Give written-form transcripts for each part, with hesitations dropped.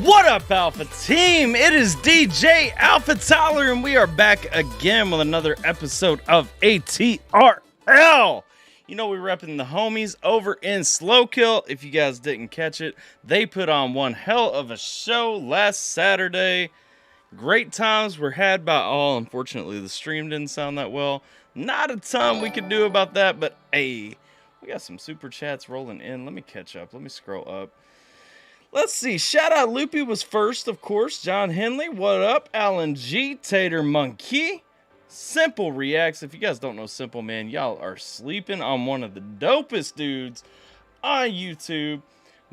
What up, Alpha Team? It is DJ AlphaTyler, and we are back again with another episode of ATRL. You know, we're repping the homies over in Slowkill. If you guys didn't catch it, they put on one hell of a show last Saturday. Great times were had by all. Unfortunately, the stream didn't sound that well. Not a ton we could do about that, but hey, we got some super chats rolling in. Let me catch up. Let me scroll up. Let's see. Shout out Loopy was first, of course. John Henley, what up? Alan G, Tater Monkey. Simple Reacts. If you guys don't know Simple, man, y'all are sleeping on one of the dopest dudes on YouTube.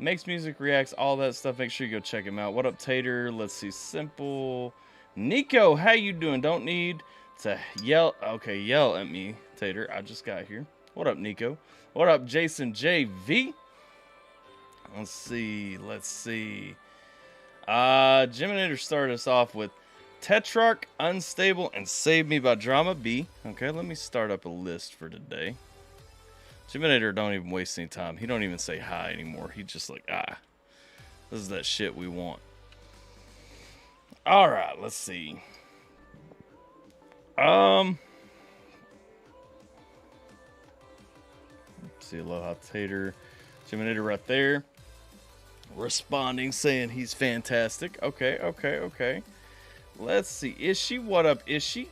Makes music, reacts, all that stuff. Make sure you go check him out. What up, Tater? Let's see. Simple. Nico, how you doing? Don't need to yell. Okay, yell at me, Tater. I just got here. What up, Nico? What up, Jason JV? Let's see. Geminator started us off with Tetrarch, Unstable, and Save Me by Drama B. Okay, let me start up a list for today. Geminator don't even waste any time. He don't even say hi anymore. He just like, this is that shit we want. All right, let's see. See, Aloha Tater. Geminator right there. Responding, saying he's fantastic. Okay. Let's see. Ishi, what up, Ishi?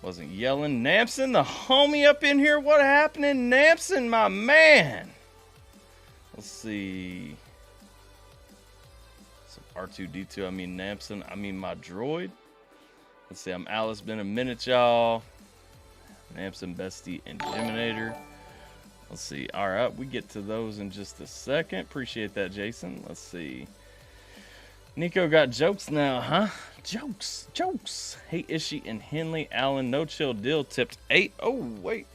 Wasn't yelling. Namson, the homie up in here. What happening, Namson, my man? Let's see. Some R2D2. I mean Namson. I mean my droid. Let's see. I'm Alice. Been a minute, y'all. Namson, Bestie, and Geminator. Let's see. All right, we get to those in just a second. Appreciate that, Jason. Let's see. Nico got jokes now, huh? Jokes. Hey, Ishi and Henley. Allen, no chill deal, tipped 8. Oh, wait.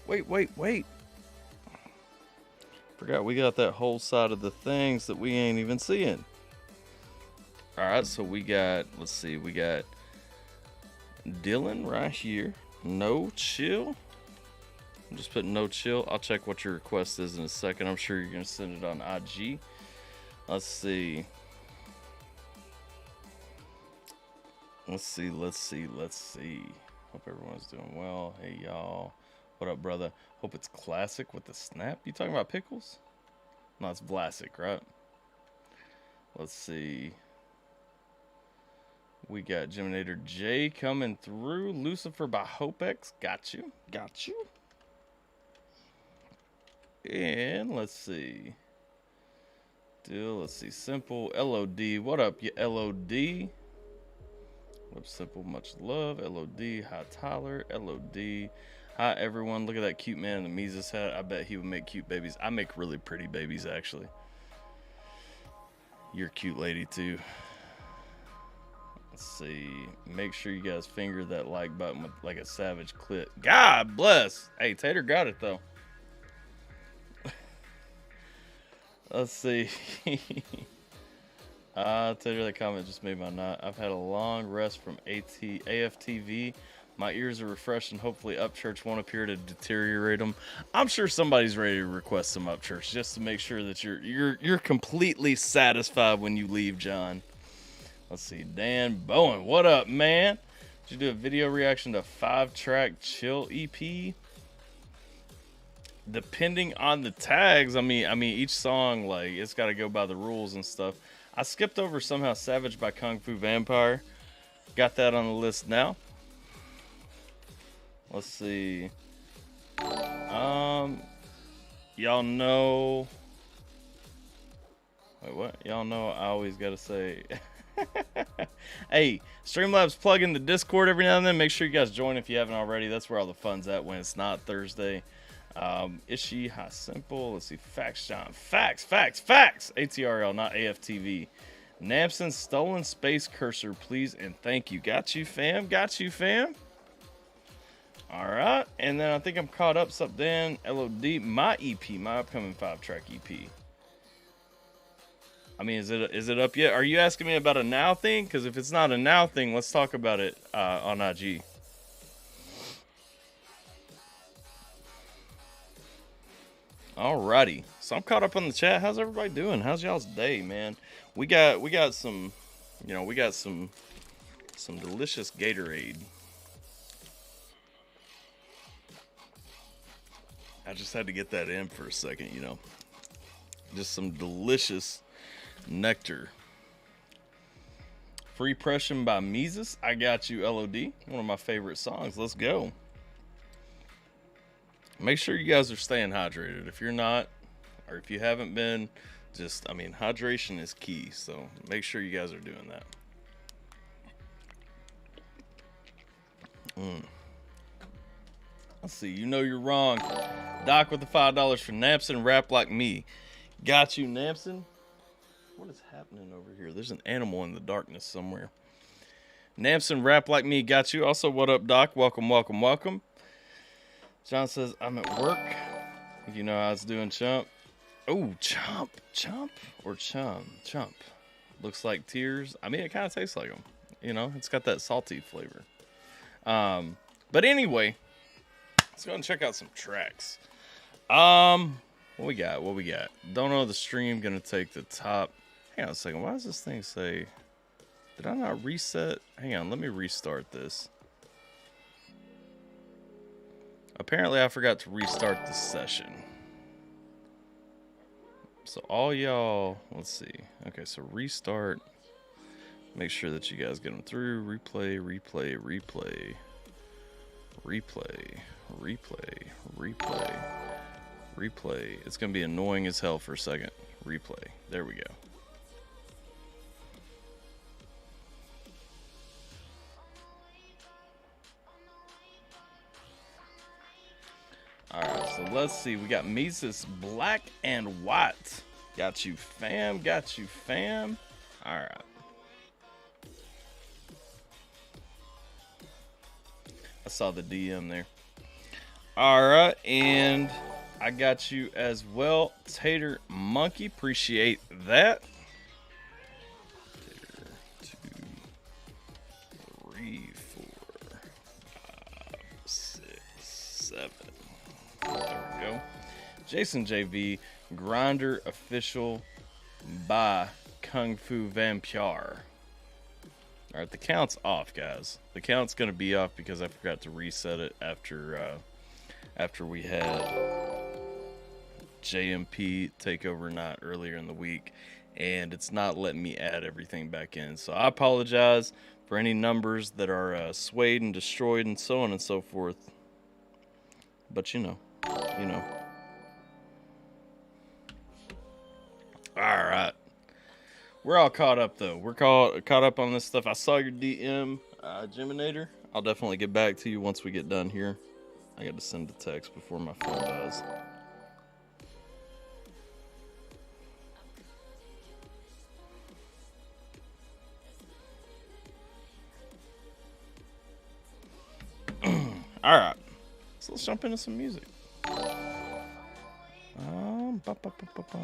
Forgot we got that whole side of the things that we ain't even seeing. All right, so we got, let's see, we got Dylan right here. No chill. I'm just putting no chill. I'll check what your request is in a second. I'm sure you're going to send it on IG. Let's see. Let's see. Hope everyone's doing well. Hey, y'all. What up, brother? Hope it's classic with the snap. You talking about pickles? No, it's Vlasic, right? Let's see. We got Geminator J coming through. Lucifer by Hopex. Got you. And let's see. Let's see. Simple. LOD. What up, you LOD? Web Simple, much love. LOD, hi Tyler. LOD, hi everyone. Look at that cute man in the Mises hat. I bet he would make cute babies. I make really pretty babies, actually. You're a cute lady, too. Let's see. Make sure you guys finger that like button with like a savage clip. God bless. Hey, Tater got it, though. Let's see. Tater, that comment just made my night. I've had a long rest from AFTV. My ears are refreshed and hopefully Upchurch won't appear to deteriorate them. I'm sure somebody's ready to request some Upchurch just to make sure that you're completely satisfied when you leave, John. Let's see. Dan Bowen, what up, man? Did you do a video reaction to 5-track Chill EP? Depending on the tags, I mean each song, like, it's got to go by the rules and stuff. I skipped over somehow Savage by Kung Fu Vampire. Got that on the list now. Let's see. Y'all know. Wait, what? Y'all know I always gotta say. Hey, Streamlabs plug in the Discord every now and then. Make sure you guys join if you haven't already. That's where all the fun's at when it's not Thursday. Ishi, how simple. Let's see. Facts, John. Facts. ATRL, not AFTV. Namson, stolen space cursor, please and thank you. Got you, fam. All right, and then I think I'm caught up. Sup, Dan? LOD, my EP, my upcoming 5-track EP. I mean, is it up yet? Are you asking me about a now thing? Because if it's not a now thing, let's talk about it on IG. Alrighty, so I'm caught up on the chat. How's everybody doing? How's y'all's day, man? We got some, we got some delicious Gatorade. I just had to get that in for a second, just some delicious nectar. Free Pressure by Mises. I Got You, LOD. One of my favorite songs. Let's go. Make sure you guys are staying hydrated. If you're not, or if you haven't been, just, hydration is key. So make sure you guys are doing that. Let's see. You know you're wrong. Doc with the $5 for Namson. Rap Like Me. Got you, Namson. What is happening over here? There's an animal in the darkness somewhere. Namson, Rap Like Me. Got you. Also, what up, Doc? Welcome, welcome, welcome. John says, I'm at work. You know how it's doing, Chump. Oh, Chump. Chump or Chum? Chump. Looks like tears. It kind of tastes like them. You know, it's got that salty flavor. But anyway, let's go and check out some tracks. What we got? Dono the stream. Gonna take the top. Hang on a second. Why does this thing say... Did I not reset? Hang on. Let me restart this. Apparently, I forgot to restart the session. So all y'all, let's see. Okay, so restart. Make sure that you guys get them through. Replay, replay, replay. Replay, replay, replay, replay. It's going to be annoying as hell for a second. Replay. There we go. Alright, so let's see. We got Mises Black and White. Got you, fam. Got you, fam. Alright. I saw the DM there. Alright, and I got you as well. Tater Monkey. Appreciate that. Tater 2, 3, 4, 5, 6, 7. There we go. Jason JV, Grinder Official by Kung Fu Vampire. Alright, the count's off, guys. The count's going to be off because I forgot to reset it after we had JMP takeover night earlier in the week. And it's not letting me add everything back in. So I apologize for any numbers that are swayed and destroyed and so on and so forth. But you know. Alright. We're all caught up, though. We're caught up on this stuff. I saw your DM, Geminator. I'll definitely get back to you once we get done here. I got to send a text before my phone dies. Alright. So let's jump into some music.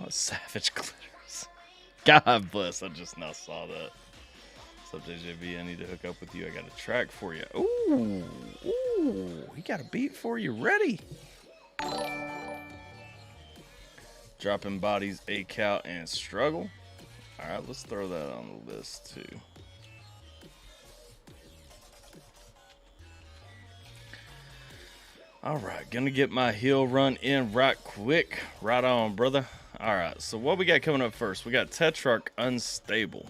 Savage Glitters. God bless. I just now saw that. What's up, JJB? I need to hook up with you. I got a track for you. Ooh. He got a beat for you. Ready? Dropping Bodies, A-Cow, and Struggle. Alright, let's throw that on the list, too. Alright, gonna get my hill run in right quick. Right on, brother. Alright, so what we got coming up first? We got Tetrarch Unstable.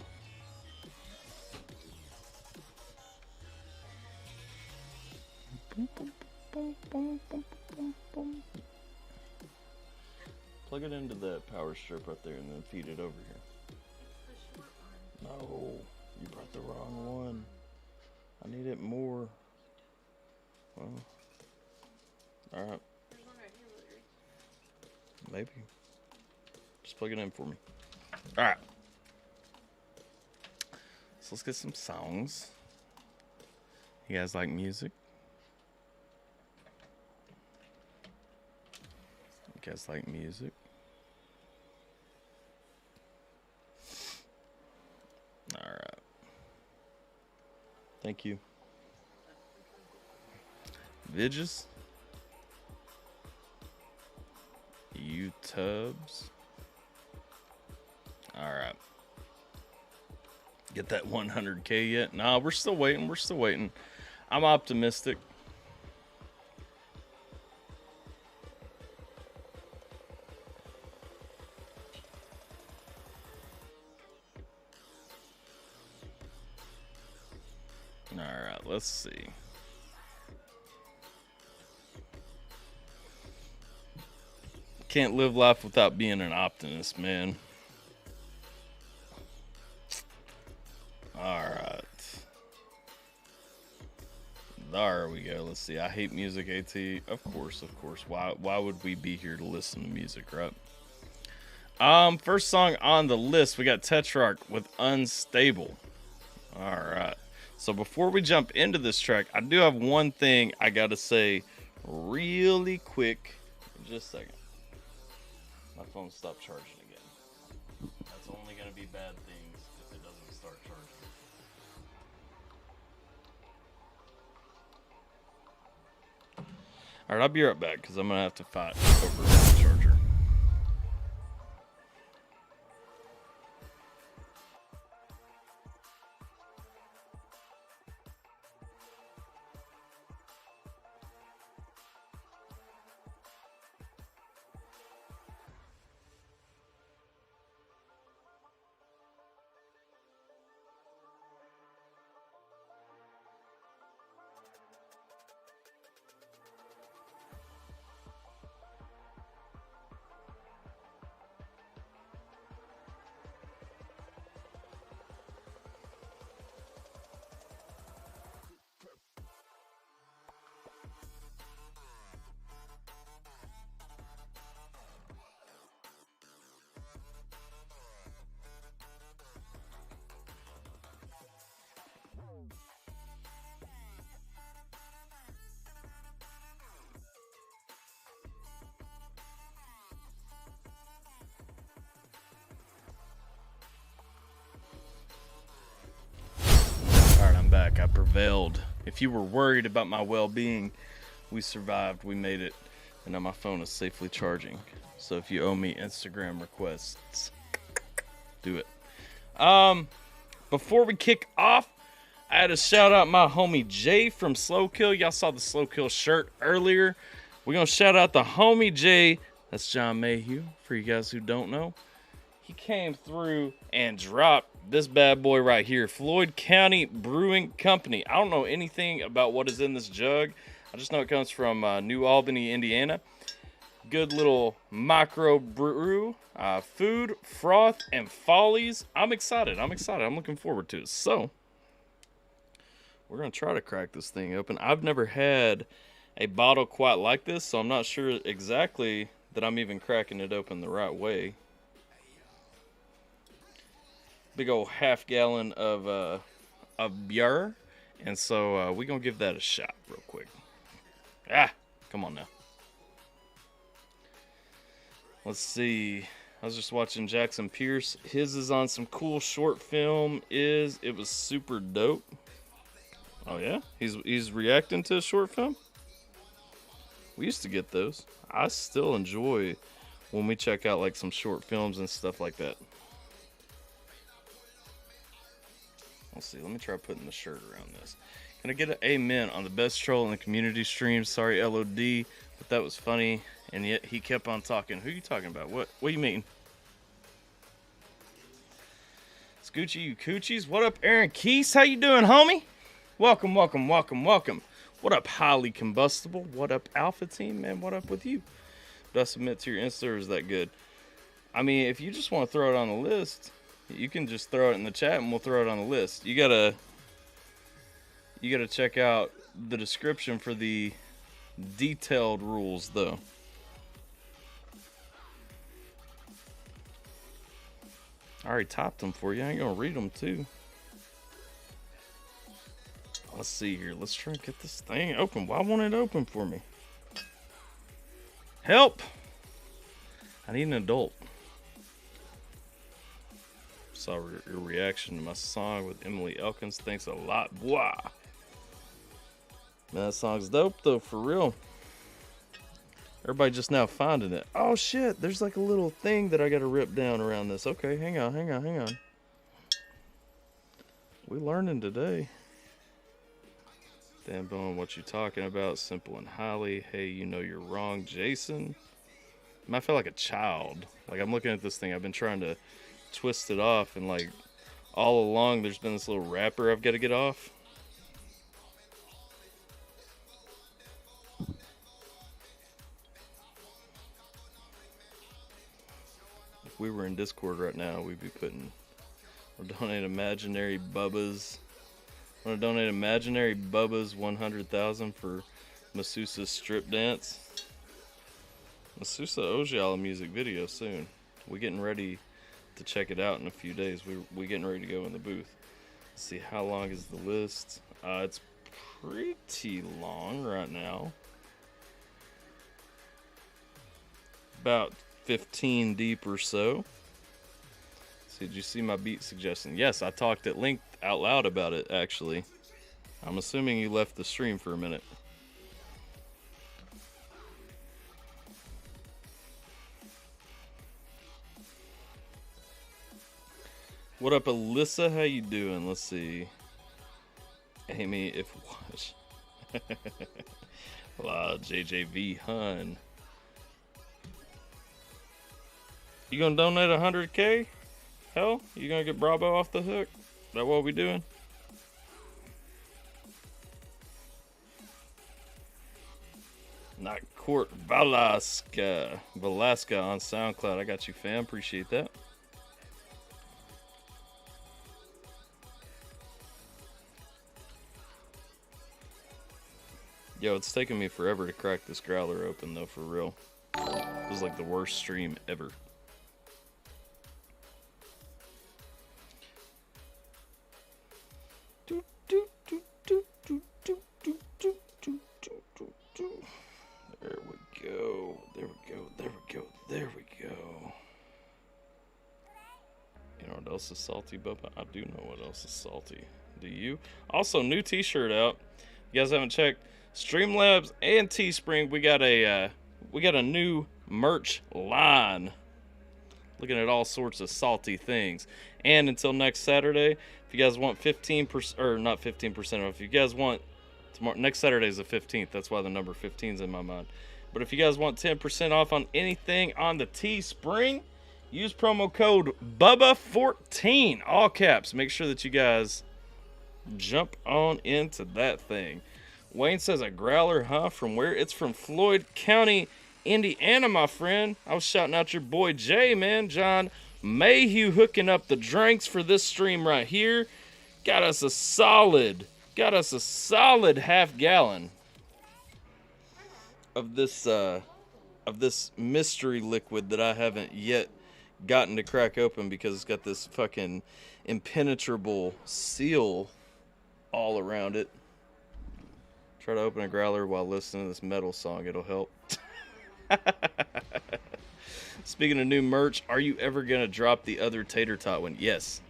Plug it into that power strip right there and then feed it over here. No, you brought the wrong one. I need it more. Well, alright. Maybe. Just plug it in for me. Alright. So let's get some songs. You guys like music? You guys like music? Alright. Thank you. Vidges. U-tubs. Alright. Get that 100K yet? Nah, we're still waiting. I'm optimistic. let's see. Can't live life without being an optimist, man. All right. There we go. Let's see. I hate music, AT. Of course. Why would we be here to listen to music, right? First song on the list, we got Tetrarch with Unstable. All right. So before we jump into this track, I do have one thing I got to say really quick. Just a second. My phone stopped charging again. That's only going to be bad things if it doesn't start charging. All right, I'll be right back because I'm going to have to fight over the charger. Back. I prevailed. If you were worried about my well-being, we survived. We made it. And now my phone is safely charging. So if you owe me Instagram requests, do it. Before we kick off, I had to shout out my homie Jay from Slow Kill. Y'all saw the Slow Kill shirt earlier. We're going to shout out the homie Jay. That's John Mayhew, for you guys who don't know. He came through and dropped this bad boy right here, Floyd County Brewing Company. I don't know anything about what is in this jug. I just know it comes from New Albany, Indiana. Good little micro brew, food, froth, and follies. I'm excited. I'm looking forward to it. So, we're going to try to crack this thing open. I've never had a bottle quite like this, so I'm not sure exactly that I'm even cracking it open the right way. Big old half gallon of beer, and so we're gonna give that a shot real quick. Come on now. Let's see. I was just watching Jackson Pierce. His is on some cool short film. It was super dope. Oh yeah, he's reacting to a short film. We used to get those. I still enjoy when we check out like some short films and stuff like that. Let's see, let me try putting the shirt around this. Can I get an amen on the best troll in the community stream? Sorry, LOD, but that was funny. And yet he kept on talking. Who are you talking about? What do you mean? Scoochie, you coochies. What up, Aaron Keese? How you doing, homie? Welcome. What up, Highly Combustible? What up, Alpha Team? Man, what up with you? Did I submit to your Insta, or is that good? I mean, if you just want to throw it on the list, you can just throw it in the chat and we'll throw it on the list. You gotta check out the description for the detailed rules, though. I already typed them for you. I ain't gonna read them too. Let's see here. Let's try and get this thing open. Why won't it open for me? Help! I need an adult. Saw your reaction to my song with Emily Elkins. Thanks a lot. Wow. Man, that song's dope though, for real. Everybody just now finding it. Oh shit, there's like a little thing that I gotta rip down around this. Okay, hang on. We learning today. Dan Bone, what you talking about? Simple and highly. Hey, you know you're wrong, Jason. I feel like a child. Like I'm looking at this thing. I've been trying to twist it off, and like all along there's been this little wrapper I've got to get off. we were in Discord right now, we'd be putting, we're donating imaginary Bubbas. I'm gonna donate imaginary Bubba's 100,000 for Masusa's strip dance. Masusa owes y'all a music video soon. We're getting ready to check it out in a few days. We're getting ready to go in the booth. Let's see, how long is the list? It's pretty long right now. About 15 deep or so. See, did you see my beat suggestion? Yes, I talked at length out loud about it, actually. I'm assuming you left the stream for a minute. What up, Alyssa? How you doing? Let's see. Amy, if watch. Wow, JJV Hun. You gonna donate 100K? Hell, you gonna get Bravo off the hook? Is that what we doing? Not Court Velasca on SoundCloud. I got you, fam. Appreciate that. Yo, it's taking me forever to crack this growler open, though, for real. It was like the worst stream ever. There we go. There we go. There we go. There we go. You know what else is salty, Bubba? I do know what else is salty. Do you? Also, new t-shirt out. You guys haven't checked Streamlabs and Teespring. We got a new merch line. Looking at all sorts of salty things. And until next Saturday, if you guys want 15%, or not 15% off, if you guys want tomorrow, next Saturday is the 15th. That's why the number 15 is in my mind. But if you guys want 10% off on anything on the Teespring, use promo code BUBBA14, all caps. Make sure that you guys jump on into that thing. Wayne says a growler, huh? From where? It's from Floyd County, Indiana, my friend. I was shouting out your boy Jay, man. John Mayhew hooking up the drinks for this stream right here. Got us a solid half gallon of this mystery liquid that I haven't yet gotten to crack open because it's got this fucking impenetrable seal all around it. Try to open a growler while listening to this metal song. It'll help. Speaking of new merch, are you ever going to drop the other tater tot one? Yes.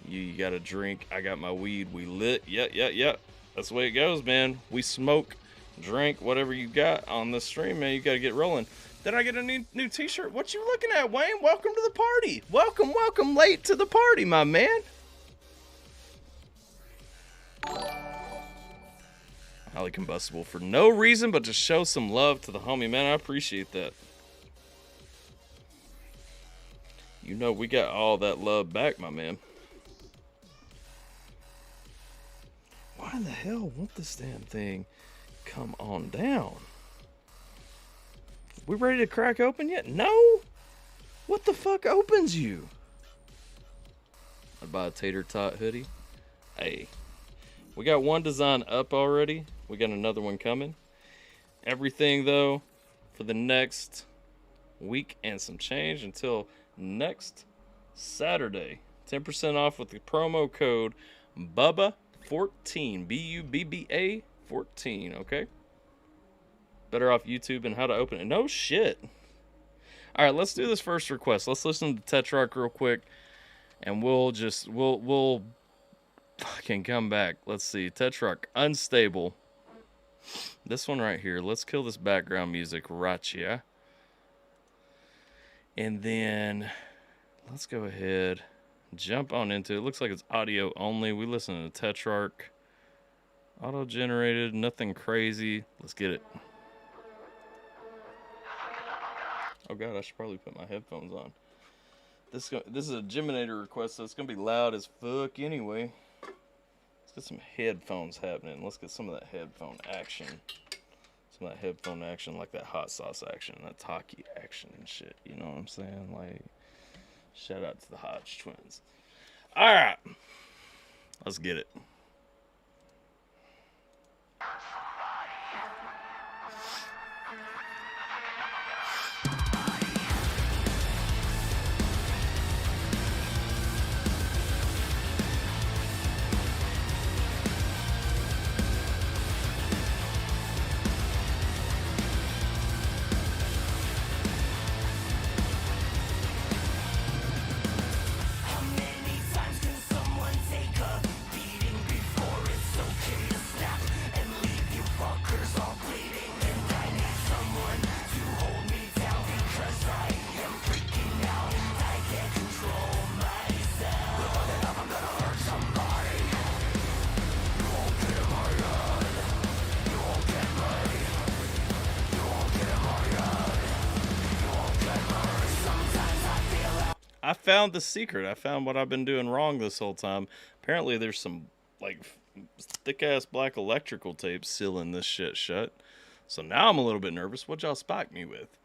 You got a drink. I got my weed. We lit. Yeah. That's the way it goes, man. We smoke, drink, whatever you got on the stream, man. You got to get rolling. Then I get a new t-shirt. What you looking at, Wayne? Welcome to the party. Welcome late to the party, my man. Highly combustible for no reason but to show some love to the homie, man. I appreciate that. You know we got all that love back, my man. Why in the hell won't this damn thing come on down? We ready to crack open yet? No? What the fuck opens you? I'd buy a tater tot hoodie. Hey, we got one design up already. We got another one coming. Everything, though, for the next week and some change until next Saturday. 10% off with the promo code BUBBA14. BUBBA 14, okay? Better off YouTube and how to open it. No shit. All right, let's do this first request. Let's listen to Tetrarch real quick, and we'll fucking come back. Let's see. Tetrarch, Unstable. This one right here. Let's kill this background music right here. And then let's go ahead, jump on into it. Looks like it's audio only. We listen to Tetrarch. Auto-generated, nothing crazy. Let's get it. Oh god, I should probably put my headphones on. This is a Geminator request, so it's gonna be loud as fuck anyway. Let's get some headphones happening. Let's get some of that headphone action. Some of that headphone action, like that hot sauce action, that hockey action and shit. You know what I'm saying? Like, shout out to the Hodge twins. All right, let's get it. I found the secret. I found what I've been doing wrong this whole time. Apparently there's some like thick ass black electrical tape sealing this shit shut. So now I'm a little bit nervous. What y'all spike me with?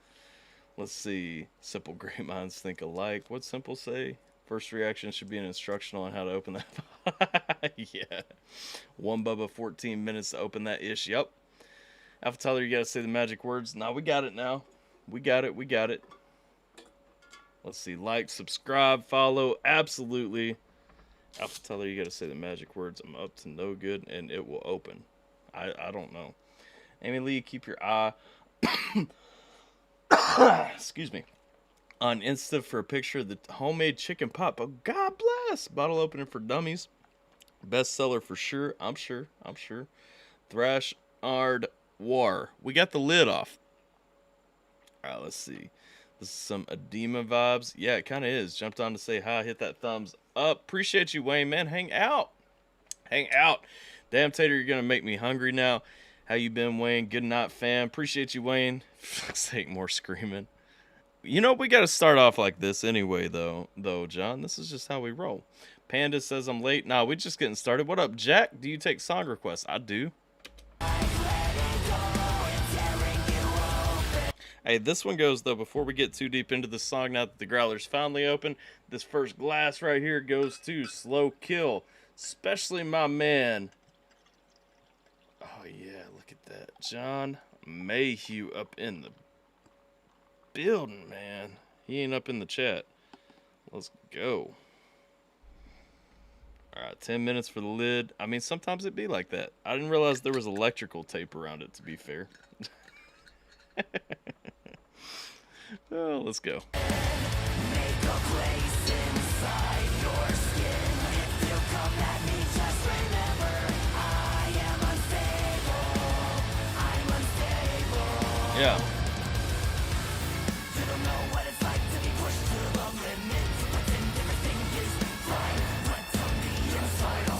Let's see. Simple great minds think alike. What'd Simple say? First reaction should be an instructional on how to open that. Yeah. 1 Bubba 14 minutes to open that ish. Yep. AlphaTyler, you gotta say the magic words. Nah, we got it now. We got it. Let's see, like, subscribe, follow, absolutely. AlphaTyler, you got to say the magic words. I'm up to no good, and it will open. I don't know. Amy Lee, keep your eye, excuse me, on Insta for a picture of the homemade chicken pot. But God bless. Bottle opener for dummies. Bestseller for sure. I'm sure. Thrash Ard War. We got the lid off. All right, let's see. This is some edema vibes. Yeah, it kind of is. Jumped on to say hi. Hit that thumbs up. Appreciate you, Wayne, man. Hang out. Damn, Tater, you're going to make me hungry now. How you been, Wayne? Good night, fam. Appreciate you, Wayne. Fuck's sake, more screaming. You know, we got to start off like this anyway, though, John. This is just how we roll. Panda says I'm late. Nah, we just getting started. What up, Jack? Do you take song requests? I do. Hey, this one goes, though, before we get too deep into the song, now that the growler's finally open, this first glass right here goes to Slow Kill, especially my man. Oh, yeah, look at that. John Mayhew up in the building, man. He ain't up in the chat. Let's go. All right, 10 minutes for the lid. I mean, sometimes it be like that. I didn't realize there was electrical tape around it, to be fair. Oh, let's go. Make a place inside your skin. If you come at me, just remember I am unstable. I'm unstable. Yeah. You don't know what it's like to be pushed to the limit. Pretend everything is fine. But on the inside,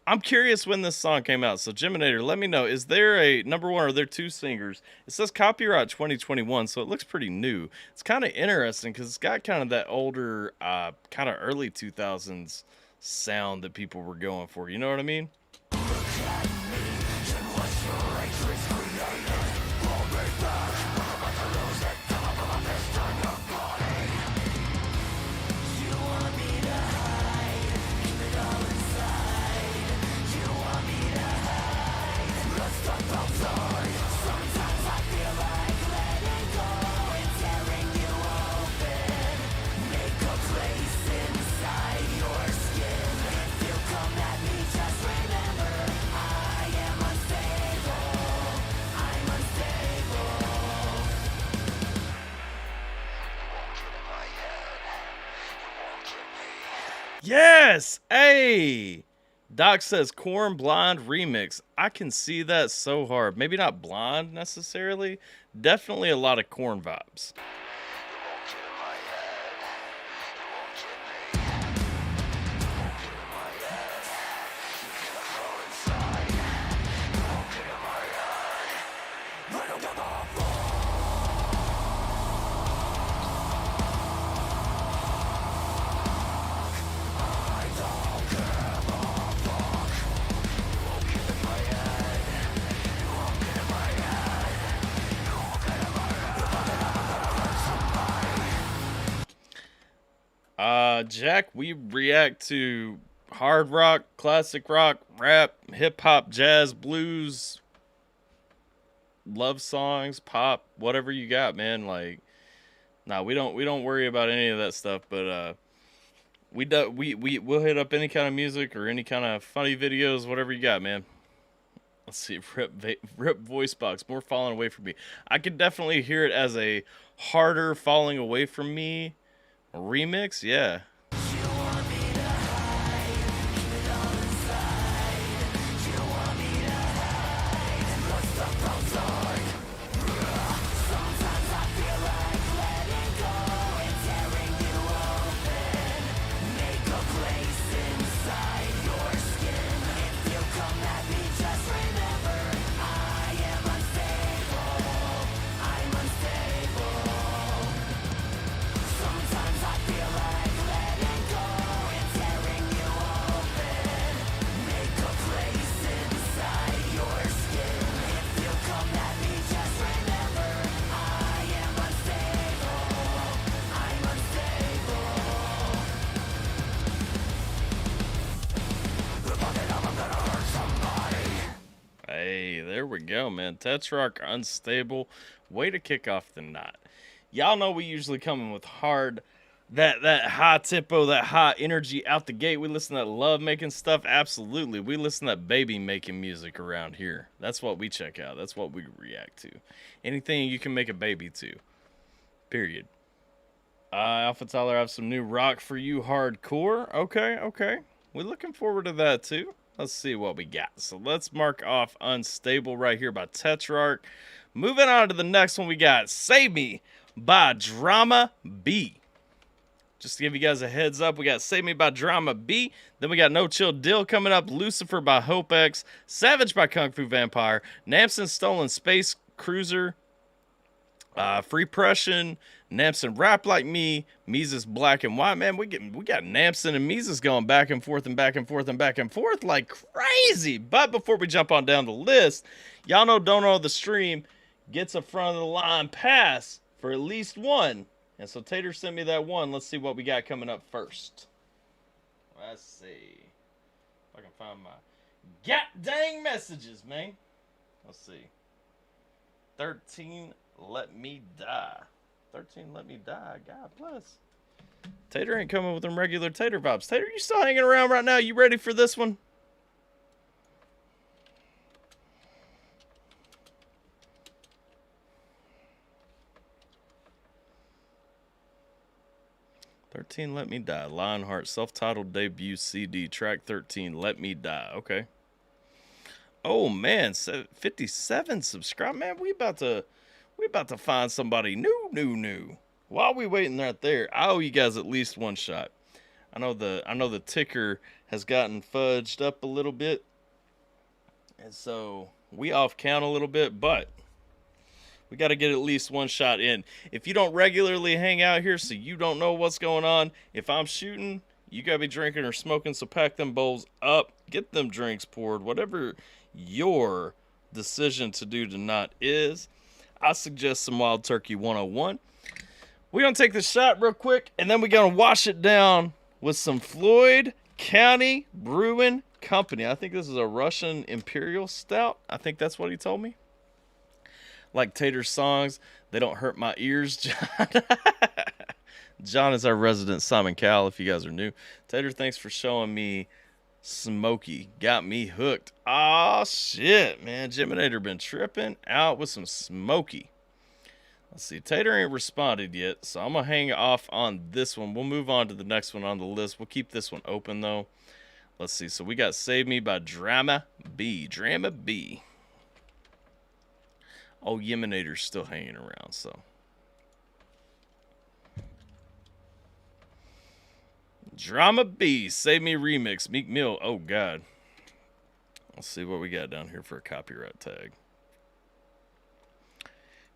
I'm curious when this song came out. So, Geminator, let me know. Is there a number one or are there two singers? It says copyright 2021, so it looks pretty new. It's kind of interesting because it's got kind of that older, kind of early 2000s sound that people were going for. You know what I mean? Yes! Hey! Doc says Corn Blind remix. I can see that so hard. Maybe not Blind necessarily. Definitely a lot of Corn vibes. Jack, we react to hard rock, classic rock, rap, hip hop, jazz, blues, love songs, pop, whatever you got, man. Like, nah, we don't worry about any of that stuff. But we'll hit up any kind of music or any kind of funny videos, whatever you got, man. Let's see, rip voice box, more falling away from me. I could definitely hear it as a harder falling away from me remix, yeah. Hey, there we go, man. Tetrarch Unstable. Way to kick off the night. Y'all know we usually come in with hard, that high tempo, that high energy out the gate. We listen to that love making stuff. Absolutely. We listen to that baby making music around here. That's what we check out. That's what we react to. Anything you can make a baby to. Period. AlphaTyler, I have some new rock for you, hardcore. Okay. We're looking forward to that too. Let's see what we got. So let's mark off Unstable right here by Tetrarch. Moving on to the next one, we got Save Me by Drama B. Just to give you guys a heads up, we got Save Me by Drama B. Then we got No Chill Deal coming up. Lucifer by Hope X. Savage by Kung Fu Vampire. Namson Stolen Space Cruiser. Free Prussian. Namson Rap Like Me. Mises Black and White. Man, we got Namson and Mises going back and forth and back and forth and back and forth like crazy. But before we jump on down the list, y'all know Dono the stream gets a front of the line pass for at least one. And so Tater sent me that one. Let's see what we got coming up first. Let's see if I can find my god dang messages, man. Let's see. 13 Let Me Die. 13 Let Me Die. God bless. Tater ain't coming with them regular Tater vibes. Tater, you still hanging around right now? You ready for this one? Let Me Die. Lionheart self-titled debut CD track 13 Let Me Die. Okay. Oh man, 57 subscribe. Man, we about to find somebody new. While we waiting right there, I owe you guys at least one shot. I know the ticker has gotten fudged up a little bit, and so we off count a little bit, but we got to get at least one shot in. If you don't regularly hang out here, so you don't know what's going on, if I'm shooting, you got to be drinking or smoking, so pack them bowls up, get them drinks poured, whatever your decision to do tonight is. I suggest some Wild Turkey 101. We're going to take the shot real quick, and then we're going to wash it down with some Floyd County Brewing Company. I think this is a Russian Imperial Stout. I think that's what he told me. Like Tater's songs, they don't hurt my ears, John. John is our resident Simon Cowell, if you guys are new. Tater, thanks for showing me Smoky. Got me hooked. Oh shit, man. Geminator been tripping out with some Smoky. Let's see. Tater ain't responded yet, so I'm going to hang off on this one. We'll move on to the next one on the list. We'll keep this one open, though. Let's see. So we got Save Me by Drama B. Drama B. Oh, Yeminator's still hanging around, so. Drama B, Save Me Remix, Meek Mill. Oh, God. Let's see what we got down here for a copyright tag.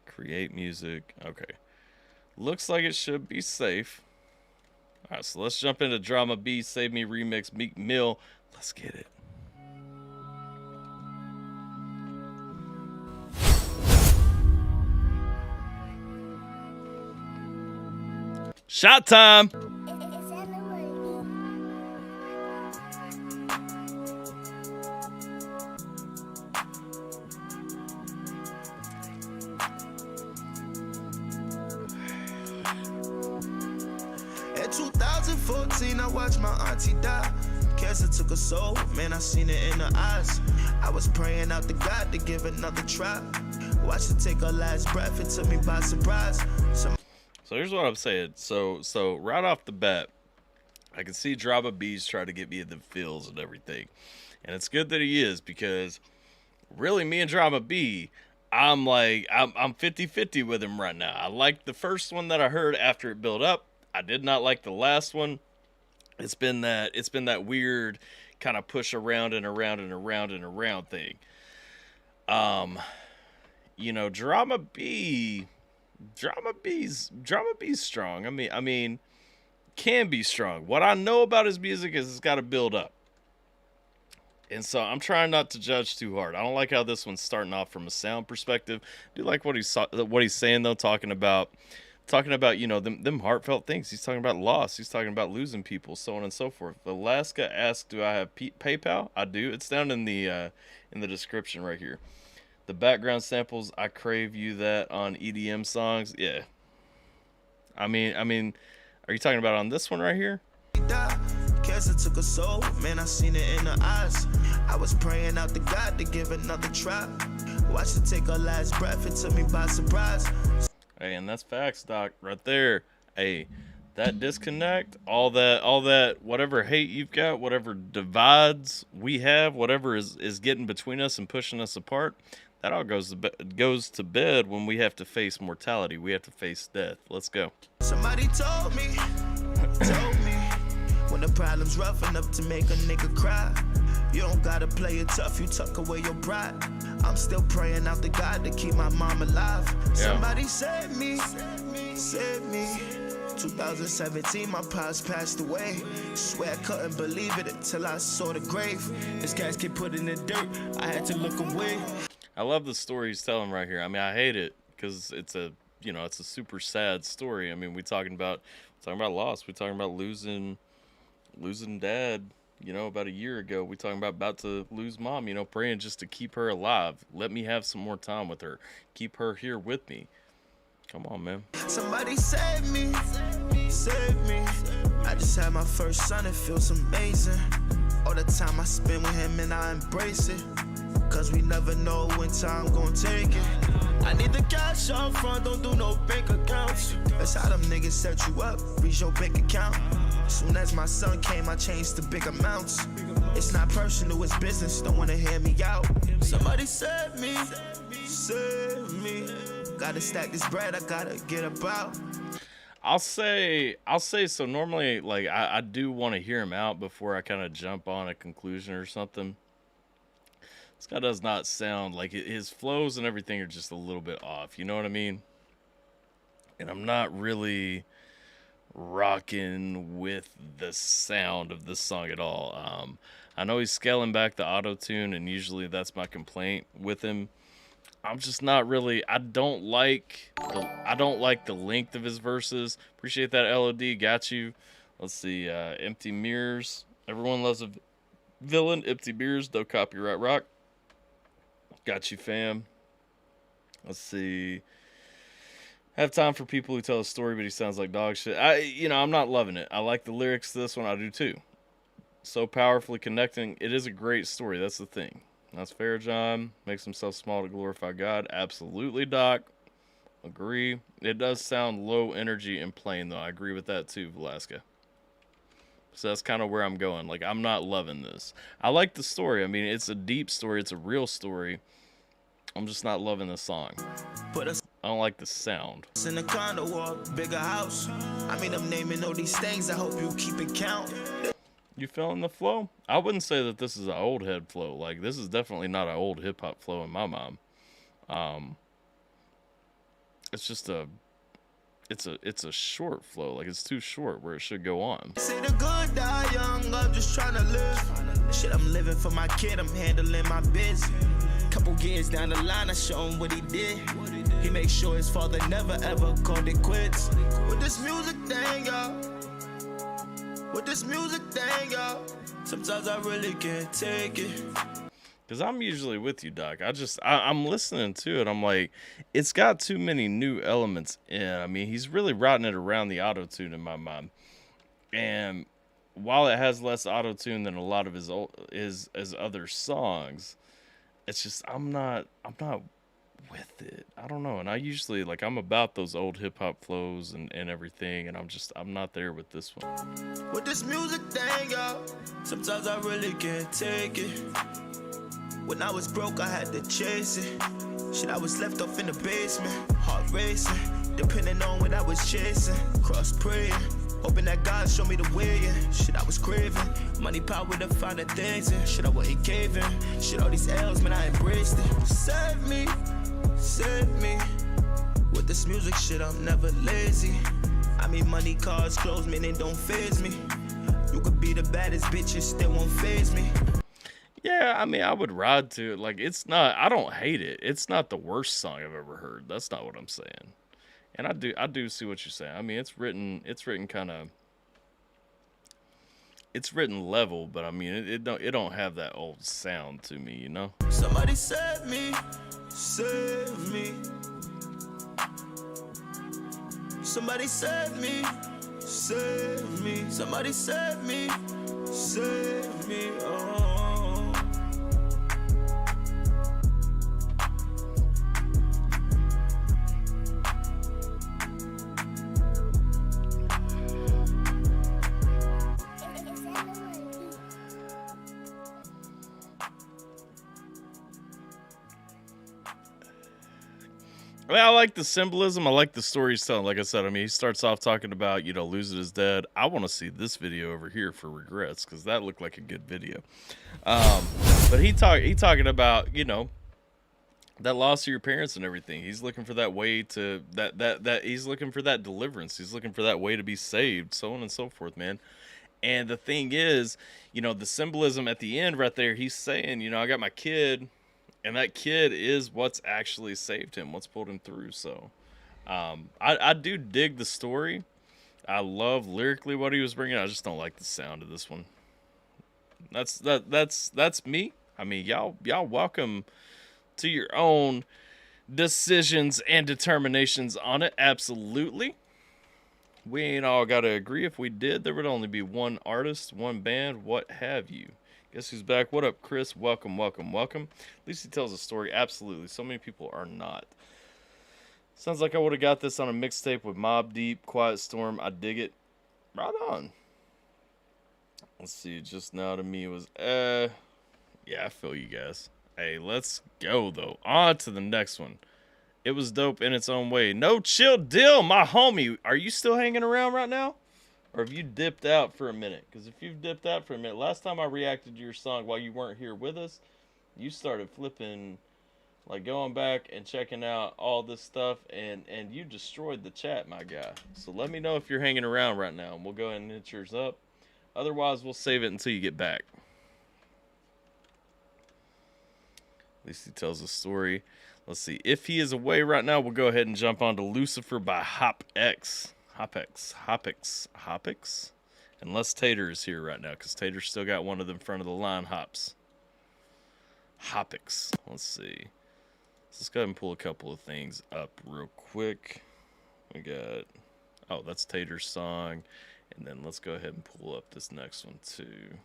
Create music. Okay. Looks like it should be safe. All right, so let's jump into Drama B, Save Me Remix, Meek Mill. Let's get it. Shot time. Is that the one? In 2014, I watched my auntie die. Cancer took her soul, man, I seen it in her eyes. I was praying out to God to give another try. Watched her take her last breath, it took me by surprise. So here's what I'm saying. So right off the bat, I can see Drama B's trying to get me in the feels and everything. And it's good that he is, because really me and Drama B, I'm 50-50 with him right now. I like the first one that I heard after it built up. I did not like the last one. It's been that weird kind of push around and around and around and around thing. You know, Drama B's strong. I mean, can be strong. What I know about his music is it's got to build up. And so I'm trying not to judge too hard. I don't like how this one's starting off from a sound perspective. I do like what he's saying though, talking about, you know, them heartfelt things. He's talking about loss. He's talking about losing people, so on and so forth. Alaska asked, "Do I have PayPal?" I do. It's down in the description right here. The background samples, I crave you that on EDM songs. Yeah. I mean, are you talking about on this one right here? Cancer took her soul, man, I seen it in her eyes. I was praying out to God to give another try. Watched her take her last breath, it took me by surprise. Hey, and that's facts, Doc, right there. Hey, that disconnect, all that, whatever hate you've got, whatever divides we have, whatever is getting between us and pushing us apart, that all goes to bed when we have to face mortality. We have to face death. Let's go. Somebody told me, when the problem's rough enough to make a nigga cry, you don't gotta play it tough, you tuck away your pride. I'm still praying out to God to keep my mom alive. Yeah. Somebody save me. 2017, my pops passed away. Swear I couldn't believe it until I saw the grave. This casket put in the dirt, I had to look away. I love the story he's telling right here. I mean, I hate it because it's a super sad story. I mean, we're talking about loss. We're talking about losing dad, you know, about a year ago. We're talking about to lose mom, you know, praying just to keep her alive. Let me have some more time with her. Keep her here with me. Come on, man. Somebody save me. I just had my first son, it feels amazing. All the time I spend with him and I embrace it. Cause we never know when time gon' take it. I need the cash up front, don't do no bank accounts. That's how them niggas set you up, reach your bank account. Soon as my son came, I changed to big amounts. It's not personal, it's business, don't wanna hear me out. Somebody save me. Gotta stack this bread, I gotta get about. I'll say so normally, like, I do want to hear him out before I kind of jump on a conclusion or something. This guy does not sound like his flows and everything are just a little bit off. You know what I mean? And I'm not really rocking with the sound of this song at all. I know he's scaling back the auto-tune, and usually that's my complaint with him. I'm just not really, I don't like the length of his verses. Appreciate that, LOD, got you. Let's see, Empty Mirrors. Everyone loves a villain. Empty Mirrors, no copyright rock. Got you, fam. Let's see. Have time for people who tell a story, but he sounds like dog shit. I'm not loving it. I like the lyrics to this one. I do too. So powerfully connecting. It is a great story. That's the thing. That's fair, John. Makes himself small to glorify God. Absolutely, Doc. Agree. It does sound low energy and plain, though. I agree with that too, Velasca. So that's kind of where I'm going. Like, I'm not loving this. I like the story. I mean, it's a deep story. It's a real story. I'm just not loving the song. I don't like the sound. In the condo or bigger house. I mean, I'm naming all these things. I hope you keep it count. You feeling the flow? I wouldn't say that this is an old head flow. Like, this is definitely not an old hip hop flow in my mind. It's just it's a short flow. Like, it's too short where it should go on. Say the good die young, I'm just trying to live. Shit, I'm living for my kid, I'm handling my biz. Couple years down the line, I show him what he did. He makes sure his father never ever called it quits. With this music thing, y'all. Sometimes I really can't take it. Because I'm usually with you, Doc. I'm listening to it. I'm like, it's got too many new elements in. I mean, he's really routing it around the auto-tune in my mind. And while it has less auto tune than a lot of his other songs, it's just I'm not with it. I don't know. And I usually like I'm about those old hip hop flows and everything, and I'm not there with this one. With this music thing, y'all, sometimes I really can't take it. When I was broke, I had to chase it. Shit, I was left off in the basement, heart racing, depending on what I was chasing. Cross praying, hoping that God show me the way. Yeah. Shit, I was craving money, power to find the things. And shit, I wasn't caving. Shit, all these L's, man, I embraced it. Save me. With this music shit, I'm never lazy. I mean, money, cars, clothes, man, it don't faze me. You could be the baddest bitch, it still won't faze me. Yeah, I mean, I would ride to it. Like, it's not, I don't hate it. It's not the worst song I've ever heard. That's not what I'm saying. And I do see what you're saying. I mean, it's written kind of, it's written level, but I mean, it don't have that old sound to me, you know? Somebody save me, save me. Somebody save me, save me. Somebody save me, save me. Oh. I mean, I like the symbolism. I like the story he's telling. Like I said, I mean, he starts off talking about, you know, losing his dad. I want to see this video over here for regrets because that looked like a good video. But he talking about, you know, that loss of your parents and everything. He's looking for that way to that he's looking for that deliverance. He's looking for that way to be saved, so on and so forth, man. And the thing is, you know, the symbolism at the end right there, he's saying, you know, I got my kid. And that kid is what's actually saved him, what's pulled him through. So I do dig the story. I love lyrically what he was bringing. I just don't like the sound of this one. That's me. I mean, y'all welcome to your own decisions and determinations on it. Absolutely. We ain't all got to agree. If we did, there would only be one artist, one band, what have you. Guess who's back? What up, Chris? Welcome. At least he tells a story. Absolutely. So many people are not. Sounds like I would have got this on a mixtape with Mobb Deep, Quiet Storm. I dig it. Right on. Let's see. Just now to me it was, yeah, I feel you guys. Hey, let's go, though. On to the next one. It was dope in its own way. No Chill Deal, my homie. Are you still hanging around right now? Or have you dipped out for a minute? Because if you've dipped out for a minute, last time I reacted to your song while you weren't here with us, you started flipping, like going back and checking out all this stuff, and you destroyed the chat, my guy. So let me know if you're hanging around right now, and we'll go ahead and hit yours up. Otherwise, we'll save it until you get back. At least he tells a story. Let's see. If he is away right now, we'll go ahead and jump on to Lucifer by HopX. Hopix. Unless Tater is here right now, because Tater still got one of them front of the line hops. Hopix. Let's see. Let's go ahead and pull a couple of things up real quick. We got, oh, that's Tater's song. And then let's go ahead and pull up this next one too.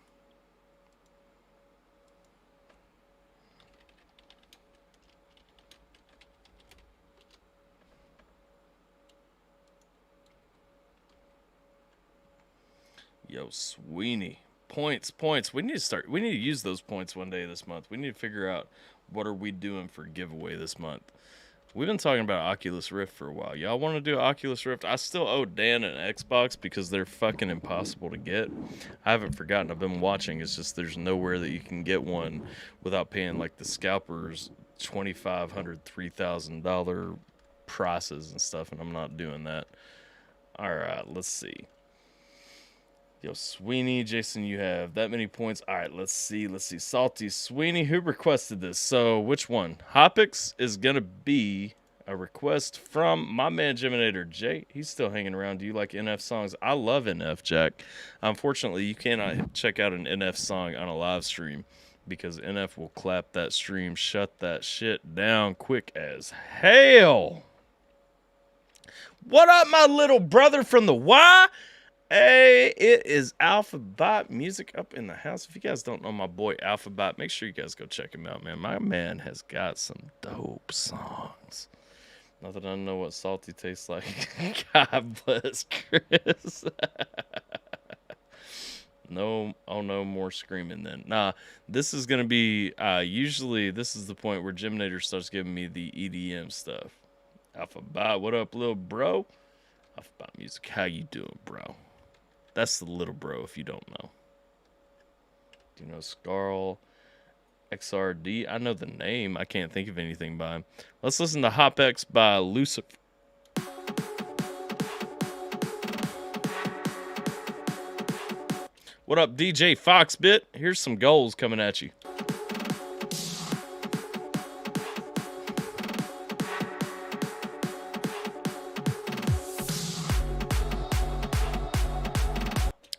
Yo, Sweeney. Points. We need to use those points one day this month. We need to figure out what are we doing for giveaway this month. We've been talking about Oculus Rift for a while. Y'all want to do Oculus Rift? I still owe Dan an Xbox because they're fucking impossible to get. I haven't forgotten. I've been watching. It's just there's nowhere that you can get one without paying like the scalpers $2,500, $3,000 prices and stuff, and I'm not doing that. All right, let's see. Yo, Sweeney, Jason, you have that many points. All right, let's see. Salty Sweeney, who requested this? So which one? Hopix is going to be a request from my man, Geminator Jay. He's still hanging around. Do you like NF songs? I love NF, Jack. Unfortunately, you cannot check out an NF song on a live stream because NF will clap that stream, shut that shit down quick as hell. What up, my little brother from the Y? Hey, it is AlphaBot Music up in the house. If you guys don't know my boy AlphaBot, make sure you guys go check him out, man. My man has got some dope songs. Not that I know what salty tastes like. God bless Chris. No, oh no, more screaming then. Nah, this is gonna be usually this is the point where Gymnator starts giving me the EDM stuff. AlphaBot, what up, little bro? AlphaBot Music, how you doing, bro? That's the little bro if you don't know. Do you know Scarl XRD? I know the name. I can't think of anything by him. Let's listen to HopX by Lucifer. What up, DJ Foxbit? Here's some goals coming at you.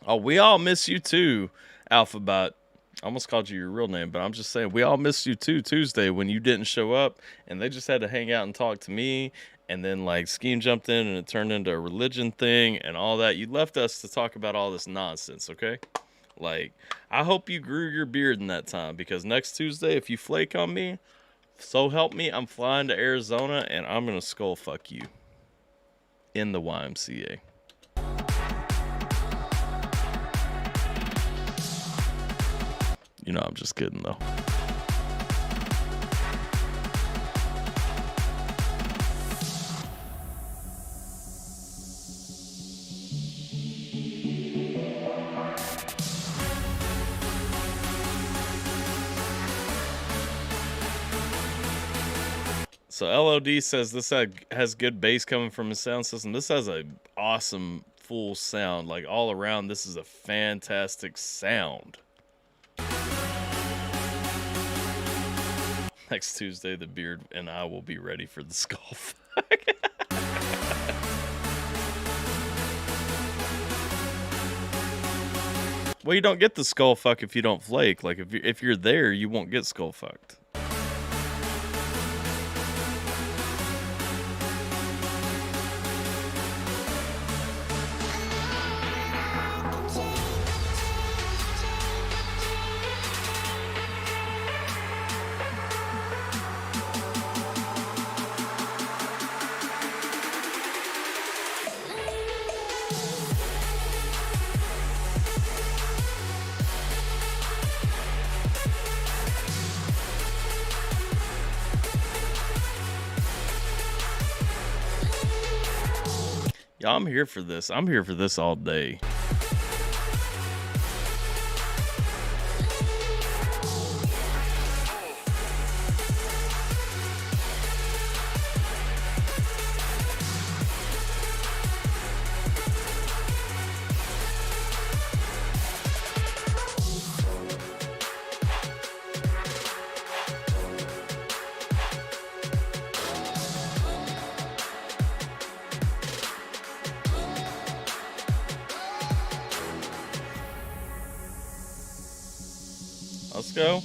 Oh, we all miss you too, AlphaBot. I almost called you your real name, but I'm just saying we all missed you too Tuesday when you didn't show up and they just had to hang out and talk to me. And then like Scheme jumped in and it turned into a religion thing and all that. You left us to talk about all this nonsense, okay? Like, I hope you grew your beard in that time because next Tuesday, if you flake on me, so help me, I'm flying to Arizona and I'm going to skull fuck you in the YMCA. You know, I'm just kidding, though. So LOD says this has good bass coming from his sound system. This has a awesome full sound. Like, all around, this is a fantastic sound. Next Tuesday, the beard and I will be ready for the skull fuck. Well, you don't get the skull fuck if you don't flake. Like, if you're there, you won't get skull fucked. Yeah, I'm here for this. I'm here for this all day. Let's go.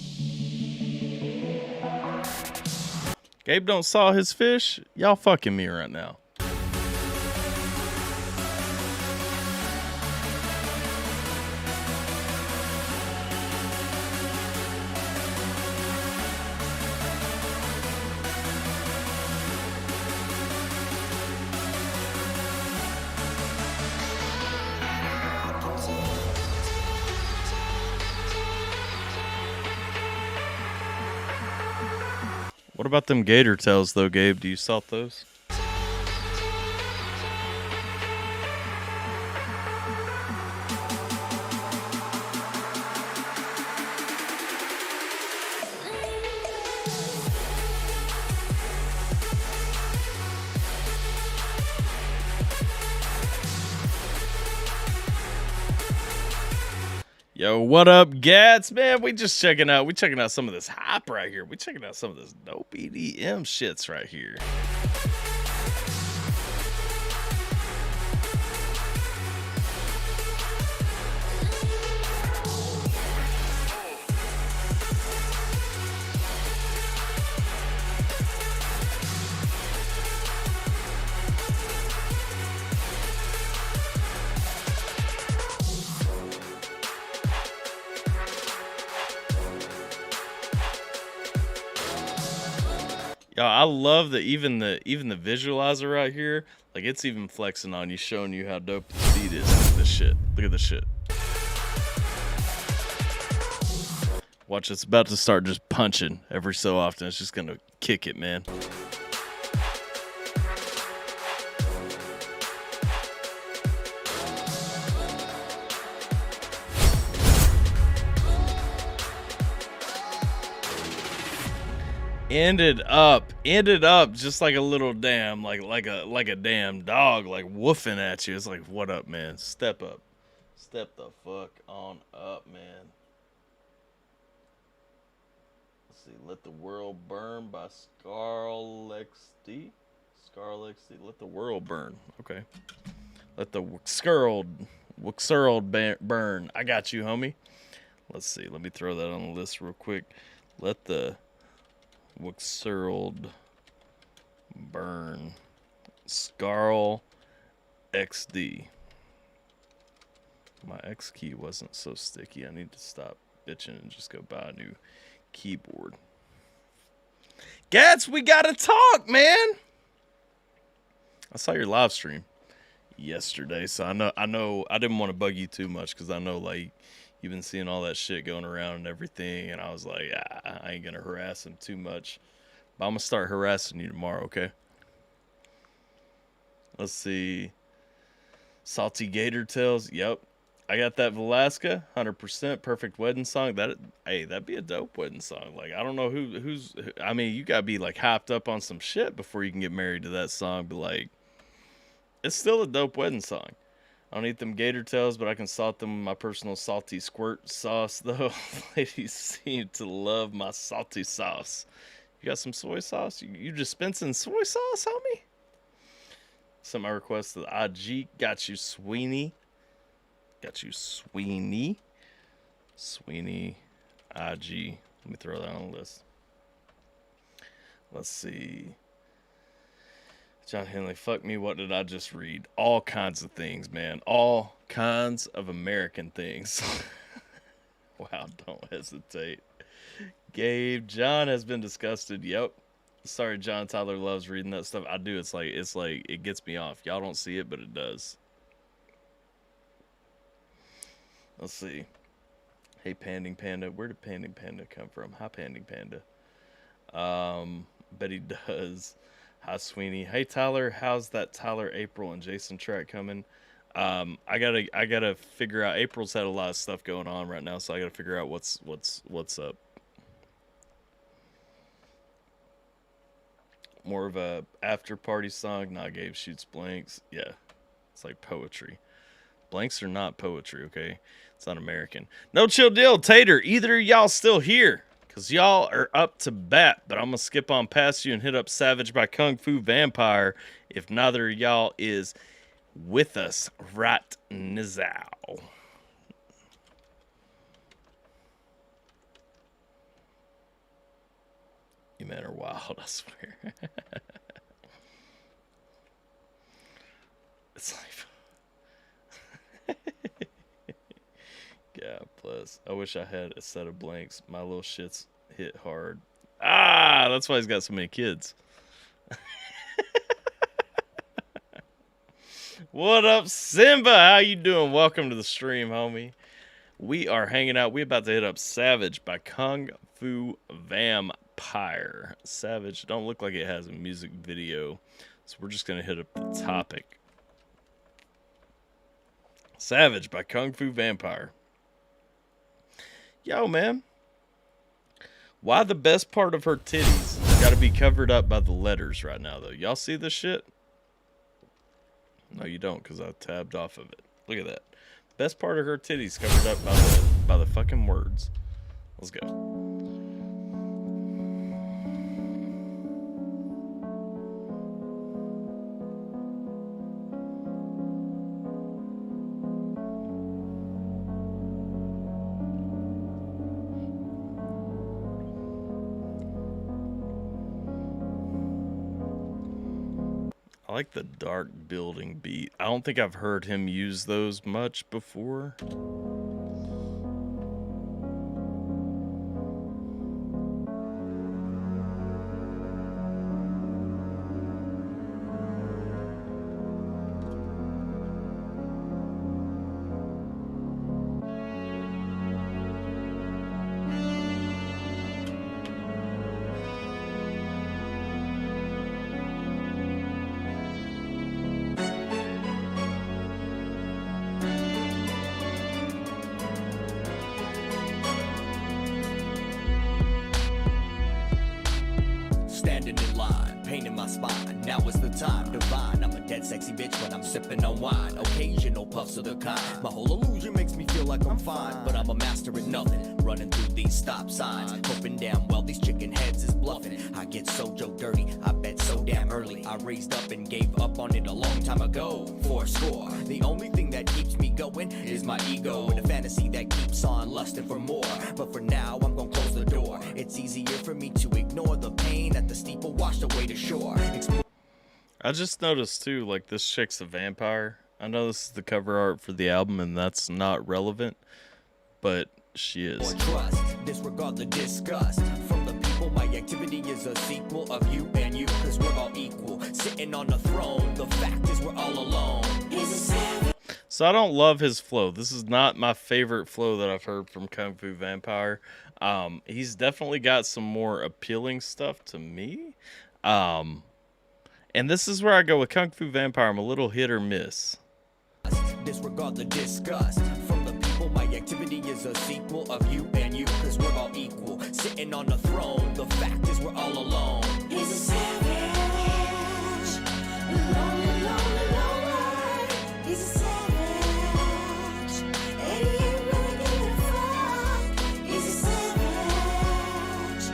Gabe don't saw his fish. Y'all fucking me right now. What about them gator tails, though, Gabe? Do you salt those? Yo, what up, Gats? Man, we checking out some of this hop right here. We checking out some of this dope EDM shits right here. Yeah, I love that even the visualizer right here, like it's even flexing on you, showing you how dope this beat is. Look at this shit. Look at this shit. Watch, it's about to start just punching every so often. It's just gonna kick it, man. Ended up just like a little damn, like a damn dog, like woofing at you. It's like, what up, man? Step up. Step the fuck on up, man. Let's see. Let the World Burn by Scarlexty. Let the World Burn. Okay. Let the Wixerled burn. I got you, homie. Let's see. Let me throw that on the list real quick. Let the Wixerled burn. Scarl XD. My X key wasn't so sticky. I need to stop bitching and just go buy a new keyboard. Gats, we gotta talk, man. I saw your live stream yesterday, so I know I didn't want to bug you too much because I know like you've been seeing all that shit going around and everything, and I was like, I ain't gonna harass him too much, but I'm gonna start harassing you tomorrow, okay? Let's see. Salty Gator Tails. Yep, I got that Velasca, 100% perfect wedding song. That'd be a dope wedding song. Like, I don't know who's. I mean, you gotta be like hyped up on some shit before you can get married to that song. But like, it's still a dope wedding song. I don't eat them gator tails, but I can salt them with my personal salty squirt sauce, though. Ladies seem to love my salty sauce. You got some soy sauce? You dispensing soy sauce, homie? Sent my request to the IG. Got you, Sweeney. Got you, Sweeney. Sweeney, IG. Let me throw that on the list. Let's see. John Henley, fuck me, what did I just read? All kinds of things, man. All kinds of American things. Wow, don't hesitate. Gabe, John has been disgusted. Yep. Sorry, John Tyler loves reading that stuff. I do. It's like it gets me off. Y'all don't see it, but it does. Let's see. Hey, Panding Panda. Where did Panding Panda come from? Hi, Panding Panda. Bet he does. Hi, Sweeney. Hey, Tyler. How's that Tyler, April, and Jason track coming? I gotta figure out. April's had a lot of stuff going on right now, so I gotta figure out what's up. More of a after party song. Nah, Gabe shoots blanks. Yeah, it's like poetry. Blanks are not poetry, okay? It's not American. No chill deal, Tater. Either of y'all still here, because y'all are up to bat, but I'm going to skip on past you and hit up Savage by Kung Fu Vampire if neither of y'all is with us right now. You men are wild, I swear. It's like... Yeah, plus, I wish I had a set of blanks. My little shit's hit hard. Ah, that's why he's got so many kids. What up, Simba? How you doing? Welcome to the stream, homie. We are hanging out. We about to hit up Savage by Kung Fu Vampire. Savage don't look like it has a music video, so we're just going to hit up the topic. Savage by Kung Fu Vampire. Yo, man. Why the best part of her titties got to be covered up by the letters right now, though? Y'all see this shit? No, you don't, because I tabbed off of it. Look at that. Best part of her titties covered up by the fucking words. Let's go. I like the dark building beat. I don't think I've heard him use those much before. my spine. Now is the time, divine. I'm a dead sexy bitch when I'm sipping on wine. Occasional puffs of the kind. My whole illusion makes me feel like I'm fine, but I'm a master at nothing. Running through these stop signs, hoping damn well these chicken heads is bluffing. I get so joke dirty, I bet so damn early. I raised up and gave up on it a long time ago. For a score, the only thing that keeps me going is my ego and a fantasy that keeps on lusting for more. But for now, I'm gonna close the door. It's easier for me to ignore the pain at the steeple washed away to shore. I just noticed too, like, this chick's a vampire. I know this is the cover art for the album, and that's not relevant, but she is. Trust, disregard the disgust from the people. My activity is a sequel of you and you, cause we're all equal. Sitting on the throne, the fact is we're all alone. So I don't love his flow. This is not my favorite flow that I've heard from Kung Fu Vampire. He's definitely got some more appealing stuff to me. And this is where I go with Kung Fu Vampire. I'm a little hit or miss. Disregard the disgust from the people. My activity is a sequel of you and you, cause we're all equal. Sitting on the throne, the fact is we're all alone. He's a savage, lonely, lonely, lonely. He's a savage, and he ain't really giving a fuck. He's a savage,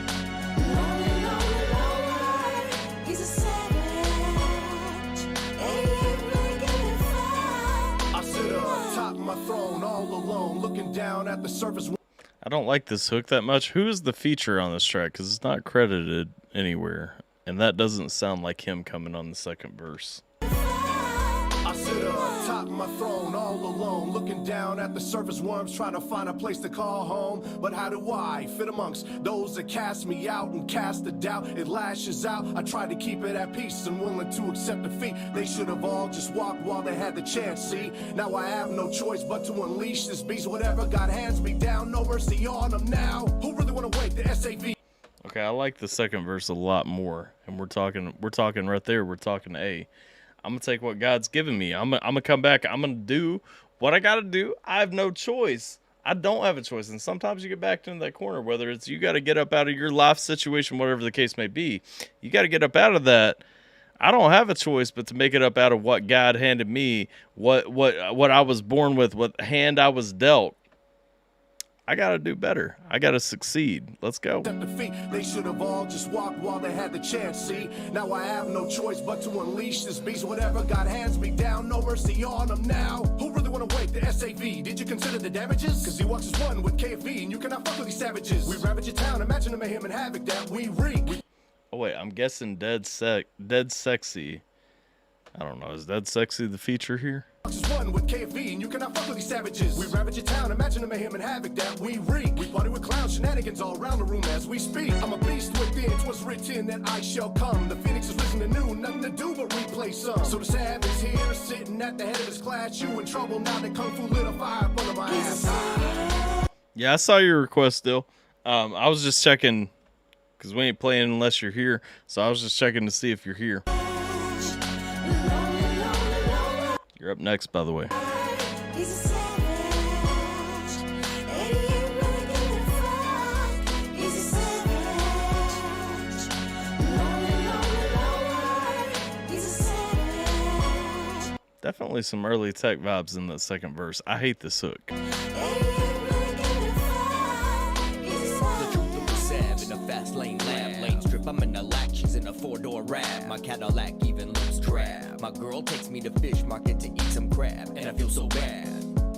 lonely, lonely, lonely. He's a savage, and he ain't really giving a fuck. I sit up top of my throne all alone, looking down at the surface. I don't like this hook that much. Who is the feature on this track? Because it's not credited anywhere. And that doesn't sound like him coming on the second verse. I sit up top of my throne all alone, looking down at the surface worms, trying to find a place to call home. But how do I fit amongst those that cast me out and cast the doubt? It lashes out. I try to keep it at peace and willing to accept defeat. They should have all just walked while they had the chance. See, now I have no choice but to unleash this beast. Whatever God hands me down, no mercy on them now. Who really want to wait? The SAV. Okay, I like the second verse a lot more. And we're talking right there. We're talking A. I'm going to take what God's given me. I'm going to come back. I'm going to do what I got to do. I have no choice. I don't have a choice. And sometimes you get backed into that corner, whether it's you got to get up out of your life situation, whatever the case may be. You got to get up out of that. I don't have a choice but to make it up out of what God handed me, what I was born with, what hand I was dealt. I got to do better. I got to succeed. Let's go. They should have all just walked while they had the chance. See, now I have no choice but to unleash this beast. Whatever God hands me down, no mercy on them now. Who really want to wait? The SAV. Did you consider the damages? Cause he walks as one with KFV, and you cannot fuck with these savages. We ravage your town. Imagine the mayhem and havoc that we wreak. Oh wait, I'm guessing dead sexy. I don't know. Is dead sexy the feature here? One with KFV, and you cannot fuck with these savages. We ravage your town, imagine the mayhem and havoc that we wreak. We party with clowns, shenanigans all around the room as we speak. I'm a beast within, 'twas written that I shall come. The phoenix is risen anew, nothing to do but replay some. So the savage here, sitting at the head of his class. You in trouble now that Kung Fu lit a fire up under my ass. Yeah, I saw your request still. I was just checking, because we ain't playing unless you're here. So I was just checking to see if you're here. You're up next, by the way. He's a savage, and he ain't really giving a fuck. He's a savage, lonely, lonely, lonely. He's a savage. Definitely some early tech vibes in the second verse. I hate this hook. And he ain't really giving a fuck. He's a savage. The truth of the sav in a fast lane lab. Lane strip, I'm in a lack. She's in a four-door rap. My Cadillac even looks trap. My girl takes me to fish market to eat some crab, and I feel so bad.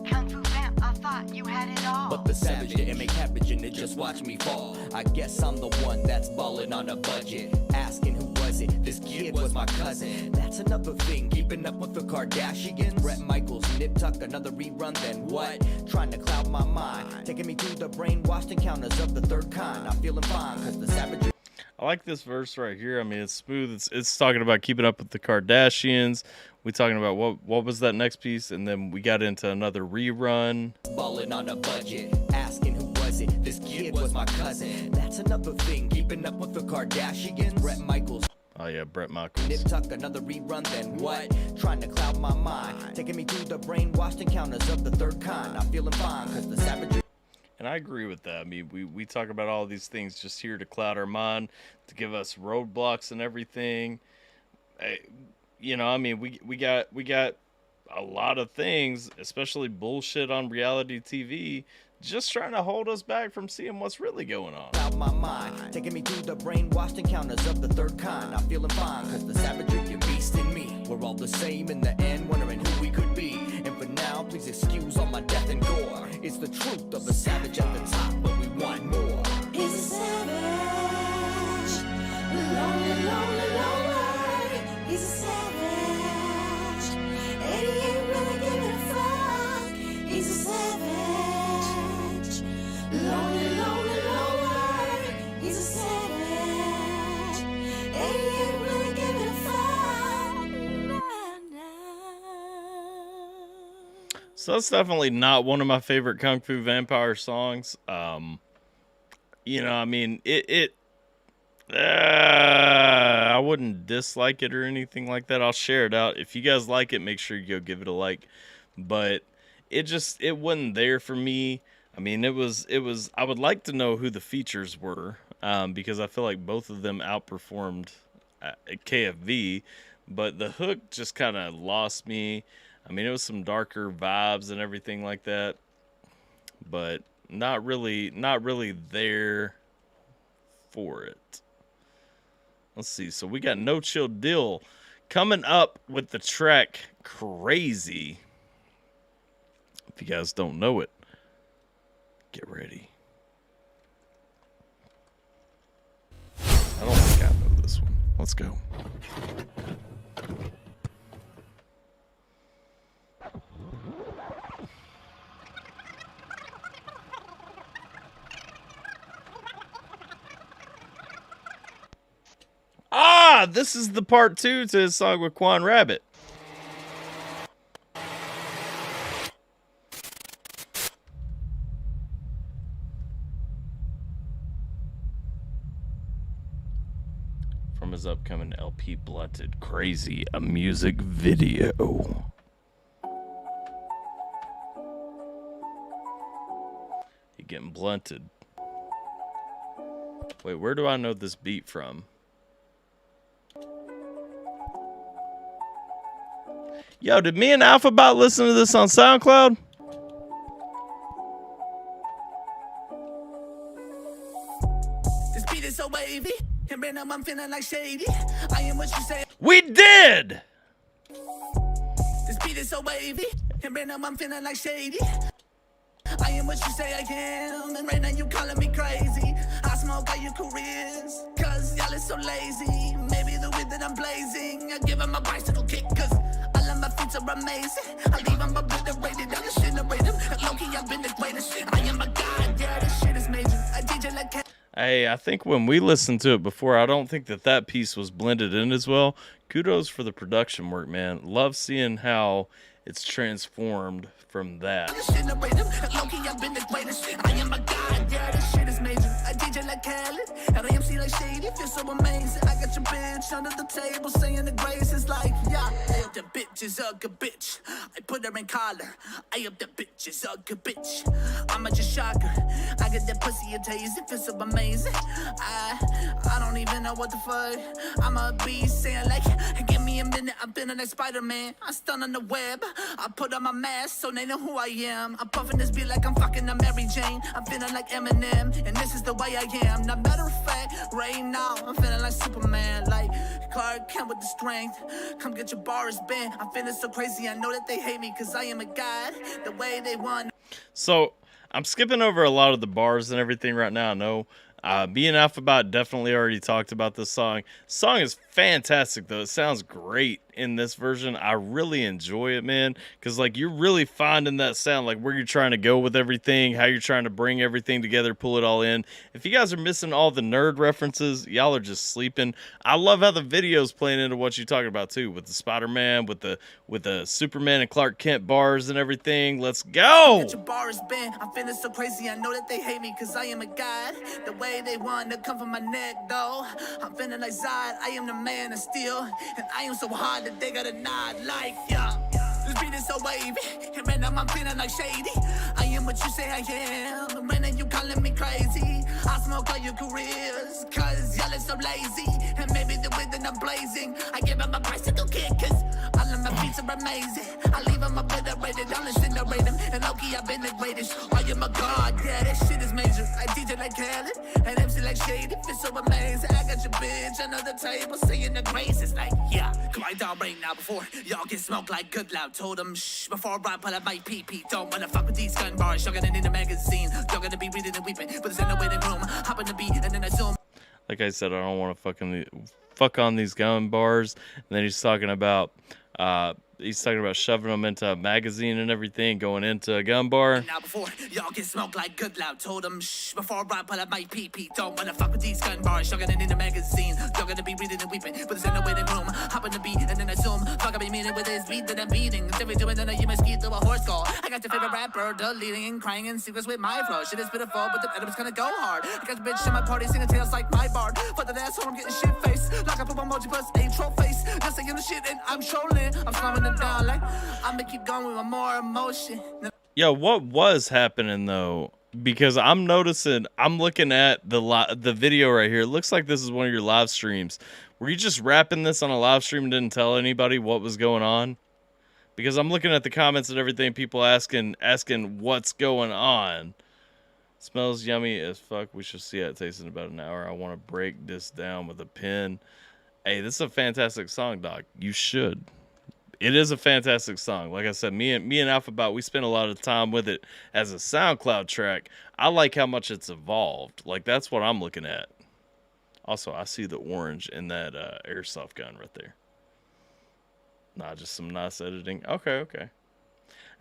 Kung Fu Vamp, I thought you had it all. But the savage didn't make cabbage and it just watched me fall. I guess I'm the one that's ballin' on a budget. Asking who was it? This kid was my cousin. That's another thing, keeping up with the Kardashians. Brett Michaels, Nip Tuck, another rerun, then what? Trying to cloud my mind, taking me through the brainwashed encounters of the third kind. I'm feeling fine, cause the savage. I like this verse right here. I mean, it's smooth. It's talking about keeping up with the Kardashians. We talking about what was that next piece, and then we got into another rerun. Ballin' on a budget, asking who was it? This kid was my cousin. That's another thing, keeping up with the Kardashians. Brett Michaels. Oh yeah, Brett Michaels. Nip Tuck, another rerun, then what? Trying to cloud my mind, taking me through the brainwashed encounters of the third kind. I'm feeling fine, cause the savage. And I agree with that. I mean, we talk about all these things just here to cloud our mind, to give us roadblocks and everything. you know, I mean, we got a lot of things, especially bullshit on reality TV, just trying to hold us back from seeing what's really going on. Out my mind, taking me through the brainwashed encounters of the third kind. I'm feeling fine, cause the savagery, you beast in me. We're all the same in the end, wondering who we could be. And for now, please excuse all my death and gore. It's the truth of a savage at the top, but we want more. He's a savage, lonely, lonely, lonely. He's a savage, and he ain't really giving a fuck. He's a savage, lonely, lonely, lonely. He's a savage, and he ain't really giving a fuck. So that's definitely not one of my favorite Kung Fu Vampire songs. You know, I mean, I wouldn't dislike it or anything like that. I'll share it out. If you guys like it, make sure you go give it a like. But it wasn't there for me. I mean, it was, I would like to know who the features were, because I feel like both of them outperformed KFV, but the hook just kind of lost me. I mean, it was some darker vibes and everything like that, but not really there for it. Let's see. So we got No Chill Deal coming up with the track Crazy. If you guys don't know it, get ready. I don't think I know this one. Let's go. Ah, this is the part 2 to his song with Quan Rabbit. From his upcoming LP Blunted Crazy, a music video. He getting blunted. Wait, where do I know this beat from? Yo, did me and AlphaBot listen to this on SoundCloud? This beat is so wavy, and right now I'm feeling like shady. I am what you say. We did! This beat is so wavy, and right now I'm feeling like shady. I am what you say I am, and right now you calling me crazy. I smoke all your careers, cause y'all is so lazy. Maybe the way that I'm blazing, I give him a bicycle kick, cause all of my feats are amazing. I leave them obliterated, I'll incinerate them. Low-key, I've been the greatest. I am a god, yeah, this shit is major. I DJ like Hey, I think when we listened to it before, I don't think that piece was blended in as well. Kudos for the production work, man. Love seeing how it's transformed from that. I am a god, yeah, this shit is major. I DJ like Khaled, and I MC like Shady. Feel so amazing. I got your bitch under the table saying the grace is like, yeah. The bitch is a good bitch. I put her in collar. I up the bitch is a good bitch. I'ma just shock her. I get that pussy a taste. It feels so amazing. I don't even know what the fuck. I'm a beast saying like, give me a minute. I'm feeling like Spider-Man. I'm stunned on the web. I put on my mask so they know who I am. I'm puffing this beat like I'm fucking a Mary Jane. I'm feeling like Eminem, and this is the way I am. Now, matter of fact, right now, I'm feeling like Superman, like Clark Kent with the strength. Come get your bars bent. I'm feeling so crazy. I know that they hate me because I am a god. The way they want. So I'm skipping over a lot of the bars and everything right now. I know me and AlphaBot definitely already talked about this song. Song is fantastic though. It sounds great in this version. I really enjoy it, man, because like you're really finding that sound, like where you're trying to go with everything, how you're trying to bring everything together, pull it all in. If you guys are missing all the nerd references, y'all are just sleeping. I love how the video's playing into what you're talking about too, with the Spider-Man, with the Superman and Clark Kent bars and everything. Let's go. Get your bars bent. I'm feeling so crazy. I know that they hate me because I am a god. The way they want to come from my neck though. I'm feeling like Zod. I am the man of steel, and I am so hard that they gotta nod like, yeah. This beat is so wavy, and right now I'm feeling like shady. I am what you say I am, and right now you calling me crazy. I smoke all your careers, cause y'all are so lazy. And maybe the way that I'm blazing, I give them a bicycle kick, cause all of my beats are amazing. I leave them obliterated, I'll incinerate them. And Loki, I've been the greatest. I am a god, yeah, that shit is major. I DJ like Khaled, and MC like Shady. It's so amazing. I got your bitch under the table, saying the graces like, yeah. Quiet down right now before y'all get smoked like good loud. Told them, shh, before I pull up my PP. Don't wanna fuck with these gun bars. Y'all gonna need a magazine. Y'all gonna be reading and weeping, but there's no waiting room. Hop on the beat, and then I zoom. Like I said, I don't want to fuck on these gun bars. And then he's talking about shoving them into a magazine and everything, going into a gun bar. Now before y'all get smoked like good loud, told them, shh, before I pull up my PP. Don't wanna fuck with these gun bars. Y'all gonna need a magazine. Y'all gonna be reading and weeping, but there's no waiting room. Hop on the beat, and then I zoom. Fuck, I be meaning with this beat that I'm beating. Instead of doing that, you must ski through a horse call. I got your favorite rapper, deleting and crying in secrets with my flow. Shit is pitiful, but the edit's gonna go hard. I got the bitch in my party singing tales like my bard. For the asshole, I'm getting shit faced. Like I put emoji plus a troll face. Just saying the shit and I'm trolling. I'm slowing it down like I'ma keep going with more emotion. Yo, what was happening though? Because I'm noticing, I'm looking at the video right here. It looks like this is one of your live streams. Were you just rapping this on a live stream and didn't tell anybody what was going on? Because I'm looking at the comments and everything, people asking what's going on. Smells yummy as fuck. We should see how it tastes in about an hour. I want to break this down with a pen. Hey, this is a fantastic song, Doc. You should. It is a fantastic song. Like I said, me and AlphaTyler, we spent a lot of time with it as a SoundCloud track. I like how much it's evolved. Like, that's what I'm looking at. Also, I see the orange in that airsoft gun right there. Nah, just some nice editing. Okay.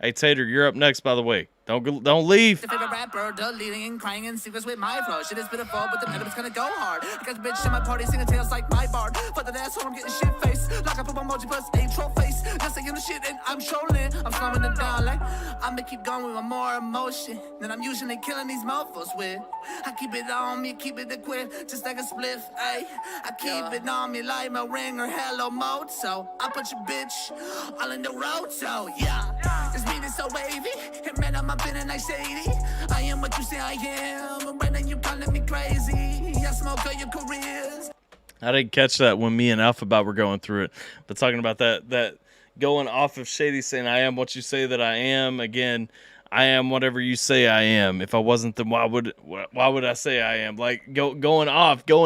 Hey, Tater, you're up next, by the way. Don't leave. The favorite rapper, deleting and crying in secrets with my flow. Shit is pitiful, but the edit's gonna go hard. I got the bitch in my party singing tales like my bard. For the asshole, I'm getting shit faced. Like I put emoji plus a troll face. Just saying the shit and I'm trolling. I'm slowing it down like I'ma keep going with more emotion than I'm usually killing these mofos with. I keep it on me, keep it equipped, just like a spliff, ayy. I keep it on me like my ring or hello moto. I put your bitch all in the roto, yeah. This beat is so wavy, and man, I'm feeling like shady. I am what you say I am, and right now you calling me crazy. I smoke all your careers. I didn't catch that when me and AlphaTyler were going through it, but talking about that going off of Shady saying I am what you say that I am. Again, I am whatever you say I am. If I wasn't, then why would I say I am? Like going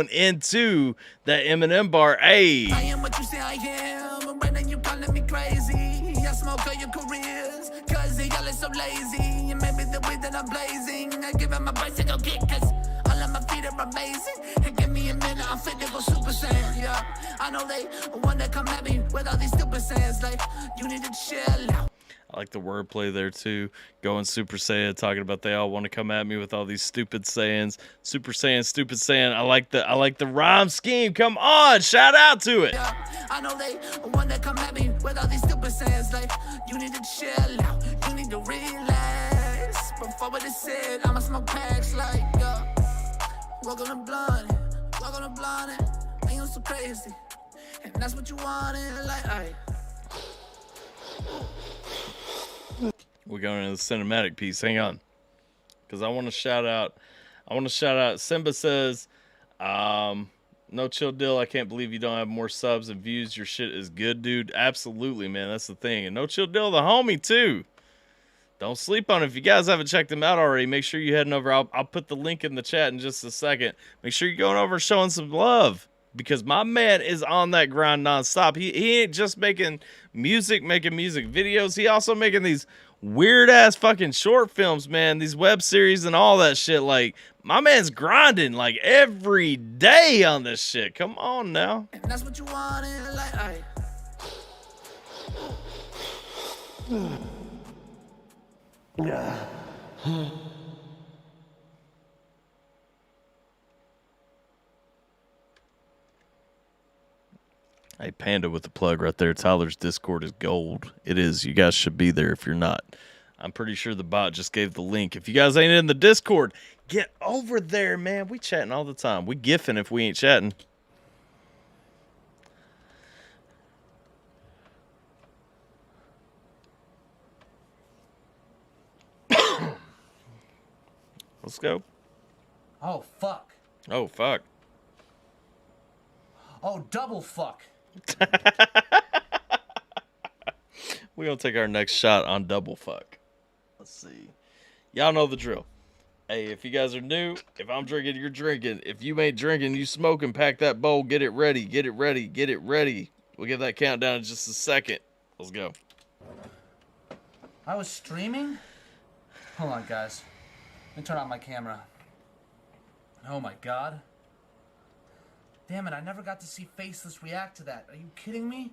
into that Eminem bar. Hey, I am what you say I am, and right now you calling me crazy. I smoke all your careers, cause y'all are so lazy. And maybe the way that I'm blazing, I give him a bicycle kick, cause all of my feet are amazing. And give me a minute, I'm fit to go Super Saiyan, yeah. I know they wanna come at me with all these stupid sayings, like, you need to chill out. I like the wordplay there too. Going Super Saiyan, talking about they all want to come at me with all these stupid sayings. Super Saiyan, stupid Saiyan. I like the rhyme scheme. Come on, shout out to it. Yeah, I know they want to come at me with all these stupid sayings, like, you need to chill out, you need to relax. Before what it said, I'ma smoke packs like, walk on a blunt, ain't you so crazy, and that's what you wanted, like, aight. We're going into the cinematic piece. Hang on, because I want to shout out. Simba says, no chill deal. I can't believe you don't have more subs and views. Your shit is good, dude. Absolutely, man. That's the thing. And no chill deal, the homie too. Don't sleep on it. If you guys haven't checked him out already, make sure you're heading over. I'll put the link in the chat in just a second. Make sure you're going over and showing some love, because my man is on that grind nonstop. He ain't just making music videos. He also making these weird ass fucking short films, man. These web series and all that shit. Like, my man's grinding like every day on this shit. Come on now. And that's what you wanted, like, aight. Hey, Panda with the plug right there. Tyler's Discord is gold. It is. You guys should be there if you're not. I'm pretty sure the bot just gave the link. If you guys ain't in the Discord, get over there, man. We chatting all the time. We gifting if we ain't chatting. Let's go. Oh, fuck. Oh, fuck. Oh, double fuck. We're going to take our next shot on double fuck. Let's see. Y'all know the drill. Hey, if you guys are new, if I'm drinking, you're drinking. If you ain't drinking, you smoking, pack that bowl, get it ready, get it ready, get it ready. We'll get that countdown in just a second. Let's go. I was streaming? Hold on, guys. Let me turn on my camera. Oh my god. Damn it, I never got to see Faceless react to that. Are you kidding me?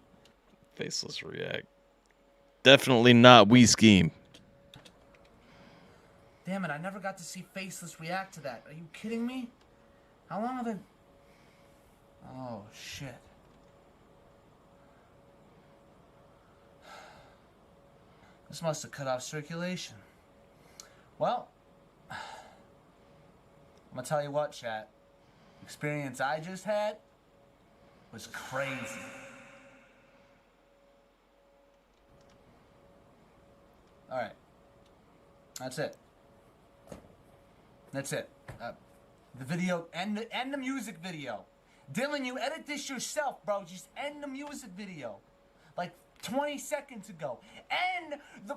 Faceless react. Definitely not We Scheme. Damn it, I never got to see Faceless react to that. Are you kidding me? How long have I... Oh, shit. This must have cut off circulation. Well, I'm gonna tell you what, chat. Experience I just had was crazy. Alright. That's it. That's it. The video, end the music video. Dylan, you edit this yourself, bro. Just end the music video. Like 20 seconds ago. End the...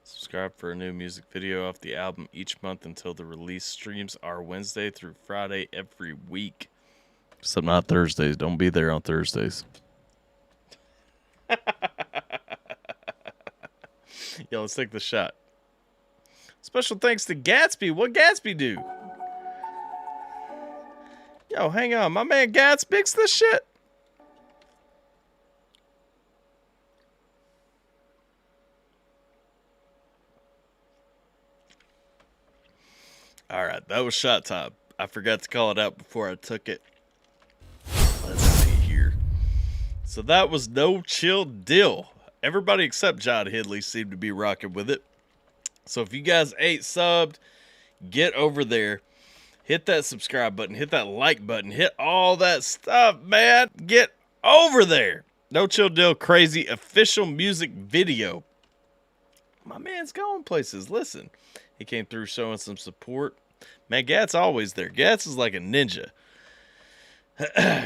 Subscribe for a new music video off the album each month until the release. Streams are Wednesday through Friday every week. Except not Thursdays. Don't be there on Thursdays. Yo, let's take the shot. Special thanks to Gatsby. What Gatsby do? Yo, hang on. My man Gats picks this shit. All right, that was shot time. I forgot to call it out before I took it. Let's see here. So that was No Chill Dill. Everybody except John Hidley seemed to be rocking with it. So if you guys ain't subbed, get over there. Hit that subscribe button. Hit that like button. Hit all that stuff, man. Get over there. No Chill Dill Crazy official music video. My man's going places. Listen, he came through showing some support. Man, Gat's always there. Gats is like a ninja.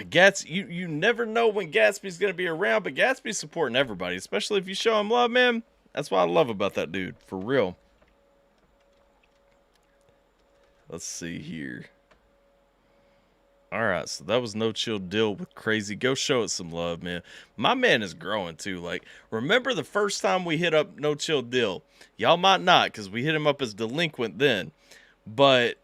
Gats, you never know when Gatsby's going to be around, but Gatsby's supporting everybody, especially if you show him love, man. That's what I love about that dude, for real. Let's see here. All right, so that was No Chill Dill with Crazy. Go show it some love, man. My man is growing, too. Like, remember the first time we hit up No Chill Dill? Y'all might not, because we hit him up as delinquent then. But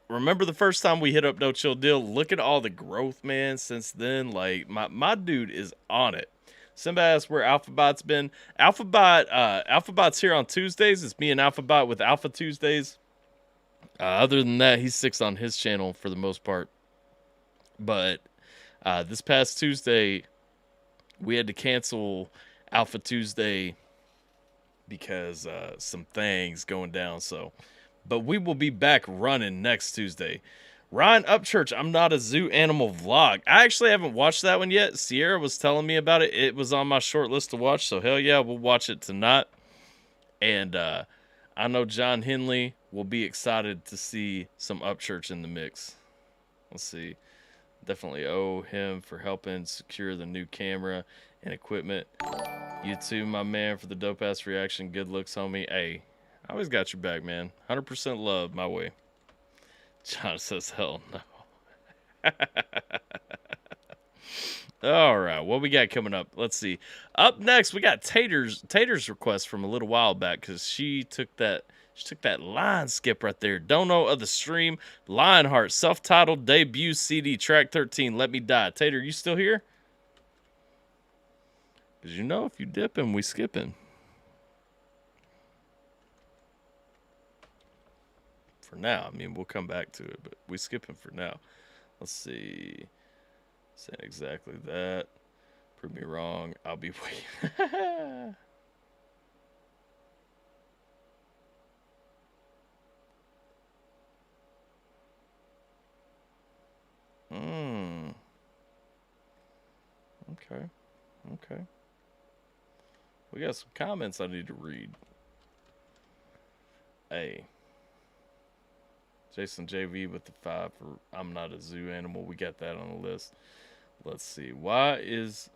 remember the first time we hit up No Chill Dill? Look at all the growth, man, since then. Like, my dude is on it. Somebody asked where AlphaBot's been. AlphaBot's here on Tuesdays. It's me and AlphaBot with Alpha Tuesdays. Other than that, he sticks on his channel for the most part. But this past Tuesday, we had to cancel Alpha Tuesday because some things going down. So, but we will be back running next Tuesday. Ryan Upchurch, I'm Not a Zoo Animal vlog. I actually haven't watched that one yet. Sierra was telling me about it. It was on my short list to watch. So hell yeah, we'll watch it tonight. And I know John Henley will be excited to see some Upchurch in the mix. Let's see. Definitely owe him for helping secure the new camera and equipment. You too, my man, for the dope ass reaction. Good looks, homie. Hey, I always got your back, man. 100% love my way. John says, hell no. All right, what we got coming up? Let's see. Up next, we got Tater's request from a little while back because she took that line skip right there. Dono of the stream, Lionheart, self-titled debut CD, track 13, Let Me Die. Tater, you still here? Because you know if you dippin', we skippin'. For now, I mean, we'll come back to it, but we skipping for now. Let's see. Saying exactly that. Prove me wrong. I'll be waiting. Okay. We got some comments I need to read. Hey. Jason JV with the 5 for I'm not a zoo animal. We got that on the list. Let's see. Why is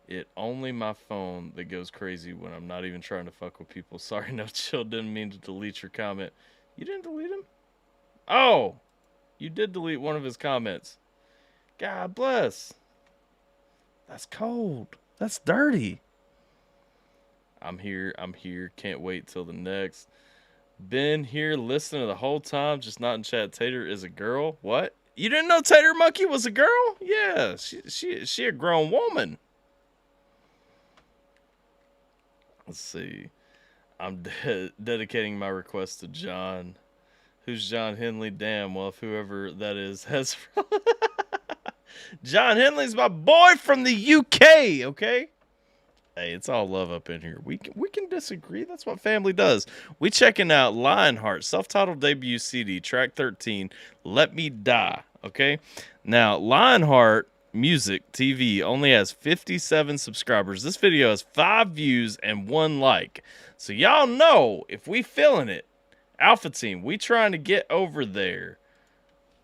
it only my phone that goes crazy when I'm not even trying to fuck with people? Sorry, no chill. Didn't mean to delete your comment. You didn't delete him? Oh, you did delete one of his comments. God bless. That's cold. That's dirty. I'm here. Can't wait till the next. Been here listening the whole time, just not in chat. Tater is a girl. What? You didn't know Tater Monkey was a girl? Yeah, she a grown woman. Let's see. I'm dedicating my request to John. Who's John Henley? Damn, well, if whoever that is has... John Henley's my boy from the UK, okay? Hey, it's all love up in here. We can disagree. That's what family does. We checking out Lionheart, self-titled debut CD, track 13, Let Me Die, okay? Now, Lionheart Music TV only has 57 subscribers. This video has 5 views and 1 like. So y'all know, if we feeling it, Alpha Team, we trying to get over there.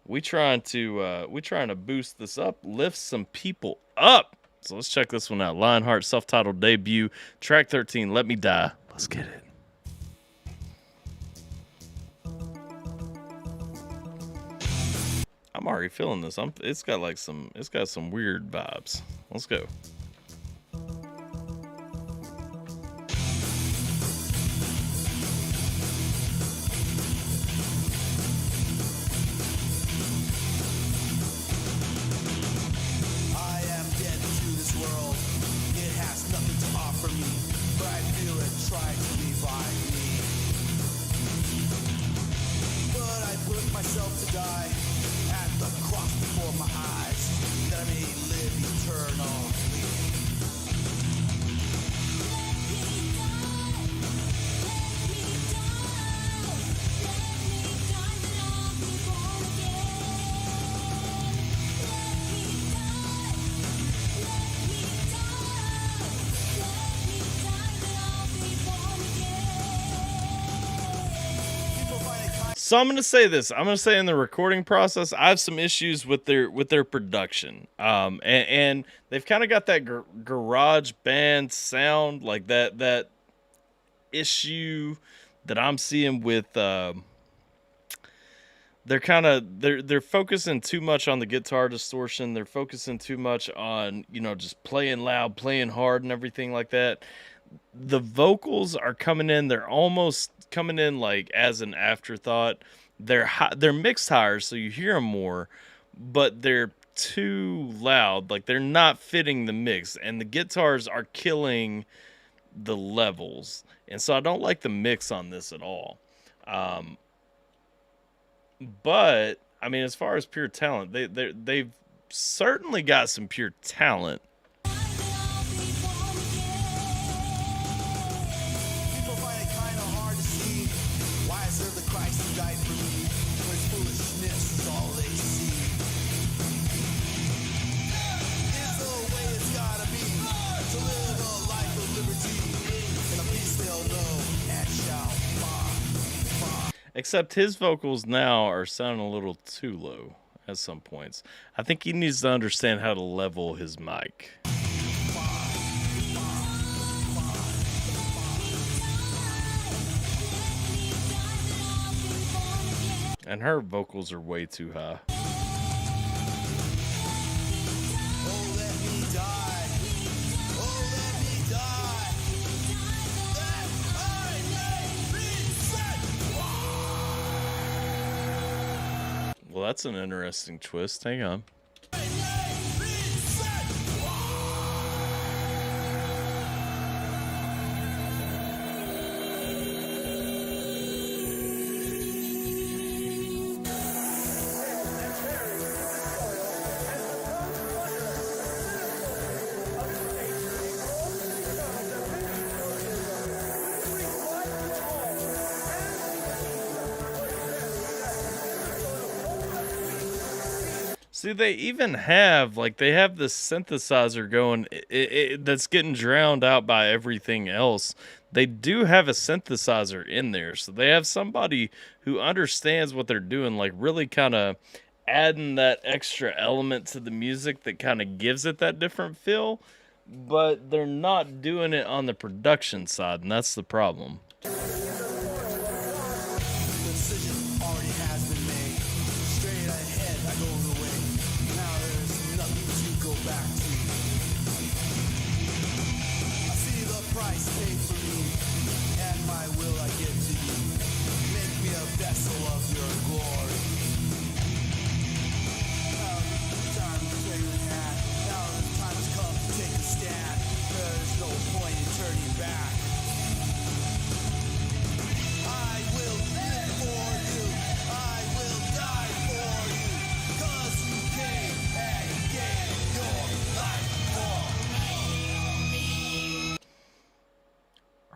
We trying to boost this up, lift some people up. So let's check this one out. Lionheart, self-titled debut, track 13, Let Me Die. Let's get it. I'm already feeling this. It's got some weird vibes. Let's go. So I'm going to say this. I'm going to say in the recording process, I have some issues with their production. And they've kind of got that garage band sound, like that issue that I'm seeing with they're focusing too much on the guitar distortion. They're focusing too much on, just playing loud, playing hard and everything like that. The vocals are coming in. They're almost coming in like as an afterthought. They're mixed higher, so you hear them more, but they're too loud. Like they're not fitting the mix, and the guitars are killing the levels. And so I don't like the mix on this at all. But I mean, as far as pure talent, they've certainly got some pure talent. Except his vocals now are sounding a little too low at some points. I think he needs to understand how to level his mic. And her vocals are way too high. Well, that's an interesting twist. Hang on. See, they even have, like, they have this synthesizer going that's getting drowned out by everything else. They do have a synthesizer in there, so they have somebody who understands what they're doing, like, really kind of adding that extra element to the music that kind of gives it that different feel, but they're not doing it on the production side, and that's the problem.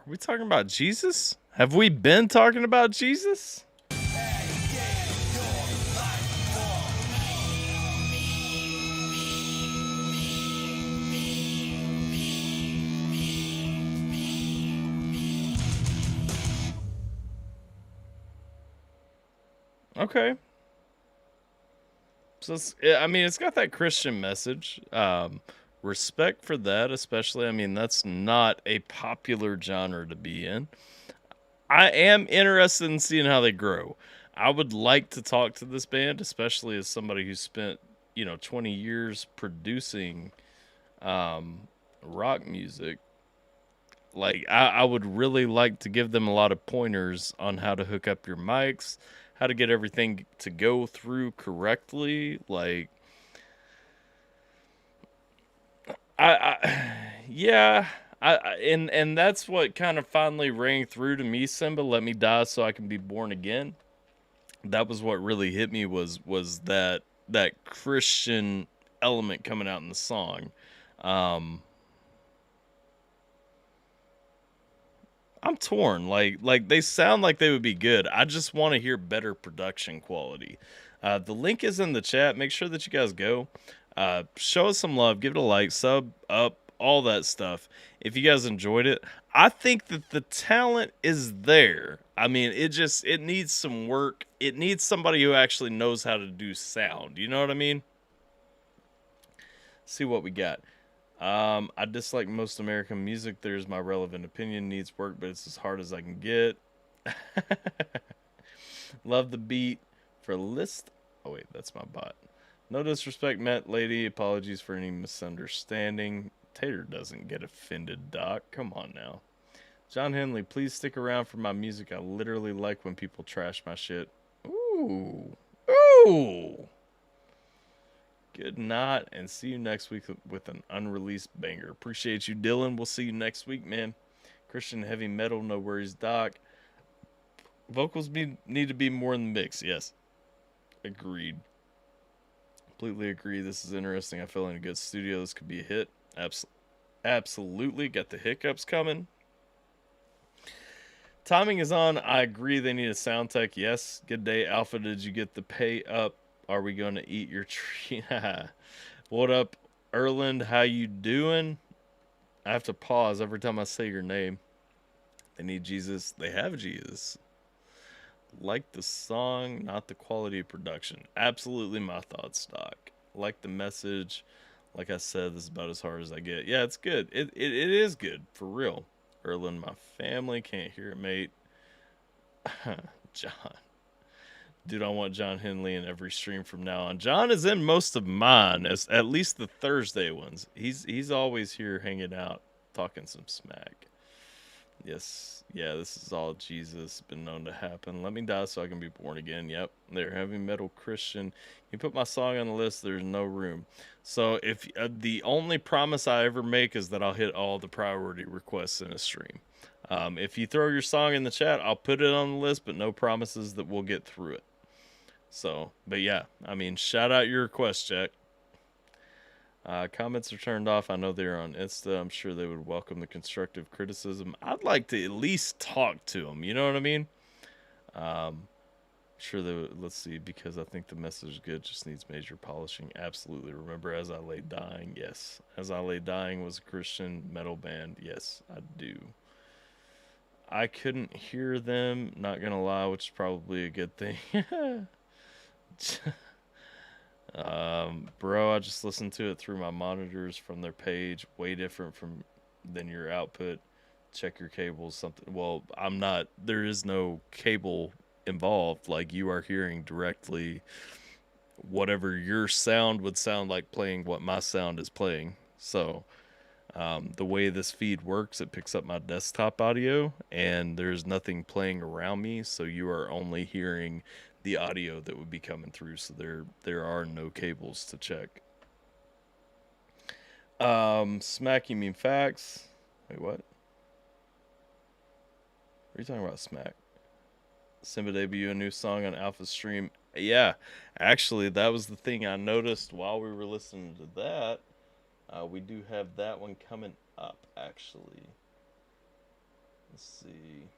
Are we talking about Jesus? Have we been talking about Jesus? Okay. So I mean, it's got that Christian message. Respect for that, especially. I mean, that's not a popular genre to be in. I am interested in seeing how they grow. I would like to talk to this band, especially as somebody who spent, 20 years producing rock music. Like, I would really like to give them a lot of pointers on how to hook up your mics, how to get everything to go through correctly. Like, yeah, and that's what kind of finally rang through to me. Simba, let me die so I can be born again. That was what really hit me was that Christian element coming out in the song. I'm torn. Like they sound like they would be good. I just want to hear better production quality. The link is in the chat. Make sure that you guys go. Show us some love. Give it a like, sub, up, all that stuff. If you guys enjoyed it, I think that the talent is there. I mean, it needs some work. It needs somebody who actually knows how to do sound. You know what I mean? See what we got. I dislike most American music. There's my relevant opinion. Needs work, but it's as hard as I can get. Love the beat for list. Oh wait, that's my bot. No disrespect meant, lady. Apologies for any misunderstanding. Tater doesn't get offended, Doc. Come on now. John Henley, please stick around for my music. I literally like when people trash my shit. Ooh. Ooh. Good night, and see you next week with an unreleased banger. Appreciate you, Dylan. We'll see you next week, man. Christian heavy metal, no worries, Doc. Vocals need to be more in the mix. Yes. Agreed. Completely agree. This is interesting. I feel in a good studio. This could be a hit. Absolutely. Got the hiccups coming. Timing is on. I agree. They need a sound tech. Yes. Good day, Alpha. Did you get the pay up? Are we going to eat your tree? What up, Erland? How you doing? I have to pause every time I say your name. They need Jesus. They have Jesus. Like the song, not the quality of production. Absolutely my thoughts, Doc. Like the message. Like I said, this is about as hard as I get. Yeah, it's good. It is good, for real. Erland, my family. Can't hear it, mate. John. Dude, I want John Henley in every stream from now on. John is in most of mine, at least the Thursday ones. He's always here hanging out, talking some smack. Yes, yeah, this is all Jesus been known to happen. Let me die so I can be born again. Yep, they're heavy metal Christian. You put my song on the list, there's no room. So if the only promise I ever make is that I'll hit all the priority requests in a stream. If you throw your song in the chat, I'll put it on the list, but no promises that we'll get through it. So, but yeah, I mean, shout out your request, Jack. Comments are turned off. I know they're on Insta. I'm sure they would welcome the constructive criticism. I'd like to at least talk to them. You know what I mean? Sure, let's see, because I think the message is good, just needs major polishing. Absolutely. Remember As I Lay Dying? Yes. As I Lay Dying was a Christian metal band. Yes, I do. I couldn't hear them, not gonna lie, which is probably a good thing. Bro, I just listened to it through my monitors from their page. Way different than your output. Check your cables, something. Well, there is no cable involved. Like, you are hearing directly whatever your sound would sound like playing what my sound is playing. So the way this feed works, it picks up my desktop audio and there's nothing playing around me, so you are only hearing the audio that would be coming through. So there are no cables to check. Smack, you mean facts? Wait, what? What are you talking about, Smack? Simba debut a new song on Alpha Stream. Yeah, actually, that was the thing I noticed while we were listening to that. We do have that one coming up, actually. Let's see.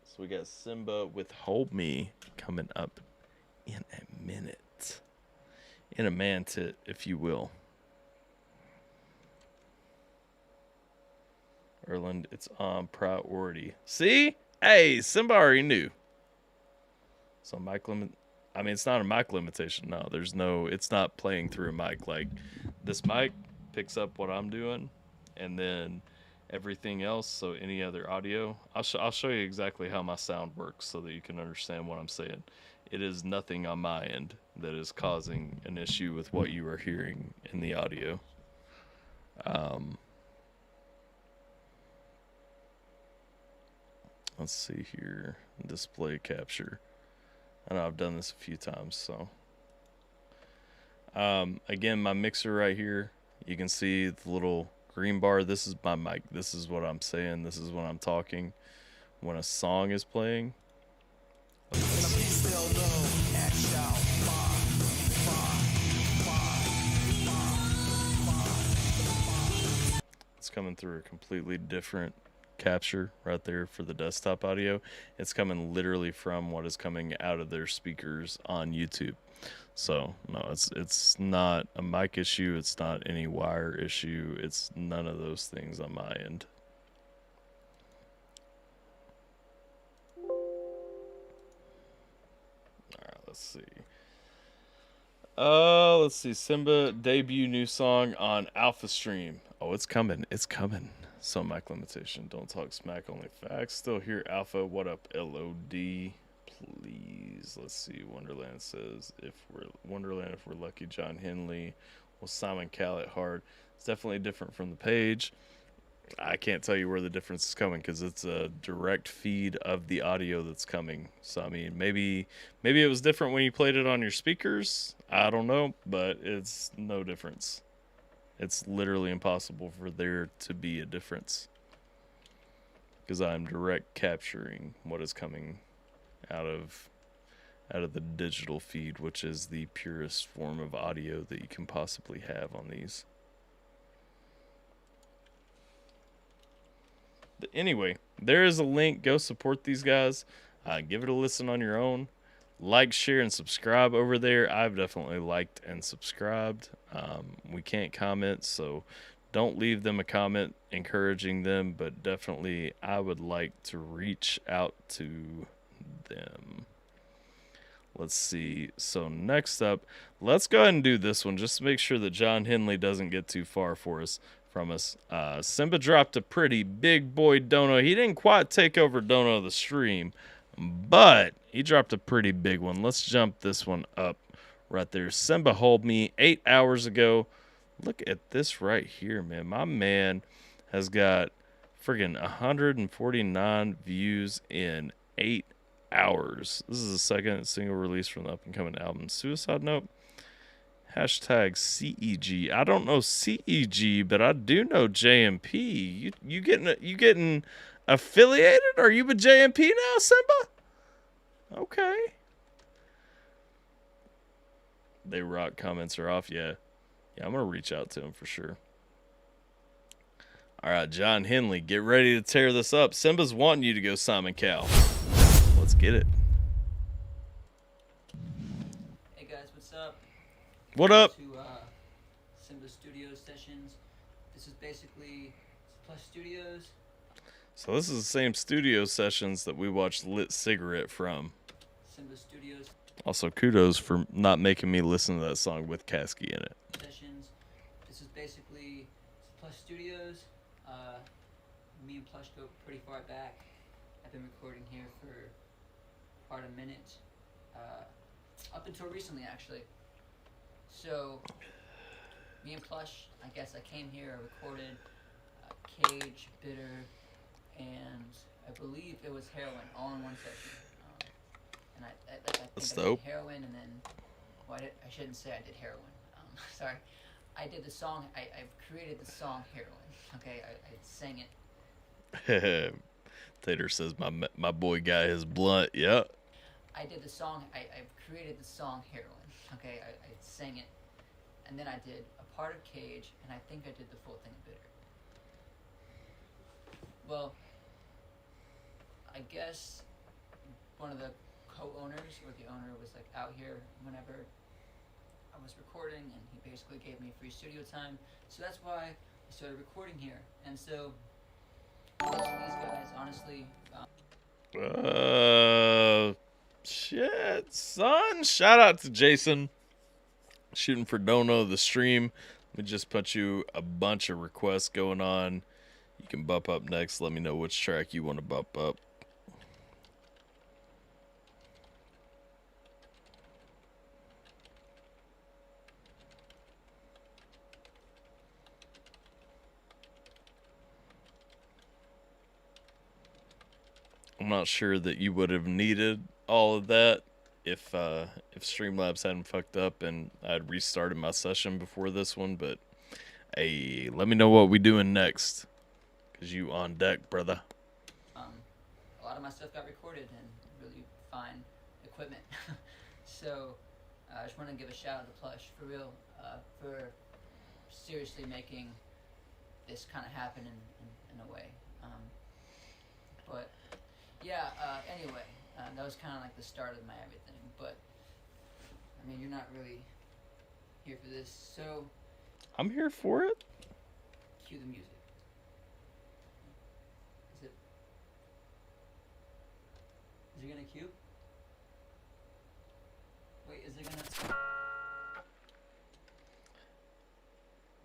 So we got Simba with Hold Me coming up in a minute. In a man-tit, if you will. Erland, it's on priority. See? Hey, Simba already knew. So it's not a mic limitation. No, it's not playing through a mic. Like, this mic picks up what I'm doing, and then everything else, so any other audio, I'll show you exactly how my sound works so that you can understand what I'm saying. It is nothing on my end that is causing an issue with what you are hearing in the audio. Let's see here. Display capture. I know I've done this a few times, so. Again, my mixer right here. You can see the little green bar. This is my mic. This is what I'm saying. This is when I'm talking. When a song is playing. It's coming through a completely different capture right there for the desktop audio. It's coming literally from what is coming out of their speakers on YouTube. So no, it's not a mic issue, it's not any wire issue, it's none of those things on my end. Alright, let's see. Let's see. Simba debut new song on Alpha Stream. Oh, it's coming. It's coming. So mic limitation. Don't talk smack, only facts. Still here, Alpha. What up, LOD? Please. Let's see. Wonderland says, if we're lucky, John Henley. Well, Simon Cowell hard. It's definitely different from the page. I can't tell you where the difference is coming because it's a direct feed of the audio that's coming. So I mean, maybe it was different when you played it on your speakers. I don't know, but it's no difference. It's literally impossible for there to be a difference because I'm direct capturing what is coming out of the digital feed, which is the purest form of audio that you can possibly have on these. But anyway, there is a link. Go support these guys. Give it a listen on your own. Like, share, and subscribe over there. I've definitely liked and subscribed. We can't comment, so don't leave them a comment encouraging them, but definitely I would like to reach out to them. Let's see. So next up, let's go ahead and do this one just to make sure that John Henley doesn't get too far from us. Simba dropped a pretty big boy dono. He didn't quite take over dono the stream, but he dropped a pretty big one. Let's jump this one up right there. Simba Hold Me 8 hours ago. Look at this right here, man. My man has got friggin' 149 views in 8 hours. This is the second single release from the up-and-coming album Suicide Note. Hashtag CEG. I don't know CEG, but I do know JMP. You getting affiliated? Are you with JMP now, Simba? Okay. They rock. Comments are off. Yeah, I'm gonna reach out to him for sure. All right, John Henley, get ready to tear this up. Simba's wanting you to go Simon Cowell. Let's get it. What up? To Simba Studio sessions. This is basically Plus Studios. So this is the same studio sessions that we watched Lit Cigarette from. Simba Studios Also, kudos for not making me listen to that song with Kasky in it. sessions. This is basically Plus Studios. Me and Plush go pretty far back. I've been recording here for about a minute. Up until recently, actually. So, me and Plush, I guess I came here, I recorded Cage, Bitter, and I believe it was Heroin, all in one session. And I think That's I dope. did Heroin, and then, well, I shouldn't say I did Heroin. Sorry. I did the song, I've created the song Heroin, okay? I sang it. Tater says my boy guy is blunt. Yeah. I did the song, I've created the song Heroin, okay? I sang it, and then I did a part of Cage, and I think I did the full thing of Bitter. Well, I guess one of the co-owners, or the owner, was like out here whenever I was recording, and he basically gave me free studio time, so that's why I started recording here. And so, most of these guys, honestly, Shit, son. Shout out to Jason. Shooting for Dono, the stream. We just put you a bunch of requests going on. You can bump up next. Let me know which track you want to bump up. I'm not sure that you would have needed all of that if Streamlabs hadn't fucked up and I'd restarted my session before this one, but hey, let me know what we doing next, cause you on deck, brother. a lot of my stuff got recorded and really fine equipment. So I just want to give a shout out to Plush, for real, for seriously making this kind of happen in a way. But yeah, anyway, that was kind of like the start of my everything, but I mean, you're not really here for this, so I'm here for it. cue the music. Is it gonna cue? Wait, is it gonna...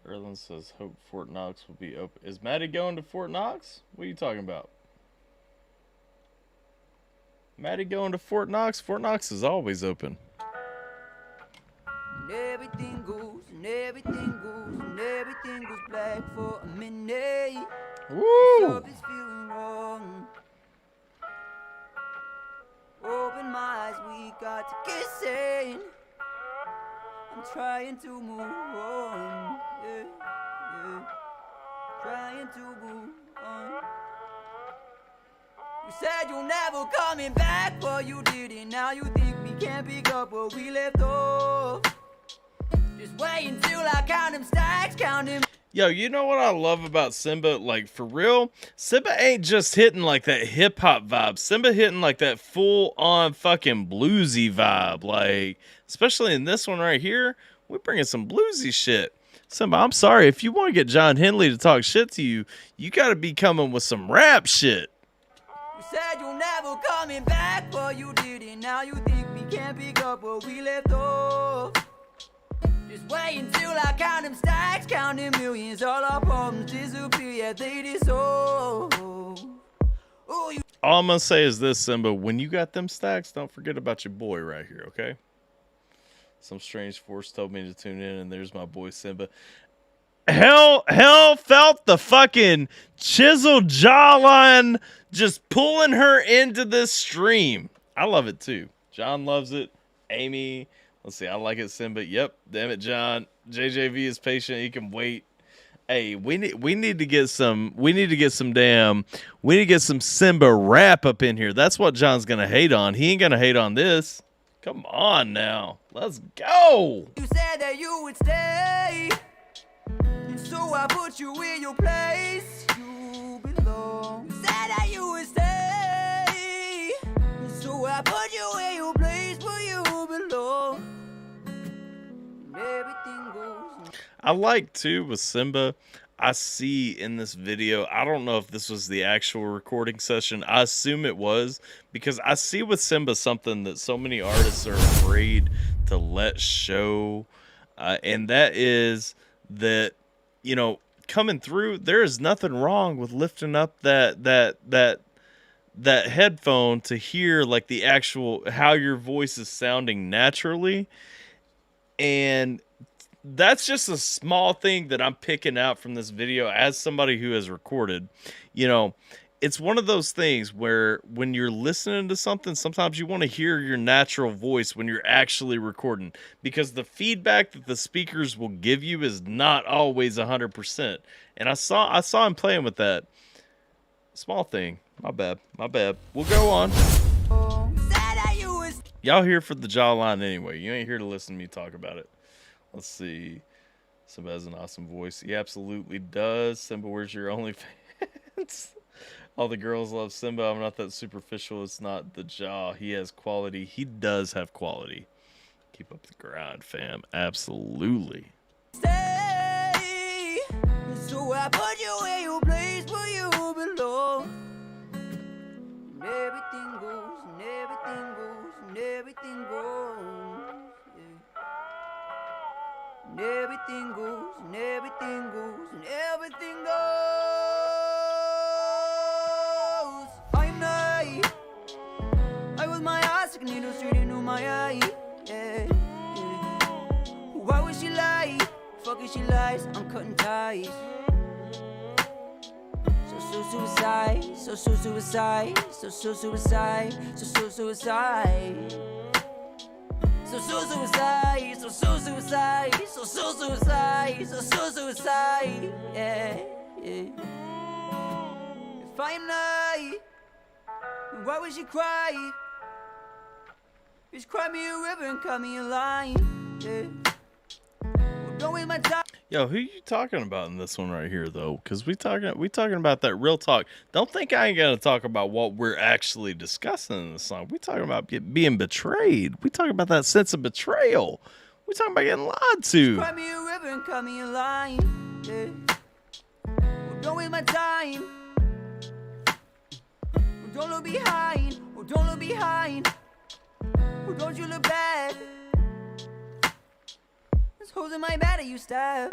Erlen says, hope Fort Knox will be open. Is Maddie going to Fort Knox? What are you talking about? Maddie going to Fort Knox? Fort Knox is always open. And everything goes, and everything goes, and everything goes black for a minute. Woo! Something's feeling wrong. Open my eyes, we got to get sane. I'm trying to move on, yeah, yeah. Trying to move on. You said you're never coming back, but you didn't. Now you think we can't pick up where we left off. Just wait until I count them stacks, count them. Yo, you know what I love about Simba? Like, for real, Simba ain't just hitting like that hip-hop vibe. Simba hitting like that full-on fucking bluesy vibe. Like, especially in this one right here, we're bringing some bluesy shit. Simba, I'm sorry, if you want to get John Henley to talk shit to you, you got to be coming with some rap shit. You said you're never coming back, but you didn't. Now you think we can't pick up where we left off. Just wait until I count them stacks, count them millions. All our problems disappear, yeah, they dissolve. Oh, you All I'm going to say is this, Simba. When you got them stacks, don't forget about your boy right here, okay? Some strange force told me to tune in, and there's my boy Simba. Hell felt the fucking chiseled jawline just pulling her into this stream. I love it, too. John loves it. Amy... Let's see, I like it, Simba. Yep, damn it, John. JJV is patient. He can wait. Hey, we need to get some Simba rap up in here. That's what John's gonna hate on. He ain't gonna hate on this. Come on now. Let's go. You said that you would stay, and so I put you in your place. You belong. You said that you would stay, and so I put you in your place where you belong. I like too with Simba. I see in this video, I don't know if this was the actual recording session. I assume it was, because I see with Simba something that so many artists are afraid to let show. And that is that, you know, coming through, there is nothing wrong with lifting up that headphone to hear like the actual, how your voice is sounding naturally. And that's just a small thing that I'm picking out from this video as somebody who has recorded. You know, it's one of those things where when you're listening to something, sometimes you want to hear your natural voice when you're actually recording, because the feedback that the speakers will give you is not always 100%. And I saw him playing with that. Small thing. My bad. We'll go on. Y'all here for the jawline anyway. You ain't here to listen to me talk about it. Let's see. Simba has an awesome voice. He absolutely does. Simba, where's your OnlyFans? All the girls love Simba. I'm not that superficial. It's not the jaw. He has quality. He does have quality. Keep up the grind, fam. Absolutely. Stay, so I put you in your place where you belong. And everything goes, and everything goes, and everything goes. And everything goes, and everything goes, and everything goes. I was my eyes, needle straight into my eye. Yeah, yeah. Why would she lie? Fucking she lies, I'm cutting ties. So suicide, so suicide, so suicide, so suicide. So suicide, so suicide, so suicide, so suicide, yeah, yeah. If I'm not, why would she cry? Just cry me a river and cut me a line, yeah. Well, don't waste my time. Yo, who you talking about in this one right here, though? Because we talking about that real talk. Don't think I ain't gonna talk about what we're actually discussing in the song. We talking about being betrayed. We talking about that sense of betrayal. We talking about getting lied to. Cry me a river and cut me a line, yeah. Well, don't waste my time. Well, don't look behind. Well, don't look behind. Well, don't you look back. Who's in my bed you stab?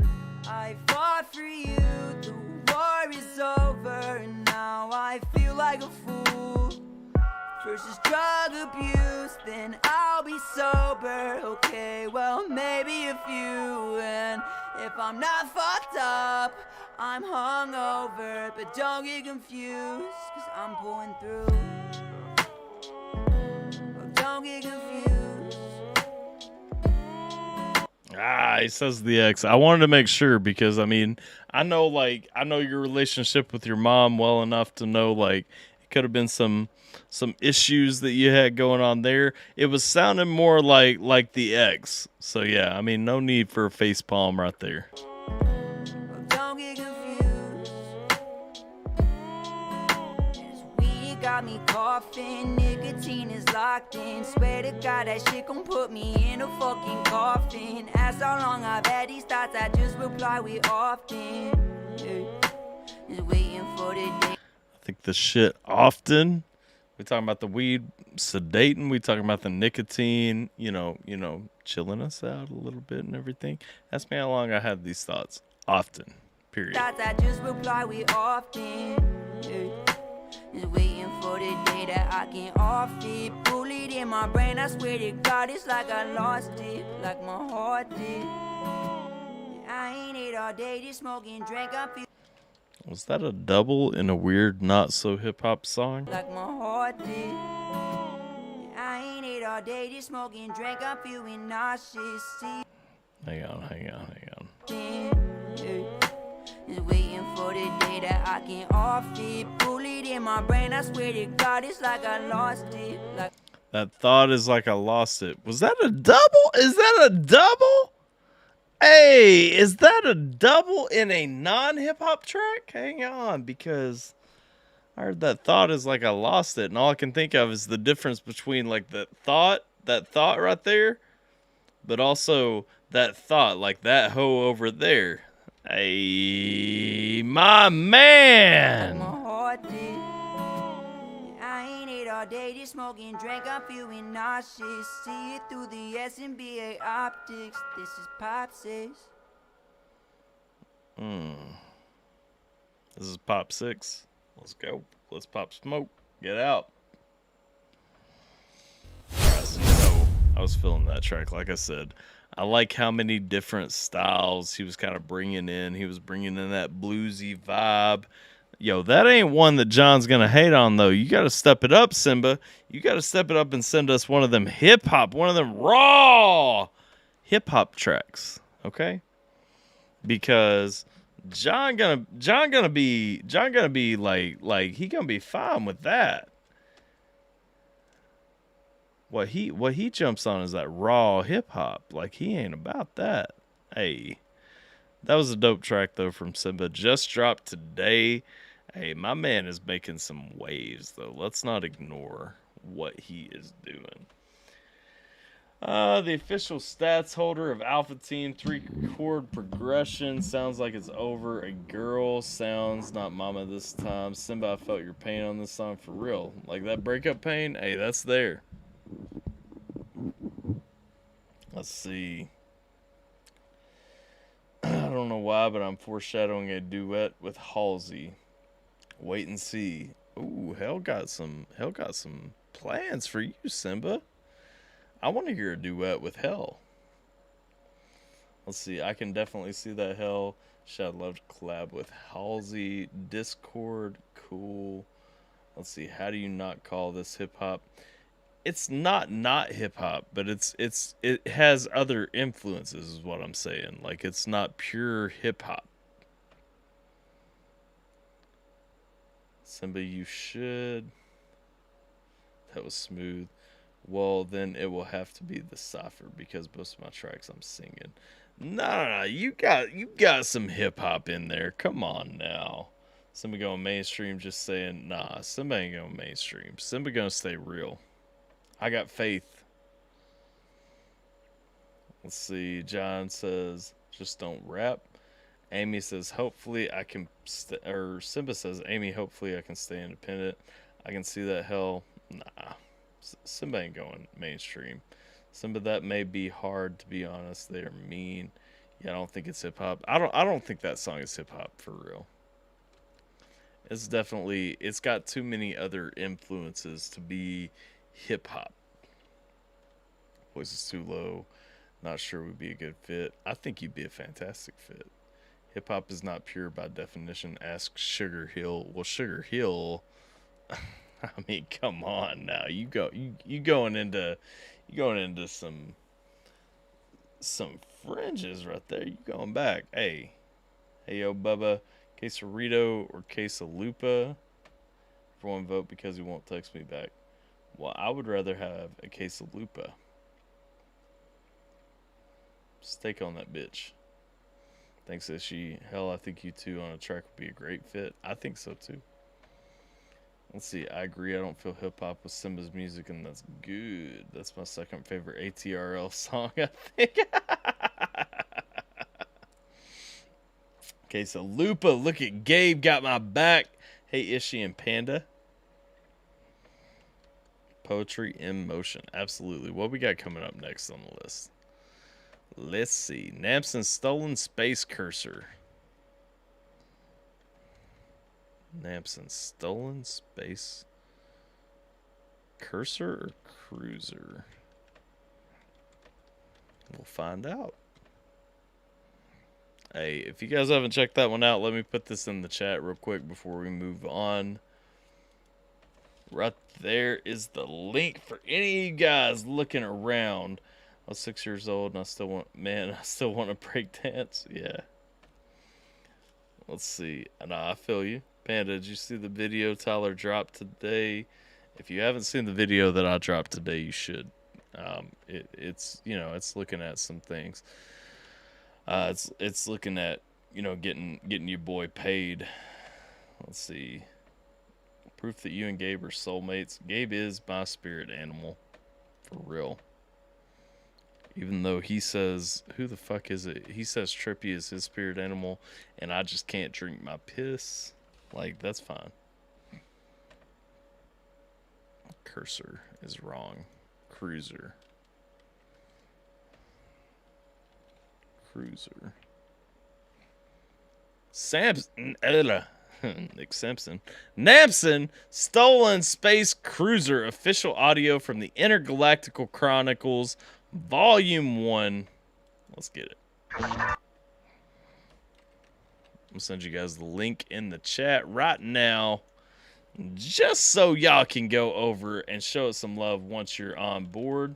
I fought for you, the war is over, and now I feel like a fool. First is drug abuse, then I'll be sober. Okay, well maybe a few, and if I'm not fucked up, I'm hungover. But don't get confused, cause I'm pulling through. Well, don't get confused. He says the ex. I wanted to make sure because, I mean, I know your relationship with your mom well enough to know, like, it could have been some issues that you had going on there. It was sounding more like the ex. So, yeah, I mean, no need for a face palm right there. Don't get confused. This weed got me coughing. Nicotine is locked in. Swear to God, that shit gon' put me in a fucking coffin. Ask how long I've had these thoughts, I just reply with often. Yeah. Just waiting for the day. I think the shit often. We talking about the weed sedating. We talking about the nicotine, you know, chilling us out a little bit and everything. Ask me how long I had these thoughts. Often. Period. Thoughts I just reply with often. Yeah. Just waiting for the day that I can off it. Bullet in my brain, I swear to God, it's like I lost it, like my heart did. I ain't ate all day, just smoking, drink, I feel Was that a double in a weird, not so hip hop song? like my heart did. I ain't ate all day, just smoking, drink, I'm feeling nauseous. See, Hang on. just waiting for the day that I can off it. Bullet in my brain, I swear to God, it's like I lost it. Like That thought is like I lost it. Was that a double? Is that a double? Hey, is that a double in a non-hip hop track? Hang on, because I heard that thought is like I lost it, and all I can think of is the difference between like that thought right there but also that thought, like that hoe over there. Hey, my man. My heart did. I ain't ate all day, just smoking, drank, I'm feeling nauseous. See it through the SNBA optics. This is Pop 6. This is Pop 6. Let's go. Let's pop smoke. Get out. Guys, I was feeling that track. Like I said, I like how many different styles he was kind of bringing in. He was bringing in that bluesy vibe. Yo, that ain't one that John's going to hate on, though. You got to step it up, Simba. You got to step it up and send us one of them hip-hop, one of them raw hip-hop tracks, okay? Because John gonna be like he gonna be fine with that. What he jumps on is that raw hip-hop. Like, he ain't about that. Hey, that was a dope track, though, from Simba. Just dropped today. Hey, my man is making some waves, though. Let's not ignore what he is doing. The official stats holder of Alpha Team 3-chord progression. Sounds like it's over. A girl sounds, not mama this time. Simba, I felt your pain on this song for real. Like that breakup pain? Hey, that's there. Let's see. I don't know why, but I'm foreshadowing a duet with Halsey. Wait and see. Ooh, hell got some plans for you, Simba. I want to hear a duet with Hell. Let's see. I can definitely see that Hell. I'd love to collab with Halsey. Discord. Cool. Let's see. How do you not call this hip hop? It's not hip hop, but it has other influences, is what I'm saying. Like, it's not pure hip hop. Simba, you should. That was smooth. Well, then it will have to be the cipher because most of my tracks I'm singing. Nah, you got some hip hop in there. Come on now. Simba going mainstream, just saying, nah, Simba ain't going mainstream. Simba gonna stay real. I got faith. Let's see. John says, just don't rap. Amy says, hopefully I can, or Simba says, Amy, hopefully I can stay independent. I can see that Hell. Nah. Simba ain't going mainstream. Simba, that may be hard, to be honest. They are mean. Yeah, I don't think it's hip hop. I don't think that song is hip hop for real. It's got too many other influences to be hip hop. Voice is too low. Not sure would be a good fit. I think you'd be a fantastic fit. Hip hop is not pure by definition. Ask Sugar Hill. Well, Sugar Hill. I mean, come on now. You going into some fringes right there. You going back. Hey yo, Bubba. Quesarito or Quesalupa? Everyone vote because he won't text me back. Well, I would rather have a Quesalupa. Steak on that bitch. Thanks, Ishi. Hell, I think you two on a track would be a great fit. I think so too. Let's see. I agree. I don't feel hip hop with Simba's music, and that's good. That's my second favorite ATRL song, I think. Okay, so Lupa, look at Gabe, got my back. Hey, Ishi and Panda. Poetry in motion. Absolutely. What we got coming up next on the list? Let's see. Namson's Stolen Space Cursor. Namson's Stolen Space Cursor or Cruiser? We'll find out. Hey, if you guys haven't checked that one out, let me put this in the chat real quick before we move on. Right there is the link for any of you guys looking around. I was 6 years old and I still want to break dance. Yeah. Let's see. Nah, I feel you. Panda, did you see the video Tyler dropped today? If you haven't seen the video that I dropped today, you should. It's looking at some things. It's looking at, getting your boy paid. Let's see. Proof that you and Gabe are soulmates. Gabe is my spirit animal. For real. Even though he says, who the fuck is it? He says Trippy is his spirit animal, and I just can't drink my piss. Like, that's fine. Cursor is wrong. Cruiser. Nick Simpson. Namson, Stolen Space Cruiser, official audio from the Intergalactical Chronicles, Volume 1. Let's get it. I'm gonna send you guys the link in the chat right now, just so y'all can go over and show it some love once you're on board.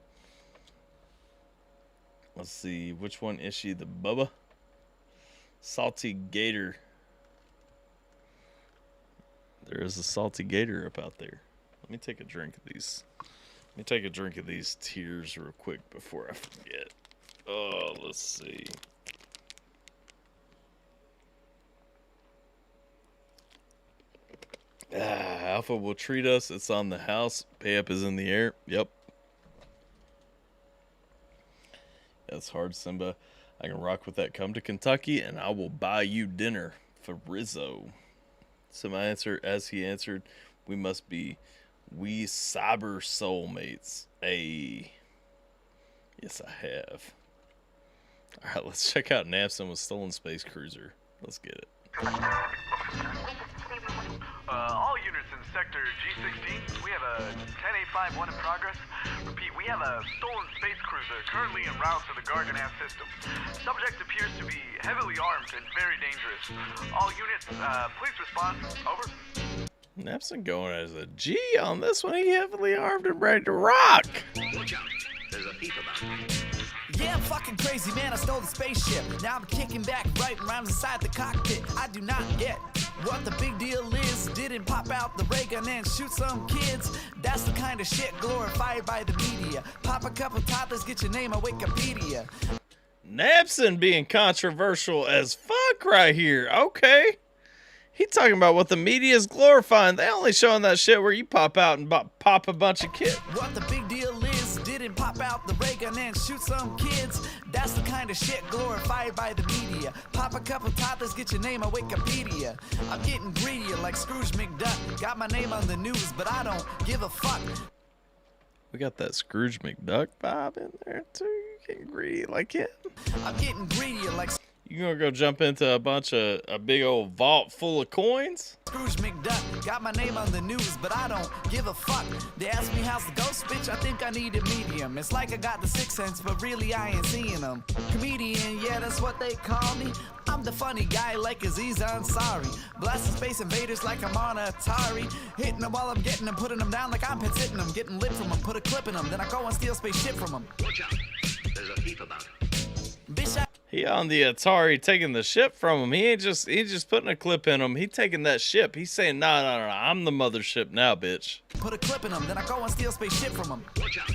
Let's see, which one is she? The Bubba? Salty Gator. There is a Salty Gator up out there. Let me take a drink of these. Let me take a drink of these tears real quick before I forget. Oh, let's see. Alpha will treat us. It's on the house. Pay up is in the air. Yep. That's hard, Simba. I can rock with that. Come to Kentucky and I will buy you dinner for Rizzo. So my answer, as he answered, we must be cyber soulmates. Yes, I have. All right, let's check out Namson with Stolen Space Cruiser. Let's get it. All units in Sector G16, we have a 10851 in progress. Repeat, we have a stolen space cruiser currently en route to the Garganas system. Subject appears to be heavily armed and very dangerous. All units, please respond. Over. Namson going as a G on this one. He heavily armed and ready to rock. Watch out, there's a thief about. Yeah, I'm fucking crazy, man. I stole the spaceship. Now I'm kicking back right around inside the cockpit. I do not get what the big deal is. Didn't pop out the ray gun and shoot some kids. That's the kind of shit glorified by the media. Pop a couple toddlers, get your name on Wikipedia. Namson being controversial as fuck right here. Okay. He talking about what the media is glorifying. They only showing that shit where you pop out and pop a bunch of kids. What the big deal is, didn't pop out the ray gun and shoot some kids. That's the kind of shit glorified by the media. Pop a couple toddlers, get your name on Wikipedia. I'm getting greedier like Scrooge McDuck. Got my name on the news, but I don't give a fuck. We got that Scrooge McDuck vibe in there too. You getting greedy like him. I'm getting greedier like You gonna go jump into a big old vault full of coins? Scrooge McDuck, got my name on the news, but I don't give a fuck. They ask me how's the ghost, bitch, I think I need a medium. It's like I got the sixth sense, but really I ain't seeing them. Comedian, yeah, that's what they call me. I'm the funny guy like Aziz Ansari. Blasting space invaders like I'm on Atari. Hitting them while I'm getting them, putting them down like I'm pits hitting them. Getting lit from them, put a clip in them, then I go and steal space shit from them. Watch out, there's a thief about. Bitch, He on the Atari taking the ship from him. He just putting a clip in him. He taking that ship. He's saying, no, I'm the mothership now, bitch. Put a clip in them, then I go and steal space shit from them. Watch out,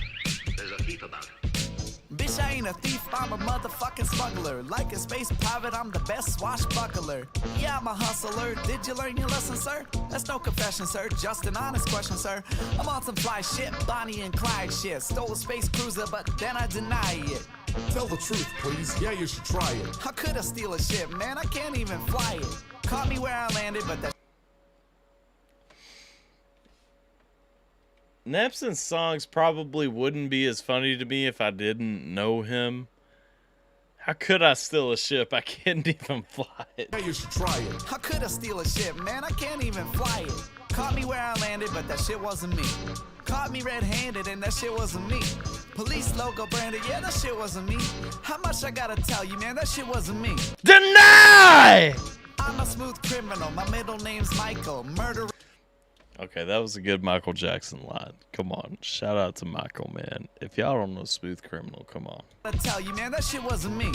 there's a thief about. Bitch, I ain't a thief, I'm a motherfucking smuggler. Like a space pirate, I'm the best swashbuckler. Yeah, I'm a hustler. Did you learn your lesson, sir? That's no confession, sir. Just an honest question, sir. I'm on some fly shit, Bonnie and Clyde shit. Stole a space cruiser, but then I deny it. Tell the truth, please. Yeah, you should try it. How could I steal a ship, man? I can't even fly it. Caught me where I landed, but that Namson's songs probably wouldn't be as funny to me if I didn't know him. How could I steal a ship? I can't even fly it. Yeah, you should try it. How could I steal a ship, man? I can't even fly it. Caught me where I landed, but that shit wasn't me. Caught me red-handed, and that shit wasn't me. Police logo branded, yeah, that shit wasn't me. How much I gotta tell you, man? That shit wasn't me. Deny! I'm a smooth criminal. My middle name's Michael. Murderer. Okay, that was a good Michael Jackson line. Come on, shout out to Michael, man. If y'all don't know Smooth Criminal, come on. I tell you, man, that shit wasn't me.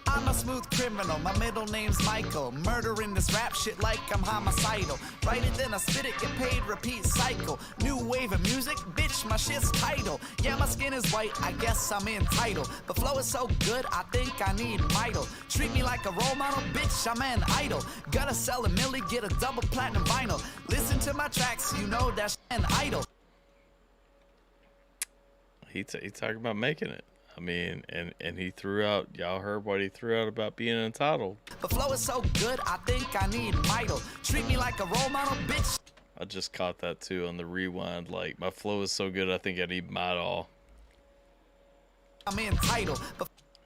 I'm a smooth criminal, my middle name's Michael. Murdering this rap shit like I'm homicidal. Write it, then I spit it, get paid, repeat cycle. New wave of music, bitch, my shit's title. Yeah, my skin is white, I guess I'm entitled. But flow is so good, I think I need Midol. Treat me like a role model, bitch, I'm an idol. Gotta sell a milli, get a double platinum vinyl. Listen to my tracks, you know that's an idol. He talking about making it. I mean, and he threw out, y'all heard what he threw out about being entitled. The flow is so good, I think I need Midol. Treat me like a role model, bitch. I just caught that too on the rewind. Like, my flow is so good, I think I need Midol. I'm entitled.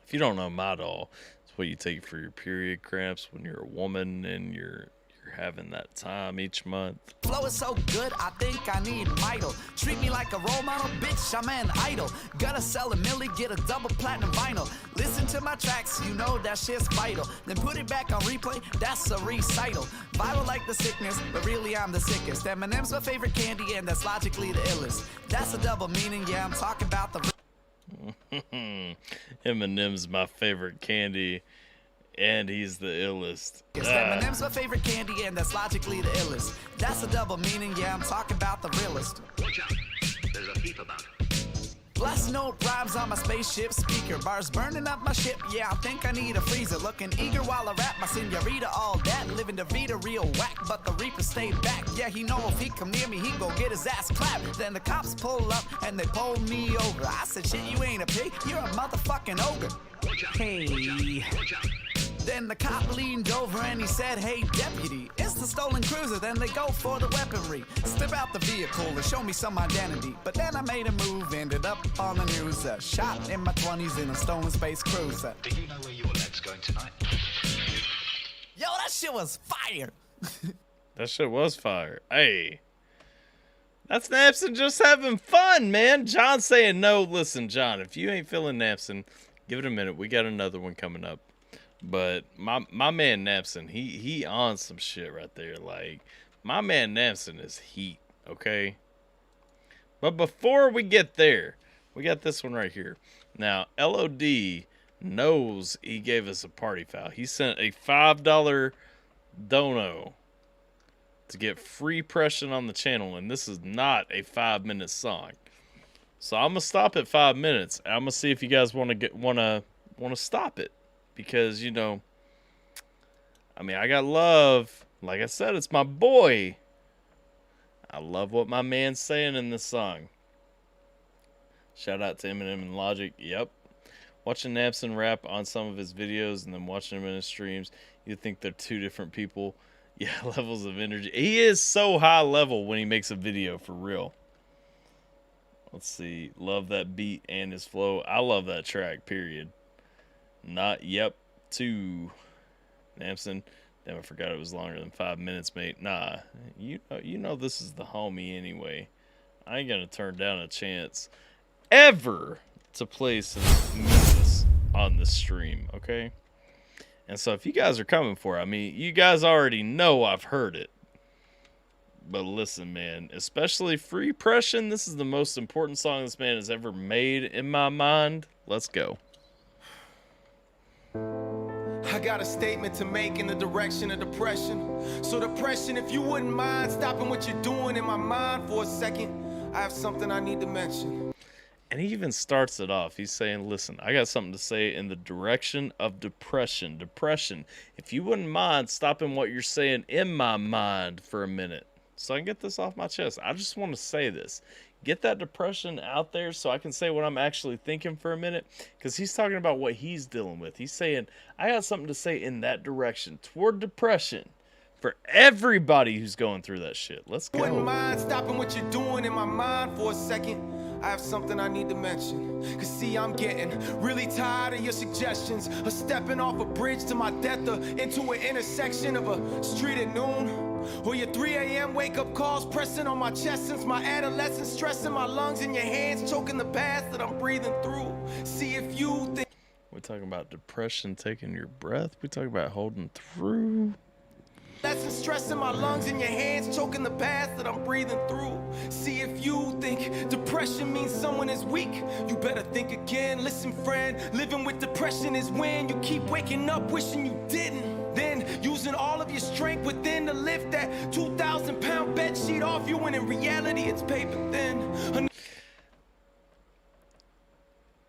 If you don't know Midol, it's what you take for your period cramps when you're a woman and you're having that time each month. Flow is so good, I think I need Midol. Treat me like a role model, bitch, I'm an idol. Gotta sell a milli, get a double platinum vinyl. Listen to my tracks, you know that shit's vital. Then put it back on replay, that's a recital. Viral like the sickness, but really I'm the sickest. M&M's my favorite candy, and that's logically the illest. That's a double meaning, yeah, I'm talking about the... M&M's my favorite candy, and he's the illest. M&M's my favorite candy, and that's logically the illest. That's a double meaning, yeah, I'm talking about the realest. Watch out, there's a thief about. Blast note rhymes on my spaceship speaker. Bars burning up my ship, yeah, I think I need a freezer. Looking eager while I rap my senorita, all that. Living the Vita real whack, but the Reaper stayed back. Yeah, he know if he come near me, he gon' get his ass clapped. Then the cops pull up and they pull me over. I said, shit, you ain't a pig, you're a motherfucking ogre. Hey. Then the cop leaned over and he said, hey, deputy, it's the stolen cruiser. Then they go for the weaponry. Step out the vehicle and show me some identity. But then I made a move, ended up on the news. Shot in my 20s in a stolen space cruiser. Do you know where your leg's going tonight? Yo, that shit was fire. That shit was fire. Hey. That's Napson just having fun, man. John saying no. Listen, John, if you ain't feeling Napson, give it a minute. We got another one coming up. But my man Napson, he on some shit right there. Like, my man Napson is heat, okay? But before we get there, we got this one right here. Now, LOD knows he gave us a party foul. He sent a $5 dono to get free pressure on the channel, and this is not a 5-minute song. So I'm gonna stop at 5 minutes. I'm gonna see if you guys want to stop it. Because, you know, I mean, I got love. Like I said, it's my boy. I love what my man's saying in this song. Shout out to Eminem and Logic. Yep. Watching Napson rap on some of his videos and then watching him in his streams, you'd think they're two different people. Yeah, levels of energy. He is so high level when he makes a video, for real. Let's see. Love that beat and his flow. I love that track, period. Not yep to Napson. Damn, I forgot it was longer than 5 minutes, mate. Nah, you know this is the homie anyway. I ain't gonna turn down a chance ever to play some music on the stream, okay? And so if you guys are coming for it, I mean, you guys already know I've heard it. But listen, man, especially Free Pression, this is the most important song this man has ever made in my mind. Let's go. I got a statement to make in the direction of depression. So depression, if you wouldn't mind stopping what you're doing in my mind for a second, I have something I need to mention. And he even starts it off. He's saying, listen, I got something to say in the direction of depression. Depression, if you wouldn't mind stopping what you're saying in my mind for a minute. So I can get this off my chest. I just want to say this. Get that depression out there so I can say what I'm actually thinking for a minute. Because he's talking about what he's dealing with. He's saying, I got something to say in that direction. Toward depression. For everybody who's going through that shit. Let's go. Wouldn't mind stopping what you're doing in my mind for a second. I have something I need to mention. Cause see, I'm getting really tired of your suggestions of stepping off a bridge to my death or into an intersection of a street at noon. Or your 3 a.m. wake-up calls pressing on my chest since my adolescence, stressing my lungs in your hands, choking the path that I'm breathing through. See if you think... We're talking about depression, taking your breath. We're talking about holding through. Lesson stressing my lungs in your hands, choking the path that I'm breathing through. See if you think depression means someone is weak, you better think again. Listen, friend, living with depression is when you keep waking up wishing you didn't. Then using all of your strength within to lift that 2,000-pound bed sheet off you, when in reality it's paper thin.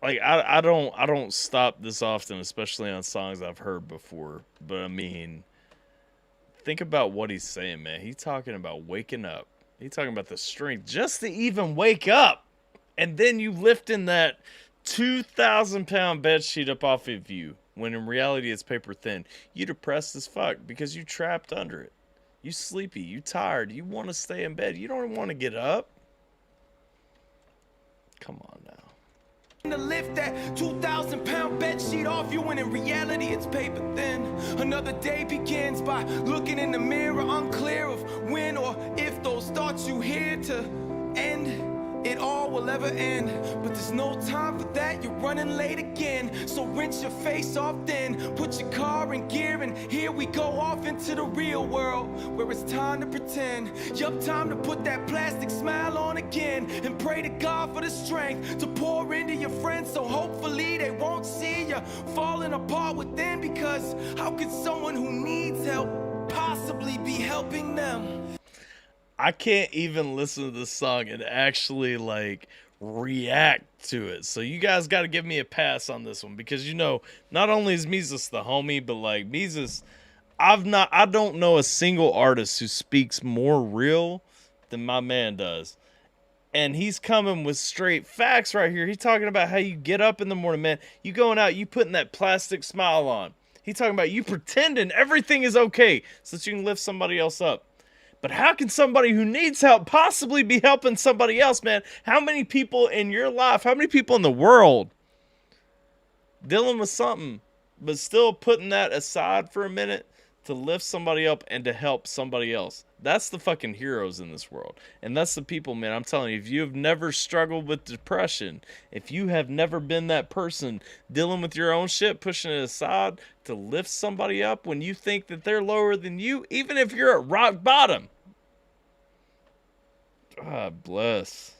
Like, I don't stop this often, especially on songs I've heard before. But I mean, think about what he's saying, man. He's talking about waking up. He's talking about the strength just to even wake up. And then you lift in that 2,000-pound bed sheet up off of you when in reality it's paper thin. You depressed as fuck because you trapped under it. You sleepy, you tired, you want to stay in bed. You don't want to get up. Come on now. To lift that 2,000-pound bed sheet off you when in reality it's paper thin. Another day begins by looking in the mirror, unclear of when or if those thoughts you hear to end. It all will ever end, but there's no time for that. You're running late again, so rinse your face off then. Put your car in gear and here we go off into the real world where it's time to pretend. Yup, time to put that plastic smile on again and pray to God for the strength to pour into your friends so hopefully they won't see you falling apart within, because how could someone who needs help possibly be helping them? I can't even listen to this song and actually like react to it. So you guys got to give me a pass on this one, because you know, not only is Meezus the homie, but like Meezus, I don't know a single artist who speaks more real than my man does. And he's coming with straight facts right here. He's talking about how you get up in the morning, man. You going out, you putting that plastic smile on. He's talking about you pretending everything is okay so that you can lift somebody else up. But how can somebody who needs help possibly be helping somebody else, man? How many people in your life, how many people in the world dealing with something, but still putting that aside for a minute to lift somebody up and to help somebody else? That's the fucking heroes in this world. And that's the people, man. I'm telling you, if you have never struggled with depression, if you have never been that person dealing with your own shit, pushing it aside to lift somebody up when you think that they're lower than you, even if you're at rock bottom. God bless.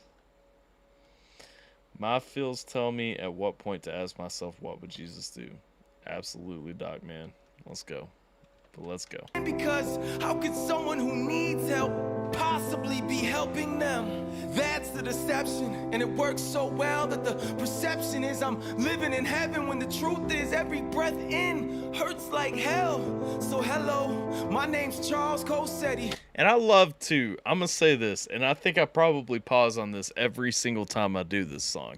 My feels tell me at what point to ask myself, what would Jesus do? Absolutely, Doc, man. Let's go. Let's go. Because how could someone who needs help possibly be helping them? That's the deception, and it works so well that the perception is I'm living in heaven when the truth is every breath in hurts like hell. So hello, my name's Charles Cosetti. And I love to, I'm going to say this, and I think I probably pause on this every single time I do this song.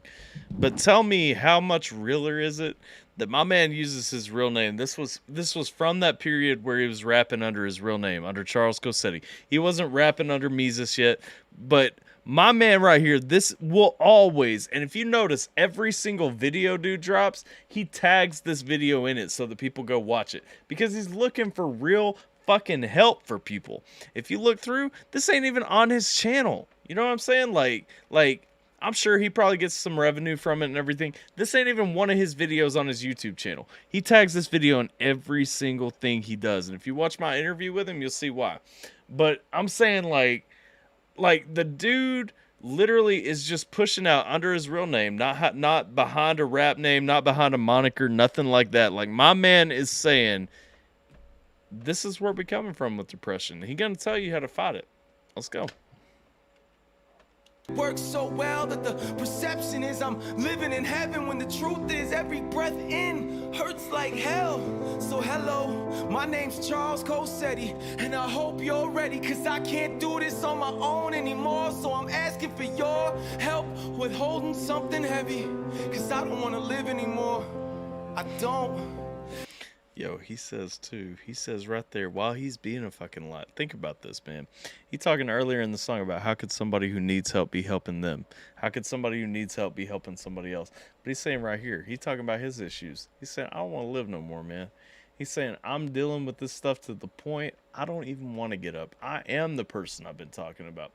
But tell me, how much realer is it that my man uses his real name? This was from that period where he was rapping under his real name, under Charles Cosetti. He wasn't rapping under Meezus yet, but my man right here, this will always, and if you notice, every single video dude drops, he tags this video in it so that people go watch it, because he's looking for real fucking help for people. If you look through, this ain't even on his channel. You know what I'm saying? Like I'm sure he probably gets some revenue from it and everything. This ain't even one of his videos on his YouTube channel. He tags this video in every single thing he does. And if you watch my interview with him, you'll see why. But I'm saying like the dude literally is just pushing out under his real name, not behind a rap name, not behind a moniker, nothing like that. Like, my man is saying, this is where we're coming from with depression. He gonna tell you how to fight it. Let's go. Works so well that the perception is I'm living in heaven when the truth is every breath in hurts like hell. So hello, my name's Charles Cosetti, and I hope you're ready, cause I can't do this on my own anymore. So I'm asking for your help with holding something heavy, cause I don't want to live anymore. I don't. Yo, he says right there, while he's being a fucking lot. Think about this, man. He talking earlier in the song about how could somebody who needs help be helping them? How could somebody who needs help be helping somebody else? But he's saying right here, he's talking about his issues. He's saying, I don't want to live no more, man. He's saying, I'm dealing with this stuff to the point I don't even want to get up. I am the person I've been talking about.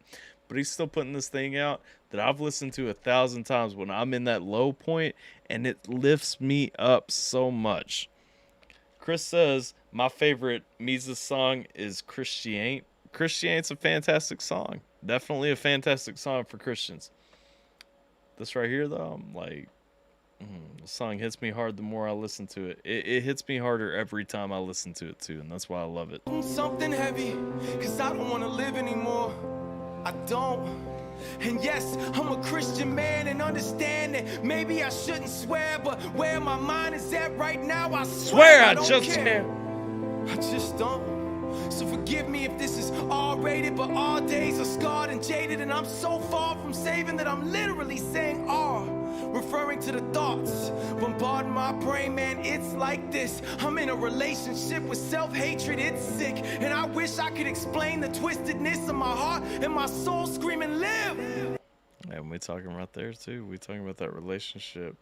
But he's still putting this thing out that I've listened to 1,000 times when I'm in that low point, and it lifts me up so much. Chris says, my favorite Meezus song is Christiane. Christiane's a fantastic song. Definitely a fantastic song for Christians. This right here, though, I'm like, the song hits me hard the more I listen to it. It hits me harder every time I listen to it, too, and that's why I love it. Something heavy, cause I don't want to live anymore. I don't. And yes, I'm a Christian man and understand that maybe I shouldn't swear, but where my mind is at right now, I swear I don't care. I just don't. So forgive me if this is R-rated, but our days are scarred and jaded, and I'm so far from saving that I'm literally saying R. referring to the thoughts bombarding my brain, man. It's like this. I'm in a relationship with self-hatred, it's sick. And I wish I could explain the twistedness of my heart and my soul screaming, live! And we talking right there too. We talking about that relationship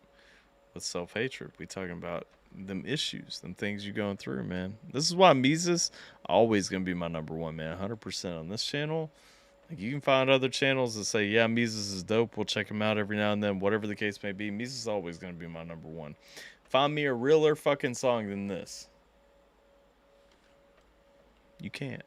with self-hatred. We talking about them issues, them things you're going through, man. This is why Mises always gonna be my number one, man. 100% on this channel. Like, you can find other channels that say, yeah, Mises is dope, we'll check him out every now and then, whatever the case may be. Mises is always gonna be my number one. Find me a realer fucking song than this. You can't.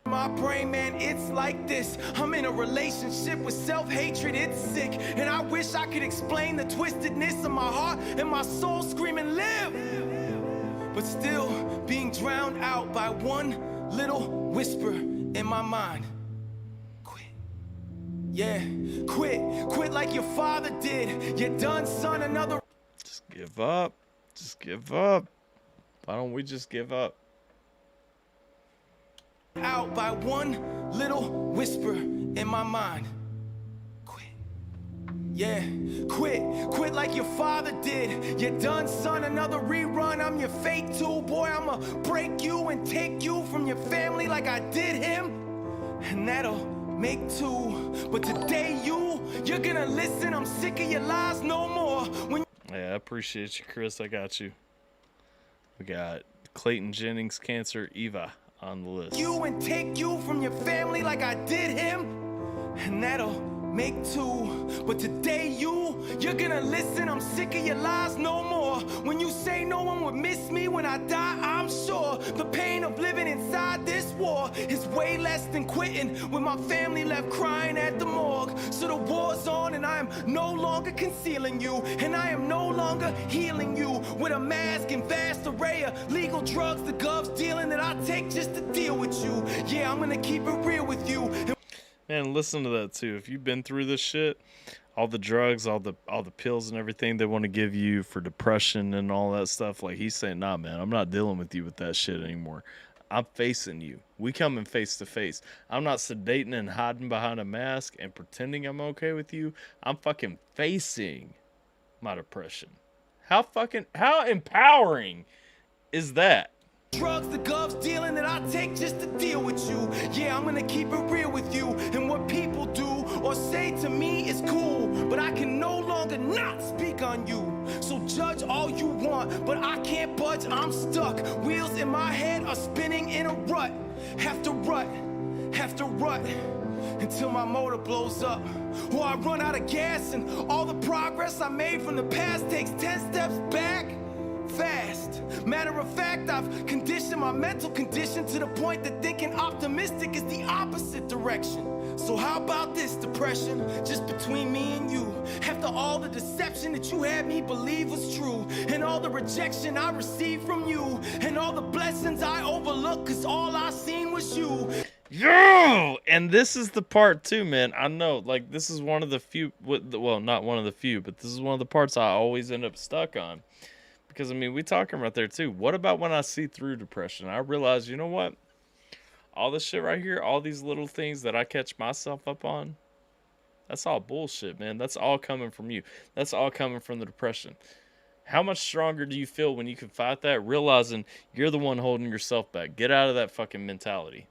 My brain, man, it's like this. I'm in a relationship with self-hatred, it's sick. And I wish I could explain the twistedness of my heart and my soul screaming, live! But still being drowned out by one little whisper in my mind. Quit. Yeah, quit. Quit like your father did. You're done, son, another... Just give up. Just give up. Why don't we just give up? Out by one little whisper in my mind. Quit. Yeah, quit. Quit like your father did. You're done, son, another rerun. I'm your fate too, boy. I'ma break you and take you from your family like I did him. And that'll make two. But today you're gonna listen. I'm sick of your lies no more. Yeah, I appreciate you, Chris. I got you. We got Clayton Jennings, Cancer, Eva on the list. You and take you from your family like I did him, and that'll make two. But today you're gonna listen. I'm sick of your lies no more. When you say no one would miss me when I die, I'm sure the pain of living inside this war is way less than quitting with my family left crying at the morgue. So the war's on and I am no longer concealing you, and I am no longer healing you with a mask and vast array of legal drugs the gov's dealing that I take just to deal with you. Yeah, I'm gonna keep it real with you. Man, listen to that too. If you've been through this shit, all the drugs, all the pills and everything they want to give you for depression and all that stuff, like he's saying, nah, man, I'm not dealing with you with that shit anymore. I'm facing you. We coming face to face. I'm not sedating and hiding behind a mask and pretending I'm okay with you. I'm fucking facing my depression. How empowering is that? Drugs the gov's dealing that I take just to deal with you. Yeah, I'm gonna keep it real with you. And what people do or say to me is cool, but I can no longer not speak on you. So judge all you want, but I can't budge, I'm stuck. Wheels in my head are spinning in a rut. Have to rut until my motor blows up, or I run out of gas and all the progress I made from the past takes 10 steps back fast. Matter of fact, I've conditioned my mental condition to the point that thinking optimistic is the opposite direction. So how about this depression, just between me and you? After all the deception that you had me believe was true, and all the rejection I received from you, and all the blessings I overlooked cause all I seen was you. Yo! And this is the part too, man. I know, like, this is one of the few, well, not one of the few, but this is one of the parts I always end up stuck on. Because, I mean, we talking right there, too. What about when I see through depression? I realize, you know what? All this shit right here, all these little things that I catch myself up on, that's all bullshit, man. That's all coming from you. That's all coming from the depression. How much stronger do you feel when you can fight that, realizing you're the one holding yourself back? Get out of that fucking mentality.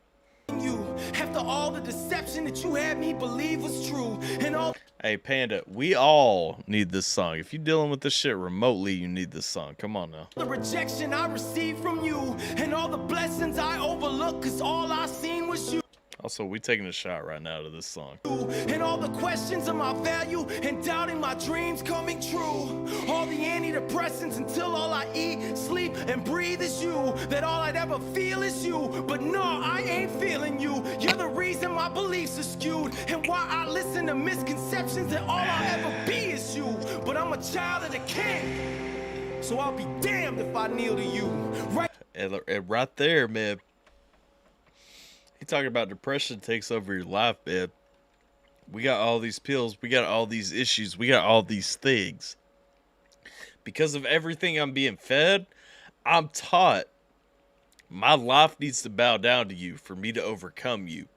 You, after all the deception that you had me believe was true, and all... Hey, Panda, we all need this song. If you're dealing with this shit remotely, you need this song. Come on now. The rejection I received from you, and all the blessings I overlooked, cause all I seen was you. Also, we taking a shot right now to this song. And all the questions of my value and doubting my dreams coming true. All the antidepressants until all I eat, sleep, and breathe is you. That all I'd ever feel is you. But no, I ain't feeling you. You're the reason my beliefs are skewed, and why I listen to misconceptions that all I'll ever be is you. But I'm a child of the king, so I'll be damned if I kneel to you. Right there, man. You talking about depression takes over your life, man. We got all these pills. We got all these issues. We got all these things. Because of everything I'm being fed, I'm taught my life needs to bow down to you for me to overcome you.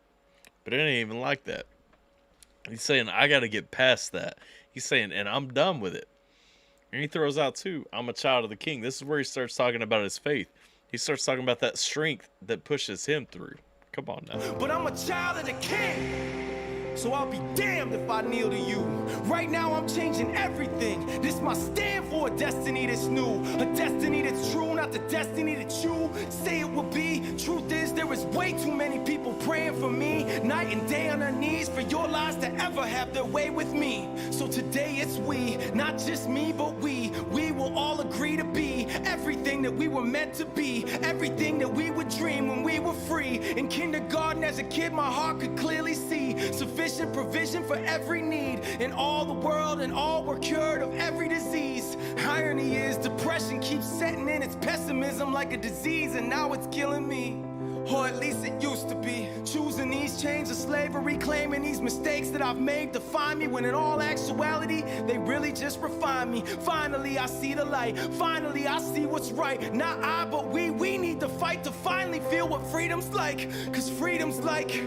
But it ain't even like that. He's saying I got to get past that. He's saying, and I'm done with it. And he throws out too, I'm a child of the king. This is where he starts talking about his faith. He starts talking about that strength that pushes him through. Come on now. But I'm a child of the king. So I'll be damned if I kneel to you. Right now I'm changing everything. This my stand for a destiny that's new. A destiny that's true, not the destiny that you say it will be. Truth is, there is way too many people praying for me, night and day on their knees, for your lives to ever have their way with me. So today it's we, not just me, but we will all agree to be everything that we were meant to be, everything that we would dream when we were free. In kindergarten as a kid, my heart could clearly see sufficient provision for every need in all the world, and all were cured of every disease. Irony is, depression keeps setting in its pessimism like a disease, and now it's killing me. Or at least it used to be. Choosing these chains of slavery, claiming these mistakes that I've made define me, when in all actuality, they really just refine me. Finally, I see the light. Finally, I see what's right. Not I, but we need to fight to finally feel what freedom's like. Cause freedom's like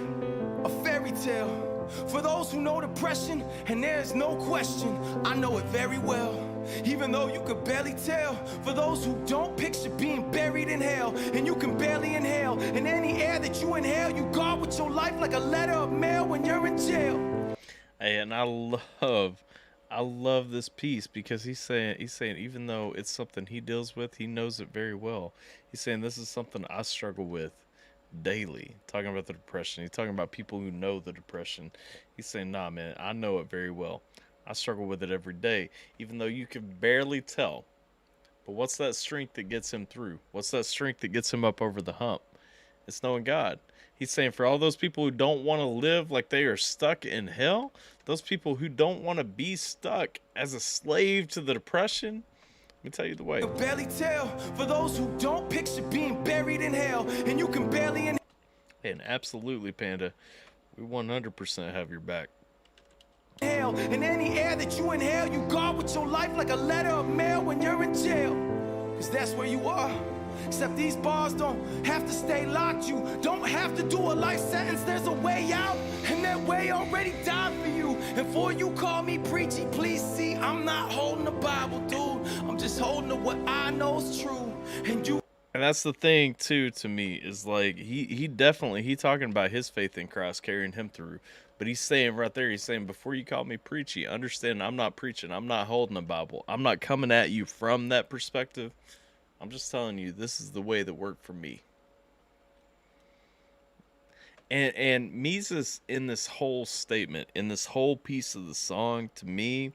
a fairy tale for those who know depression, and there's no question, I know it very well. Even though you could barely tell, for those who don't, picture being buried in hell, and you can barely inhale. And any air that you inhale, you guard with your life like a letter of mail when you're in jail. Hey, and I love this piece, because he's saying even though it's something he deals with, he knows it very well. He's saying this is something I struggle with daily. Talking about the depression. He's talking about people who know the depression. He's saying, nah, man, I know it very well. I struggle with it every day, even though you can barely tell. But what's that strength that gets him through? What's that strength that gets him up over the hump? It's knowing God. He's saying for all those people who don't want to live like they are stuck in hell, those people who don't want to be stuck as a slave to the depression, let me tell you the way. Barely tell, for those who don't, picture being buried in hell, and you can barely inhale. And absolutely, Panda, we 100% have your back. And any air that you inhale, you guard with your life like a letter of mail when you're in jail. Cause that's where you are. Except these bars don't have to stay locked. You don't have to do a life sentence. There's a way out, and that way already died for you. And for you call me preachy, please see, I'm not holding the Bible, dude. I'm just holding to what I know's true. And that's the thing too, to me, is like he definitely talking about his faith in Christ carrying him through. But he's saying right there, he's saying, before you call me preachy, understand I'm not preaching. I'm not holding a Bible. I'm not coming at you from that perspective. I'm just telling you, this is the way that worked for me. And Mises, in this whole statement, in this whole piece of the song, to me,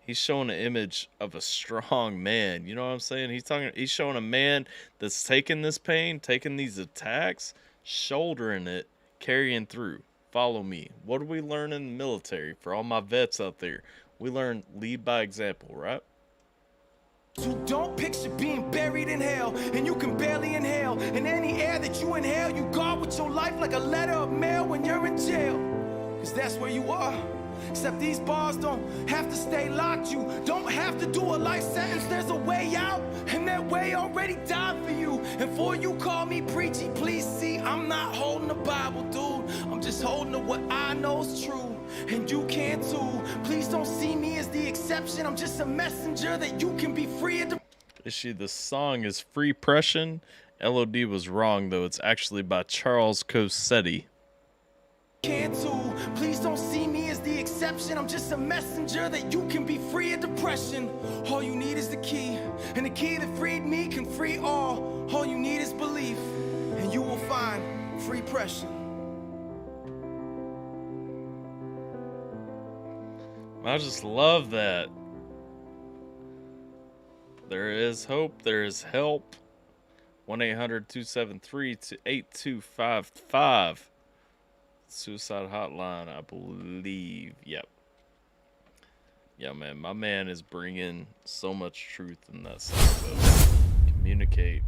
he's showing an image of a strong man. You know what I'm saying? He's showing a man that's taking this pain, taking these attacks, shouldering it, carrying through. Follow me. What do we learn in the military? For all my vets out there, we learn lead by example, right? So don't picture being buried in hell, and you can barely inhale. And any air that you inhale, you guard with your life like a letter of mail when you're in jail. Cause that's where you are. Except these bars don't have to stay locked. You don't have to do a life sentence. There's a way out, and that way already died for you. And for you call me preachy, please see, I'm not holding the Bible, dude. I'm just holding to what I know's true, and you can too. Please don't see me as the exception. I'm just a messenger that you can be free of. The song is Free Pression. LOD was wrong, though. It's actually by Charles Cosetti. Can too. Please don't see me as the exception. I'm just a messenger that you can be free of depression. All you need is the key, and the key that freed me can free all. All you need is belief, and you will find free pression. I just love that. There is hope. There is help. 1-800-273-8255. Suicide hotline, I believe. Yep. Yeah, man. My man is bringing so much truth in that song. Communicate.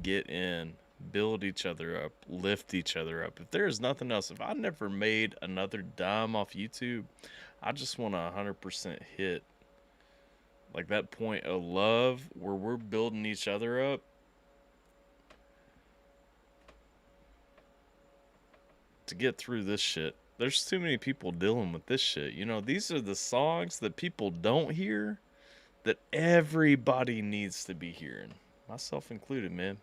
Get in. Build each other up. Lift each other up. If there is nothing else, if I never made another dime off YouTube, I just want to 100% hit like that point of love where we're building each other up. To get through this shit. There's too many people dealing with this shit. You know, these are the songs that people don't hear that everybody needs to be hearing, myself included, man.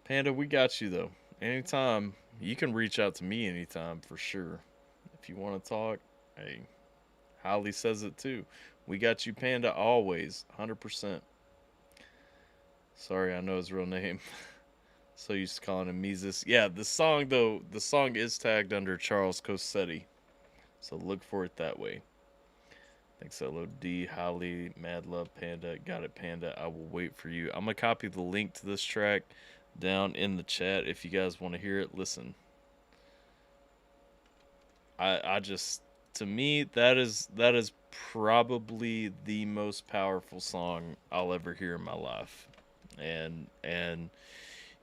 Panda, we got you, though. Anytime, you can reach out to me anytime, for sure. If you want to talk, hey, Holly says it, too. We got you, Panda, always, 100%. Sorry, I know his real name. So used to calling him Mises. Yeah, the song, though, the song is tagged under Charles Cosetti. So look for it that way. Thanks, LOD, Holly, Mad Love, Panda. Got it, Panda. I will wait for you. I'm going to copy the link to this track down in the chat if you guys want to hear it. Listen, I just, to me, that is probably the most powerful song I'll ever hear in my life. And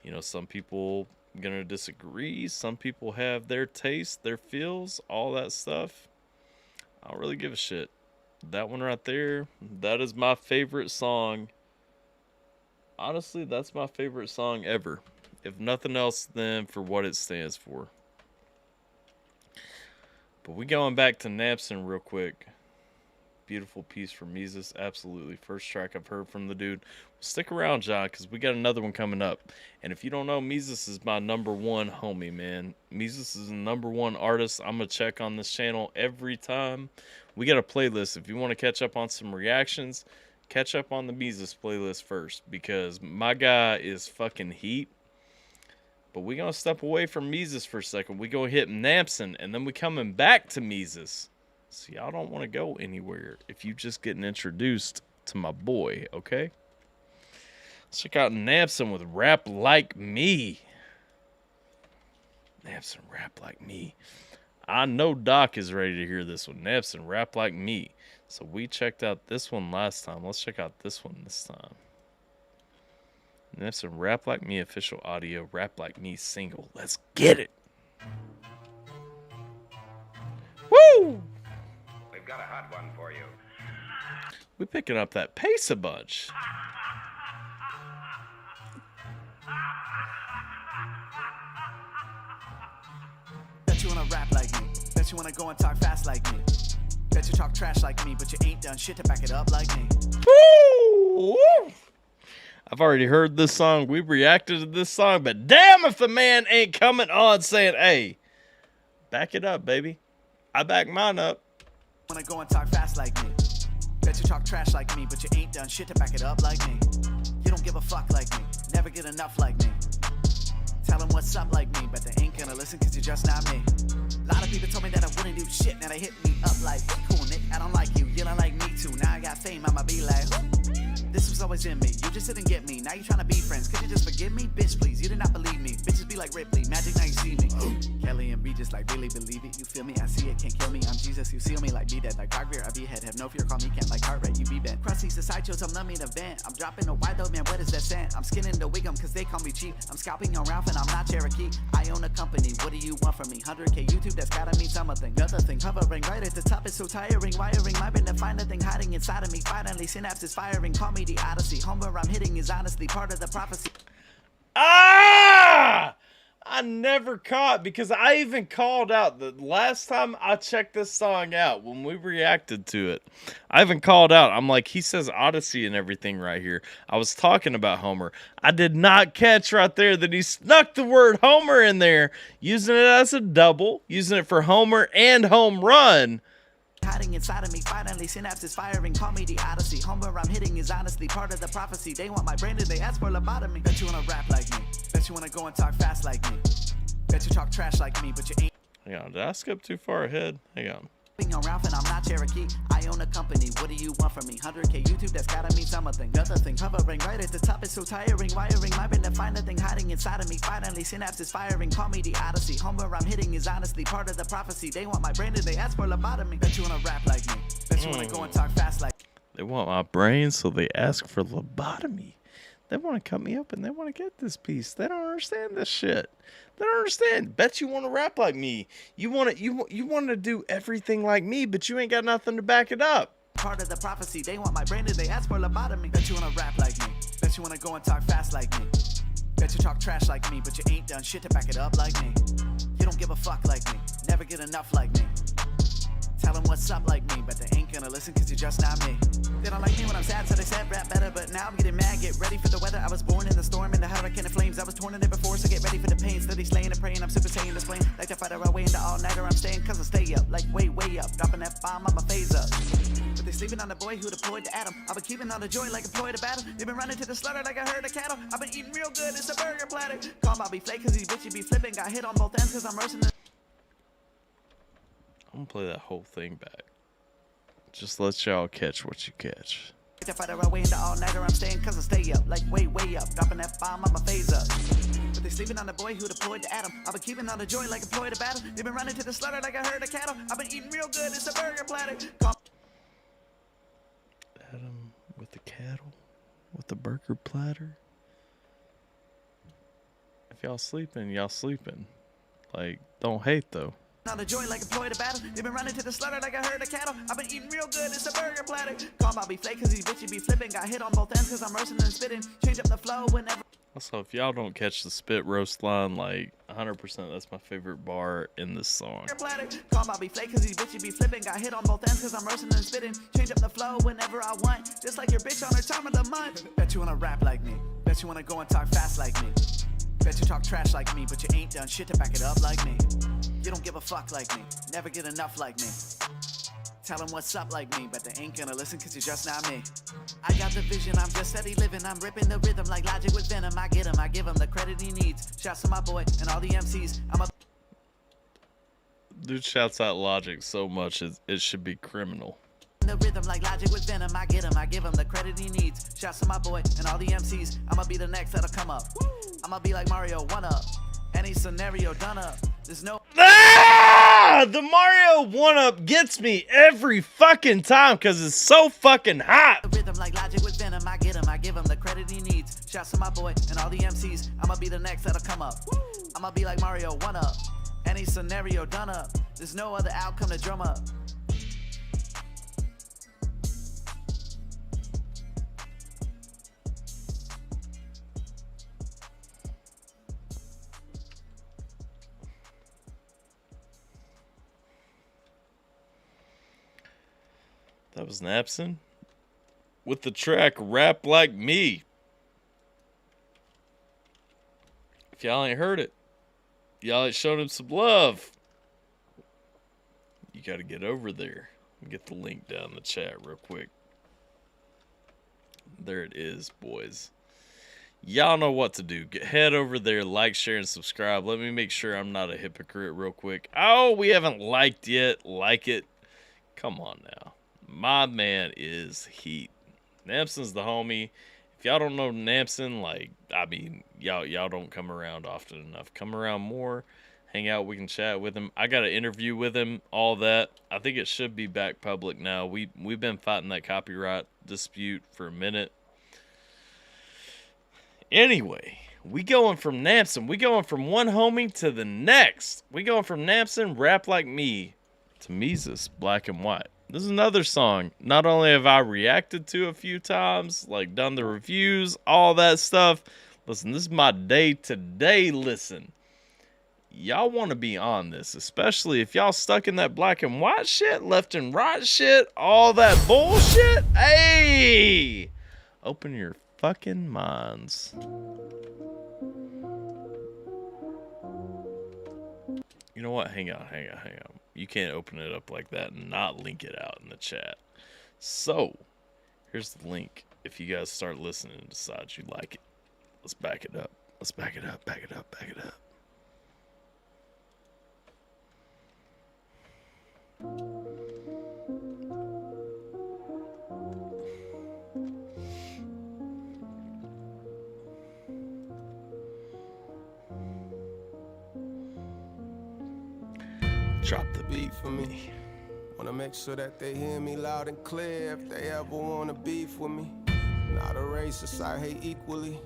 you know, some people gonna disagree, some people have their taste, their feels, all that stuff. I don't really give a shit. That one right there, that is my favorite song. Honestly, that's my favorite song ever. If nothing else, then for what it stands for. But we going back to Napson real quick. Beautiful piece from Mises. Absolutely. First track I've heard from the dude. Stick around, John, because we got another one coming up. And if you don't know, Mises is my #1 homie, man. Mises is the #1 artist I'm going to check on this channel every time. We got a playlist. If you want to catch up on some reactions, catch up on the Mises playlist first, because my guy is fucking heat. But we're going to step away from Mises for a second. We're going to hit Napson, and then we're coming back to Mises. So y'all don't want to go anywhere if you just getting introduced to my boy, okay? Let's check out Napson with Rap Like Me. Napson, Rap Like Me. I know Doc is ready to hear this one. Napson, Rap Like Me. So we checked out this one last time. Let's check out this one this time. Napson, Rap Like Me official audio, Rap Like Me single. Let's get it. Woo! We've got a hot one for you. We're picking up that pace a bunch. Bet you wanna rap like me. Bet you wanna go and talk fast like me. Bet you talk trash like me, but you ain't done shit to back it up like me. Woo! I've already heard this song. We reacted to this song, but damn if the man ain't coming on saying, hey, back it up, baby. I back mine up. Wanna go and talk fast like me. Bet you talk trash like me, but you ain't done shit to back it up like me. You don't give a fuck like me. Never get enough like me. Tell them what's up like me, but they ain't gonna listen cause you're just not me. A lot of people told me that I wouldn't do shit. Now they hit me up like, cool Nick, I don't like you. You don't like me too. Now I got fame, I'ma be like, this was always in me. You just didn't get me. Now you trying to be friends. Could you just forgive me? Bitch, please. You did not believe me. Bitches be like Ripley. Magic, now you see me. Kelly and B just like really believe it. You feel me? I see it. Can't kill me. I'm Jesus. You seal me like be dead. Like Dogbeer, I be head. Have no fear. Call me Kent. Like heart rate. You be bent. Crusties, the sideshows. I'm numbing the vent. I'm dropping a wide though, man. What is that scent? I'm skinning the Wiggum cause they call me cheap. I'm scalping on Ralph and I'm not Cherokee. I own a company. What do you want from me? 100K YouTube. That's gotta mean something. Another thing. Hovering right at the top is so tiring. Wiring my brain to find a thing hiding inside of me. Finally, synapse is firing. Call me the Odyssey. Homer I'm hitting is honestly part of the prophecy. Ah! I never caught, because I even called out the last time I checked this song out when we reacted to it. I even called out. I'm like, he says Odyssey and everything right here. I was talking about Homer. I did not catch right there that he snuck the word Homer in there, using it as a double, using it for Homer and home run. Hiding inside of me, finally synapse is firing. Call me the Odyssey. Homer I'm hitting is honestly part of the prophecy. They want my brain and they ask for lobotomy. Bet you wanna rap like me. Bet you wanna go and talk fast like me. Bet you talk trash like me, but you ain't. Hang on, did I skip too far ahead? Hang on. On Ralph and I'm not Cherokee. I own a company. What do you want from me? 100K YouTube. That's gotta mean something. Another thing. Hovering right at the top is so tiring. Wiring my brain to find a thing hiding inside of me. Finally, synapse is firing. Call me the Odyssey. Homer I'm hitting is honestly part of the prophecy. They want my brain and they ask for lobotomy. Bet you wanna rap like me. Bet you wanna go and talk fast like. They want my brain, so they ask for lobotomy. They want to cut me up and they want to get this piece. They don't understand this shit. They don't understand. Bet you want to rap like me. You want to do everything like me, but you ain't got nothing to back it up. Part of the prophecy. They want my brain and they ask for lobotomy. Bet you want to rap like me. Bet you want to go and talk fast like me. Bet you talk trash like me, but you ain't done shit to back it up like me. You don't give a fuck like me. Never get enough like me. Tell them what's up like me, but they ain't gonna listen cause you're just not me. They don't like me when I'm sad, so they said rap better, but now I'm getting mad. Get ready for the weather. I was born in the storm, in the hurricane of flames. I was torn in it before, so get ready for the pain. Steady slaying and praying, I'm super saiyan displaying. Like to fight our way into all nighter, I'm staying cause I stay up, like way, way up. Dropping that bomb, I'm a phase up. But they sleeping on the boy who deployed to Adam. I've been keeping on the joy like employed to battle. They've been running to the slaughter like a herd of cattle. I've been eating real good, it's a burger platter. Call Bobby Flake cause these bitches be flipping. Got hit on both ends cause I'm roasting the... I'm gonna play that whole thing back. Just let y'all catch what you catch. To fight our way into all nighter, I'm staying cause I stay up, like way, way up. Dropping that bomb, I'm a phase up. But they sleeping on the boy who deployed to Adam. I've been keeping on the joy like employed to battle. They've been running to the slaughter like a herd of cattle. I've been eating real good, it's a burger platter. Adam with the cattle, with the burger platter. If y'all sleeping, y'all sleeping. Like, don't hate though. On the joy like employed to battle. They've been running to the slaughter like a herd of cattle. I've been eating real good, it's a burger platter. Call Bobby Flake cause these bitches be flipping. Got hit on both ends cause I'm roasting and spitting. Change up the flow whenever. Also, if y'all don't catch the spit roast line, like 100%, that's my favorite bar in this song. Call Bobby Flake cause these bitches be flipping. Got hit on both ends cause I'm roasting and spitting. Change up the flow whenever I want. Just like your bitch on her time of the month. Bet you wanna rap like me. Bet you wanna go and talk fast like me. Bet you talk trash like me, but you ain't done shit to back it up like me. You don't give a fuck like me, never get enough like me. Tell them what's up like me, but they ain't gonna listen cause you're just not me. I got the vision, I'm just steady living. I'm ripping the rhythm like Logic with Venom. I get him, I give him the credit he needs. Shouts to my boy and all the MCs. I'm a... Dude shouts out Logic so much, it should be criminal. The rhythm like Logic with Venom. I get him, I give him the credit he needs. Shouts to my boy and all the MCs. I'ma be the next that'll come up. I'ma be like Mario, one up. Any scenario done up. There's no... The Mario 1-up gets me every fucking time because it's so fucking hot. The rhythm like Logic with Venom. I get him, I give him the credit he needs. Shouts to my boy and all the MCs. I'ma be the next that'll come up. I'ma be like Mario, one up. Any scenario done up. There's no other outcome to drum up. That was Napson with the track Rap Like Me. If y'all ain't heard it, y'all ain't showed him some love. You got to get over there. Get the link down in the chat real quick. There it is, boys. Y'all know what to do. Head over there, like, share, and subscribe. Let me make sure I'm not a hypocrite real quick. Oh, we haven't liked yet. Like it. Come on now. My man is heat. Napson's the homie. If y'all don't know Napson, like, I mean, y'all don't come around often enough. Come around more. Hang out. We can chat with him. I got an interview with him. All that. I think it should be back public now. We've been fighting that copyright dispute for a minute. Anyway, we going from Napson. We going from one homie to the next. We going from Napson, Rap Like Me, to Mises, Black and White. This is another song. Not only have I reacted to a few times, like done the reviews, all that stuff. Listen, this is my day-to-day listen. Y'all want to be on this, especially if y'all stuck in that black and white shit, left and right shit, all that bullshit. Hey! Open your fucking minds. You know what? Hang on. You can't open it up like that and not link it out in the chat. So, here's the link. If you guys start listening and decide you like it, let's back it up. Let's back it up, back it up, back it up. Drop the beat for me. Wanna make sure that they hear me loud and clear if they ever wanna beef with me. Not a racist, I hate equally.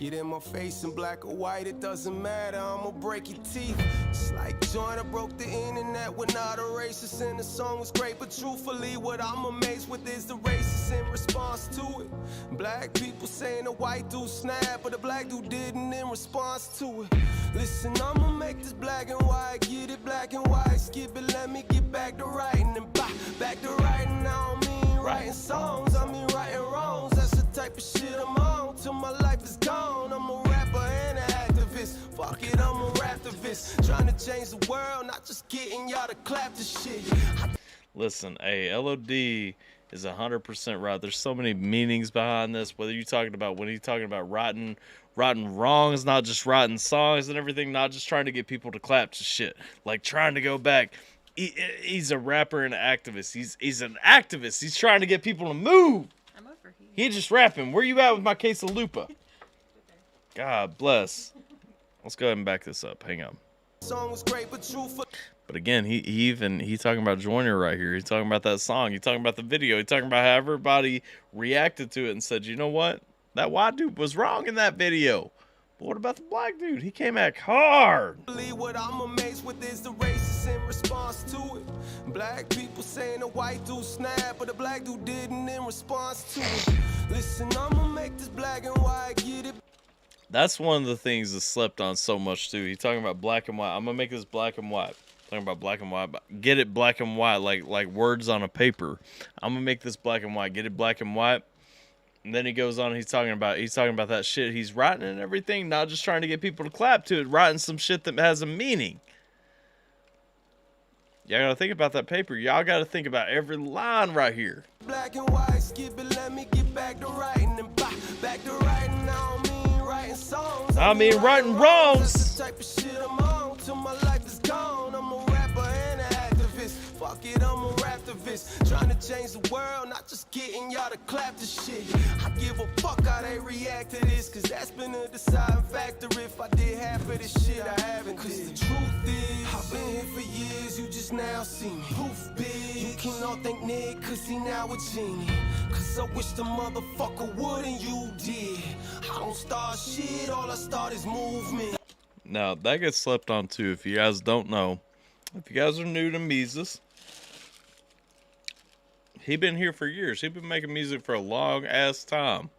Get in my face in black or white, it doesn't matter, I'ma break your teeth. It's like Joyner broke the internet, we're not a racist, and the song was great, but truthfully, what I'm amazed with is the racist in response to it. Black people saying a white dude snapped, but a black dude didn't in response to it. Listen, I'ma make this black and white, get it black and white, skip it, let me get back to writing, and back to writing, I don't mean writing songs, I mean writing wrongs, that's the type of shit I'm on, till my life is gone. I'm a rapper and an activist, fuck it, I'm a raptivist, trying to change the world, not just getting y'all to clap the shit. Listen, hey, LOD is 100% right. There's so many meanings behind this, whether you're talking about, when he's talking about writing wrongs, not just writing songs and everything, not just trying to get people to clap to shit, like trying to go back. He's a rapper and an activist. He's an activist. He's trying to get people to move. I'm over here. He ain't just rapping. Where you at with my case of Lupa? God bless. Let's go ahead and back this up. Hang on. But again, he's talking about Joyner right here. He's talking about that song. He's talking about the video. He's talking about how everybody reacted to it and said, you know what? That white dude was wrong in that video. But what about the black dude? He came back hard. What I'm amazed with is the racist in response to it. Black people saying a white dude snapped, but a black dude didn't in response to it. Listen, I'ma make this black and white, get it. That's one of the things that slept on so much too. He's talking about black and white. I'm gonna make this black and white. Talking about black and white. Get it black and white, like words on a paper. I'm gonna make this black and white. Get it black and white. And then he goes on. He's talking about that shit he's writing and everything, not just trying to get people to clap to it, writing some shit that has a meaning. Y'all gotta think about that paper. Y'all gotta think about every line right here. Black and white, skip it, let me get back to writing and back to writing. I don't mean writing songs. I mean writing wrongs. That's the type of shit I'm on till my life is gone. I'm a rapper and an activist. Fuck it, I'm a raptivist. Trying to change the world, not just getting y'all to clap the shit. I give a fuck how they react to this, cause that's been a deciding factor. If I did half of this shit, I haven't. Cause the truth is, I've been here for years, you just now see me. Proof big, you can all thank Nick, cause he now a genie. Cause I wish the motherfucker would and you did. I don't start shit, all I start is movement. Now, that gets slept on too, if you guys don't know. If you guys are new to Mises, he been here for years. He been making music for a long ass time.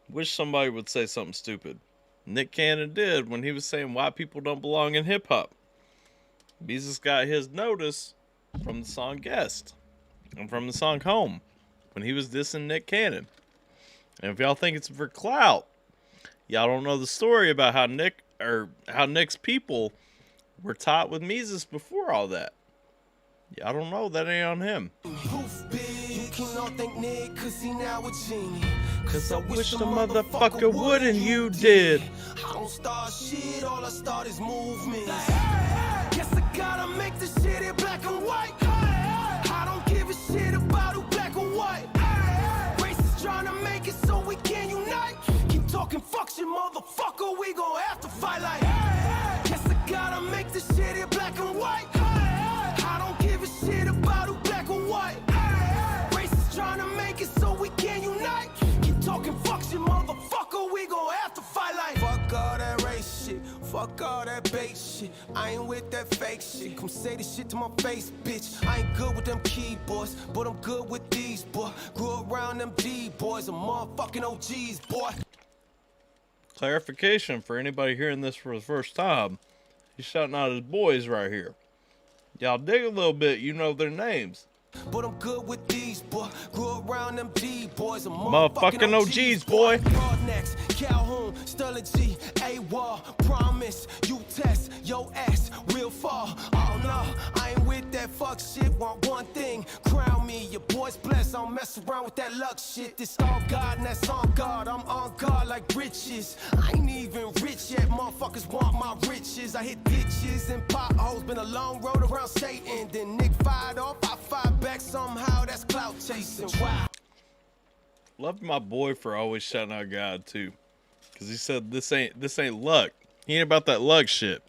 Wish somebody would say something stupid. Nick Cannon did when he was saying white people don't belong in hip hop. Mises got his notice from the song Guest and from the song Home when he was dissing Nick Cannon. And if y'all think it's for clout, y'all don't know the story about how Nick's people were taught with Mises before all that. Yeah, I don't know. That ain't on him. You cannot thank Nick, cause he now a genie. Cause I wish the motherfucker would and you did. I don't start shit, all I start is movement. Guess I gotta make this shit in black and white. I don't give a shit about who black or white. Racists trying to make it so we can unite. Keep talking fuck shit, motherfucker, we gon' have to fight like. Guess I gotta make this shit in black and white. I don't give a shit about who black or white. Racists trying to make it so we can unite. Keep talking fuck shit, motherfucker, we gon' have to fight like. Fuck all that race shit, fuck all that bait shit. I ain't with that fake shit. Come say this shit to my face, bitch. I ain't good with them keyboards, but I'm good with these, boy. Grew around them D-boys, I'm motherfucking OGs, boy. Clarification for anybody hearing this for the first time. He's shouting out his boys right here. Y'all dig a little bit, you know their names. But I'm good with these, boy. Grew around them D-boys. I'm motherfucking OGs, boy. Broadnecks, Calhoun, Sterling G, AWOL, promise, you test, your ass will fall. Oh no, I ain't with that fuck shit. Want one thing, crown me. Your boy's blessed, I don't mess around with that luck shit. This all God and that's on God. I'm on God like riches. I ain't even rich yet, motherfuckers want my riches. I hit ditches and potholes, been a long road around Satan. Then Nick fired off, I fired back somehow, that's clout chasing. Wow. Love my boy for always shouting out God too, because he said this ain't luck. He ain't about that luck shit.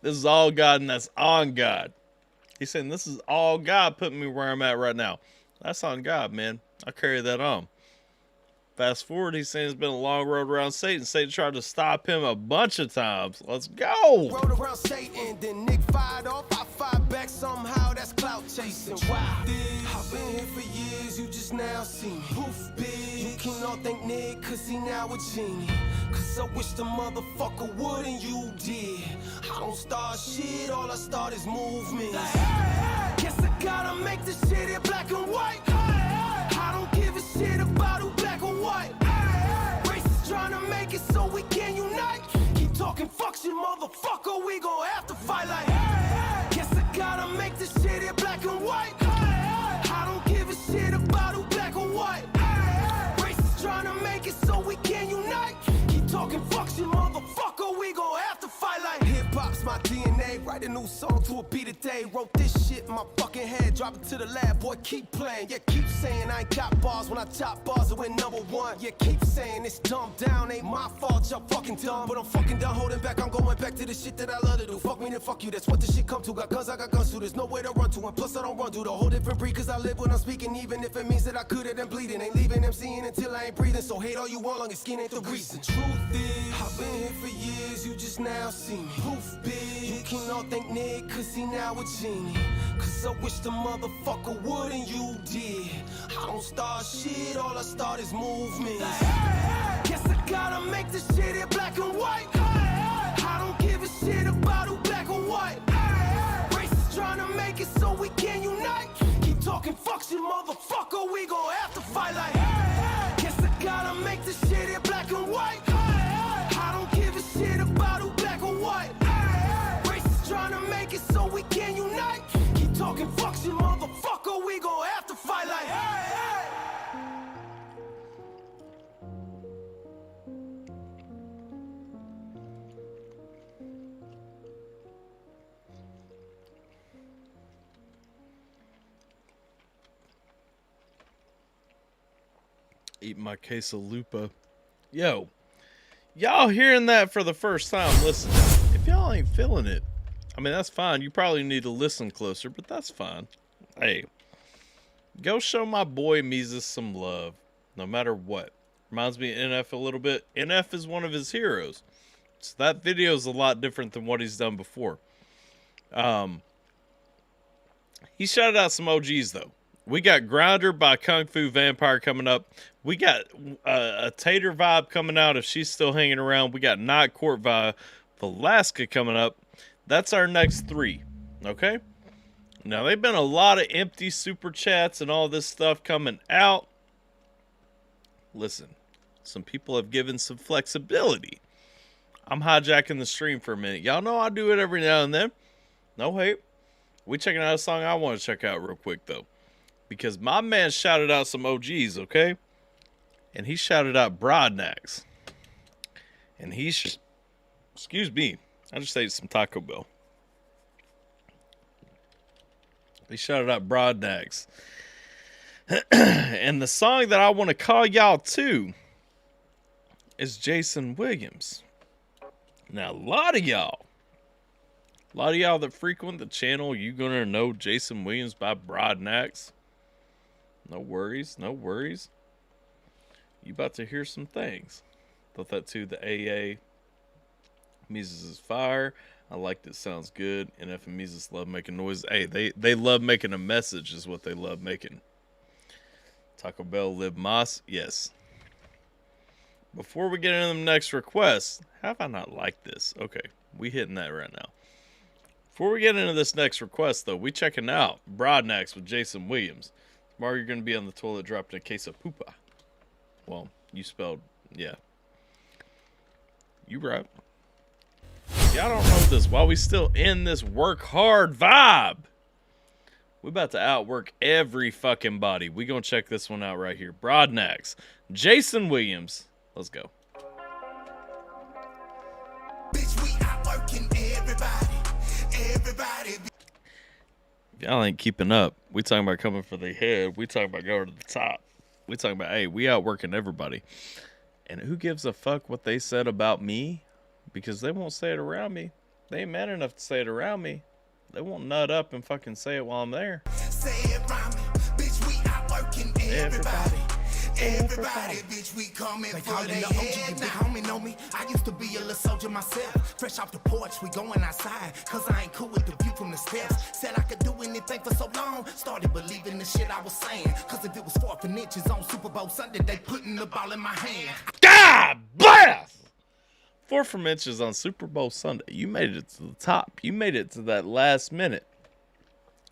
This is all God and that's on God. He's saying this is all God putting me where I'm at right now. That's on God, man. I carry that on. Fast forward, he's saying it's been a long road around Satan. Satan tried to stop him a bunch of times. Let's go. Road around Satan, then Nick fired off. I fired back somehow. That's clout chasing. Wow. I've been here for years. You just now see me. Poof, bitch. You can all thank Nick, cause he now a genie. Cause I wish the motherfucker would and you did. I don't start shit. All I start is movement. Guess I gotta make this shit in black and white. I don't give a shit about who black or white. Racists trying to make it so we can unite. Keep talking fuck shit, motherfucker, we gon' have to fight like. Guess I gotta make this shit in black and white. I don't give a shit about who black or white. Racists trying to make it so we can unite. Keep talking fuck shit, motherfucker, we gon' have to fight like. Hip-hop's my DNA, write a new song to a beat a day. Wrote this shit in my fucking head, drop it to the lab, boy, keep playing. Yeah, keep saying I ain't got bars, when I chop bars, I win #1. Yeah, keep saying it's dumbed down, ain't my fault, y'all fucking dumb. But I'm fucking done holding back, I'm going back to the shit that I love to do. Fuck me, then fuck you, that's what this shit come to. Got guns, I got guns too, there's nowhere to run to. And plus I don't run to the whole different breed, cause I live when I'm speaking. Even if it means that I could have been bleeding. Ain't leaving them seeing until I ain't breathing. So hate all you want, long as skin ain't the reason. Truth is, I've been here for years, you just now see me. Poof, bitch. You can all thank Nick, cause he now a genie. Cause I wish the motherfucker would and you did. I don't start shit, all I start is movement. Guess I gotta make this shit in black and white. I don't give a shit about who black or white. Racists trying to make it so we can unite. Keep talking fuck shit, motherfucker, we gon' have to fight like. Guess I gotta make this shit in black and white. I don't give a shit about who black or white. Racists trying to make it so we can unite. Keep talking fuck shit, motherfucker, we gon' have to fight like. Eat my quesalupa. Yo, y'all hearing that for the first time, listen. If y'all ain't feeling it, I mean, that's fine. You probably need to listen closer, but that's fine. Hey, go show my boy Mises some love, no matter what. Reminds me of NF a little bit. NF is one of his heroes. So that video is a lot different than what he's done before. He shouted out some OGs, though. We got Grounder by Kung Fu Vampire coming up. We got a Tater vibe coming out if she's still hanging around. We got Night Court by Velasca coming up. That's our next 3. Okay? Now, they've been a lot of empty super chats and all this stuff coming out. Listen, some people have given some flexibility. I'm hijacking the stream for a minute. Y'all know I do it every now and then. No hate. We checking out a song I want to check out real quick, though. Because my man shouted out some OGs, okay? And he shouted out Broadnax. And he excuse me. I just ate some Taco Bell. He shouted out Broadnax. And the song that I want to call y'all to is Jason Williams. Now, a lot of y'all that frequent the channel, you gonna know Jason Williams by Broadnax. No worries, no worries. You about to hear some things. Thought that too, the AA. Mises is fire. I liked it, sounds good. NF and Mises love making noise. Hey, they love making a message is what they love making. Taco Bell Live Moss, yes. Before we get into the next request, have I not liked this? Okay, we hitting that right now. Before we get into this next request, though, we checking out Broadnax with Jason Williams. Tomorrow you're going to be on the toilet dropping a case of poopa. Well, you spelled, yeah. You right. Y'all don't know this. While we still in this work hard vibe, we about to outwork every fucking body. We gonna check this one out right here. Broadnax, Jason Williams. Let's go. Bitch, we outworking everybody. If y'all ain't keeping up, we talking about coming for the head. We talking about going to the top. We talking about, hey, we outworking everybody. And who gives a fuck what they said about me? Because they won't say it around me. They ain't man enough to say it around me. They won't nut up and fucking say it while I'm there. Say it around me. Bitch, we outworking everybody. Everybody, bitch, we coming for the head. You big homie know me. I used to be a little soldier myself. Fresh off the porch, we going outside. Cause I ain't cool with the view from the steps. Said I could do anything for so long. Started believing the shit I was saying. Cause if it was 4 inches on Super Bowl Sunday, they putting the ball in my hand. God bless! 4 inches on Super Bowl Sunday. You made it to the top. You made it to that last minute.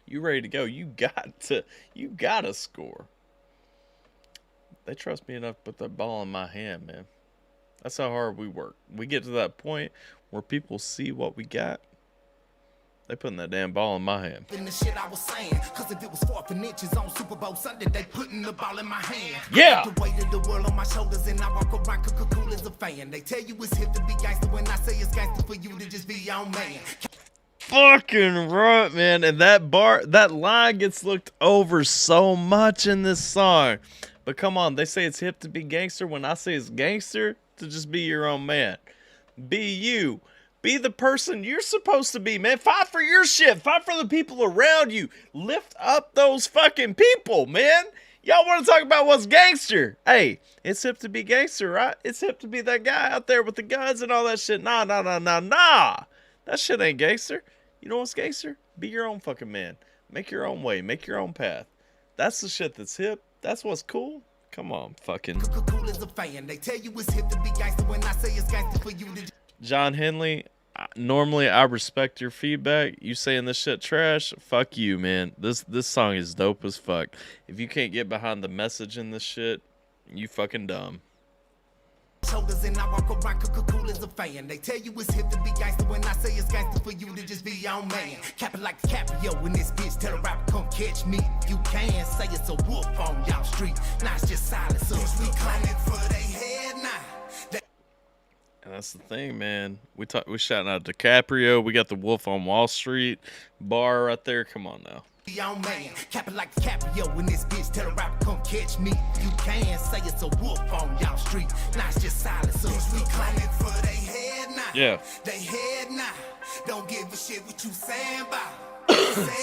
You ready to go. You gotta score. They trust me enough to put that ball in my hand, man. That's how hard we work. We get to that point where people see what we got. They putting that damn ball in my hand. The shit I was saying, cause if it was 4 inches on Super Bowl Sunday, they putting the ball in my hand. Yeah. The weight of the world on my shoulders, and I walk around cool as a fan. They tell you it's hip to be gangster when I say it's gangster for you to just be your man. Fucking right, man. And that line gets looked over so much in this song. But come on, they say it's hip to be gangster when I say it's gangster to just be your own man. Be you. Be the person you're supposed to be, man. Fight for your shit. Fight for the people around you. Lift up those fucking people, man. Y'all want to talk about what's gangster? Hey, it's hip to be gangster, right? It's hip to be that guy out there with the guns and all that shit. Nah. That shit ain't gangster. You know what's gangster? Be your own fucking man. Make your own way. Make your own path. That's the shit that's hip. That's what's cool. Come on, fucking. Cool as a fan. They tell you it's hip to be gangster when I say it's gangster for you to. John Henley, normally I respect your feedback. You saying this shit trash? Fuck you, man. This song is dope as fuck. If you can't get behind the message in this shit, you fucking dumb. Shoulders and I walk around cool as a fan. They tell you it's hip to be gangster when I say it's gangster for you to just be your man. Cap it like Caprio in this bitch. Tell a rapper come catch me. You can say it's a wolf on y'all street. Now it's just silence. So we claiming for they head now. And that's the thing, man. We shouting out DiCaprio. We got the Wolf on Wall Street bar right there. Come on now. Young man, cap it like Caprio in this bitch. Tell a rapper come catch me. You can say it's a wolf on y'all street. Now it's just silence. So we claiming for they head now. Yeah. They head now. Don't give a shit what you saying about.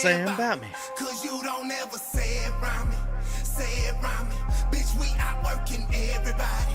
Saying about me. Cause you don't ever say it around me. Say it around me. Bitch, we out working everybody.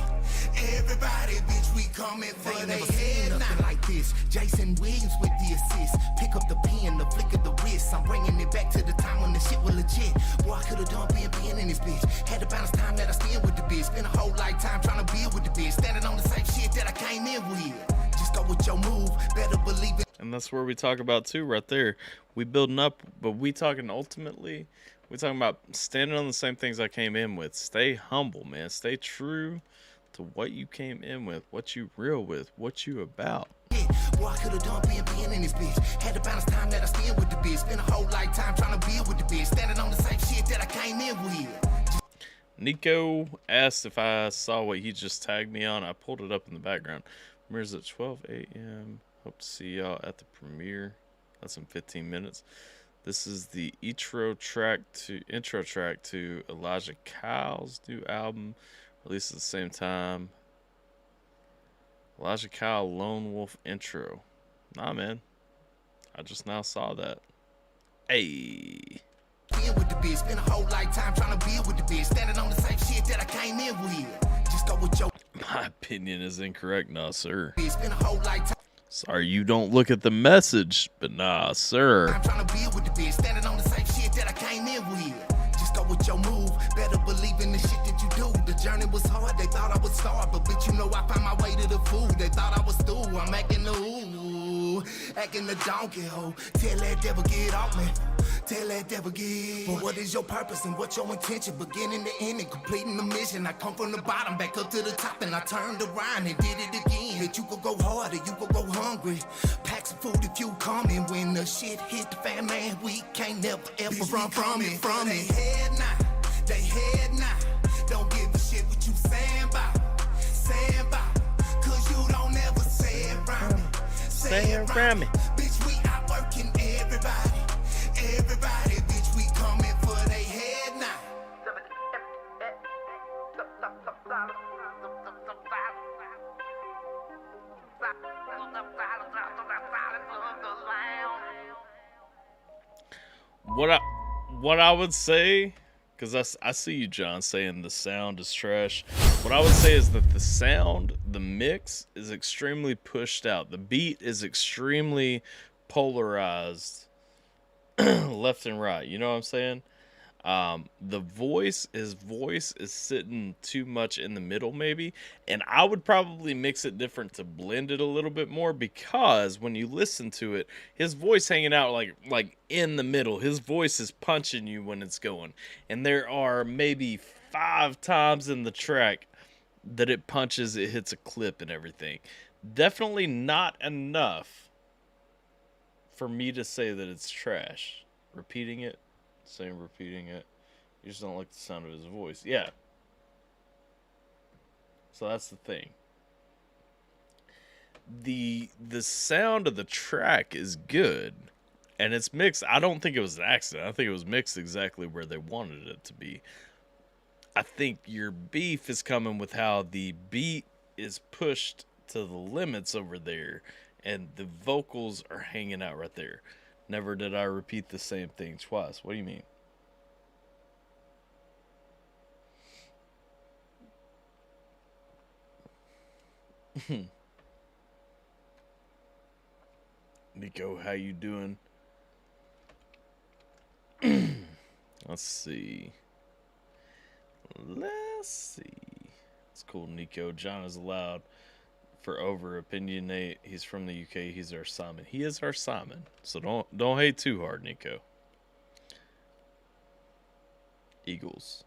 Everybody, bitch, we coming for they head now. Like this, Jason Williams with the assist. Pick up the pen, the flick of the wrist. I'm bringing it back to the time when the shit was legit. Boy, I could've done being in this bitch. Had to balance time that I spend with the bitch. Spent a whole lifetime trying to build with the bitch. Standing on the same shit that I came in with. Just go with your move, better believe it. And that's where we talk about too, right there. We building up, but we talking ultimately. We talking about standing on the same things I came in with. Stay humble, man. Stay true to what you came in with, what you real with, what you about. Boy, I could've done being in this bitch. Had to balance time that I spend with the bitch. Spent a whole lifetime trying to build with the bitch. Standing on the same shit that I came in with. Nico asked if I saw what he just tagged me on. I pulled it up in the background. Premieres at 12 a.m. Hope to see y'all at the premiere. That's in 15 minutes. This is the intro track to Elijah Kyle's new album, released at the same time. Elijah Kyle Lone Wolf intro. Nah, man. I just now saw that. Hey. With the bitch, spent a whole lifetime trying to build with the bitch. Standing on the same shit that I came in with. Just go with your. My opinion is incorrect, nah, sir. Spent a whole lifetime. Sorry, you don't look at the message, but nah, sir. I'm trying to build with the bitch. Standing on the same shit that I came in with. Just go with your move. Better believe in the shit that you do. The journey was hard. They thought I was starved, but bitch, you know I found my way to the food. They thought I was through. I'm acting the ooh, acting the donkey hoe. Tell that devil get off me. Tell that devil get. But what is your purpose and what's your intention? Beginning to end and completing the mission. I come from the bottom back up to the top and I turned around and did it again. That you could go harder, you could go hungry. Pack some food if you coming. When the shit hit the fan, man, we can't never ever run from it. They head now, they head now. Don't give a shit what you saying about. Saying about. Cause you don't ever say it around me. Say it around me. Bitch, we out working everybody. Everybody, bitch, we coming for they head now. What I would say, Because I see you, John, saying the sound is trash. What I would say is that the sound, the mix, is extremely pushed out. The beat is extremely polarized left and right. You know what I'm saying? His voice is sitting too much in the middle, maybe. And I would probably mix it different to blend it a little bit more, because when you listen to it, his voice hanging out like in the middle. His voice is punching you when it's going. And there are maybe 5 times in the track that it punches, it hits a clip and everything. Definitely not enough for me to say that it's trash. Repeating it. Repeating it. You just don't like the sound of his voice. Yeah. So that's the thing. The sound of the track is good. And it's mixed. I don't think it was an accident. I think it was mixed exactly where they wanted it to be. I think your beef is coming with how the beat is pushed to the limits over there. And the vocals are hanging out right there. Never did I repeat the same thing twice. What do you mean? Nico, how you doing? Let's see. It's cool, Nico. John is allowed for over opinionate. He's from the UK. He's our Simon. He is our Simon. So don't hate too hard, Nico. Eagles.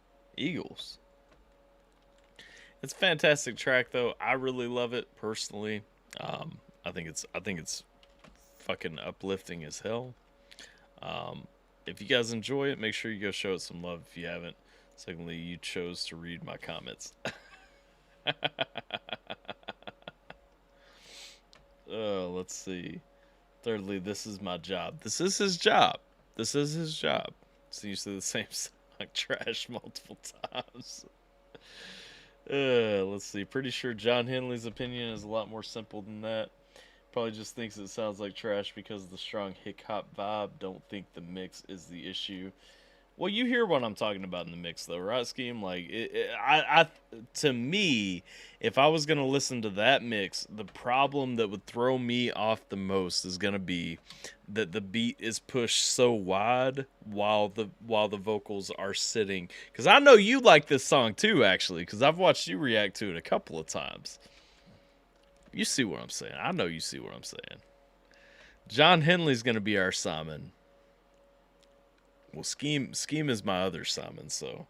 It's a fantastic track though. I really love it personally. I think it's fucking uplifting as hell. If you guys enjoy it, make sure you go show it some love if you haven't. Secondly, you chose to read my comments. Let's see. Thirdly, this is my job. This is his job. So you say the same song trash multiple times. Let's see. Pretty sure John Henley's opinion is a lot more simple than that. Probably just thinks it sounds like trash because of the strong hip-hop vibe. Don't think the mix is the issue. Well, you hear what I'm talking about in the mix, though, right, Scheme? Like, to me, if I was gonna listen to that mix, the problem that would throw me off the most is gonna be that the beat is pushed so wide while the vocals are sitting. Because I know you like this song too, actually, because I've watched you react to it a couple of times. You see what I'm saying? I know you see what I'm saying. John Henley's gonna be our Simon. Well, Scheme is my other Simon, so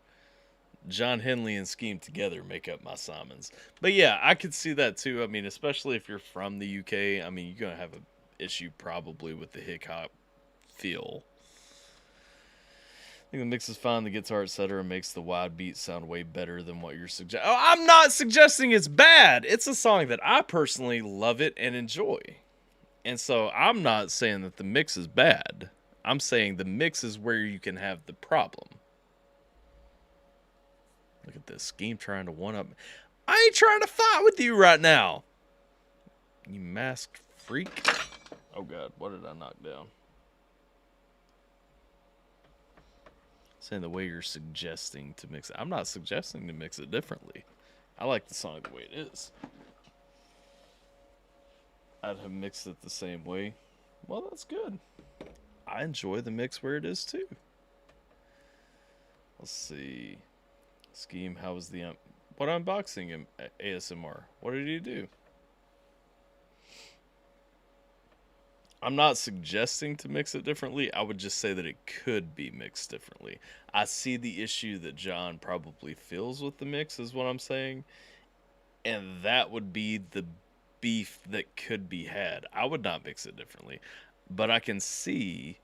John Henley and Scheme together make up my Simons. But yeah, I could see that too. I mean, especially if you're from the UK, I mean, you're gonna have an issue probably with the hip hop feel. I think the mix is fine. The guitar, etc., makes the wide beat sound way better than what you're suggesting. Oh, I'm not suggesting it's bad. It's a song that I personally love it and enjoy, and so I'm not saying that the mix is bad. I'm saying the mix is where you can have the problem. Look at this Scheme trying to one-up. I ain't trying to fight with you right now. You masked freak. Oh, God. What did I knock down? Saying the way you're suggesting to mix it. I'm not suggesting to mix it differently. I like the song the way it is. I'd have mixed it the same way. Well, that's good. I enjoy the mix where it is too. Let's see. Scheme, how was the what unboxing ASMR? What did he do? I'm not suggesting to mix it differently. I would just say that it could be mixed differently. I see the issue that John probably feels with the mix is what I'm saying. And that would be the beef that could be had. I would not mix it differently. But I can see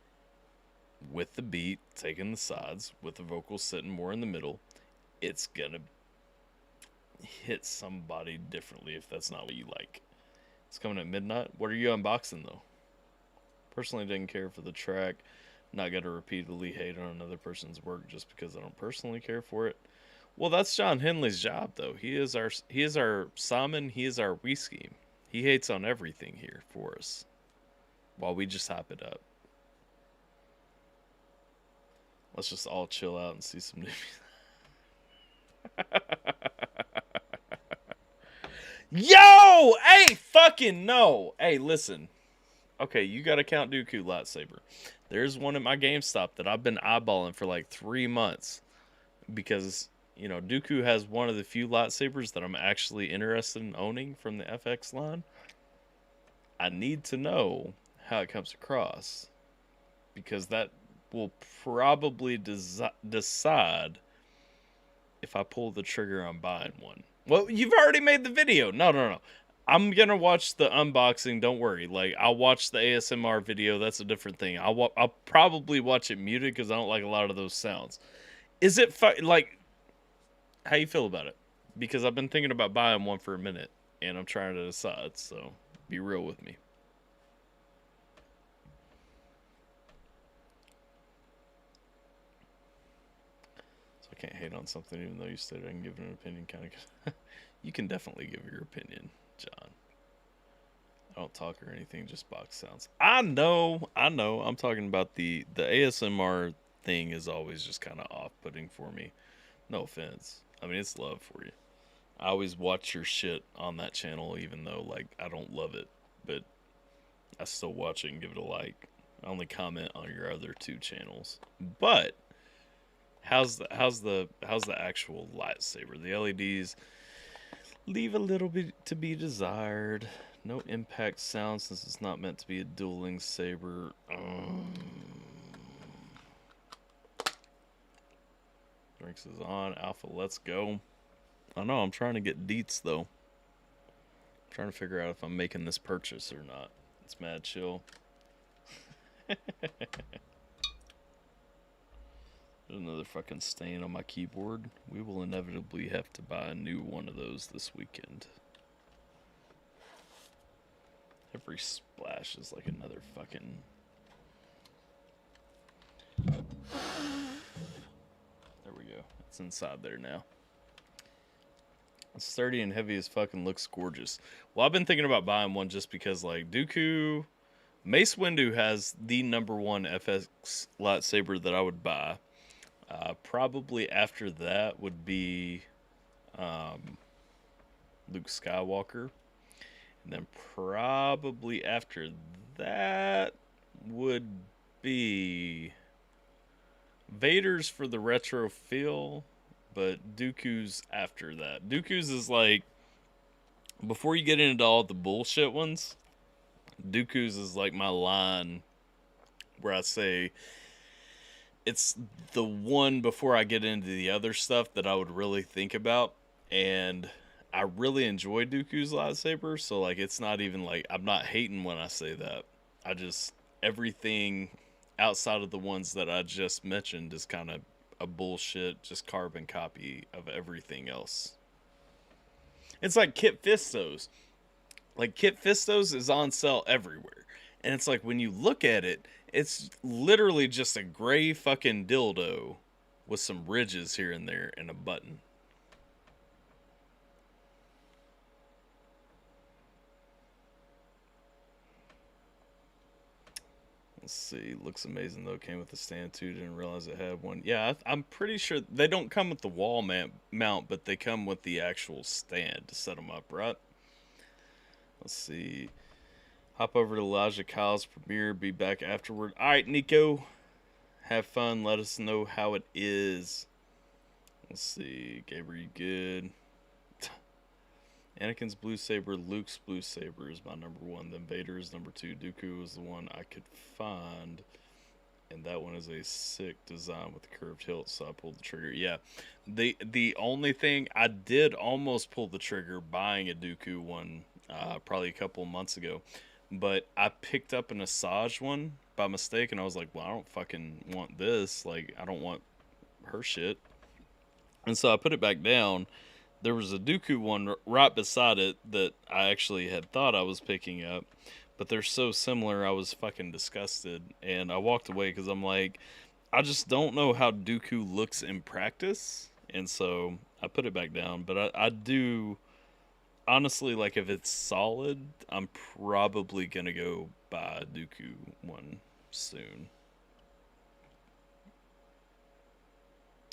with the beat taking the sides, with the vocals sitting more in the middle, it's going to hit somebody differently if that's not what you like. It's coming at midnight. What are you unboxing, though? Personally, didn't care for the track. Not going to repeatedly hate on another person's work just because I don't personally care for it. Well, that's John Henley's job, though. He is our Simon. He is our we Scheme. He hates on everything here for us, while we just hype it up. Let's just all chill out and see some new Yo! Hey, fucking no! Hey, listen. Okay, you gotta count Dooku lightsaber. There's one at my GameStop that I've been eyeballing for like 3 months. Because, you know, Dooku has one of the few lightsabers that I'm actually interested in owning from the FX line. I need to know how it comes across. Because that will probably decide if I pull the trigger on buying one. Well, you've already made the video. No. I'm going to watch the unboxing. Don't worry. Like, I'll watch the ASMR video. That's a different thing. I'll probably watch it muted because I don't like a lot of those sounds. Is it, like, how you feel about it? Because I've been thinking about buying one for a minute, and I'm trying to decide, so be real with me. So I can't hate on something even though you said I can give an opinion, kind of. You can definitely give your opinion, John. I don't talk or anything, just box sounds. I know. I'm talking about the ASMR thing is always just kind of off-putting for me. No offense. I mean, it's love for you. I always watch your shit on that channel, even though, like, I don't love it. But I still watch it and give it a like. I only comment on your other 2 channels. But how's the actual lightsaber? The LEDs leave a little bit to be desired. No impact sound since it's not meant to be a dueling saber. Drinks is on. Alpha, let's go. I know, I'm trying to get deets, though. I'm trying to figure out if I'm making this purchase or not. It's mad chill. There's another fucking stain on my keyboard. We will inevitably have to buy a new one of those this weekend. Every splash is like another fucking... There we go. It's inside there now. It's sturdy and heavy as fuck and looks gorgeous. Well, I've been thinking about buying one just because, like, Dooku... Mace Windu has the #1 FX lightsaber that I would buy. Probably after that would be Luke Skywalker. And then probably after that would be Vader's for the retro feel, but Dooku's after that. Dooku's is like, before you get into all the bullshit ones, Dooku's is like my line where I say it's the one before I get into the other stuff that I would really think about. And I really enjoy Dooku's lightsaber, so like it's not even like, I'm not hating when I say that. I just, everything outside of the ones that I just mentioned is kind of a bullshit, just carbon copy of everything else. It's like Kit Fisto's. Like, Kit Fisto's is on sale everywhere. And it's like, when you look at it, it's literally just a gray fucking dildo with some ridges here and there and a button. Let's see. Looks amazing, though. Came with a stand, too. Didn't realize it had one. Yeah, I'm pretty sure they don't come with the wall mount, but they come with the actual stand to set them up, right? Let's see. Hop over to Elijah Kyle's premiere. Be back afterward. All right, Nico. Have fun. Let us know how it is. Let's see. Gabriel, you good? Anakin's blue saber, Luke's blue saber is my #1. Then Vader is #2. Dooku is the one I could find. And that one is a sick design with the curved hilt, so I pulled the trigger. Yeah. The only thing, I did almost pull the trigger buying a Dooku one probably a couple of months ago. But I picked up an Asajj one by mistake, and I was like, well, I don't fucking want this. Like, I don't want her shit. And so I put it back down. There was a Dooku one right beside it that I actually had thought I was picking up. But they're so similar, I was fucking disgusted. And I walked away because I'm like, I just don't know how Dooku looks in practice. And so I put it back down. But I do, honestly, like, if it's solid, I'm probably going to go buy a Dooku one soon.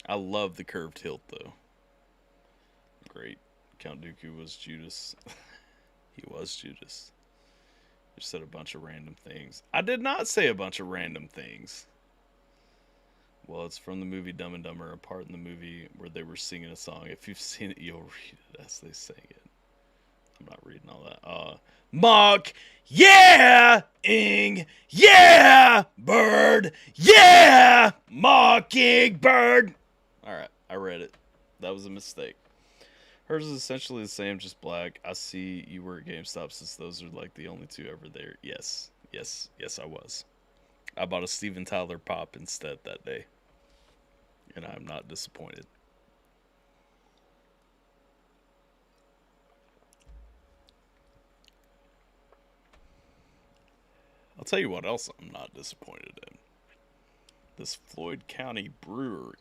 I love the curved hilt, though. Great. Count Dooku was Judas. He was Judas. You said a bunch of random things. I did not say a bunch of random things. Well, it's from the movie Dumb and Dumber, a part in the movie where they were singing a song. If you've seen it, you'll read it as they sing it. I'm not reading all that. Mock, yeah, ing, yeah, bird, yeah, mockingbird. All right, I read it. That was a mistake. Hers is essentially the same, just black. I see you were at GameStop since those are like the only two ever there. Yes, I was. I bought a Steven Tyler pop instead that day. And I'm not disappointed. I'll tell you what else I'm not disappointed in. This Floyd County Brewery.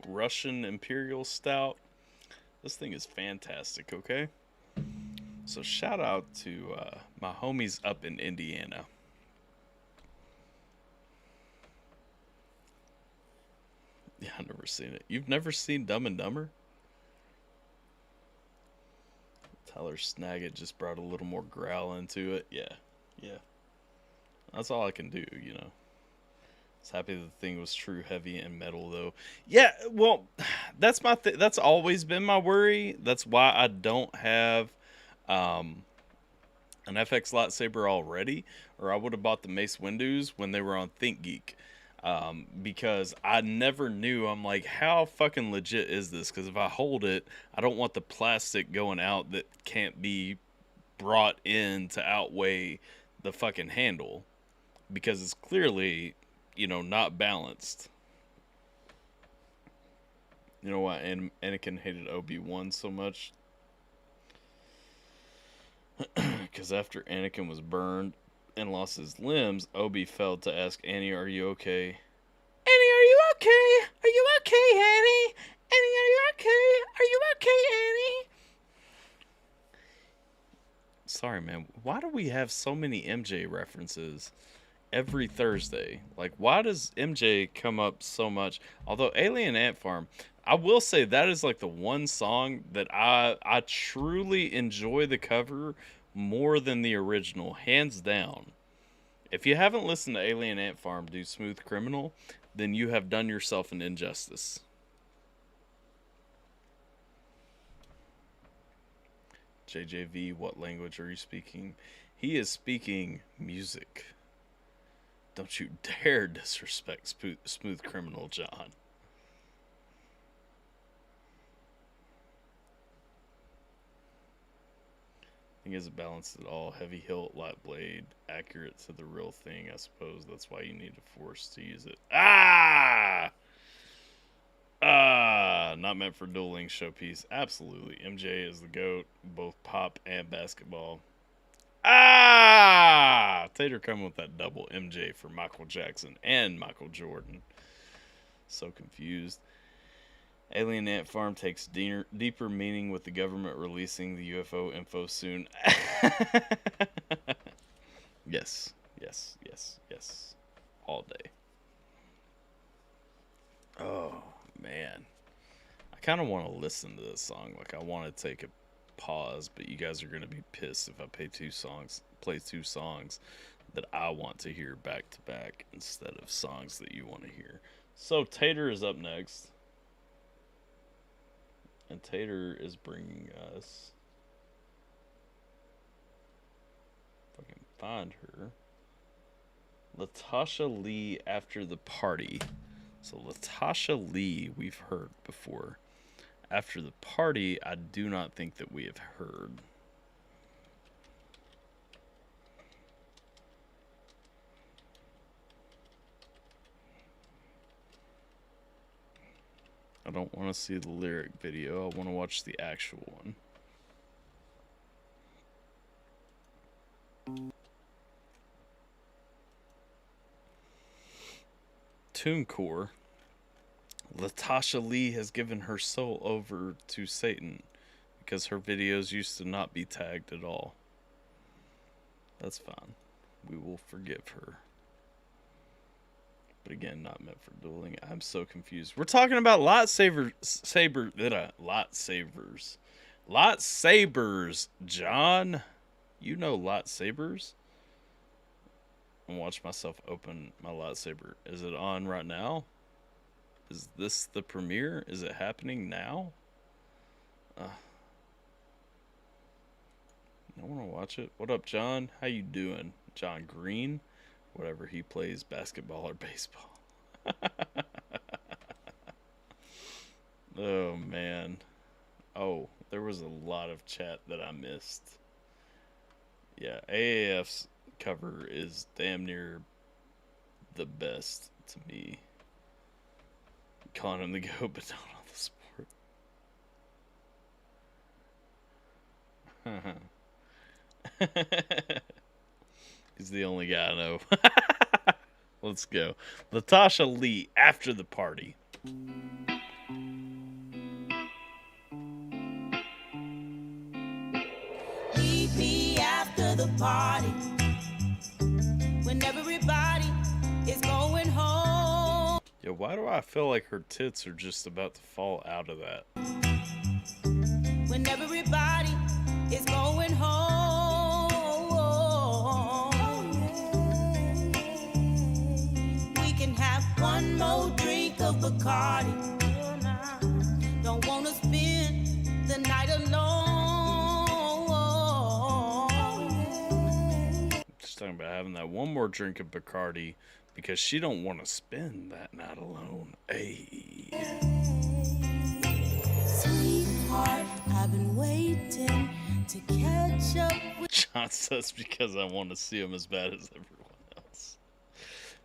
Russian Imperial Stout. This thing is fantastic, okay? So shout out to my homies up in Indiana. Yeah, I've never seen it. You've never seen Dumb and Dumber? Tyler Snagit just brought a little more growl into it. Yeah. That's all I can do, you know. I was happy the thing was true heavy and metal, though. Yeah, well, that's my that's always been my worry. That's why I don't have an FX lightsaber already, or I would have bought the Mace Windows when they were on ThinkGeek. Because I never knew. I'm like, how fucking legit is this? Because if I hold it, I don't want the plastic going out that can't be brought in to outweigh the fucking handle, because it's clearly, you know, not balanced. You know why Anakin hated Obi-Wan so much? Because after Anakin was burned and lost his limbs, Obi failed to ask Annie, "Are you okay?" Annie, are you okay? Are you okay, Annie? Annie, are you okay? Are you okay, Annie? Sorry, man. Why do we have so many MJ references every Thursday? Like, why does MJ come up so much? Although Alien Ant Farm, I will say that is like the one song that I truly enjoy the cover more than the original, hands down. If you haven't listened to Alien Ant Farm do Smooth Criminal, then you have done yourself an injustice. JJV, what language are you speaking? He is speaking music. Don't you dare disrespect Smooth Criminal, John. I think it's balanced at all. Heavy hilt, light blade, accurate to the real thing. I suppose that's why you need a force to use it. Not meant for dueling showpiece. Absolutely. MJ is the GOAT, both pop and basketball. Tater coming with that double MJ for Michael Jackson and Michael Jordan. So confused. Alien Ant Farm takes deeper meaning with the government releasing the UFO info soon. Yes. All day. Oh, man. I kind of want to listen to this song. Like, I want to take a pause, but you guys are going to be pissed if I play two songs that I want to hear back to back instead of songs that you want to hear. So, Tater is up next. And Tater is bringing us, if I can find her, Latasha Lee After the Party. So Latasha Lee we've heard before. After the Party, I do not think that we have heard. I don't want to see the lyric video. I want to watch the actual one. TuneCore. Latasha Lee has given her soul over to Satan because her videos used to not be tagged at all. That's fine. We will forgive her. but again, not meant for dueling. I'm so confused. We're talking about lightsabers, John. You know lightsabers? I'm watching myself open my lightsaber. Is it on right now? Is this the premiere? Is it happening now? I want to watch it. What up, John? How you doing? John Green? Whatever, he plays basketball or baseball. Oh, man. Oh, there was a lot of chat that I missed. Yeah, AAF's cover is damn near the best to me. Calling him the GOAT, but not on the sport. He's the only guy I know. Let's go. Latasha Lee after the party. Meet me after the party when everybody is going home. Yo, why do I feel like her tits are just about to fall out of that? When everybody is going home. We can have one more drink of Bacardi. Don't wanna spend the night alone. Just talking about having that one more drink of Bacardi because she don't want to spend that night alone. Hey. Sweetheart, I've been waiting to catch up with John says because I want to see him as bad as everyone else.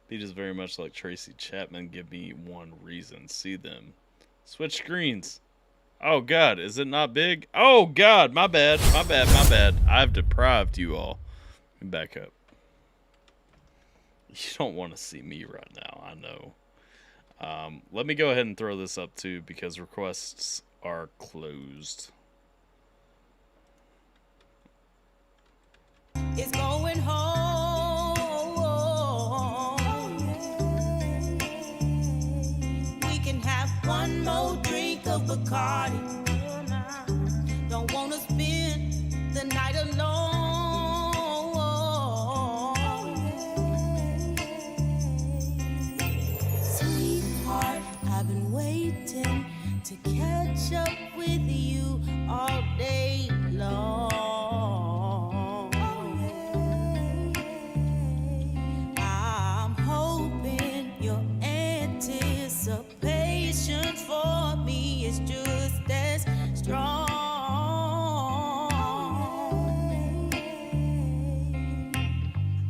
He just very much like Tracy Chapman. Give me one reason. See them. Switch screens. Oh, God. Is it not big? Oh, God. My bad. My bad. My bad. I've deprived you all. Back up. You don't want to see me right now. I know. Let me go ahead and throw this up, too, because requests are closed. is going home. We can have one more drink of Bacardi. Don't wanna spend the night alone. Sweetheart, I've been waiting to catch up with you all day long. I'm hoping your anticipation for me is just as strong.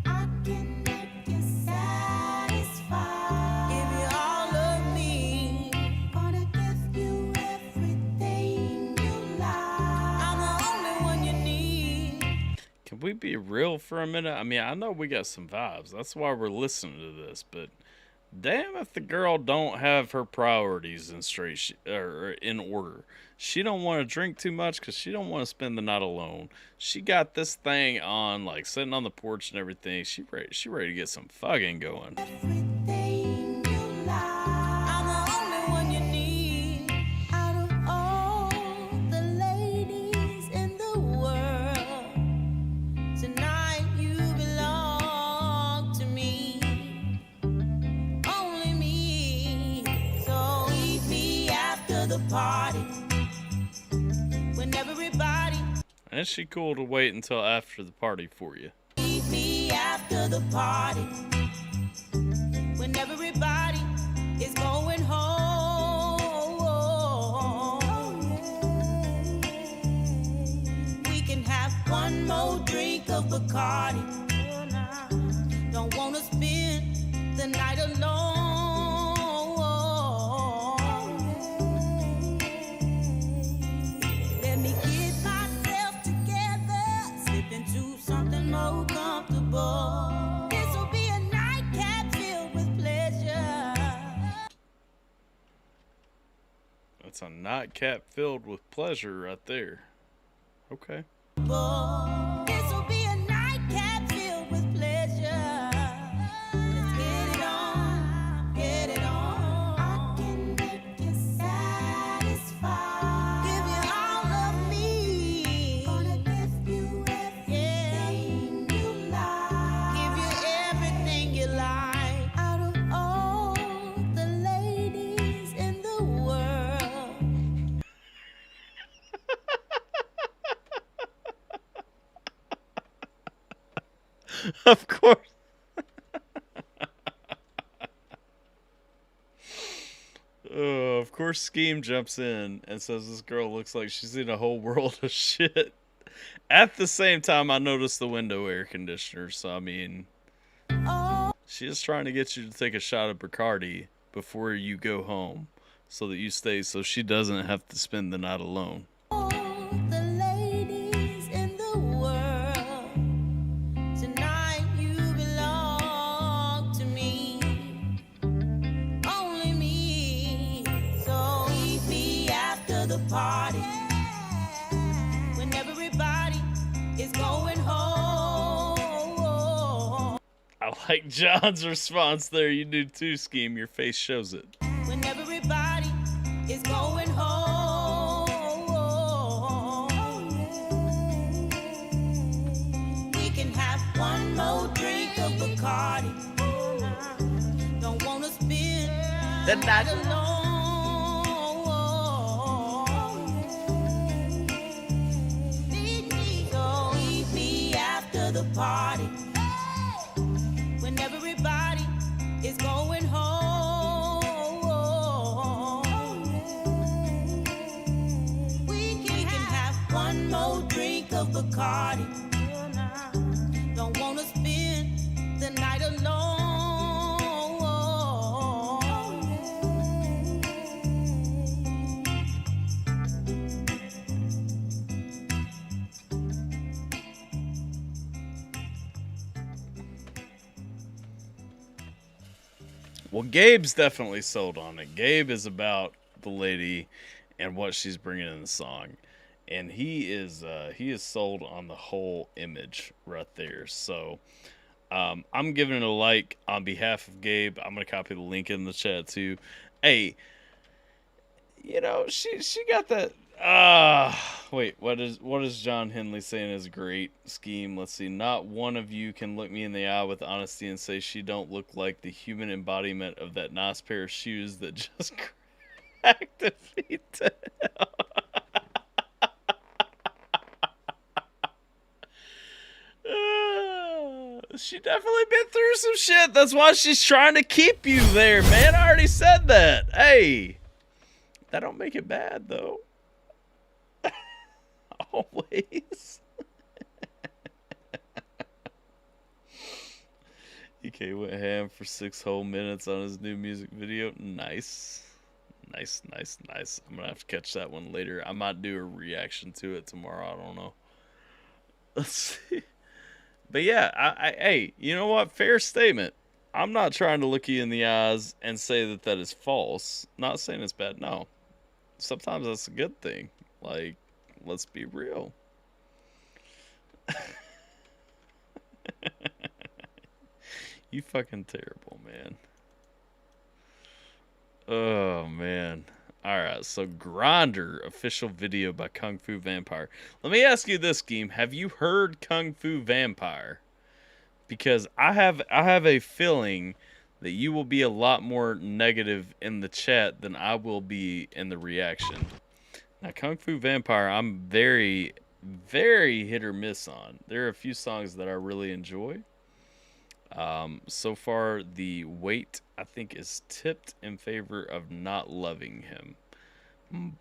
I can make you satisfied. Give you all of me. Gonna give you everything you like. I'm the only one you need. Can we be real for a minute? I mean, I know we got some vibes. That's why we're listening to this. But damn if the girl don't have her priorities in in order. She don't want to drink too much because she don't want to spend the night alone. She got this thing on, like sitting on the porch and everything. She ready to get some fucking going. Everything you like. I'm the only one you need. Out of all the ladies in the world, tonight you belong to me. Only me. So meet me after the party. When everybody And she cool to wait until after the party for you. meet me after the party. When everybody is going home. We can have one more drink of Bacardi. Don't wanna spend the night alone. Let me get myself together, slip into something more comfortable. This'll be a nightcap filled with pleasure. That's a nightcap filled with pleasure right there. Okay. This'll be a nightcap filled with pleasure. Let's get it on. Of course. Of course, Scheme jumps in and says this girl looks like she's in a whole world of shit. At the same time, I noticed the window air conditioner, so I mean, she is trying to get you to take a shot of Bacardi before you go home, so that you stay, so she doesn't have to spend the night alone. The ladies in the world, tonight you belong to me, only me. So meet me after the party, when everybody is going home. I like John's response there. You do too, Scheme. Your face shows it. When everybody is going home, we can have one more drink of Bacardi. Don't wanna spend the night alone. So meet me after the party, when everybody is going home. We can have one more drink of Bacardi. Don't wanna spend the night alone. Well, Gabe's definitely sold on it. Gabe is about the lady and what she's bringing in the song, and he is sold on the whole image right there. So I'm giving it a like on behalf of Gabe. I'm gonna copy the link in the chat too. Hey, you know, she got that. Wait, what is John Henley saying is a great scheme? Let's see. Not one of you can look me in the eye with honesty and say she don't look like the human embodiment of that nice pair of shoes that just cracked the feet to hell. She definitely been through some shit. That's why she's trying to keep you there, man. I already said that. Hey, that don't make it bad though. Always. EK went ham for 6 whole minutes on his new music video. Nice. Nice. I'm gonna have to catch that one later. I might do a reaction to it tomorrow. I don't know. Let's see. But yeah, hey, you know what? Fair statement. I'm not trying to look you in the eyes and say that that is false. Not saying it's bad. No. Sometimes that's a good thing. Like, let's be real. You fucking terrible, man. Oh, man. Alright, so Grindr official video by Kung Fu Vampire. Let me ask you this, Scheme. Have you heard Kung Fu Vampire? Because I have a feeling that you will be a lot more negative in the chat than I will be in the reaction. Now, Kung Fu Vampire, I'm very, very hit or miss on. There are a few songs that I really enjoy. So far, the weight, I think, is tipped in favor of not loving him.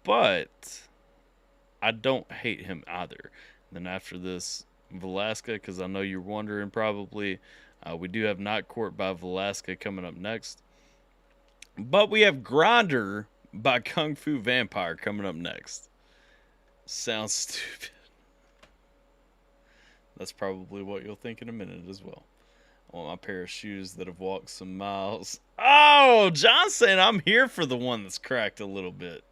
But I don't hate him either. And then after this, Velasca, because I know you're wondering probably, we do have Not Court by Velasca coming up next. But we have Grindr by Kung Fu Vampire coming up next. Sounds stupid. That's probably what you'll think in a minute as well. I want my pair of shoes that have walked some miles. Oh, John's saying I'm here for the one that's cracked a little bit.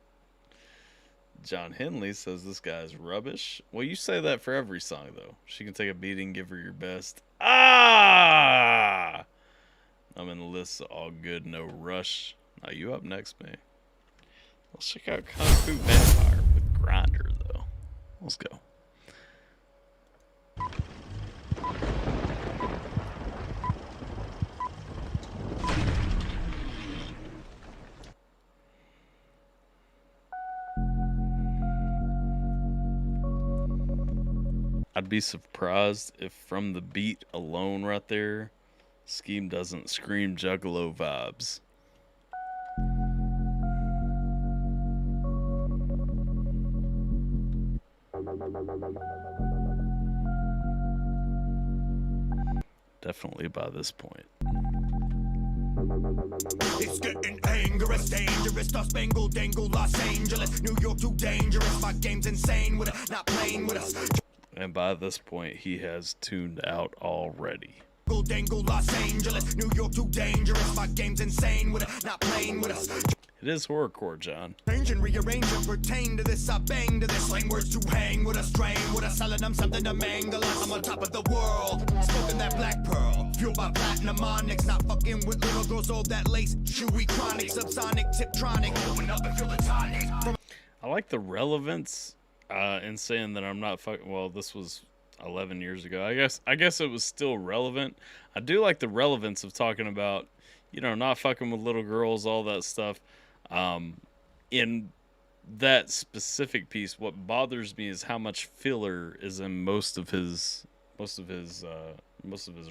John Henley says this guy's rubbish. Well, you say that for every song, though. She can take a beating, give her your best. Ah! I'm in the list, so all good, no rush. Now you up next, man. Let's check out Kung Fu Vampire with Grindr, though. Let's go. I'd I'd be surprised if from the beat alone right there, Scheme doesn't scream Juggalo vibes. Definitely by this point. It's getting angry, dangerous, the Spangle Dangle, Los Angeles, New York too dangerous, my game's insane with us, not playing with us. And by this point, he has tuned out already. Dangle, Los Angeles, New York too dangerous, my game's insane with us, not playing with us. It is horrorcore, John. Change and rearrange and pertain to this, I bang to this, slang words to hang with us, strain with us, selling them something to mangle us. I'm on top of the world, smoking that black pearl, fueled by platinum onyx, not fucking with little girls, all that lace, chewy chronic, subsonic, tiptronic, open up and feel the tonic. I like the relevance in saying that I'm not fucking. Well, this was 11 years ago. I guess it was still relevant. I do like the relevance of talking about, you know, not fucking with little girls, all that stuff. In that specific piece, what bothers me is how much filler is in most of his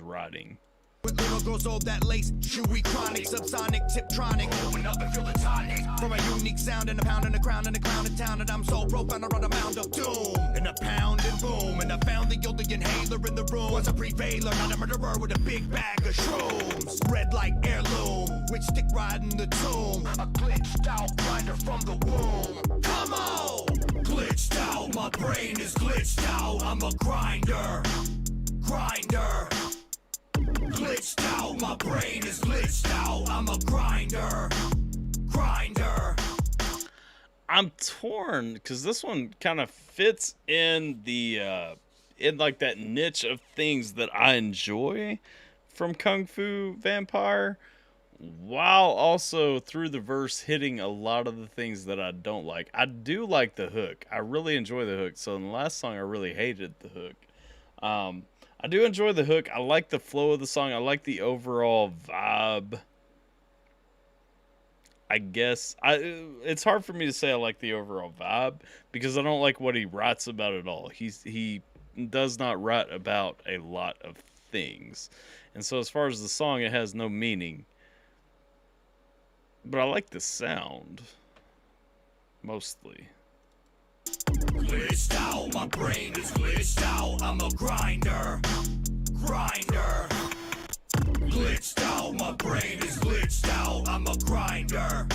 writing. With little girls, all that lace, chewy chronic, subsonic, tiptronic, open up and feel the tonic. From a unique sound and a pound and a crown and a clown in town, and I'm so profound around a mound of doom. And a pound and boom, and I found the guilty inhaler in the room. Was a prevailer, not a murderer with a big bag of shrooms. Red like heirloom, which stick right in the tomb. A glitched out grinder from the womb. Come on! Glitched out, my brain is glitched out. I'm a grinder. Glitched out, my brain is glitched out. I'm a grinder. I'm torn because this one kind of fits in the in like that niche of things that I enjoy from Kung Fu Vampire, while also through the verse hitting a lot of the things that I don't like. I do like the hook. I really enjoy the hook. So in the last song, I really hated the hook. I do enjoy the hook. I like the flow of the song. I like the overall vibe. I guess it's hard for me to say I like the overall vibe because I don't like what he writes about at all. He does not write about a lot of things. And so as far as the song, it has no meaning. But I like the sound mostly. Glitched out, my brain is glitched out. I'm a grinder. Glitched out, my brain is glitched out. I'm a grinder.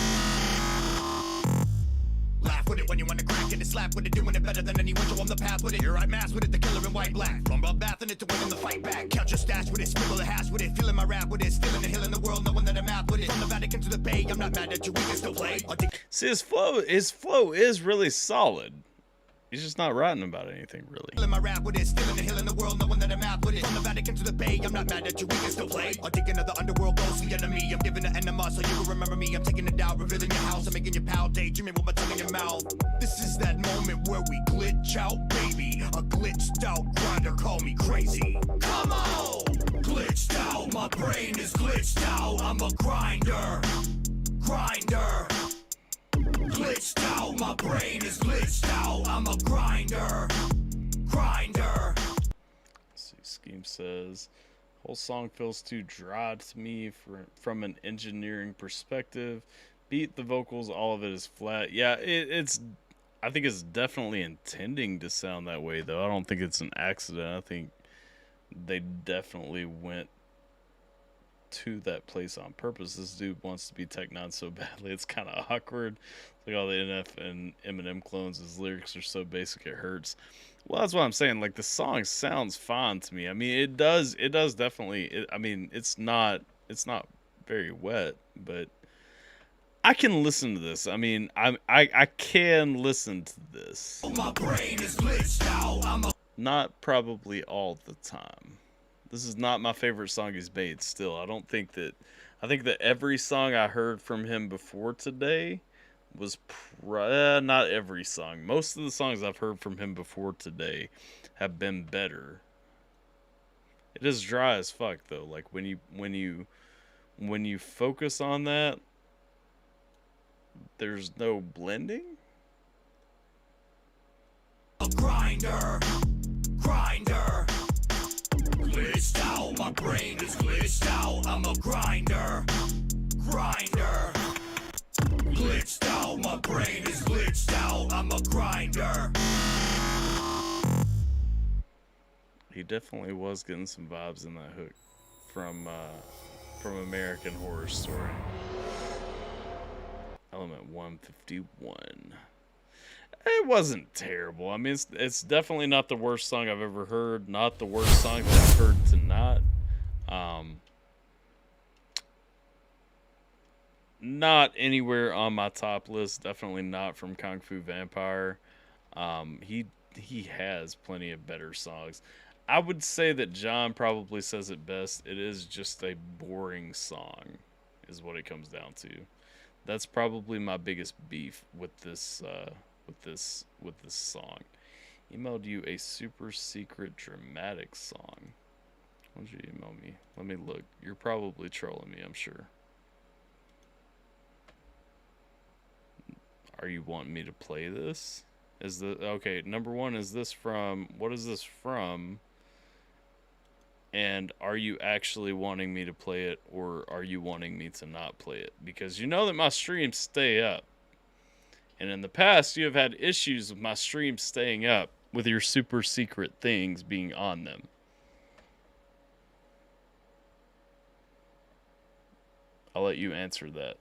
Laugh with it when you want to crack it and slap with it, doing it better than anyone. So on the path with it. Here I mask with it, the killer in white black. From bathing it to winning the fight back. Count your stash with it, scribble a hash with it, feeling my rap with it, stealing the hill in the world, knowing that I'm out with it. From the Vatican to the Bay, I'm not mad at you. We can still play. See, his flow is really solid. He's just not writing about anything, really. My rap with it, stealing the hill in the world, knowing that I'm out with it. From the Vatican to the Bay, I'm not mad at you, we can still play. I'm thinking of the underworld, ghostly enemy. I'm giving the enema so you will remember me. I'm taking it out, revealing your house. I'm making your pal daydreaming with my tongue in your mouth. This is that moment where we glitch out, baby. A glitched out grinder, call me crazy. Come on! Glitched out, my brain is glitched out. I'm a grinder. Glitched out, my brain is glitched out. I'm a grinder. Let's see, Scheme says, whole song feels too dry to me from an engineering perspective. Beat, the vocals, all of it is flat. Yeah, I think it's definitely intending to sound that way, though. I don't think it's an accident. I think they definitely went to that place on purpose. This dude wants to be Tech Nine so badly. It's kind of awkward. Like all the NF and Eminem clones, his lyrics are so basic it hurts. Well, that's what I'm saying. Like, the song sounds fine to me. I mean, it does definitely. I mean, it's not very wet, but I can listen to this. I mean, I can listen to this. My brain is glitched out. Not probably all the time. This is not my favorite song he's made still. I think that every song I heard from him before today was not every song. Most of the songs I've heard from him before today have been better. It is dry as fuck though. Like when you focus on that, there's no blending. A grinder. grinder. Glitched out, my brain is glitched out. I'm a grinder. Grinder. Glitched out, my brain is glitched out. I'm a grinder. He definitely was getting some vibes in that hook from American Horror Story. Element 151. It wasn't terrible. I mean, it's definitely not the worst song I've ever heard. Not the worst song that I've heard tonight. Not anywhere on my top list. Definitely not from Kung Fu Vampire. He has plenty of better songs. I would say that John probably says it best. It is just a boring song, is what it comes down to. That's probably my biggest beef with this song. Emailed you a super secret dramatic song. Why don't you email me? Let me look. You're probably trolling me, I'm sure. Are you wanting me to play this? Okay, number one, is this from, what is this from? And are you actually wanting me to play it, or are you wanting me to not play it? Because you know that my streams stay up. And in the past, you have had issues with my streams staying up with your super secret things being on them. I'll let you answer that.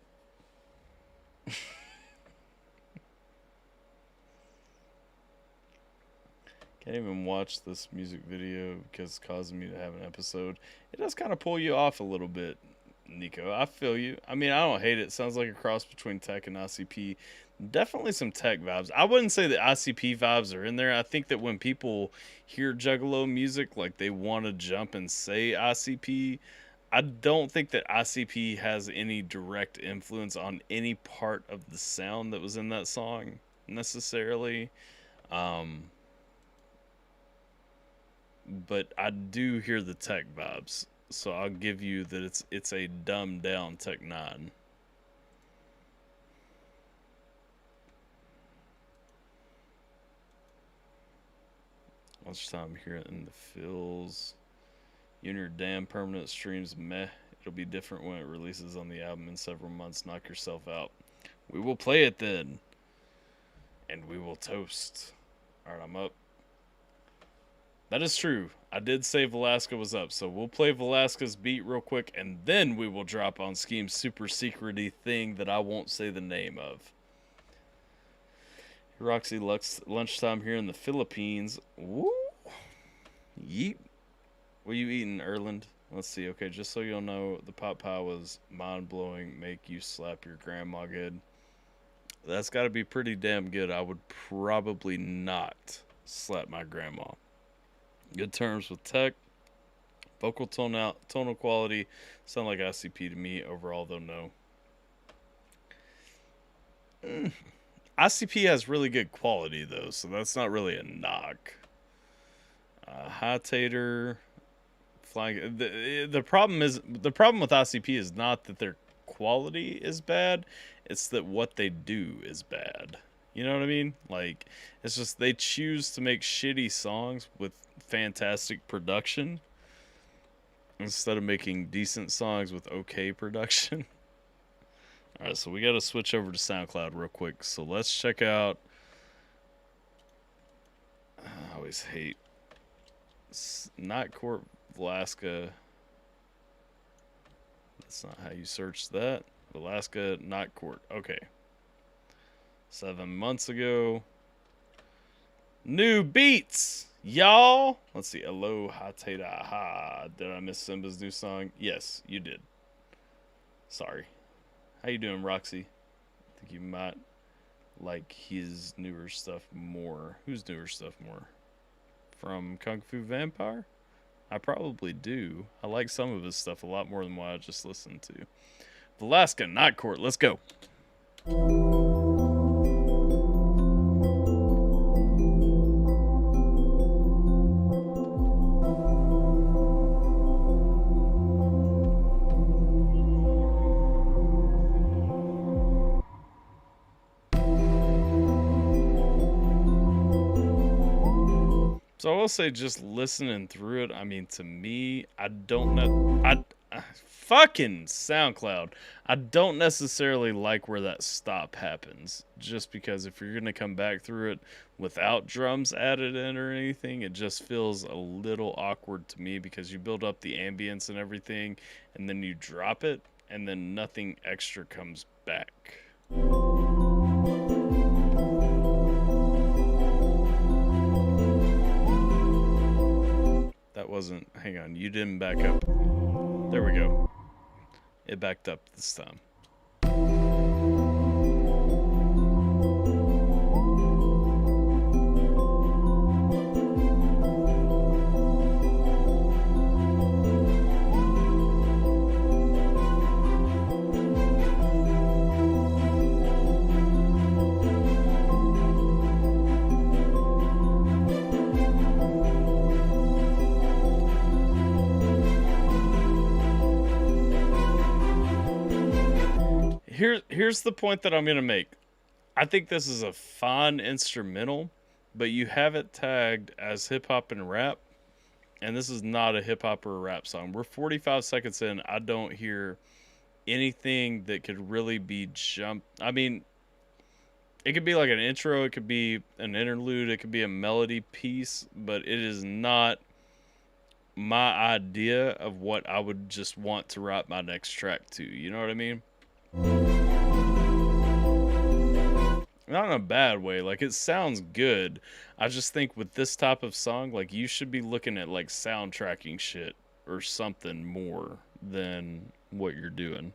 Can't even watch this music video because it's causing me to have an episode. It does kind of pull you off a little bit, Nico. I feel you. I mean, I don't hate it. It sounds like a cross between tech and ICP. Definitely some tech vibes. I wouldn't say that ICP vibes are in there. I think that when people hear Juggalo music, like they want to jump and say ICP. I don't think that ICP has any direct influence on any part of the sound that was in that song necessarily. But I do hear the tech vibes, so I'll give you that it's a dumbed down Tech 9. Lunchtime here in the Fills. You and your damn permanent streams, meh. It'll be different when it releases on the album in several months. Knock yourself out. We will play it then. And we will toast. Alright, I'm up. That is true. I did say Velasca was up, so we'll play Velasca's beat real quick, and then we will drop on Scheme's super secret-y thing that I won't say the name of. Roxy lunchtime here in the Philippines. Woo! Yeet. What are you eating, Erland? Let's see. Okay, just so you'll know, the pot pie was mind-blowing. Make you slap your grandma good. That's got to be pretty damn good. I would probably not slap my grandma. Good terms with tech. Vocal tonal quality. Sound like ICP to me. Overall, though, no. ICP has really good quality, though, so that's not really a knock. High Tater. Flying. The problem with ICP is not that their quality is bad. It's that what they do is bad. You know what I mean? Like, it's just they choose to make shitty songs with fantastic production instead of making decent songs with okay production. Alright, so we got to switch over to SoundCloud real quick. So let's check out... I always hate... Not Court Velasca. That's not how you search that. Velasca, not Court. Okay. 7 months ago. New beats, y'all. Let's see. Aloha Tata Ha. Did I miss Simba's new song? Yes, you did. Sorry. How you doing, Roxy? I think you might like his newer stuff more. Whose newer stuff more? From Kung Fu Vampire? I probably do. I like some of his stuff a lot more than what I just listened to. Velasca, not Court. Let's go. So I will say, just listening through it, I mean, to me, I don't know. Fucking SoundCloud. I don't necessarily like where that stop happens. Just because if you're going to come back through it without drums added in or anything, it just feels a little awkward to me because you build up the ambience and everything, and then you drop it, and then nothing extra comes back. That wasn't, hang on, you didn't back up. There we go. It backed up this time. Here's the point that I'm going to make. I think this is a fine instrumental, but you have it tagged as hip-hop and rap, and this is not a hip-hop or a rap song. We're 45 seconds in. I don't hear anything that could really be jumped. I mean, it could be like an intro. It could be an interlude. It could be a melody piece, but it is not my idea of what I would just want to write my next track to. You know what I mean? Not in a bad way. Like, it sounds good. I just think with this type of song, like, you should be looking at, like, soundtracking shit or something more than what you're doing.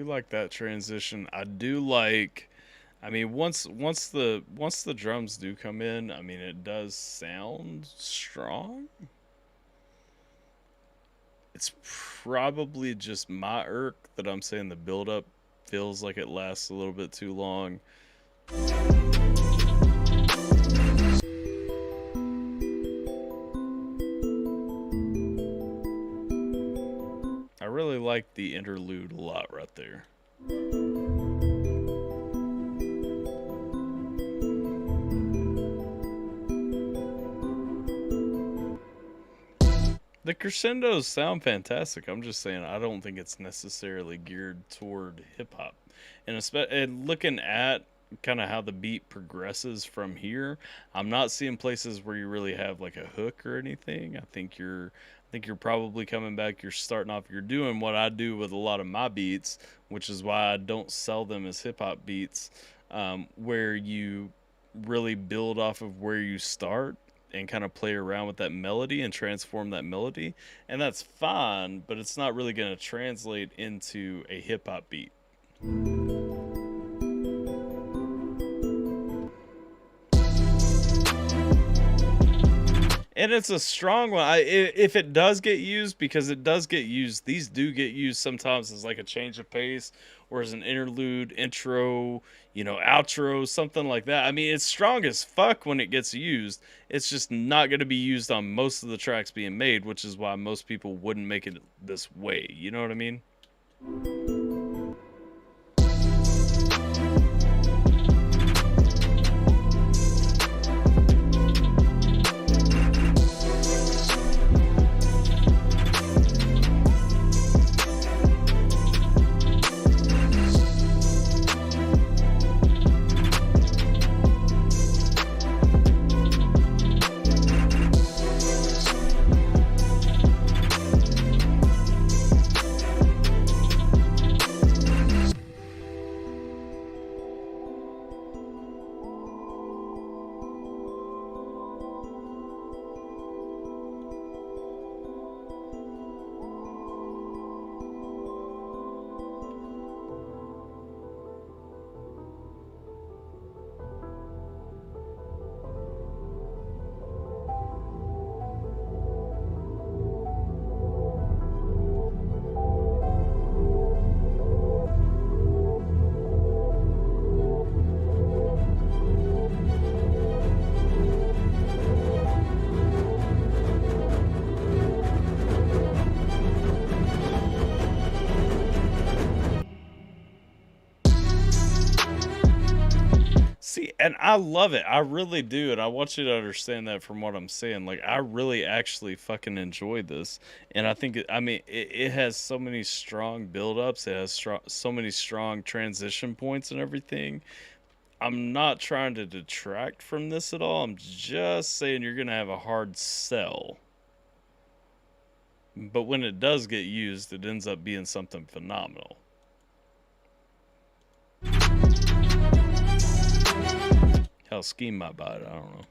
Like that transition. I do like, I mean, once the drums do come in, I mean, it does sound strong. It's probably just my irk that I'm saying the build up feels like it lasts a little bit too long. I really like the interlude a lot right there. The crescendos sound fantastic. I'm just saying I don't think it's necessarily geared toward hip-hop. And looking at kind of how the beat progresses from here, I'm not seeing places where you really have like a hook or anything. I think you're probably coming back, you're starting off, you're doing what I do with a lot of my beats, which is why I don't sell them as hip-hop beats, where you really build off of where you start and kind of play around with that melody and transform that melody. And that's fine, but it's not really going to translate into a hip-hop beat. And it's a strong one. If it does get used, because it does get used, these do get used sometimes as like a change of pace or as an interlude, intro, outro, something like that. I mean, it's strong as fuck when it gets used. It's just not going to be used on most of the tracks being made, which is why most people wouldn't make it this way. You know what I mean? See, and I love it. I really do. And I want you to understand that from what I'm saying. Like, I really actually fucking enjoyed this. And I think, it has so many strong build-ups. It has so many strong transition points and everything. I'm not trying to detract from this at all. I'm just saying you're going to have a hard sell. But when it does get used, it ends up being something phenomenal. Hell, Scheme might buy it. I don't know.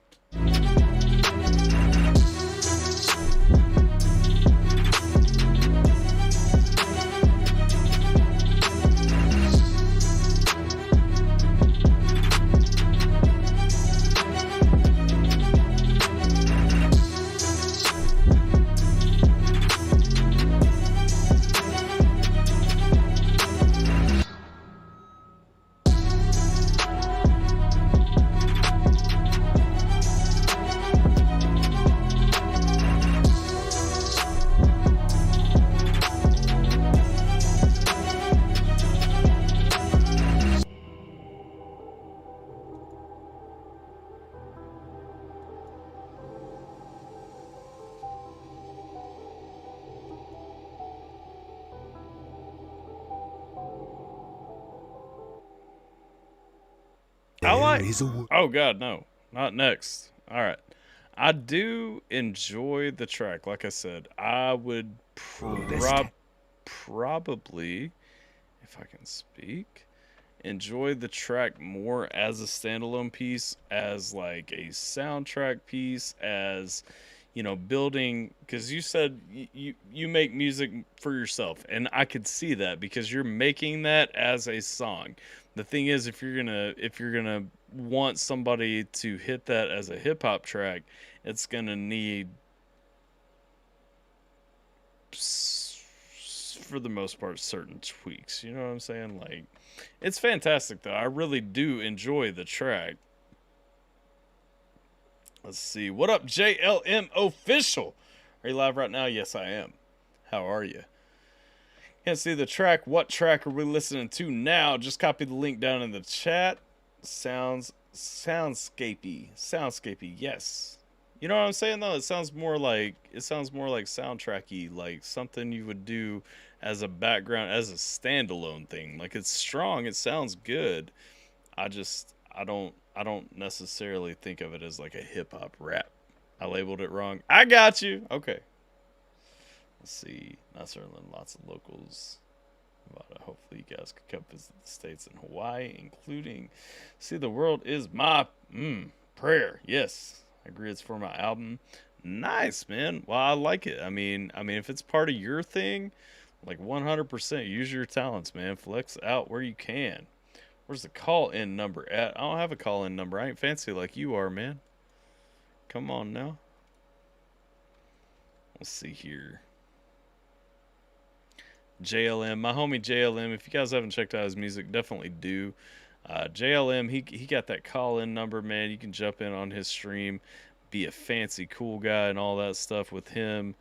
Oh God, no, not next. All right, I do enjoy the track. Like I said, I would probably, if I can speak, enjoy the track more as a standalone piece, as like a soundtrack piece, as building, because you said you make music for yourself, and I could see that because you're making that as a song. The thing is, if you're gonna want somebody to hit that as a hip hop track, it's gonna need, for the most part, certain tweaks. You know what I'm saying? Like, it's fantastic though. I really do enjoy the track. Let's see. What up, JLM Official? Are you live right now? Yes, I am. How are you? Can't see the track. What track are we listening to now? Just copy the link down in the chat. Soundscapey. Yes. You know what I'm saying though? It sounds more like soundtracky, like something you would do as a background, as a standalone thing. Like, it's strong. It sounds good. I don't necessarily think of it as like a hip hop rap. I labeled it wrong. I got you. Okay. Let's see. Not certainly lots of locals. But hopefully you guys could come visit the States and Hawaii, including see the world is my prayer. Yes. I agree, it's for my album. Nice, man. Well, I like it. I mean, if it's part of your thing, like 100% use your talents, man. Flex out where you can. Where's the call-in number at? I don't have a call-in number. I ain't fancy like you are, man. Come on now. Let's see here. JLM, my homie JLM. If you guys haven't checked out his music, definitely do. JLM, he got that call-in number, man. You can jump in on his stream, be a fancy cool guy and all that stuff with him.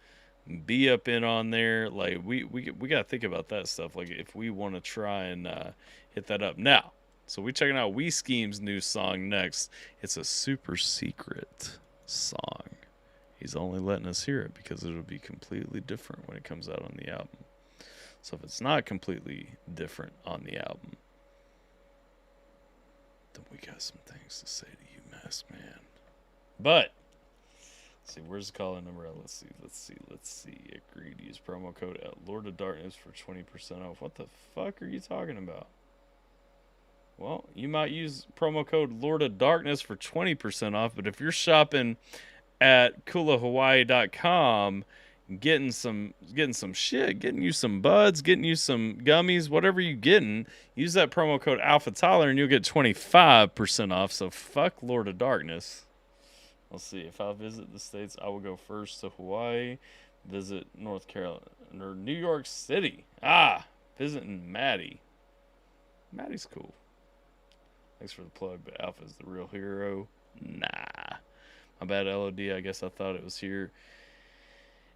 Be up in on there. Like, we got to think about that stuff. Like, if we want to try and hit that up. Now, so we checking out We Scheme's new song next. It's a super secret song. He's only letting us hear it because it'll be completely different when it comes out on the album. So if it's not completely different on the album, then we got some things to say to you, Masked Man. But let's see, where's the call-in number? Let's see. Agree to use promo code at Lord of Darkness for 20% off. What the fuck are you talking about? Well, you might use promo code Lord of Darkness for 20% off, but if you're shopping at coolahawaii.com, getting some shit, getting you some buds, getting you some gummies, whatever you getting, use that promo code AlphaTyler and you'll get 25% off. So fuck Lord of Darkness. Let's see. If I visit the States, I will go first to Hawaii, visit North Carolina or New York City. Visiting Maddie. Maddie's cool. Thanks for the plug, but Alpha's the real hero. Nah. My bad, LOD. I guess I thought it was here.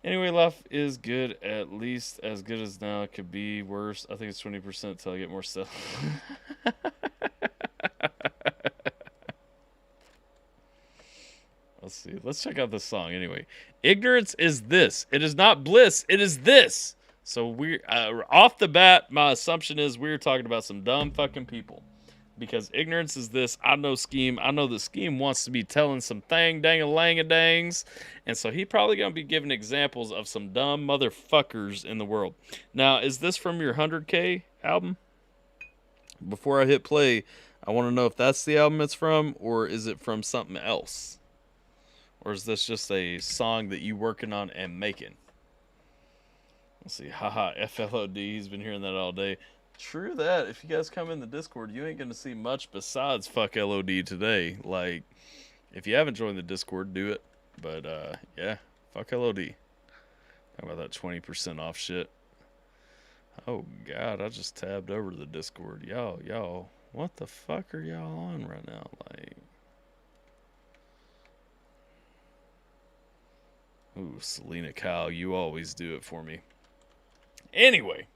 Anyway, life is good, at least as good as now. It could be worse. I think it's 20% until I get more stuff. Let's check out this song anyway. Ignorance is this. It is not bliss. It is this. So we're off the bat. My assumption is we're talking about some dumb fucking people, because ignorance is this. I know Scheme. I know the Scheme wants to be telling some dang-a-lang-a-dangs, and so he probably gonna be giving examples of some dumb motherfuckers in the world. Now, is this from your 100K album? Before I hit play, I want to know if that's the album it's from, or is it from something else? Or is this just a song that you working on and making? Let's see. Haha, FLOD. He's been hearing that all day. True that. If you guys come in the Discord, you ain't going to see much besides fuck LOD today. Like, if you haven't joined the Discord, do it. But, yeah, fuck LOD. Talk about that 20% off shit. Oh, God, I just tabbed over to the Discord. Y'all, what the fuck are y'all on right now? Like, ooh, Selena Kyle, you always do it for me. Anyway,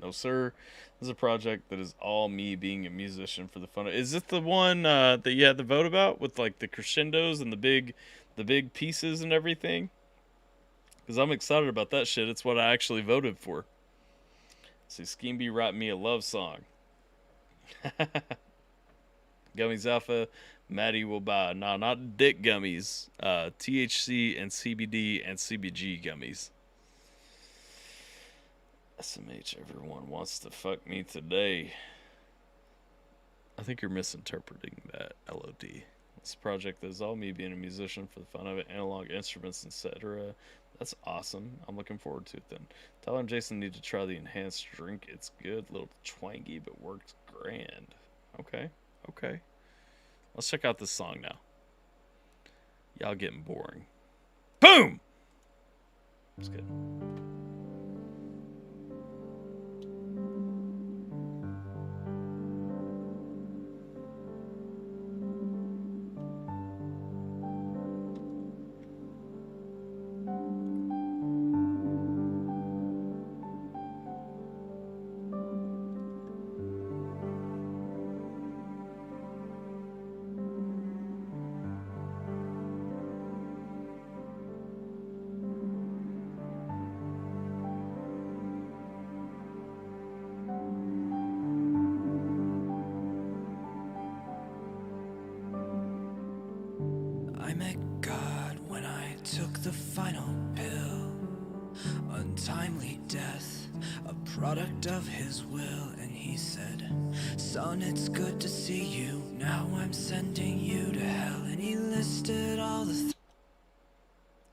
no, sir. This is a project that is all me being a musician for the fun of it. Is this the one that you had to vote about with, like, the crescendos and the big pieces and everything? Because I'm excited about that shit. It's what I actually voted for. See, Scheme B write me a love song. Gummies Alpha, Maddie will buy. Nah, not dick gummies. THC and CBD and CBG gummies. SMH, everyone wants to fuck me today. I think you're misinterpreting that, LOD. This project is all me being a musician for the fun of it, analog instruments, etc. That's awesome. I'm looking forward to it then. Tyler and Jason need to try the enhanced drink. It's good, a little twangy, but works grand. Okay. Let's check out this song now. Y'all getting boring. Boom! That's good. I met God when I took the final pill. Untimely death, a product of his will. And he said, son, it's good to see you. Now I'm sending you to hell. And he listed all the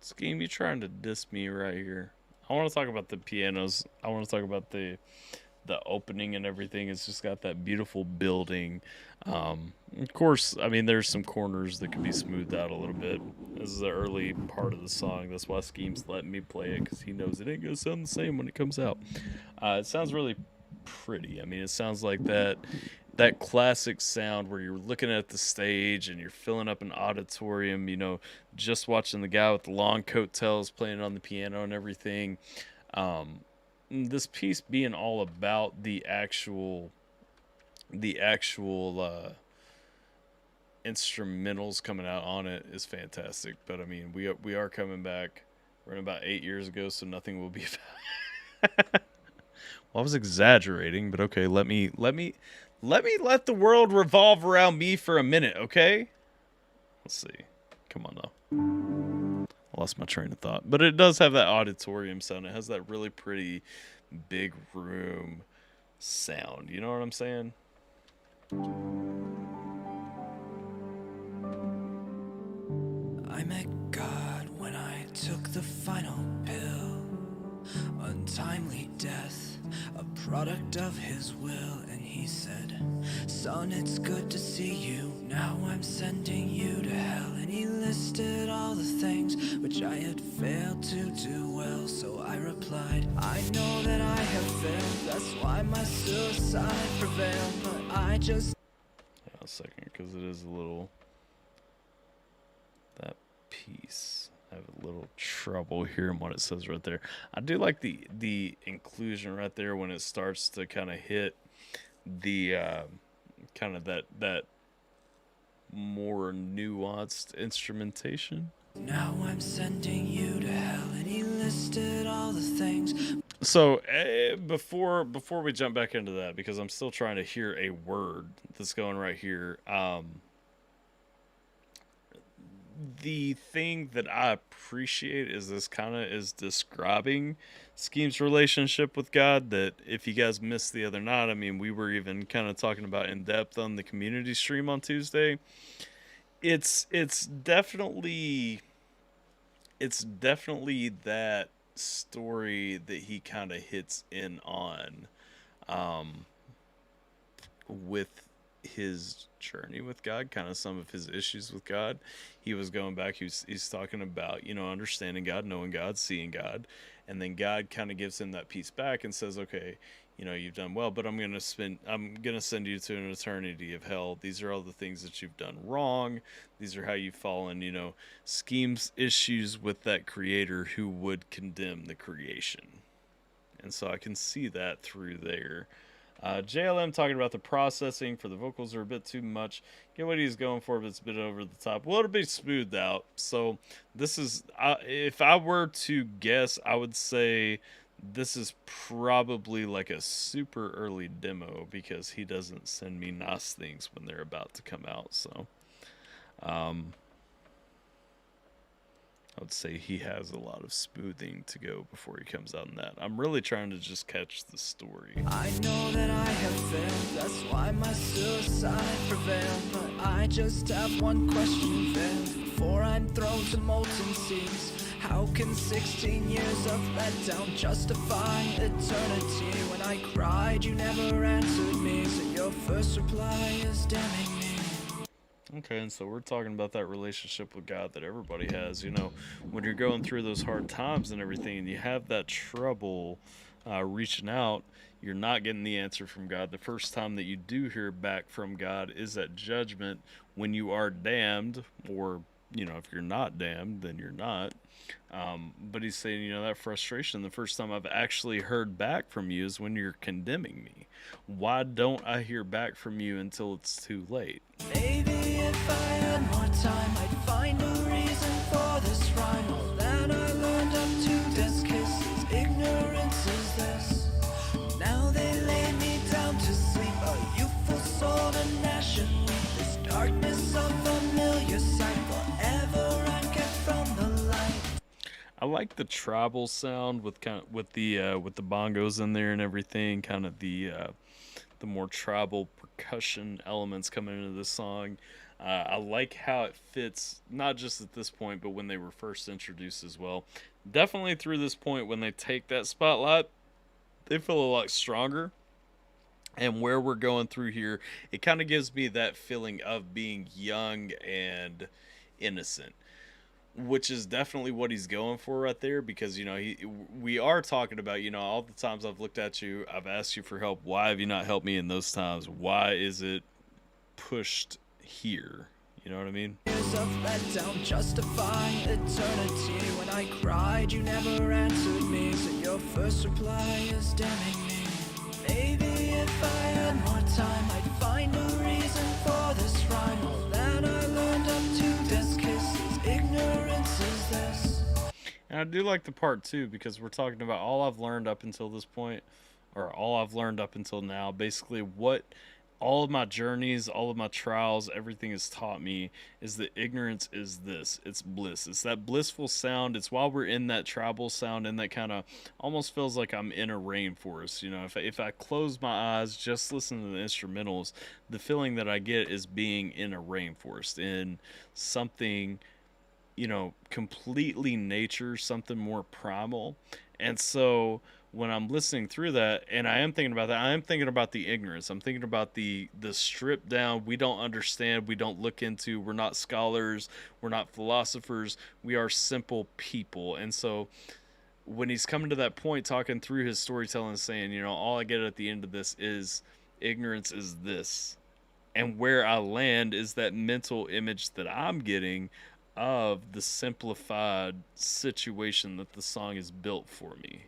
Scheme, you trying to diss me right here. I want to talk about the pianos. I want to talk about the opening and everything. It's just got that beautiful building. Of course, I mean, there's some corners that could be smoothed out a little bit. This is the early part of the song. That's why Scheme's letting me play it, because he knows it ain't going to sound the same when it comes out. It sounds really pretty. I mean, it sounds like that classic sound where you're looking at the stage and you're filling up an auditorium, you know, just watching the guy with the long coattails playing on the piano and everything. This piece being all about the actual instrumentals coming out on it is fantastic. But I mean, we are coming back. We're in about 8 years ago, so nothing will be well, I was exaggerating, but okay, let the world revolve around me for a minute, okay? Let's see. Come on now. I lost my train of thought. But it does have that auditorium sound. It has that really pretty big room sound. You know what I'm saying? I met God when I took the final pill. Untimely death, a product of his will. And he said, son, it's good to see you. Now I'm sending you to hell. And he listed all the things which I had failed to do well. So I replied, I know that I have failed. That's why my suicide prevailed. But I just... Yeah, a second, because it is a little... That piece... I have a little trouble hearing what it says right there. I do like the inclusion right there when it starts to kind of hit the kind of that more nuanced instrumentation. Now I'm sending you to hell, and he listed all the things. So before we jump back into that, because I'm still trying to hear a word that's going right here. The thing that I appreciate is this kind of is describing Scheme's relationship with God. That if you guys missed the other night, I mean, we were even kind of talking about in depth on the community stream on Tuesday. It's definitely that story that he kind of hits in on with his journey with God, kind of some of his issues with God. He was going back, he's talking about, you know, understanding God, knowing God, seeing God, and then God kind of gives him that piece back and says, okay, you know, you've done well, but I'm going to send you to an eternity of hell. These are all the things that you've done wrong. These are how you've fallen, you know. Scheme's issues with that creator who would condemn the creation. And so I can see that through there. JLM talking about the processing for the vocals are a bit too much. Get what he's going for, but it's a bit over the top. Well, it'll be smoothed out. So this is, if I were to guess, I would say this is probably like a super early demo, because he doesn't send me nice things when they're about to come out. So I would say he has a lot of smoothing to go before he comes out in that. I'm really trying to just catch the story. I know that I have failed, that's why my suicide prevailed. But I just have one question failed before I'm thrown to molten seas. How can 16 years of letdown justify eternity? When I cried, you never answered me, so your first reply is damning me. Okay, and so we're talking about that relationship with God that everybody has. You know, when you're going through those hard times and everything, and you have that trouble reaching out, you're not getting the answer from God. The first time that you do hear back from God is at judgment, when you are damned, or, you know, if you're not damned, then you're not. But he's saying, you know, that frustration, the first time I've actually heard back from you is when you're condemning me. Why don't I hear back from you until it's too late? Maybe if I had more time, I'd find a reason for this rhyme. All that I learned up to this kiss is ignorance is this. Now they lay me down to sleep, a youthful soul to gnash and weep. This darkness a familiar sight, forever I'm kept from the light. I like the tribal sound with the bongos in there and everything, kind of the more tribal percussion elements coming into this song. I like how it fits, not just at this point, but when they were first introduced as well. Definitely through this point, when they take that spotlight, they feel a lot stronger. And where we're going through here, it kind of gives me that feeling of being young and innocent, which is definitely what he's going for right there. Because, you know, we are talking about, you know, all the times I've looked at you, I've asked you for help. Why have you not helped me in those times? Why is it pushed here? You know what I mean? Years of letdown justify eternity. When I cried, you never answered me, so your first reply is damning me. Maybe if I had more time, I'd find a reason for this rhyme. All that I learned up to this kiss is ignorance is this. And I do like the part too, because we're talking about all I've learned up until this point, or all I've learned up until now. Basically, what all of my journeys, all of my trials, everything has taught me is that ignorance is this. It's bliss. It's that blissful sound. It's while we're in that tribal sound, and that kind of almost feels like I'm in a rainforest. You know, if I close my eyes, just listen to the instrumentals, the feeling that I get is being in a rainforest, in something, you know, completely nature, something more primal. And so when I'm listening through that, and I am thinking about that, I am thinking about the ignorance. I'm thinking about the stripped down, we don't understand, we don't look into, we're not scholars, we're not philosophers, we are simple people. And so when he's coming to that point, talking through his storytelling, saying, you know, all I get at the end of this is ignorance is this. And where I land is that mental image that I'm getting of the simplified situation that the song is built for me.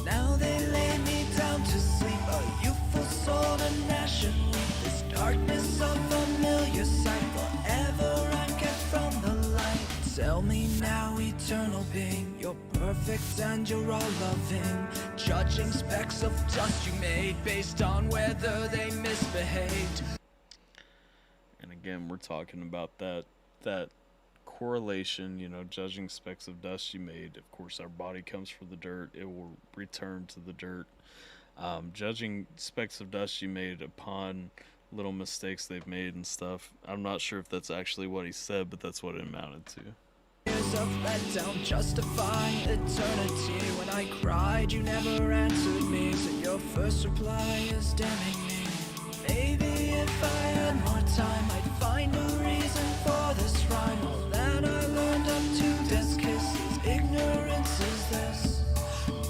Now they lay me down to sleep, a youthful soul to gnash and weep. This darkness a familiar sight, forever I'm kept from the light. Tell me now eternal being. You're perfect and you're all loving. Judging specks of dust you made based on whether they misbehaved. And again, we're talking about that correlation, you know, judging specks of dust you made. Of course, our body comes from the dirt. It will return to the dirt. Judging specks of dust you made upon little mistakes they've made and stuff. I'm not sure if that's actually what he said, but that's what it amounted to. Years of letdown justify eternity. When I cried, you never answered me, so your first reply is damning me. Maybe if I had more time, I'd find a reason for this rhyme. All that I learned up to this kisses, ignorance is this.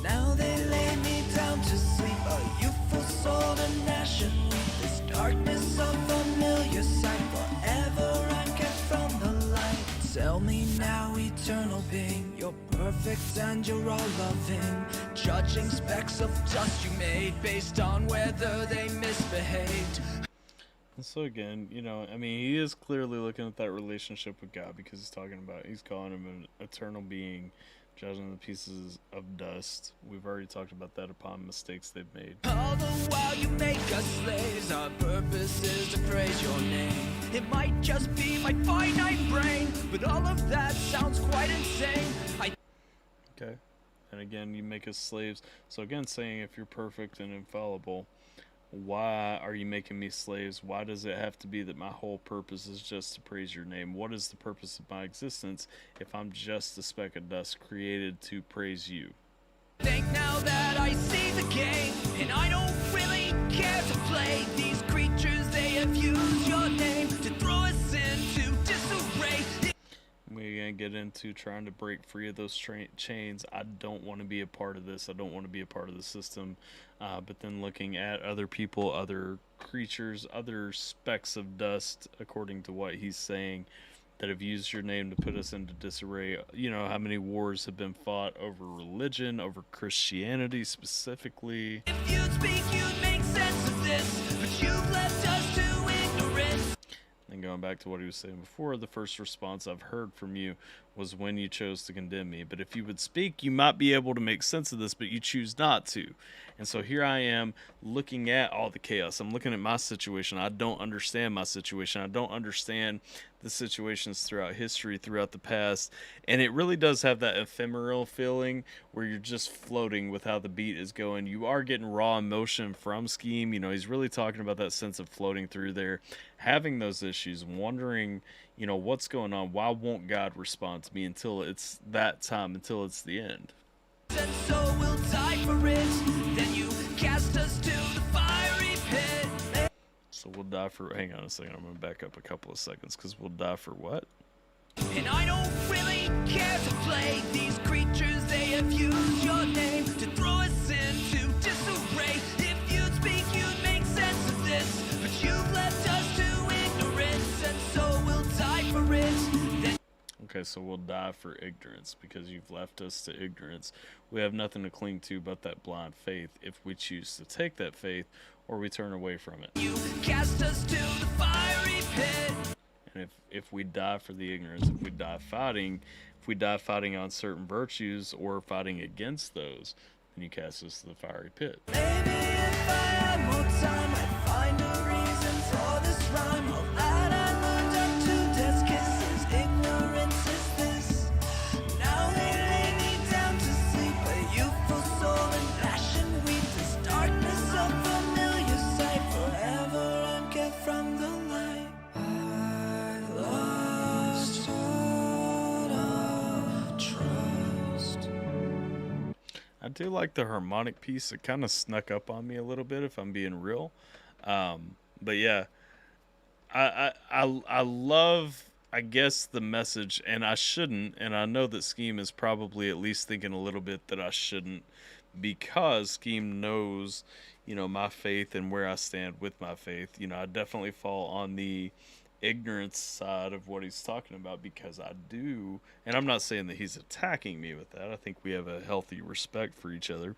Now they lay me down to sleep, a youthful soul to gnash and weep. This darkness of familiar sight, forever anchored from the light. Tell me now, eternal being, you're perfect and you're all loving. Judging specks of dust you made based on whether they misbehaved. And so again, you know, I mean, he is clearly looking at that relationship with God, because he's calling him an eternal being, judging the pieces of dust. We've already talked about that upon mistakes they've made. All the while you make us slaves, our purpose is to praise your name. It might just be my finite brain, but all of that sounds quite insane. Okay. And again, you make us slaves. So again, saying if you're perfect and infallible, why are you making me slaves? Why does it have to be that my whole purpose is just to praise your name? What is the purpose of my existence if I'm just a speck of dust created to praise you? Think now that I see the game, and I don't really care to play. These creatures, they have used your name to throw us into disarray. We're going to get into trying to break free of those chains. I don't want to be a part of this. I don't want to be a part of the system. But then looking at other people, other creatures, other specks of dust, according to what he's saying, that have used your name to put us into disarray. You know, how many wars have been fought over religion, over Christianity specifically. If you'd speak, you'd make sense of this, but you've left us to ignorance. And going back to what he was saying before, the first response I've heard from you was when you chose to condemn me. But if you would speak, you might be able to make sense of this, but you choose not to. And so here I am looking at all the chaos. I'm looking at my situation. I don't understand my situation. I don't understand the situations throughout history, throughout the past. And it really does have that ephemeral feeling where you're just floating with how the beat is going. You are getting raw emotion from Scheme. You know, he's really talking about that sense of floating through there, having those issues, wondering, you know, what's going on? Why won't God respond to me until it's that time, until it's the end? And so we'll die for it. Then you cast us to the fiery pit. So we'll die for, hang on a second, I'm going to back up a couple of seconds, because we'll die for what? And I don't really care to play. These creatures, they have used your name to throw us into disarray. If you'd speak, you'd make sense of this, but you've left us to ignorance, and so we'll die for it. Then Okay, so we'll die for ignorance, because you've left us to ignorance. We have nothing to cling to but that blind faith, if we choose to take that faith or we turn away from it. you cast us to the fiery pit. And if we die for the ignorance, if we die fighting on certain virtues or fighting against those, then you cast us to the fiery pit. Maybe if I had more time, I'd find a reason for this rhyme. All that I learned up to death's kisses, ignorance is this. Now they lay me down to sleep, a youthful soul in passion weep. This darkness of familiar sight, forever anchored from the light. I lost all of trust. I do like the harmonic piece. It kind of snuck up on me a little bit, if I'm being real. But yeah, I love, I guess, the message, and I shouldn't, and I know that Scheme is probably at least thinking a little bit that I shouldn't, because Scheme knows, you know, my faith and where I stand with my faith. You know, I definitely fall on the ignorance side of what he's talking about, because I do, and I'm not saying that he's attacking me with that. I think we have a healthy respect for each other.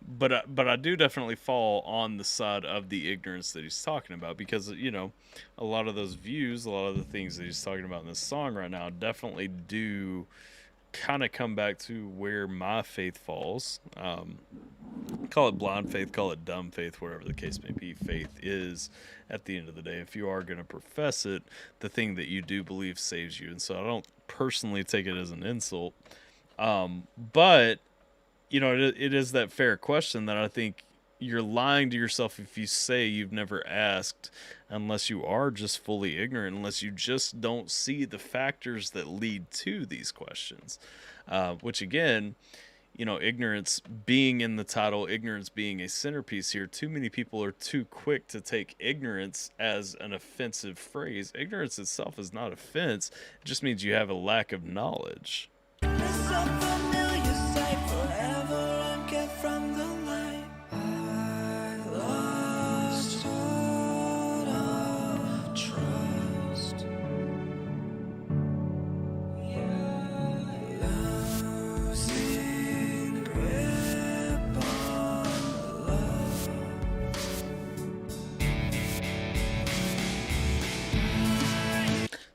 but I do definitely fall on the side of the ignorance that he's talking about, because a lot of those views, a lot of the things that he's talking about in this song right now definitely do kind of come back to where my faith falls. Call it blind faith, call it dumb faith, whatever the case may be. Faith is, at the end of the day, if you are going to profess it, the thing that you do believe saves you. And so I don't personally take it as an insult. But, it is that fair question that I think you're lying to yourself if you say you've never asked, unless you are just fully ignorant, unless you just don't see the factors that lead to these questions. Which, again, ignorance being in the title, ignorance being a centerpiece here, too many people are too quick to take ignorance as an offensive phrase. Ignorance itself is not offense. It just means you have a lack of knowledge.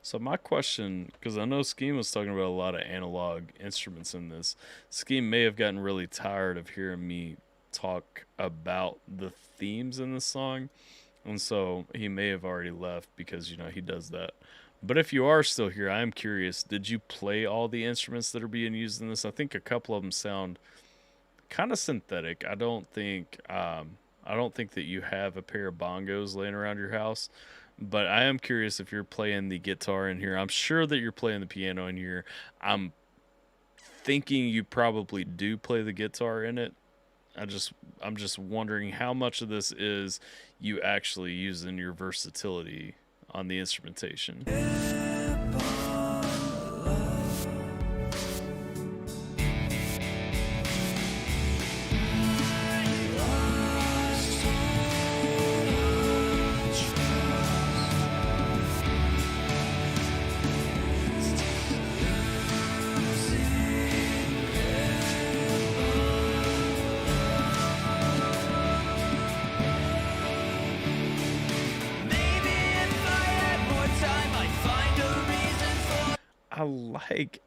So my question, because I know Scheme was talking about a lot of analog instruments in this. Scheme may have gotten really tired of hearing me talk about the themes in the song, and so he may have already left because, he does that. But if you are still here, I am curious, did you play all the instruments that are being used in this? I think a couple of them sound kind of synthetic. I don't think that you have a pair of bongos laying around your house. But I am curious if you're playing the guitar in here. I'm sure that you're playing the piano in here. I'm thinking you probably do play the guitar in it. I'm just wondering how much of this is you actually using your versatility on the instrumentation.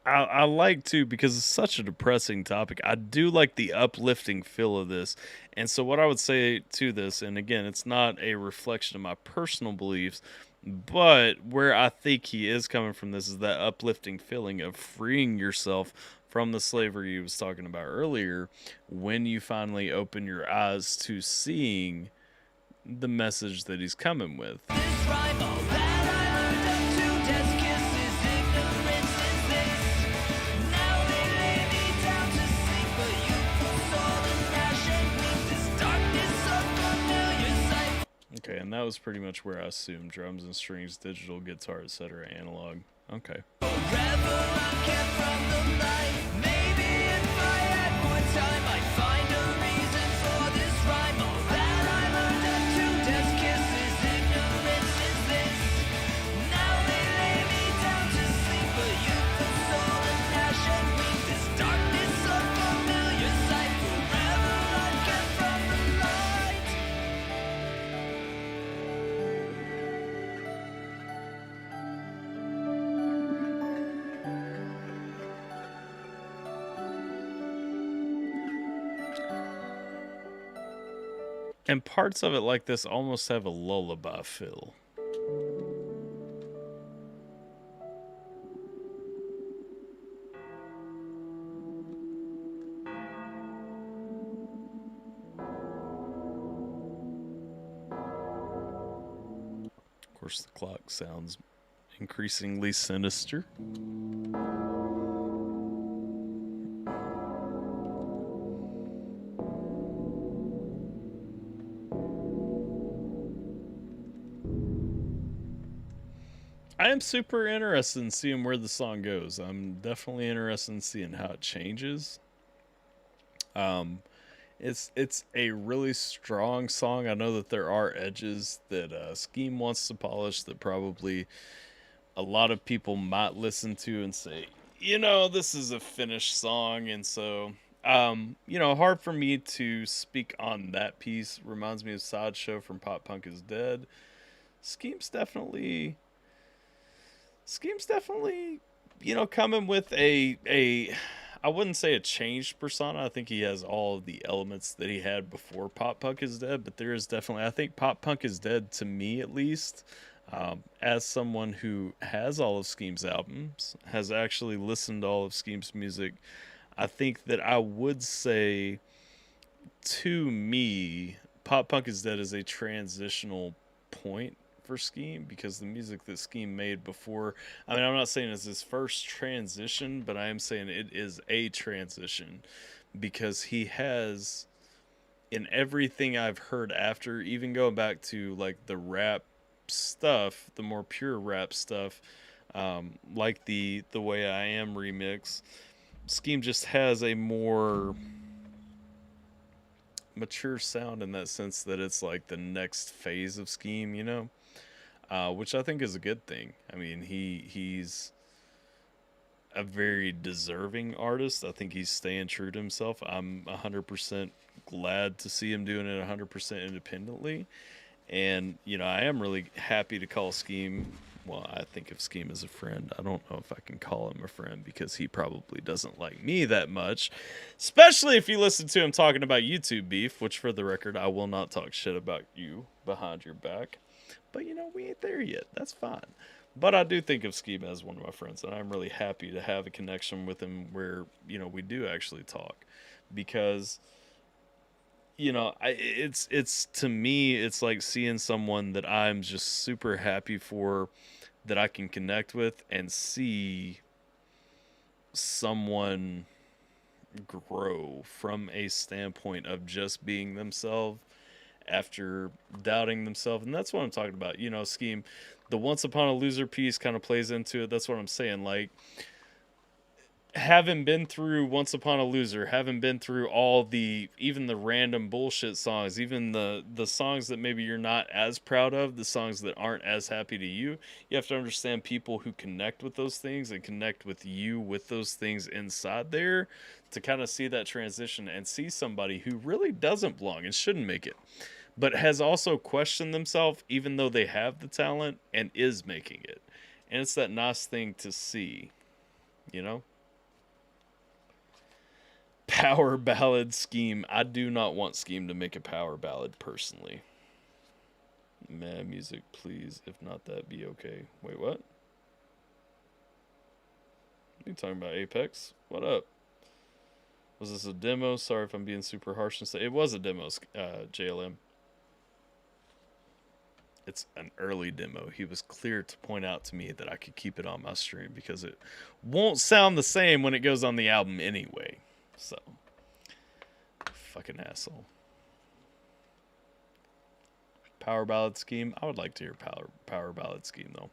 I like too, because it's such a depressing topic. I do like the uplifting feel of this. And so what I would say to this, and again, it's not a reflection of my personal beliefs, but where I think he is coming from, this is that uplifting feeling of freeing yourself from the slavery he was talking about earlier, when you finally open your eyes to seeing the message that he's coming with. Okay, and that was pretty much where I assumed: drums and strings, digital, guitar, etc., analog. Okay. And parts of it like this almost have a lullaby feel. Of course, the clock sounds increasingly sinister. I am super interested in seeing where the song goes. I'm definitely interested in seeing how it changes. It's a really strong song. I know that there are edges that Scheme wants to polish that probably a lot of people might listen to and say, this is a finished song. And so You know, hard for me to speak on that piece. Reminds me of Sideshow from Pop Punk is Dead. Scheme's definitely, you know, coming with a I wouldn't say a changed persona. I think he has all of the elements that he had before Pop Punk is Dead, but there is definitely, I think Pop Punk is Dead, to me at least, as someone who has all of Scheme's albums, has actually listened to all of Scheme's music, I think that I would say, to me, Pop Punk is Dead is a transitional point for Scheme, because the music that Scheme made before, I mean, I'm not saying it's his first transition, but I am saying it is a transition, because he has, in everything I've heard after, even going back to like the rap stuff, the more pure rap stuff, like the Way I Am remix, Scheme just has a more mature sound in that sense, that it's like the next phase of Scheme, you know, which I think is a good thing. I mean, he's a very deserving artist. I think he's staying true to himself. I'm 100% glad to see him doing it 100% independently. And, you know, I am really happy to call Scheme, well, I think of Scheme as a friend. I don't know if I can call him a friend, because he probably doesn't like me that much, especially if you listen to him talking about YouTube beef, which, for the record, I will not talk shit about you behind your back. But, you know, we ain't there yet. That's fine. But I do think of Scheme as one of my friends, and I'm really happy to have a connection with him where, you know, we do actually talk, because, you know, it's to me, it's like seeing someone that I'm just super happy for, that I can connect with, and see someone grow from a standpoint of just being themselves after doubting themselves. And that's what I'm talking about. You know, Scheme, the Once Upon a Loser piece kind of plays into it. That's what I'm saying. Like, having been through Once Upon a Loser, having been through all the, even the random bullshit songs, even the songs that maybe you're not as proud of, the songs that aren't as happy to you, you have to understand people who connect with those things and connect with you with those things inside there, to kind of see that transition and see somebody who really doesn't belong and shouldn't make it, but has also questioned themselves, even though they have the talent, and is making it. And it's that nice thing to see, you know? Power ballad Scheme. I do not want Scheme to make a power ballad, personally. Mad music, please. If not, that be okay. Wait, what? You talking about Apex? What up? Was this a demo? Sorry if I'm being super harsh and say it was a demo, JLM. It's an early demo. He was clear to point out to me that I could keep it on my stream, because it won't sound the same when it goes on the album anyway. So, fucking asshole. Power ballad Scheme. I would like to hear power ballad Scheme, though.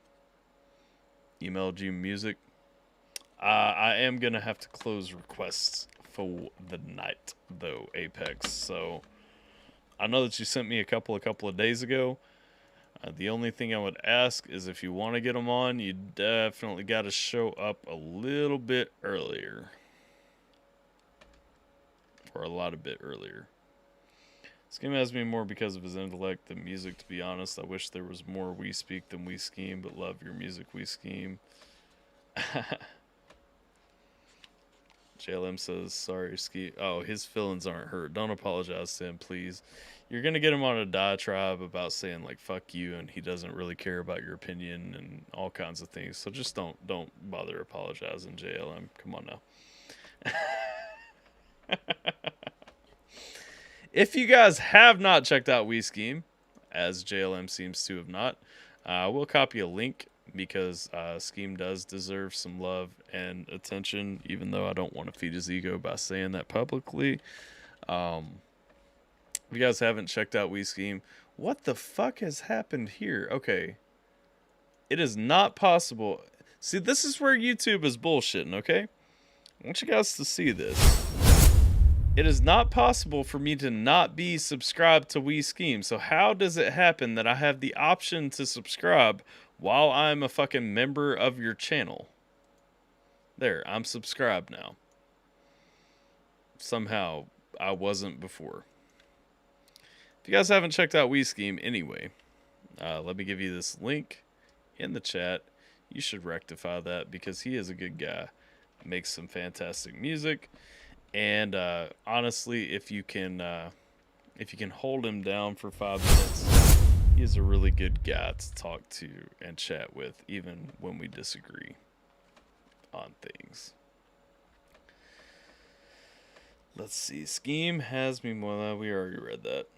Email G Music. I am gonna have to close requests for the night, though, Apex. So I know that you sent me a couple of days ago. The only thing I would ask is, if you want to get them on, you definitely got to show up a little bit earlier. Or a lot a bit earlier. Scheme has me more because of his intellect than music, to be honest. I wish there was more We Speak than We Scheme, but love your music, We Scheme. JLM says, sorry, Scheme. Oh, his feelings aren't hurt. Don't apologize to him, please. You're going to get him on a diatribe about saying, like, fuck you, and he doesn't really care about your opinion and all kinds of things. So just don't bother apologizing, JLM. Come on now. If you guys have not checked out We Scheme, as JLM seems to have not, we'll copy a link, because Scheme does deserve some love and attention, even though I don't want to feed his ego by saying that publicly. If you guys haven't checked out We Scheme, what the fuck has happened here? Okay. It is not possible. See, this is where YouTube is bullshitting, okay? I want you guys to see this. It is not possible for me to not be subscribed to We Scheme. So how does it happen that I have the option to subscribe while I'm a fucking member of your channel? There, I'm subscribed now. somehow I wasn't before. If you guys haven't checked out WeScheme anyway, let me give you this link in the chat. You should rectify that because he is a good guy. Makes some fantastic music. And honestly, if you can hold him down for 5 minutes, he is a really good guy to talk to and chat with, even when we disagree on things. Let's see. Scheme has me more. We already read that.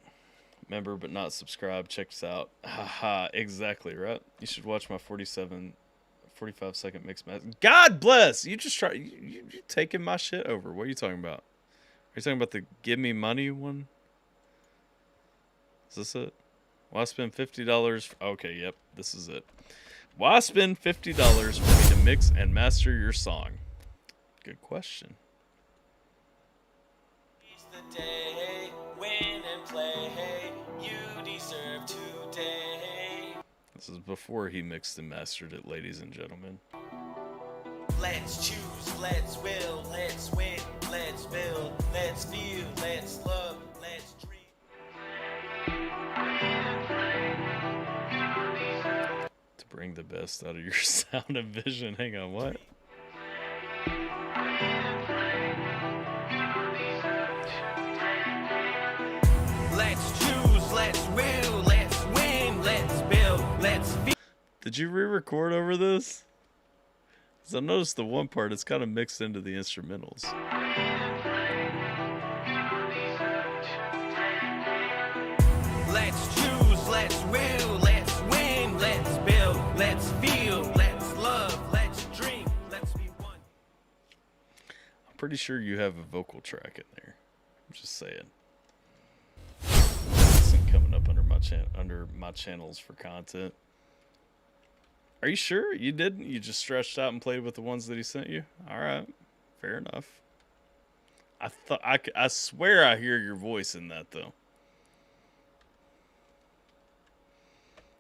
Member but not subscribed. Check us out. Haha, exactly, right? You should watch my 45-second mix match. God bless! You just try. You taking my shit over. What are you talking about? Are you talking about the give me money one? Is this it? Why spend $50? Okay, yep, this is it. Why spend $50 for me to mix and master your song? Good question. The day, win and play, you deserve today. This is before he mixed and mastered it, ladies and gentlemen. Let's choose, let's will, let's win, let's build, let's feel, let's love, let's dream. To bring the best out of your sound and vision. Hang on, what? Let's choose, let's will, let's win, let's build, let's feel. Did you re-record over this? Because I noticed the one part, it's kind of mixed into the instrumentals. Let's choose, let's will, let's win, let's build, let's feel, let's love, let's dream, let's be one. I'm pretty sure you have a vocal track in there. I'm just saying. This isn't coming up under my channels for content. Are you sure you didn't? You just stretched out and played with the ones that he sent you? All right, fair enough. I swear I hear your voice in that though.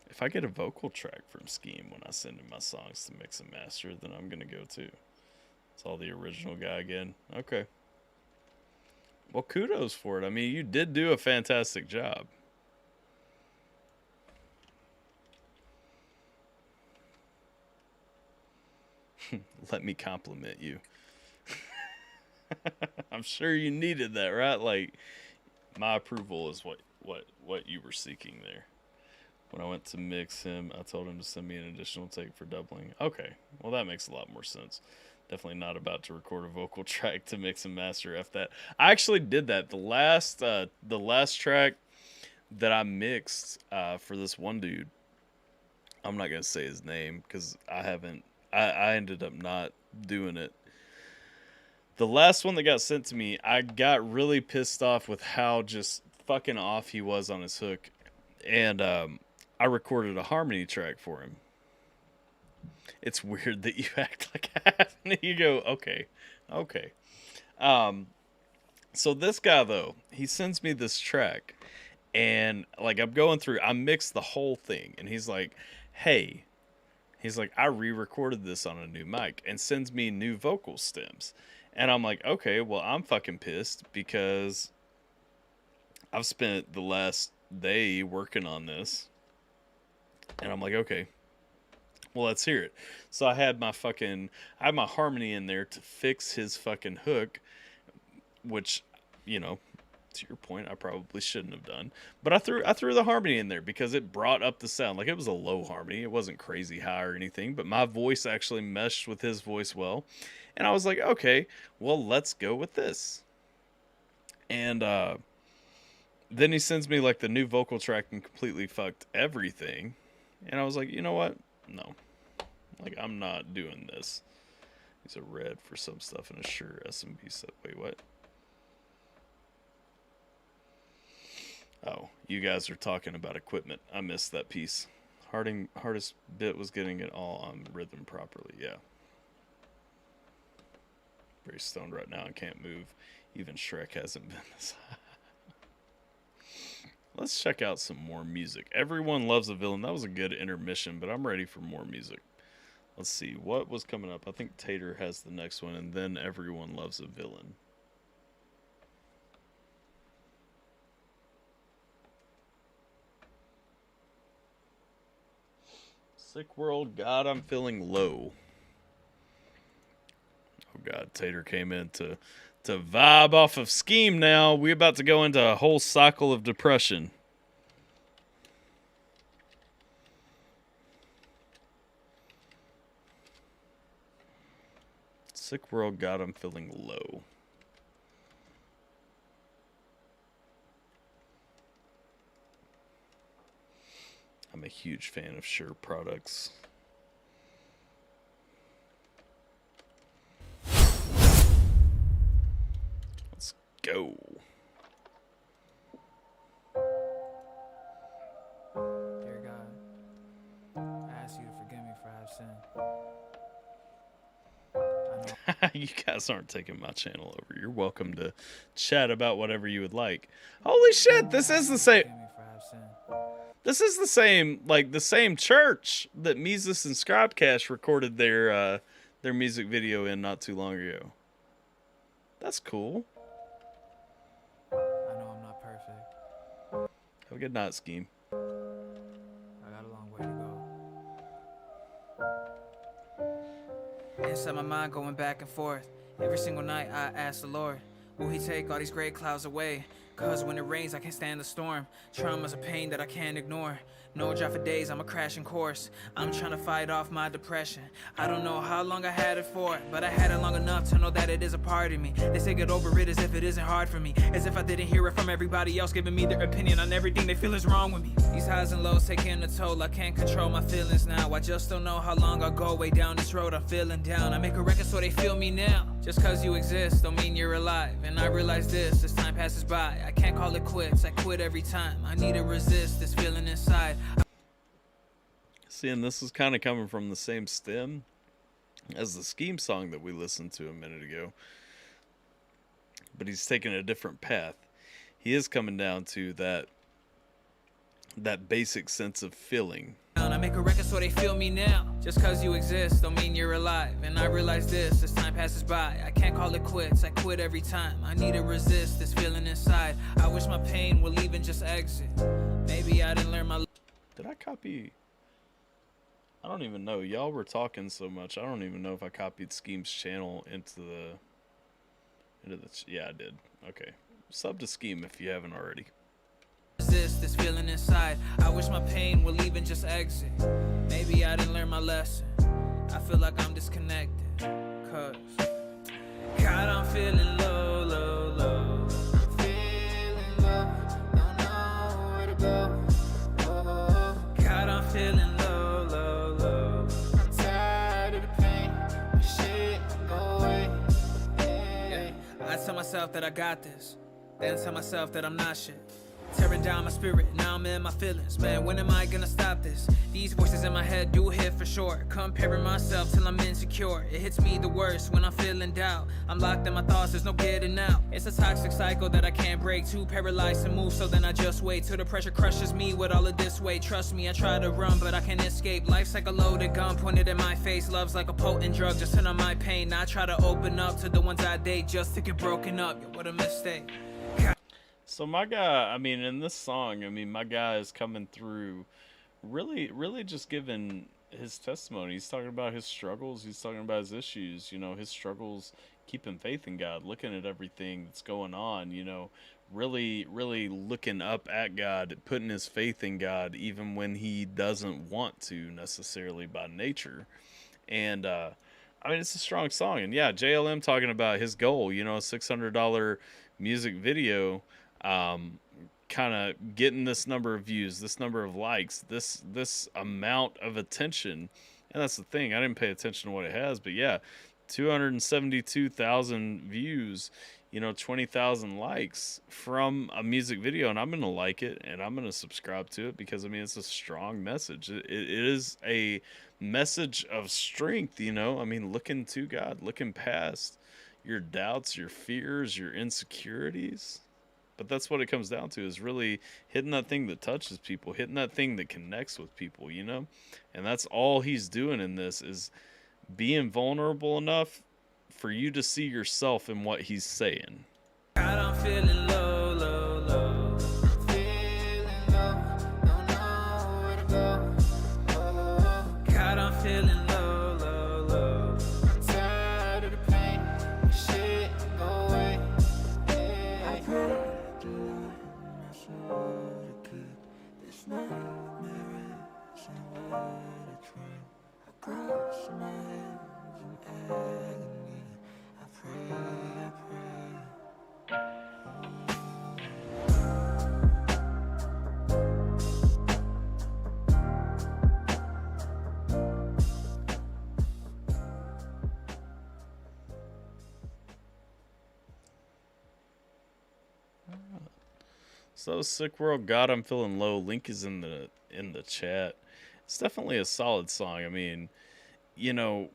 If I get a vocal track from Scheme when I send him my songs to mix and master, then I'm gonna go too. It's all the original guy again. Okay. Well, kudos for it. I mean, you did do a fantastic job. Let me compliment you. I'm sure you needed that, right? Like, my approval is what you were seeking there. When I went to mix him, I told him to send me an additional take for doubling. Okay, well that makes a lot more sense. Definitely not about to record a vocal track to mix and master. F that. I actually did that. The last track that I mixed for this one dude, I'm not gonna say his name because I ended up not doing it. The last one that got sent to me, I got really pissed off with how just fucking off he was on his hook, and I recorded a harmony track for him. It's weird that you act like I haven't. You go, okay. So this guy though, he sends me this track, and like I'm going through, I mixed the whole thing, and he's like, hey, I re-recorded this on a new mic, and sends me new vocal stems, and I'm like, okay, well I'm fucking pissed because I've spent the last day working on this, and I'm like, okay. Well, let's hear it. So I had my harmony in there to fix his fucking hook, which, you know, to your point, I probably shouldn't have done. But I threw the harmony in there because it brought up the sound. Like, it was a low harmony. It wasn't crazy high or anything, but my voice actually meshed with his voice well. And I was like, okay, well, let's go with this. And then he sends me like the new vocal track and completely fucked everything. And I was like, you know what? No. Like, I'm not doing this. He's a red for some stuff and a sure SMB set. Wait, what? Oh, you guys are talking about equipment. I missed that piece. Hardest bit was getting it all on rhythm properly. Yeah. Very stoned right now and can't move. Even Shrek hasn't been this high. Let's check out some more music. Everyone Loves a Villain. That was a good intermission, but I'm ready for more music. Let's see. What was coming up? I think Tater has the next one, and then Everyone Loves a Villain. Sick world, God, I'm feeling low. Oh God, Tater came in to vibe off of Scheme now. We're about to go into a whole cycle of depression. Sick world, God, I'm feeling low. I'm a huge fan of Shure products. Let's go. Dear God, I ask you to forgive me for I have sinned. You guys aren't taking my channel over. You're welcome to chat about whatever you would like. Holy shit, this is the same. This is the same, like the same church that Mises and Scribecash recorded their music video in not too long ago. That's cool. I know I'm not perfect. Have a good night, Scheme. I got a long way to go. Inside my mind going back and forth. Every single night I ask the Lord, will he take all these gray clouds away? Cause when it rains I can't stand the storm. Trauma's a pain that I can't ignore. No job for days, I'm a crashing course. I'm trying to fight off my depression. I don't know how long I had it for, but I had it long enough to know that it is a part of me. They say get over it as if it isn't hard for me. As if I didn't hear it from everybody else giving me their opinion on everything they feel is wrong with me. These highs and lows taking a toll, I can't control my feelings now. I just don't know how long I'll go way down this road, I'm feeling down. I make a record so they feel me now. Just cause you exist don't mean you're alive. And I realize this as time passes by. I can't call it quits, I quit every time. I need to resist this feeling inside. See, and this is kind of coming from the same stem as the Scheme song that we listened to a minute ago. But he's taking a different path. He is coming down to that basic sense of feeling. I make a record so they feel me now. Just cause you exist don't mean you're alive. And I realize this as time passes by. I can't call it quits, I quit every time. I need to resist this feeling inside. I wish my pain would leave and just exit. Maybe I didn't learn my... Did I copy... I don't even know. Y'all were talking so much. I don't even know if I copied Scheme's channel into the... Yeah, I did. Okay. Sub to Scheme if you haven't already. Resist this feeling inside. I wish my pain would leave and just exit. Maybe I didn't learn my lesson. I feel like I'm disconnected. Cause God, I'm feeling low, low, low. I'm feeling low, don't know where to go. Oh, God, I'm feeling low, low, low. I'm tired of the pain. Shit, go away. Yeah. I tell myself that I got this, then tell myself that I'm not shit. Tearing down my spirit, now I'm in my feelings. Man, when am I gonna stop this? These voices in my head do hit for sure. Comparing myself till I'm insecure. It hits me the worst when I'm feeling doubt. I'm locked in my thoughts, there's no getting out. It's a toxic cycle that I can't break. Too paralyzed to move, so then I just wait till the pressure crushes me with all of this weight. Trust me, I try to run, but I can't escape. Life's like a loaded gun pointed in my face. Love's like a potent drug, just turn on my pain. I try to open up to the ones I date just to get broken up. Yo, what a mistake. So my guy, I mean, in this song, I mean, my guy is coming through really just giving his testimony. He's talking about his struggles. He's talking about his issues, you know, his struggles, keeping faith in God, looking at everything that's going on, you know, really looking up at God, putting his faith in God, even when he doesn't want to necessarily by nature. And, I mean, it's a strong song. And yeah, JLM talking about his goal, you know, a $600 music video, kind of getting this number of views, this number of likes, this amount of attention. And that's the thing, I didn't pay attention to what it has, but yeah, 272,000 views, you know, 20,000 likes from a music video, and I'm gonna like it and I'm gonna subscribe to it because I mean it's a strong message. It is a message of strength, you know. I mean, looking to God, looking past your doubts, your fears, your insecurities. But that's what it comes down to, is really hitting that thing that touches people, hitting that thing that connects with people, you know? And that's all he's doing in this, is being vulnerable enough for you to see yourself in what he's saying. God, I'm feeling low, low, low. I'm feeling low, don't know where to go. Oh, feeling low, low, low. I'm tired of the pain, shit go away. I pray that the Lord knows what to keep this nightmare is and what I try. I cross my hands in agony. I pray, I pray. So Sick World God, I'm Feeling Low. Link is in the chat. It's definitely a solid song. I mean, you know,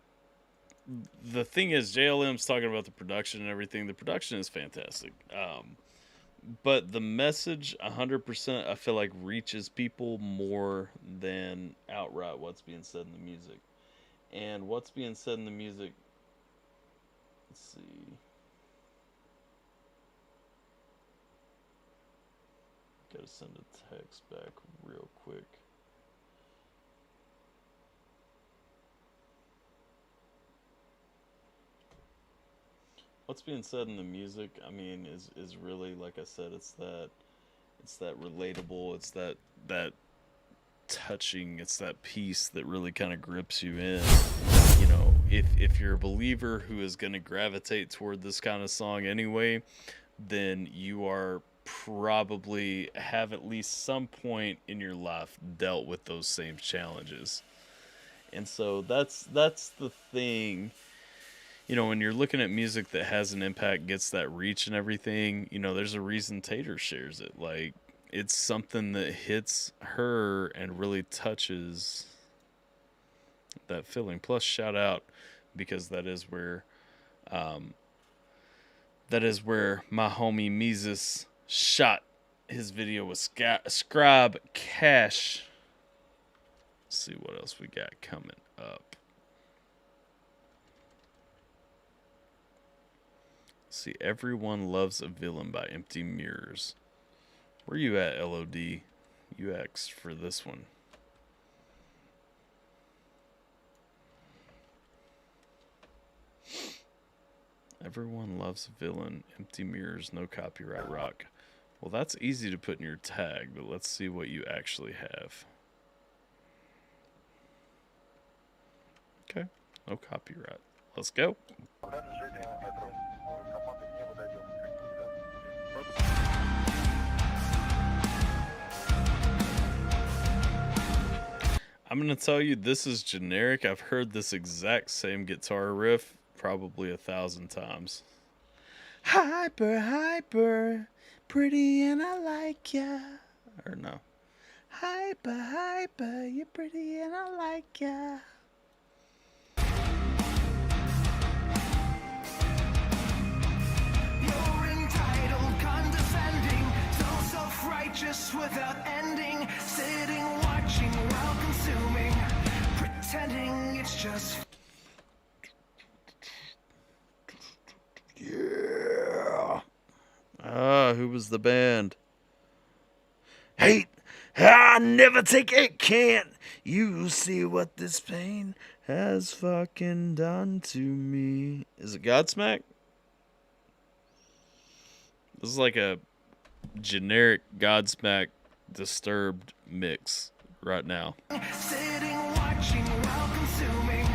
the thing is, JLM's talking about the production and everything. The production is fantastic. But the message 100% I feel like reaches people more than outright what's being said in the music. And what's being said in the music, let's see. Gotta send a text back real quick. What's being said in the music, I mean, is really, like I said, it's that relatable, it's that touching, it's that piece that really kind of grips you in. You know, if you're a believer who is going to gravitate toward this kind of song anyway, then you are probably have at least some point in your life dealt with those same challenges. And so that's the thing. You know, when you're looking at music that has an impact, gets that reach and everything, you know, there's a reason Tater shares it. Like, it's something that hits her and really touches that feeling. Plus, shout out, because that is where my homie Mises shot his video with Scribe Cash. Let's see what else we got coming up. See, Everyone Loves a Villain by Empty Mirrors. Where you at, LOD? You asked for this one. Everyone Loves a Villain, Empty Mirrors, No Copyright Rock. Well, that's easy to put in your tag, but let's see what you actually have. Okay, no copyright. Let's go. I'm going to tell you, this is generic. I've heard this exact same guitar riff probably 1,000 times. Hyper, hyper, pretty and I like ya. Or no. Hyper, hyper, you're pretty and I like ya. You're entitled, condescending, so self-righteous without ending, sitting, watching while consuming, pretending it's just. Yeah. Who was the band? Hate, I never take it, can't you see what this pain has fucking done to me? Is it Godsmack? This is like a generic Godsmack Disturbed mix right now. Sitting, watching while consuming,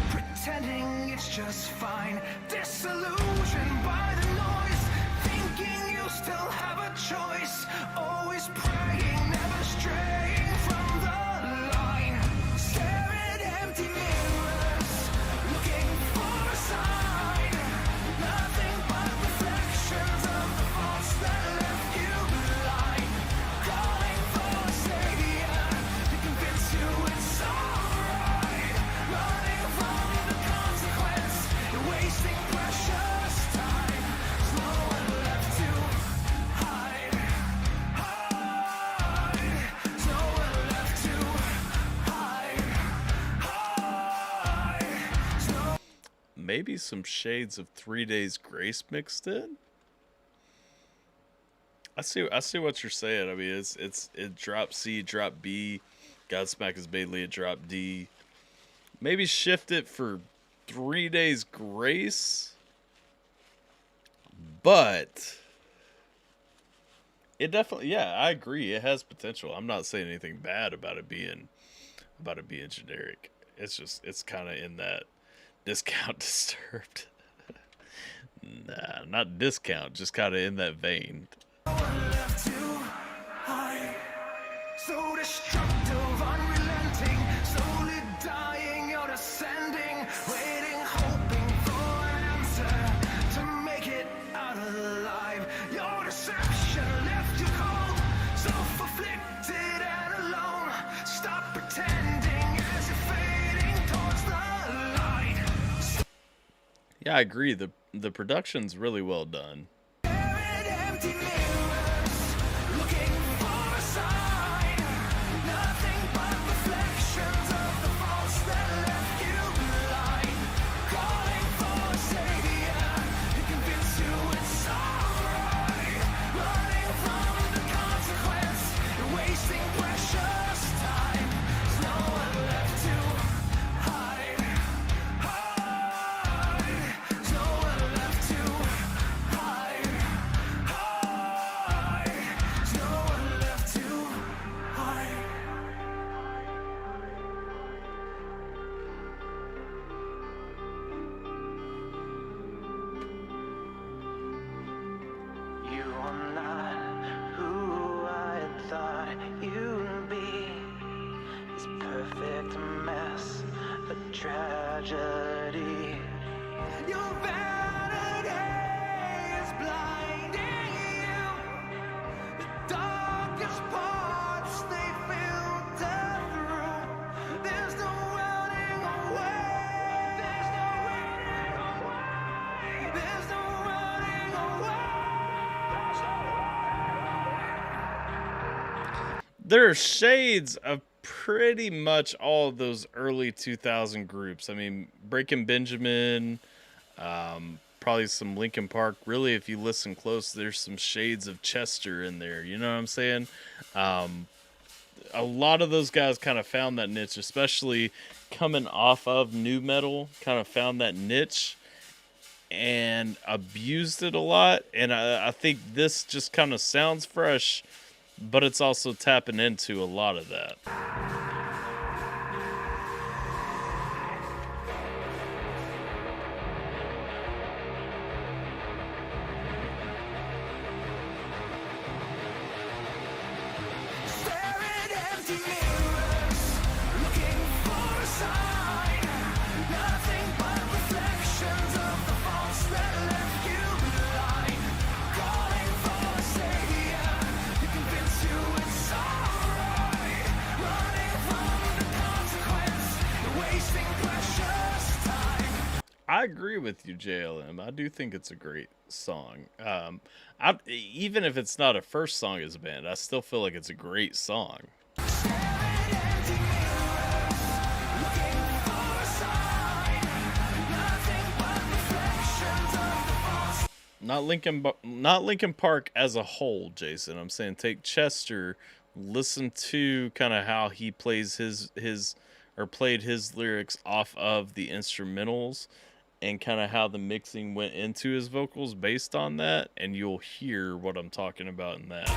pretending it's just fine, disillusioned by the noise, thinking you still have a choice, always praying, never straying from the line, stare at empty mirrors, looking for a sign, nothing but reflections of the faults that left you blind, calling for a savior to convince you it's alright, running from the consequence, you're wasting precious time, there's nowhere left to hide, there's nowhere left to hide, Maybe some shades of 3 Days Grace mixed in. I see what you're saying. I mean, it drop C, drop B. Godsmack is mainly a drop D. maybe shift it for 3 days grace. But it definitely, yeah, I agree. It has potential. I'm not saying anything bad about it being generic. It's just, it's kind of in that discount disturbed. Nah, not discount, just kind of in that vein. So destructive, unrelenting, slowly dying or descending, waiting, hoping for an answer to make it out alive. Your deception left you cold, self-afflicted and alone. Stop pretending as you're fading towards the light. Yeah, I agree. The production's really well done. Empty mirrors, looking for a sign. Nothing but reflections of the faults that left you blind. Calling for a savior to convince you it's alright. Running from the consequence, you're wasting precious time. There's no one left to hide. There's no one left to hide. There's no one left to hide. You are not who I thought you'd be. This perfect mess, a tragedy. Your vanity is blinding you. The darkest parts they filter through. There's no running away. There's no running away. There's no running away. There are shades of pretty much all of those early 2000 groups. I mean, Breaking Benjamin, probably some Linkin Park. Really, if you listen close, there's some shades of Chester in there. You know what I'm saying? A lot of those guys kind of found that niche, especially coming off of nu metal, kind of found that niche and abused it a lot. And I think this just kind of sounds fresh, but it's also tapping into a lot of that. Staring empty mirrors, looking for a sign. Nothing but reflections of the faults that left you blind. Calling for a savior to convince you it's alright. Running from the consequence, you're wasting precious time. I agree with you, JLM. I do think it's a great song. Even if it's not a first song as a band, I still feel like it's a great song. Not Linkin Park as a whole, Jason. I'm saying take Chester, listen to kind of how he plays his or played his lyrics off of the instrumentals, and kind of how the mixing went into his vocals based on that, and you'll hear what I'm talking about in that.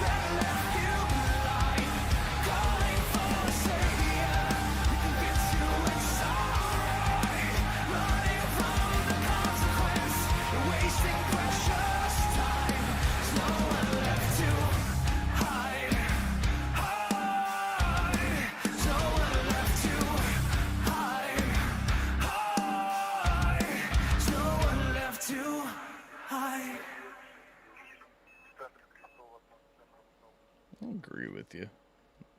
I agree with you.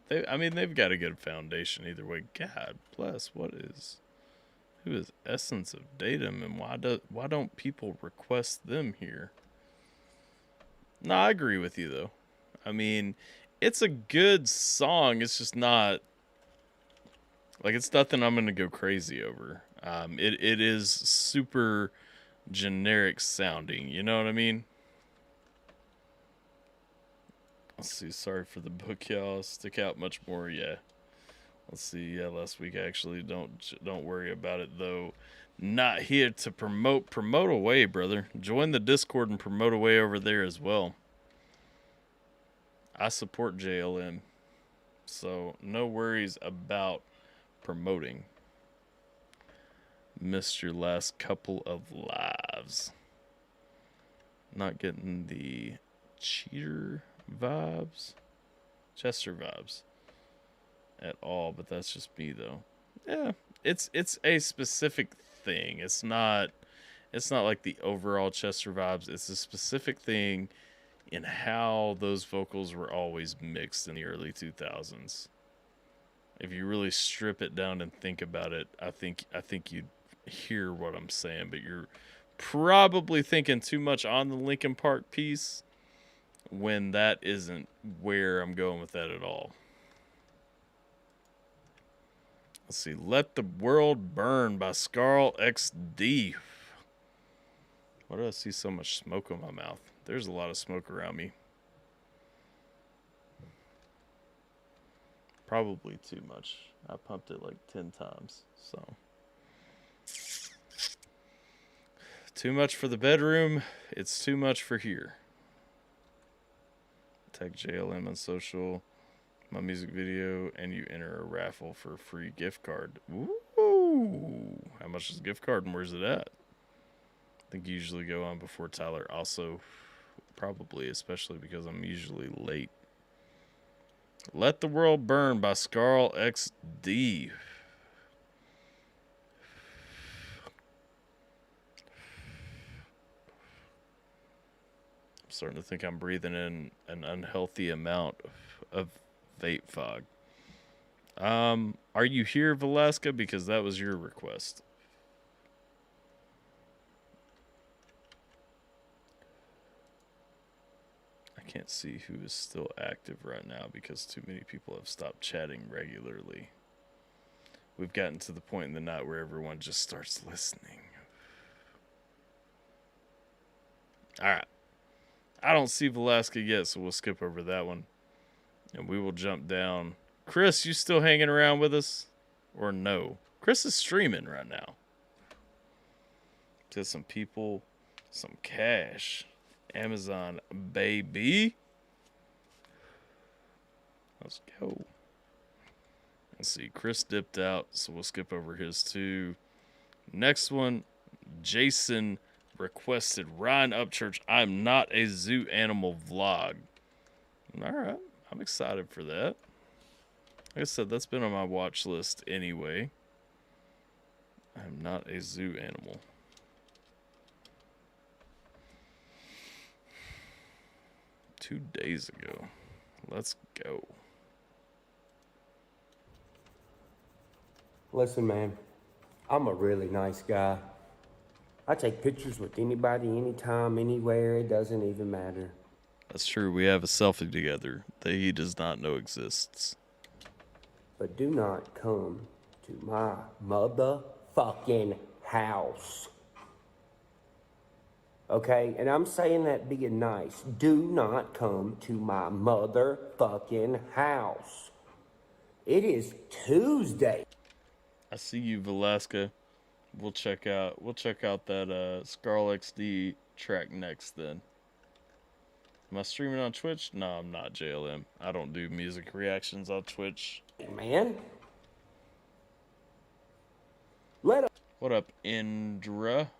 They've got a good foundation either way. God bless. Who is Essence of Datum, and why don't people request them here? No, I agree with you though. I mean, it's a good song. It's just not like, it's nothing I'm gonna go crazy over. It is super generic sounding. You know what I mean? Let's see. Sorry for the book, y'all. Stick out much more. Yeah. Let's see. Yeah, last week actually. Don't worry about it though. Not here to promote. Promote away, brother. Join the Discord and promote away over there as well. I support JLM, so no worries about promoting. Missed your last couple of lives. Not getting the cheater vibes, Chester vibes at all, but that's just me though. Yeah, it's a specific thing. It's not like the overall Chester vibes. It's a specific thing in how those vocals were always mixed in the early 2000s. If you really strip it down and think about it, I think you'd hear what I'm saying, but you're probably thinking too much on the Linkin Park piece when that isn't where I'm going with that at all. Let's see. Let the World Burn by Scarl XD. Why do I see so much smoke on my mouth? There's a lot of smoke around me. Probably too much. I pumped it like 10 times, so. Too much for the bedroom. It's too much for here. Tag JLM on social, my music video, and you enter a raffle for a free gift card. Ooh. How much is the gift card and where's it at? I think you usually go on before Tyler. Also, probably, especially because I'm usually late. Let the World Burn by Scarl XD. I'm starting to think I'm breathing in an unhealthy amount of vape fog. Are you here, Velasca? Because that was your request. I can't see who is still active right now because too many people have stopped chatting regularly. We've gotten to the point in the night where everyone just starts listening. All right. I don't see Velasca yet, so we'll skip over that one. And we will jump down. Chris, you still hanging around with us? Or no? Chris is streaming right now. To some people, some cash. Amazon, baby. Let's go. Let's see. Chris dipped out, so we'll skip over his too. Next one, Jason requested Ryan Upchurch, I'm Not a Zoo Animal vlog. All right. I'm excited for that. Like I said, that's been on my watch list anyway. I'm not a zoo animal. Two days ago. Let's go. Listen, man, I'm a really nice guy. I take pictures with anybody, anytime, anywhere. It doesn't even matter. That's true. We have a selfie together that he does not know exists. But do not come to my motherfucking house. Okay? And I'm saying that being nice. Do not come to my motherfucking house. It is Tuesday. I see you, Velasca. We'll check out that Scarl XD track next then. Am I streaming on Twitch? No, I'm not, JLM. I don't do music reactions on Twitch. Man. What up, Indra?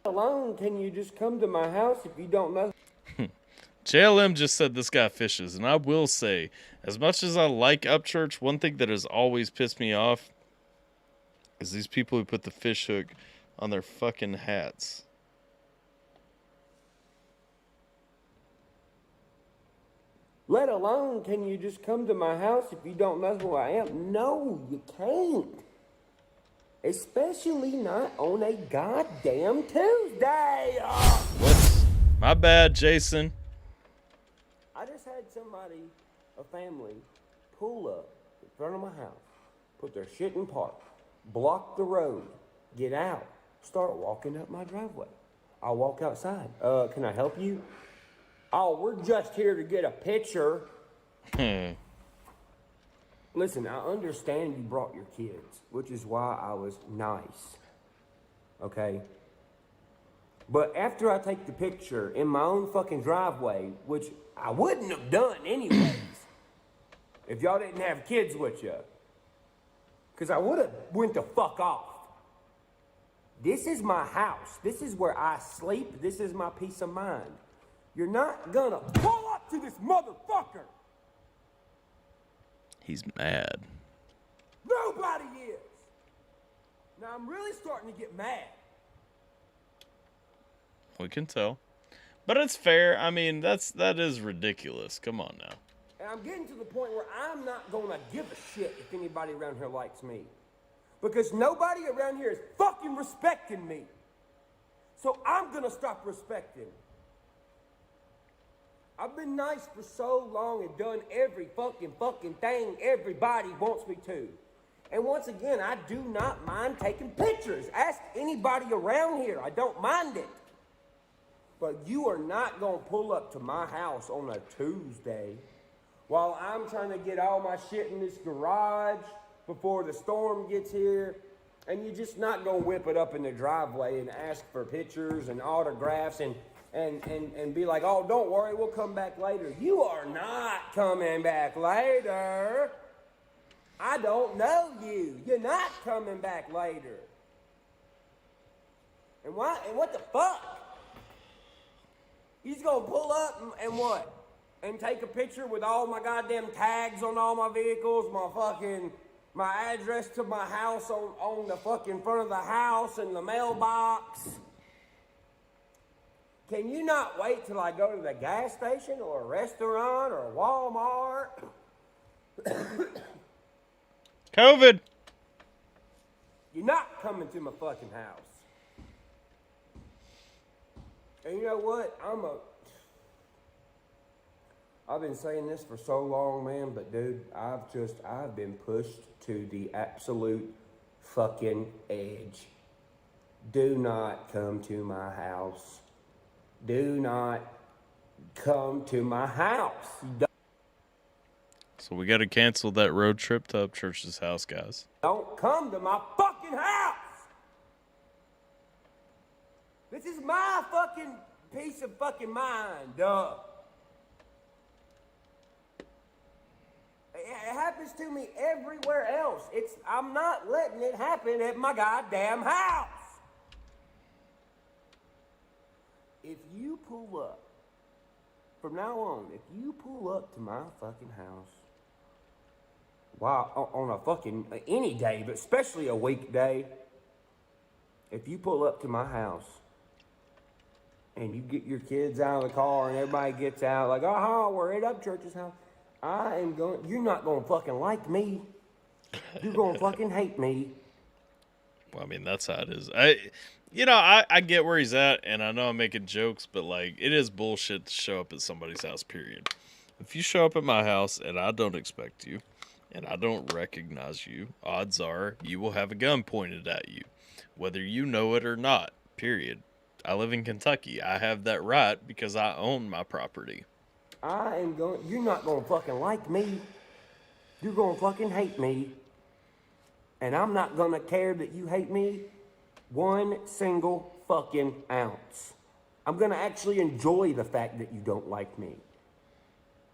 Alone, can you just come to my house if you don't know? JLM just said this guy fishes, and I will say, as much as I like Upchurch, one thing that has always pissed me off is these people who put the fish hook on their fucking hats. Let alone, can you just come to my house if you don't know who I am? No, you can't. Especially not on a goddamn Tuesday. Whoops. My bad, Jason. I just had somebody, a family, pull up in front of my house, put their shit in park, block the road, get out, start walking up my driveway. I walk outside. Can I help you? Oh, we're just here to get a picture. Listen, I understand you brought your kids, which is why I was nice. Okay? But after I take the picture in my own fucking driveway, which I wouldn't have done anyways, if y'all didn't have kids with you, because I would have went the fuck off. This is my house. This is where I sleep. This is my peace of mind. You're not gonna pull up to this motherfucker. He's mad. Nobody is. Now I'm really starting to get mad. We can tell. But it's fair. I mean, that is ridiculous. Come on now. And I'm getting to the point where I'm not gonna give a shit if anybody around here likes me. Because nobody around here is fucking respecting me. So I'm gonna stop respecting. I've been nice for so long and done every fucking thing everybody wants me to. And once again, I do not mind taking pictures. Ask anybody around here. I don't mind it. But you are not gonna pull up to my house on a Tuesday while I'm trying to get all my shit in this garage before the storm gets here, and you're just not gonna whip it up in the driveway and ask for pictures and autographs and be like, oh, don't worry, we'll come back later. You are not coming back later. I don't know you. You're not coming back later. And what the fuck? You just gonna pull up and what? And take a picture with all my goddamn tags on all my vehicles, my address to my house on the fucking front of the house and the mailbox. Can you not wait till I go to the gas station or a restaurant or a Walmart? COVID. You're not coming to my fucking house. And you know what? I've been saying this for so long, man, but dude, I've been pushed to the absolute fucking edge. Do not come to my house. Do not come to my house. So we got to cancel that road trip to Upchurch's house, guys. Don't come to my fucking house. This is my fucking peace of fucking mind, duh. It happens to me everywhere else. I'm not letting it happen at my goddamn house. If you pull up, from now on, if you pull up to my fucking house, on a fucking, any day, but especially a weekday, if you pull up to my house and you get your kids out of the car and everybody gets out like, oh, we're at Upchurch's house, you're not going to fucking like me. You're going to fucking hate me. Well, I mean, that's how it is. I get where he's at, and I know I'm making jokes, but, like, it is bullshit to show up at somebody's house, period. If you show up at my house and I don't expect you, and I don't recognize you, odds are you will have a gun pointed at you, whether you know it or not, period. I live in Kentucky. I have that right because I own my property. You're not going to fucking like me. You're going to fucking hate me. And I'm not going to care that you hate me one single fucking ounce. I'm going to actually enjoy the fact that you don't like me.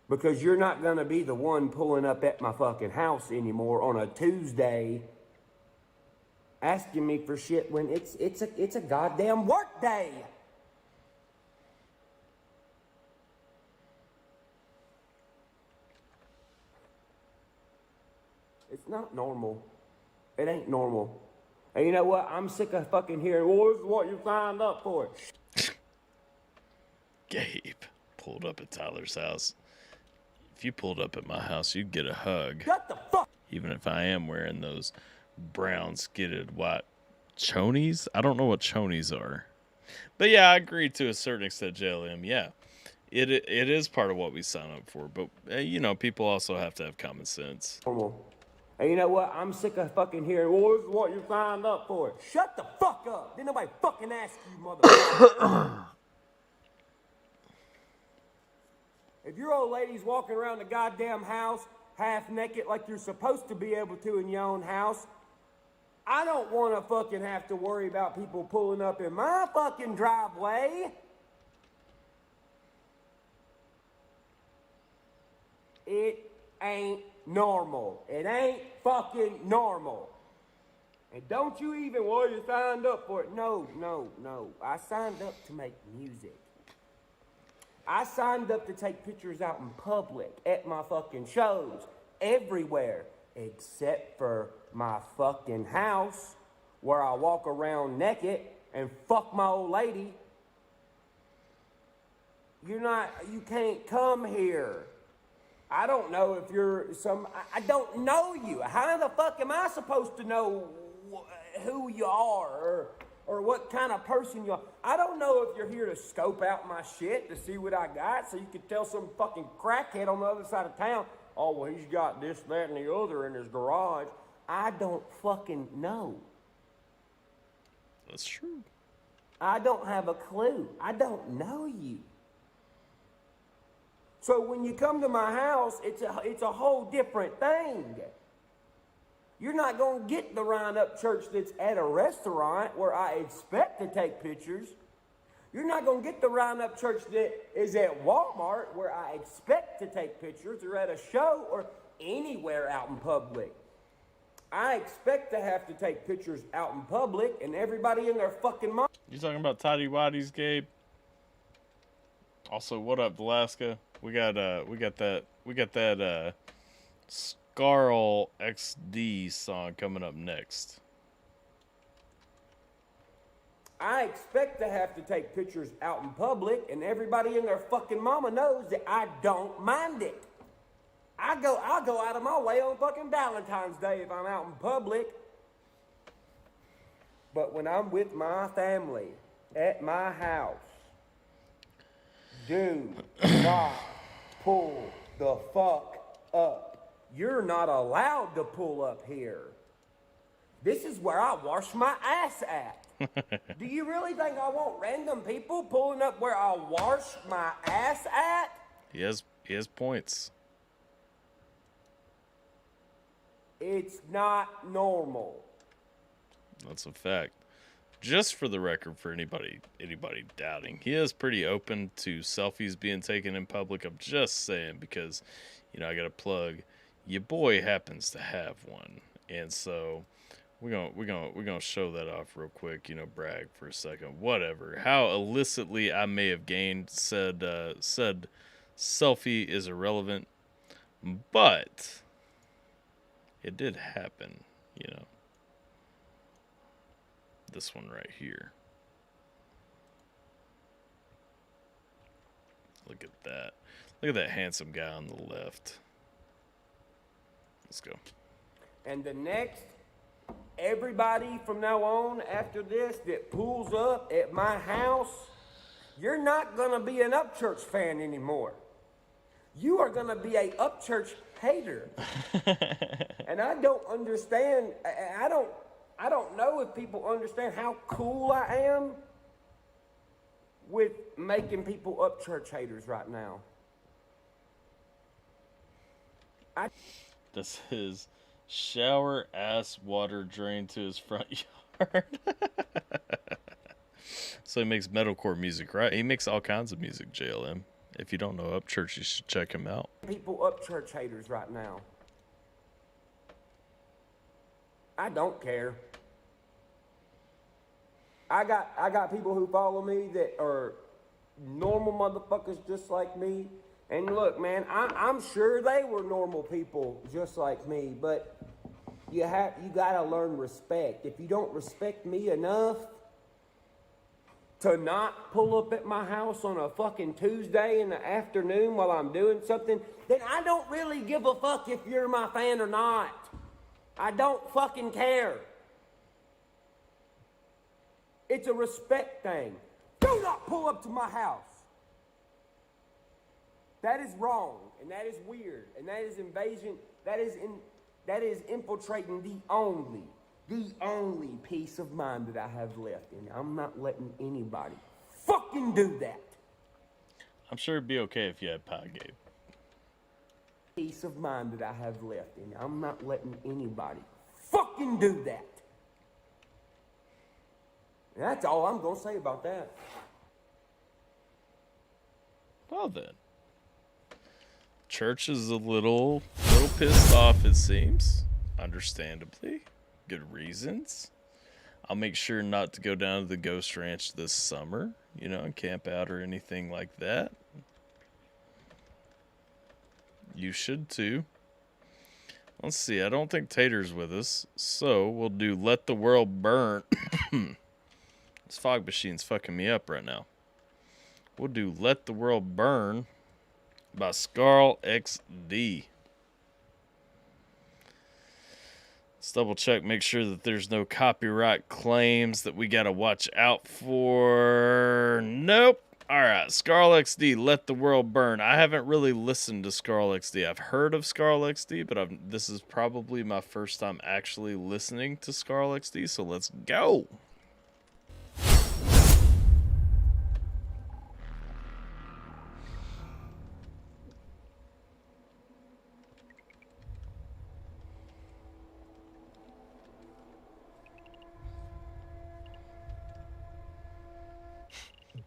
Because you're not going to be the one pulling up at my fucking house anymore on a Tuesday asking me for shit when it's a goddamn work day. It's not normal. It ain't normal. And you know what? I'm sick of fucking hearing, well, this is what you signed up for. Gabe pulled up at Tyler's house. If you pulled up at my house, you'd get a hug. Shut the fuck. Even if I am wearing those brown skidded white chonies. I don't know what chonies are. But yeah, I agree to a certain extent, JLM. Yeah, it is part of what we sign up for. But, people also have to have common sense. Normal. And you know what? I'm sick of fucking hearing, well, this is what you signed up for. Shut the fuck up. Didn't nobody fucking ask you, motherfucker. If your old lady's walking around the goddamn house half naked like you're supposed to be able to in your own house. I don't want to fucking have to worry about people pulling up in my fucking driveway. It ain't normal. It ain't fucking normal. And don't you even, well, you signed up for it. No. I signed up to make music. I signed up to take pictures out in public, at my fucking shows, everywhere, except for my fucking house, where I walk around naked and fuck my old lady. You can't come here. I don't know if you're I don't know you. How the fuck am I supposed to know who you are or what kind of person you are? I don't know if you're here to scope out my shit to see what I got so you could tell some fucking crackhead on the other side of town, oh, well, he's got this, that, and the other in his garage. I don't fucking know. That's true. I don't have a clue. I don't know you. So when you come to my house, it's a whole different thing. You're not going to get the round-up church that's at a restaurant where I expect to take pictures. You're not going to get the round-up church that is at Walmart where I expect to take pictures, or at a show, or anywhere out in public. I expect to have to take pictures out in public, and everybody in their fucking mind. You talking about Tidy Waddies, Gabe? Also, what up, Alaska? We got that Scarl XD song coming up next. I expect to have to take pictures out in public, and everybody in their fucking mama knows that I don't mind it. I'll go out of my way on fucking Valentine's Day if I'm out in public. But when I'm with my family at my house, do not pull the fuck up. You're not allowed to pull up here. This is where I wash my ass at. Do you really think I want random people pulling up where I wash my ass at? He has points. It's not normal. That's a fact. Just for the record, for anybody doubting, he is pretty open to selfies being taken in public. I'm just saying because, I got to plug. Your boy happens to have one, and so we're gonna show that off real quick. Brag for a second. Whatever. How illicitly I may have gained said selfie is irrelevant, but it did happen. This one right here. Look at that. Look at that handsome guy on the left. Let's go. And the next, everybody from now on after this that pulls up at my house, you're not going to be an Upchurch fan anymore. You are going to be a Upchurch hater. And I don't understand. I don't know if people understand how cool I am with making people Upchurch haters right now. Does his shower ass water drain to his front yard? So he makes metalcore music, right? He makes all kinds of music, JLM. If you don't know Upchurch, you should check him out. People Upchurch haters right now. I don't care. I got people who follow me that are normal motherfuckers just like me. And look, man, I'm sure they were normal people just like me, but you gotta learn respect. If you don't respect me enough to not pull up at my house on a fucking Tuesday in the afternoon while I'm doing something, then I don't really give a fuck if you're my fan or not. I don't fucking care. It's a respect thing. Do not pull up to my house. That is wrong, and that is weird, and that is invasion. That is infiltrating the only peace of mind that I have left, and I'm not letting anybody fucking do that. I'm sure it'd be okay if you had pie, Gabe. peace of mind that I have left, and I'm not letting anybody fucking do that. And that's all I'm gonna say about that. Well then. Church is a little pissed off, it seems. Understandably. Good reasons. I'll make sure not to go down to the Ghost Ranch this summer, you know, and camp out or anything like that. You should too. Let's see, I don't think Tater's with us, so we'll do Let the World Burn. This fog machine's fucking me up right now. We'll do Let the World Burn by Scarl XD. Let's double check, make sure that there's no copyright claims that we gotta watch out for. Nope. Alright, Scarl XD, Let the World Burn. I haven't really listened to Scarl XD. I've heard of Scarl XD, but this is probably my first time actually listening to Scarl XD, so let's go.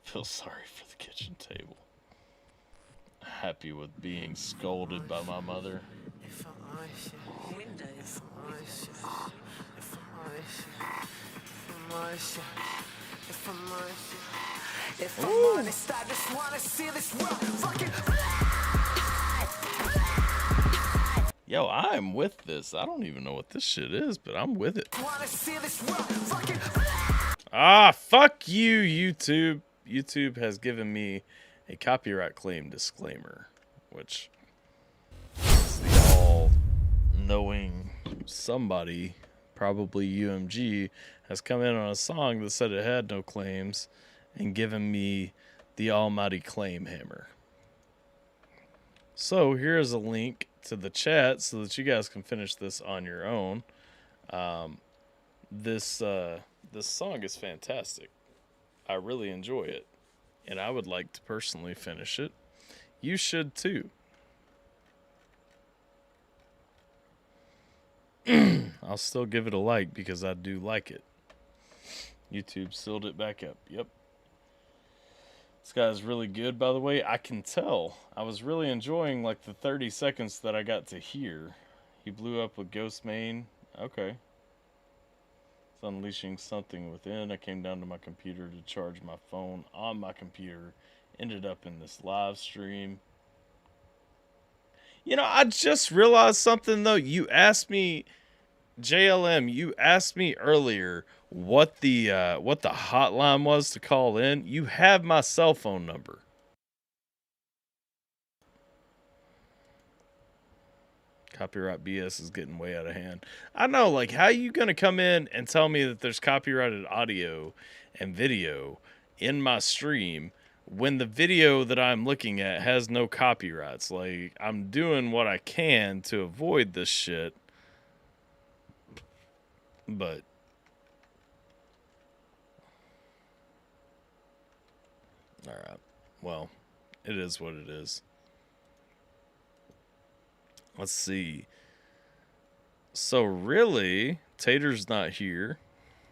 Feel sorry for the kitchen table. Happy with being scolded by my mother. If I'm honest, I just wanna see this world fucking. Yo, I'm with this. I don't even know what this shit is, but I'm with it. Wanna see this world fucking. Ah, fuck you, YouTube. YouTube has given me a copyright claim disclaimer, which is the all-knowing somebody, probably UMG, has come in on a song that said it had no claims and given me the almighty claim hammer. So here's a link to the chat so that you guys can finish this on your own. This song is fantastic. I really enjoy it, and I would like to personally finish it. You should too. I'll still give it a like because I do like it. YouTube sealed it back up. Yep. This guy's really good, by the way. I can tell. I was really enjoying like the 30 seconds that I got to hear. He blew up with Ghost Main. Okay. Unleashing something within. I came down to my computer to charge my phone on my computer. Ended up in this live stream. You know, I just realized something though. You asked me, JLM, you asked me earlier what the hotline was to call in. You have my cell phone number. Copyright BS is getting way out of hand. I know, like, how are you going to come in and tell me that there's copyrighted audio and video in my stream when the video that I'm looking at has no copyrights? Like, I'm doing what I can to avoid this shit. But alright. Well, it is what it is. Let's see. So really, Tater's not here.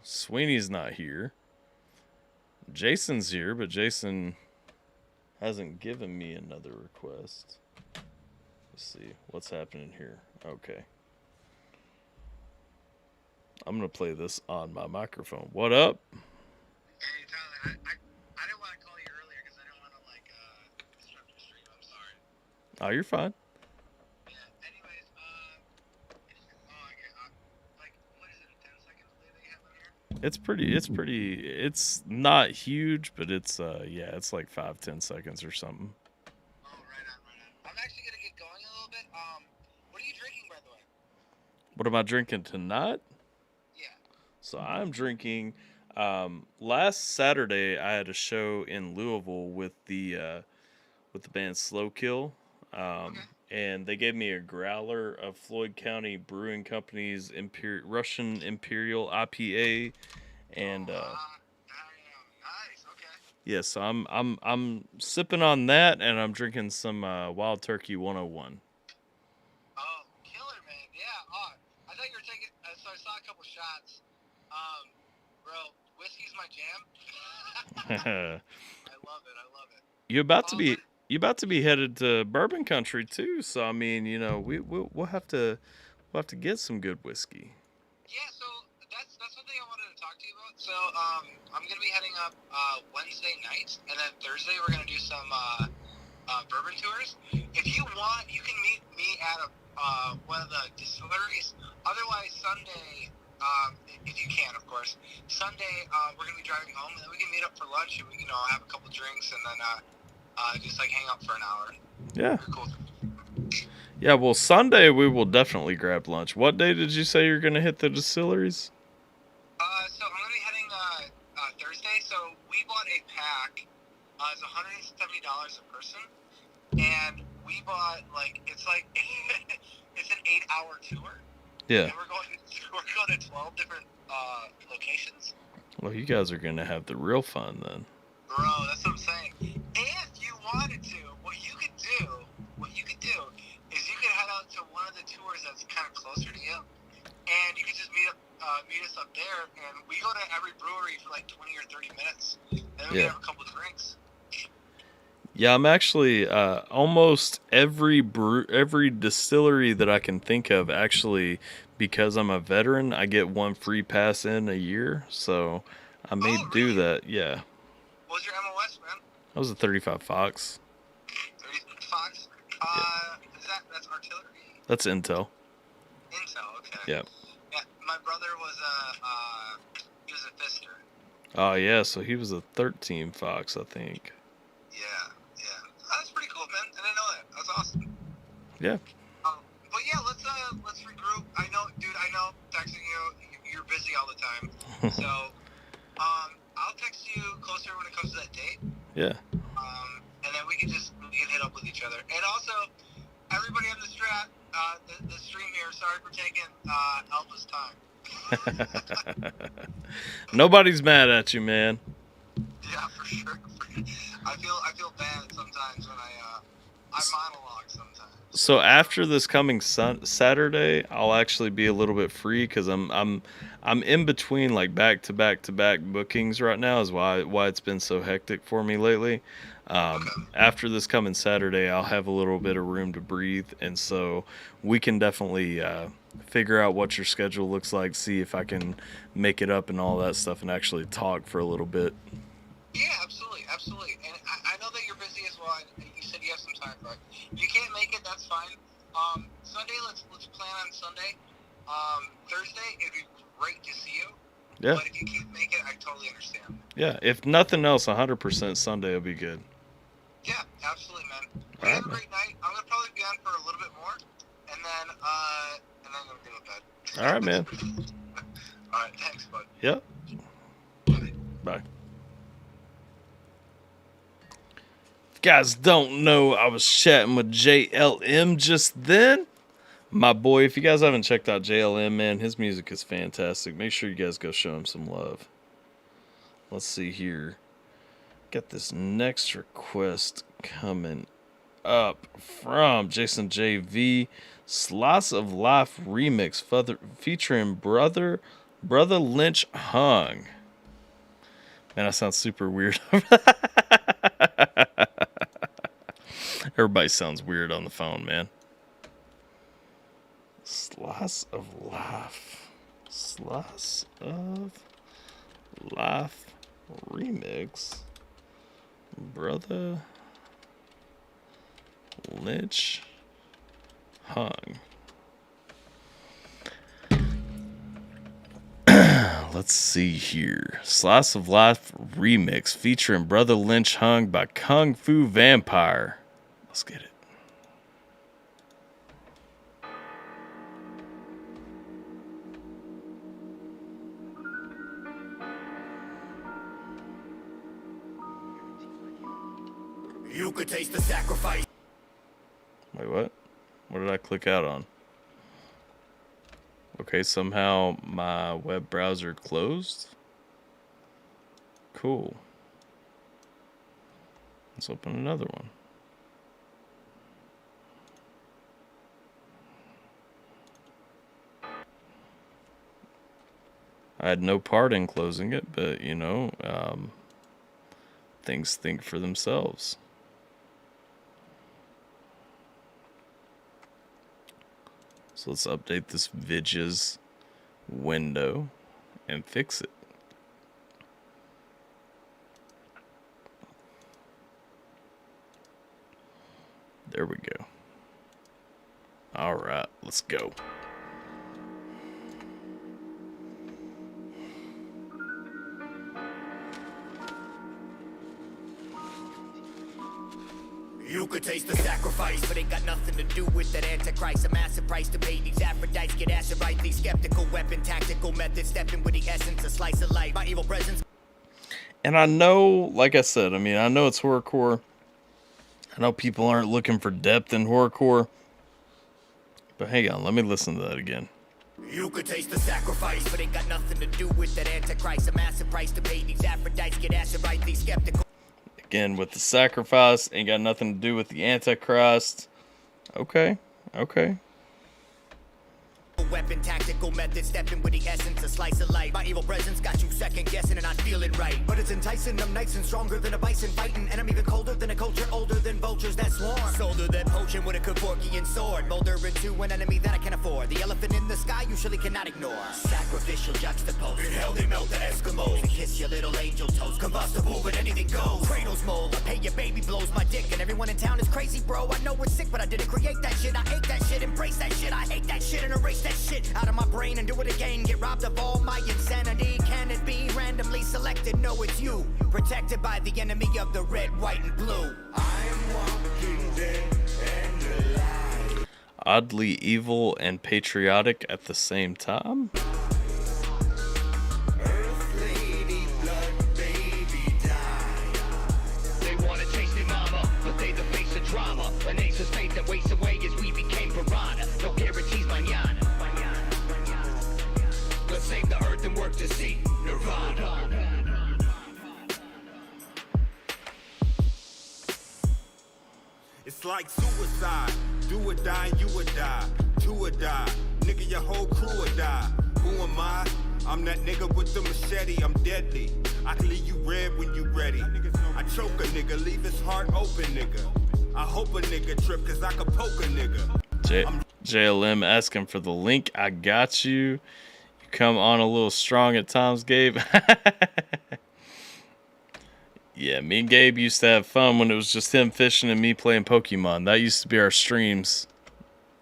Sweeney's not here. Jason's here, but Jason hasn't given me another request. Let's see what's happening here. Okay. I'm going to play this on my microphone. What up? Hey, Tyler, I didn't want to call you earlier because I didn't want to, like, disrupt your stream. I'm sorry. Oh, you're fine. It's not huge, but it's yeah, it's like 5-10 seconds or something. Oh, right on. I'm actually gonna get going a little bit. What are you drinking, by the way? What am I drinking tonight? Yeah. So I'm drinking last Saturday I had a show in Louisville with the band Slow Kill. Okay. And they gave me a growler of Floyd County Brewing Company's Russian Imperial IPA, and nice. Okay. yeah, so I'm sipping on that, and I'm drinking some Wild Turkey 101. You Oh, about to be headed to bourbon country too, so I mean, you know, we'll have to get some good whiskey. Yeah, so that's something I wanted to talk to you about. So I'm gonna be heading up Wednesday night, and then Thursday we're gonna do some bourbon tours. If you want, you can meet me at one of the distilleries. Otherwise, Sunday, if you can, of course, Sunday we're gonna be driving home, and then we can meet up for lunch, and we can have a couple drinks, and then just like hang out for an hour. Yeah. Very cool. Yeah, well, Sunday we will definitely grab lunch. What day did you say you're gonna hit the distilleries? So I'm gonna be heading Thursday. So we bought a pack. It's $170 a person, and we bought it's an 8-hour tour. Yeah. And we're going to 12 different locations. Well, you guys are gonna have the real fun then. Bro, that's what I'm saying. If you wanted to, what you could do is you could head out to one of the tours that's kind of closer to you, and you could just meet us up there, and we go to every brewery for like 20 or 30 minutes, and then we can have a couple drinks. Yeah, I'm actually almost every distillery that I can think of. Actually, because I'm a veteran, I get one free pass in a year, so I may do that. Yeah. What was your MOS, man? I was a 35 Fox. 35 Fox. That's artillery. That's Intel. Intel, okay. Yeah. Yeah, my brother was he was a fister. Oh yeah, so he was a 13 Fox, I think. Yeah. That's pretty cool, man. I didn't know that. That's awesome. Yeah. But yeah, let's regroup. I know, texting you're busy all the time. So, I'll text you closer when it comes to that date. Yeah. And then we can hit up with each other. And also, everybody on the stream here, sorry for taking Alpha's time. Nobody's mad at you, man. Yeah, for sure. I feel bad sometimes when I monologue sometimes. So after this coming Saturday, I'll actually be a little bit free because I'm in between like back to back bookings right now. Is why it's been so hectic for me lately. After this coming Saturday, I'll have a little bit of room to breathe, and so we can definitely figure out what your schedule looks like, see if I can make it up and all that stuff, and actually talk for a little bit. Yeah, absolutely. And I know that you're busy as well. And you said you have some time, but you can't make it. That's fine. Sunday, let's plan on Sunday. Thursday, it'd be great to see you. Yeah. But if you can't make it, I totally understand. Yeah, if nothing else, 100% Sunday will be good. Yeah, absolutely, man. Well, have a great night. I'm gonna probably be on for a little bit more, and then I'm gonna go to bed. All right, man. All right, thanks, bud. Yep. Bye. Guys don't know I was chatting with JLM just then. My boy, if you guys haven't checked out JLM, man, his music is fantastic. Make sure you guys go show him some love. Let's see here. Got this next request coming up from Jason JV. Slice of Life remix featuring Brother Lynch Hung. Man, that sounds super weird. Everybody sounds weird on the phone, man. Slice of Life. Slice of Life remix. Brother Lynch Hung. Let's see here. Slice of Life remix featuring Brother Lynch Hung by Kung Fu Vampire. Let's get it. You could taste the sacrifice. Wait, what? What did I click out on? Okay, somehow my web browser closed. Cool. Let's open another one. I had no part in closing it, but, you know, things think for themselves. So let's update this Vidges window and fix it. There we go. All right, let's go. You could taste the sacrifice, but ain't got nothing to do with that Antichrist. A massive price to pay. These Aphrodites get acid right. These skeptical weapon, tactical methods, stepping with the essence, a slice of life. My evil presence. And I know, like I said, I mean, I know it's horrorcore. I know people aren't looking for depth in horrorcore. But hang on, let me listen to that again. You could taste the sacrifice, but ain't got nothing to do with that Antichrist. A massive price to pay. These Aphrodites get acid right. These skeptical. Again, with the sacrifice, ain't got nothing to do with the Antichrist. Okay, okay. Weapon, tactical method, stepping with the essence, a slice of life. My evil presence got you second guessing and not feeling right. But it's enticing, I'm nice and stronger than a bison fighting. And I'm even colder than a culture, older than vultures that swarm. Solder than potion with a Kevorkian sword. Molder into an enemy that I can afford. The elephant in the sky usually cannot ignore. Sacrificial juxtapose. In hell they melt the Eskimos. And kiss your little angel toes. Combustible, but anything goes. Cradles mold. I pay your baby blows my dick. And everyone in town is crazy, bro. I know it's sick, but I didn't create that shit. I hate that shit, embrace that shit. I hate that shit and erase that shit out of my brain and do it again. Get robbed of all my insanity. Can it be randomly selected? No, it's you. Protected by the enemy of the red, white, and blue. I am walking dead and alive. Oddly evil and patriotic at the same time. Earth lady, blood baby, die. They wanna taste it, mama, but they the face of drama. An ace of fate that wastes away as we became piranha. No guarantees, mañana. Let's save the earth and work to see Nirvana. It's like suicide. Do or die, you would die. Two would die. Nigga, your whole crew would die. Who am I? I'm that nigga with the machete. I'm deadly. I can leave you red when you ready. I choke a nigga, leave his heart open, nigga. I hope a nigga trip, cause I can poke a nigga. JLM asking for the link. I got you. Come on a little strong at times, Gabe. Yeah, me and Gabe used to have fun when it was just him fishing and me playing Pokemon. That used to be our streams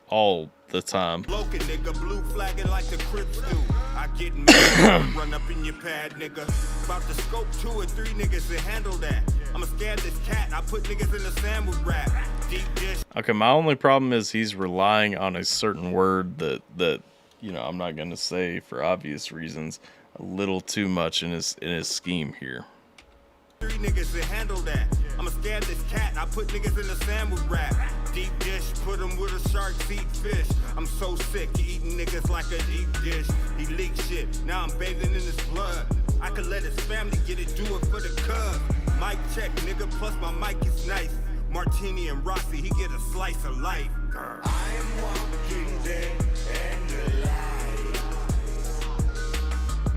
all the time. Bloke a nigga, blue flagging like the Crips do. I get mad, run up in your pad, nigga. About to scope 2 or 3 niggas to handle that. I'ma scan this cat, I put niggas in a sandwich wrap. Deep dish. Okay, my only problem is he's relying on a certain word that you know, I'm not gonna say for obvious reasons, a little too much in his scheme here. 3 niggas to handle that. I'ma scan this cat, I put niggas in a sandwich wrap. Deep dish, put him with a shark, eat fish. I'm so sick, eating niggas like a deep dish. He leak shit, now I'm bathing in his blood. I could let his family get it, do it for the cub. Mic check, nigga, plus my mic is nice. Martini and Rossi, he get a slice of life. I am walking dead and alive.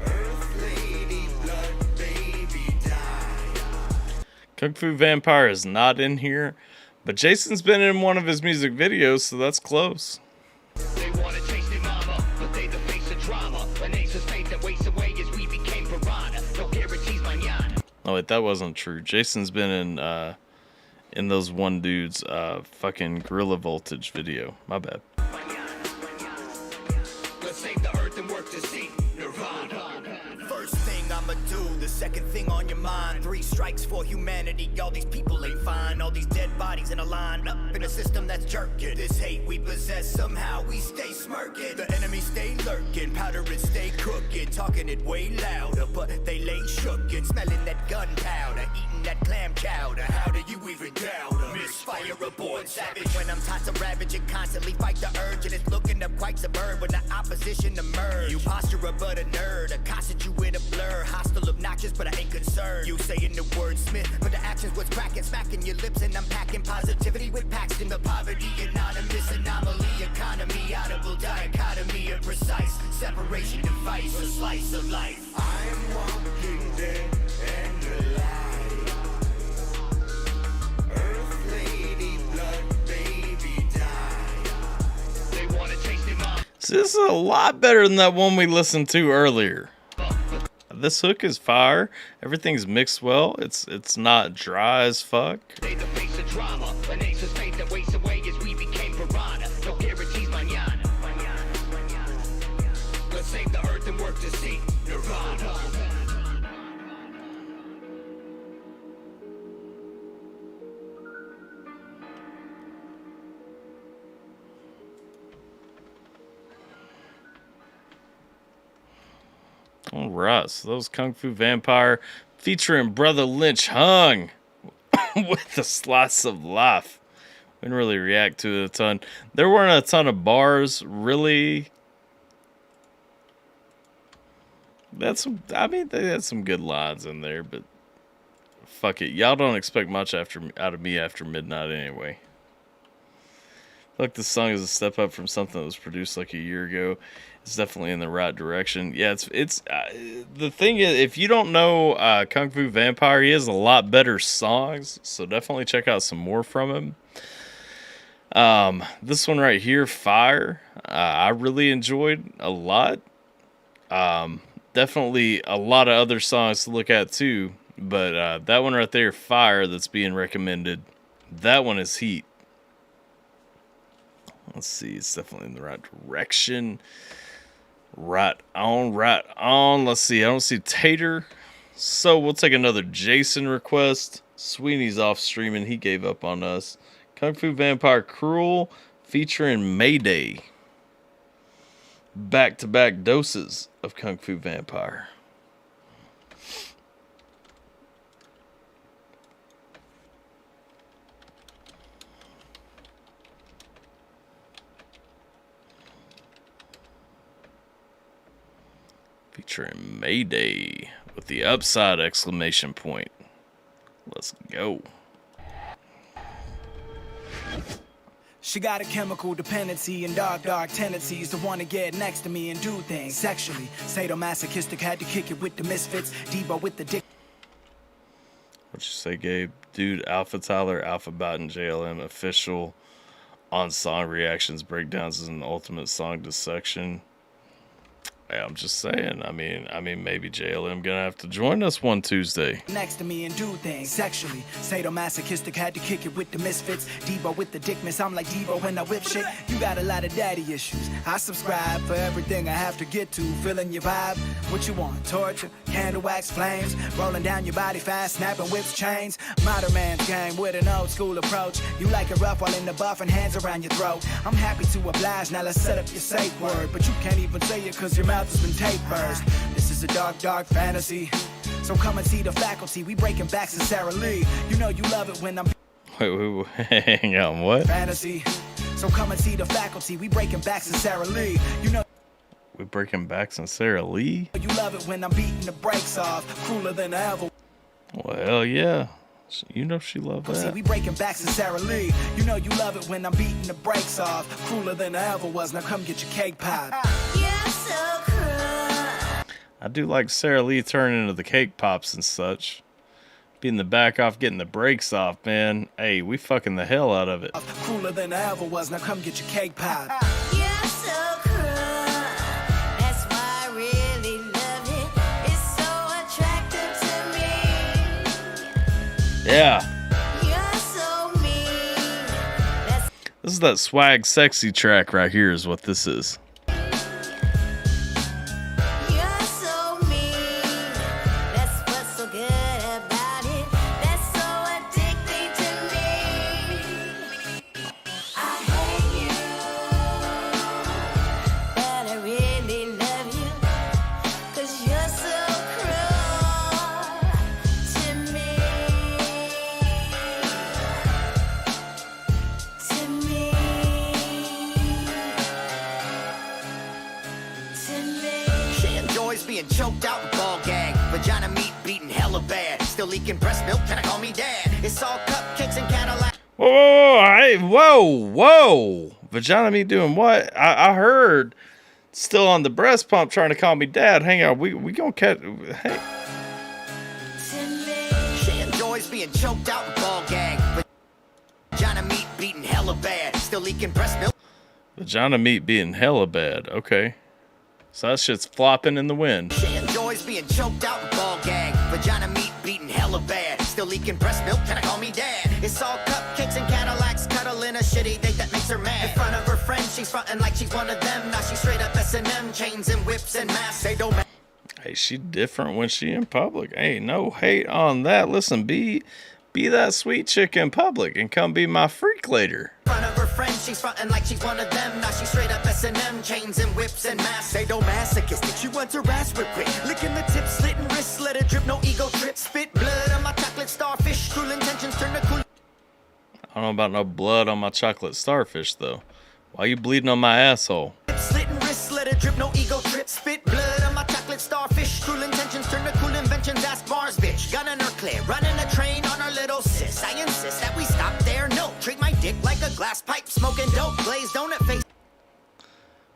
Earth lady, blood baby, die. Kung Fu Vampire is not in here, but Jason's been in one of his music videos, so that's close. They wanna chase their mama, but they the face of drama. An ace of fate that wastes away as we became piranha. No guarantees, mañana. Oh wait, that wasn't true. Jason's been in those one dude's fucking Gorilla Voltage video. My bad. Let's save the earth and work to see Nirvana. First thing I'ma do, the second thing on your mind. 3 strikes for humanity. All these people ain't fine. All these dead bodies in a line up in a system that's jerking. This hate we possess, somehow we stay smirking. The enemy stay lurking, powder and stay cooking. Talking it way louder, but they lay shookin'. Smelling that gunpowder, eating that clam chowder. How do you even doubt her? Misfire aboard savage. When I'm taught to ravage and constantly fight the urge, and it's looking up quite suburb when the opposition emerge. You posturer but a nerd, accosted you with a blur. Hostile, obnoxious, but I ain't concerned. You saying the word Smith, but the actions, what's cracking, smacking your lips and unpacking positivity with packs in the poverty, anonymous anomaly, economy, audible dichotomy, a precise separation device, a slice of life. I am walking dead and alive. Earth lady, blood baby, die. They wanna taste him up. So this is a lot better than that one we listened to earlier. This hook is fire. Everything's mixed well. It's not dry as fuck. They the face of drama, an ace of faith that wastes away as we became piranha. No guarantees, mañana. Let's save the earth and work to see nirvana. All right, so that was Kung Fu Vampire featuring Brother Lynch Hung with a slice of life. We didn't really react to it a ton. There weren't a ton of bars, really. I mean, they had some good lines in there, but fuck it. Y'all don't expect much out of me after midnight anyway. I feel like this song is a step up from something that was produced like a year ago. It's definitely in the right direction. Yeah, it's the thing is, if you don't know Kung Fu Vampire, he has a lot better songs, so definitely check out some more from him. This one right here, Fire, I really enjoyed a lot. Definitely a lot of other songs to look at too, but that one right there, Fire, that's being recommended, that one is heat. Let's see, it's definitely in the right direction. Right on. Let's see, I don't see Tater. So we'll take another Jason request. Sweeney's off streaming. He gave up on us. Kung Fu Vampire Cruel featuring Mayday. Back-to-back doses of Kung Fu Vampire. Featuring Mayday with the upside exclamation point. Let's go. She got a chemical dependency and dark tendencies to want to get next to me and do things sexually. Sadomasochistic, had to kick it with the misfits. Debo with the dick. What'd you say, Gabe? Dude, AlphaTyler, AlphaBot, and JLM official on song reactions, breakdowns, and ultimate song dissection. Yeah, I'm just saying. I mean, maybe JLM gonna have to join us one Tuesday. Next to me and do things sexually. Sadomasochistic, had to kick it with the misfits. Debo with the dick miss. I'm like Debo when I whip shit. You got a lot of daddy issues. I subscribe for everything I have to get to. Feeling your vibe. What you want? Torture, candle wax, flames, rolling down your body fast, snapping whips, chains. Modern man's gang with an old school approach. You like it rough while in the buff and hands around your throat. I'm happy to oblige. Now let's set up your safe word, but you can't even say it 'cause your mouth has been taped first. This is a dark fantasy. So come and see the faculty. We breaking backs to Sarah Lee. You know you love it when I'm Wait, hang on, what? Fantasy. So come and see the faculty. We breaking backs to Sarah Lee. You know we breaking backs on Sarah Lee? you love it when I'm beating the brakes off. Crueler than ever. Well, yeah. You know she loved See, that. we breaking backs to Sarah Lee. You know you love it when I'm beating the brakes off. Crueler than I ever was. Now come get your cake pop. You're so cruel. I do like Sarah Lee turning into the cake pops and such. Being the back off, getting the brakes off, man. Hey, we fucking the hell out of it. Crueler than I ever was. Now come get your cake pop. You're so cruel. That's why I really love it. It's so attractive to me. Yeah. You're so mean. That's This is that swag sexy track right here is what this is. You're so mean. That's what's so good about it. That's so addicting to me. I hate you, but I really love you. 'Cause you're so cruel to me. To me. Still leaking breast milk, can I call me dad? It's all cupcakes and Cadillac. Whoa. Vagina meat doing what? I heard still on the breast pump trying to call me dad. Hang on, we gonna catch. Hey. She enjoys being choked out and ball gagged. Vagina meat beating hella bad. Still leaking breast milk. Vagina meat being hella bad. Okay. So that shit's flopping in the wind. She enjoys being choked out and ball gagged. Vagina meat beating hella bad. Still leaking breast milk, can I call me dad? It's all cupcakes and Cadillacs, cuddling a shitty date that makes her mad. In front of her friends, she's fronting like she's one of them. Now she's straight up S&M, chains and whips and masks. They don't matter. Hey, she different when she in public. Hey, no hate on that. Listen, be that sweet chick in public and come be my freak later. In front of her friends, she's fronting like she's one of them. Now she's straight up S&M, chains and whips and masks. They don't masochistic, she wants her ass real quick. Licking the tip, slitting wrists, let it drip, no ego trip. Spit blood on my chocolate starfish, cruel intentions turn to cool. I don't know about no blood on my chocolate starfish, though. Why you bleeding on my asshole? Slitting wrists, let it drip, no ego trip. Spit blood on my chocolate starfish, cruel intentions turn to cool inventions. Ask Mars, bitch, gun in her clear, running a train on her little sis. I insist that we stop there, no. Treat my dick like a glass pipe, smoking dope, glazed donut face.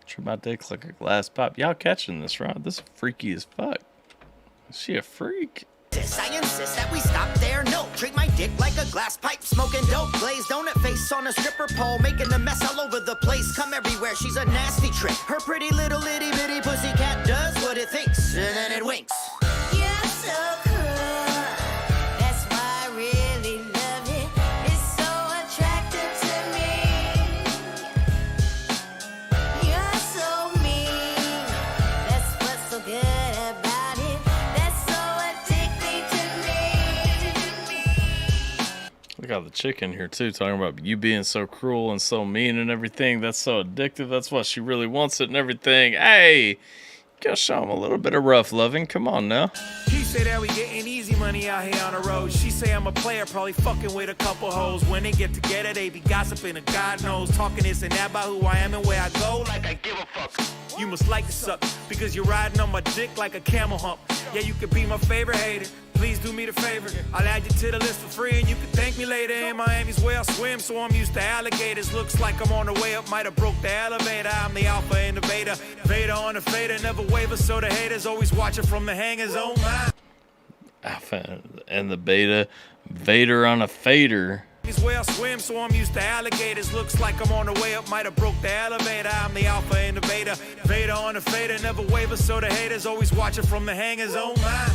Treat my dick like a glass pipe. Y'all catching this, right? This is freaky as fuck. Is she a freak? I insist that we stop there, no. Treat my dick like a glass pipe, smoking dope, glazed donut face on a stripper pole, making a mess all over the place. Come everywhere, she's a nasty trick. Her pretty little itty bitty pussy cat does what it thinks, and then it winks. You're so cruel. That's why I really love it. It's so attractive to me. You're so mean. That's what's so good about it. That's so addicting to me. Look at the chick in here, too, talking about you being so cruel and so mean and everything. That's so addictive. That's why she really wants it and everything. Hey, gotta show him a little bit of rough loving. Come on now. He say that we getting easy money out here on the road. She say I'm a player, probably fucking with a couple hoes. When they get together, they be gossiping and God knows, talking this and that about who I am and where I go. Like I give a fuck. You must like to suck because you're riding on my dick like a camel hump. Yeah, you could be my favorite hater. Please do me the favor. I'll add you to the list for free and you can thank me later. In Miami's where I swim, so I'm used to alligators. Looks like I'm on the way up, might have broke the elevator. I'm the alpha and the beta. Vader on the fader, never waver, so the haters always watching from the hangers. Oh my. Alpha and the beta. Vader on a fader. Is where I swim, so I'm used to alligators. Looks like I'm on the way up, might have broke the elevator. I'm the alpha and the beta. Vader on the fader, never waver, so the haters always watching from the hangers. Oh my.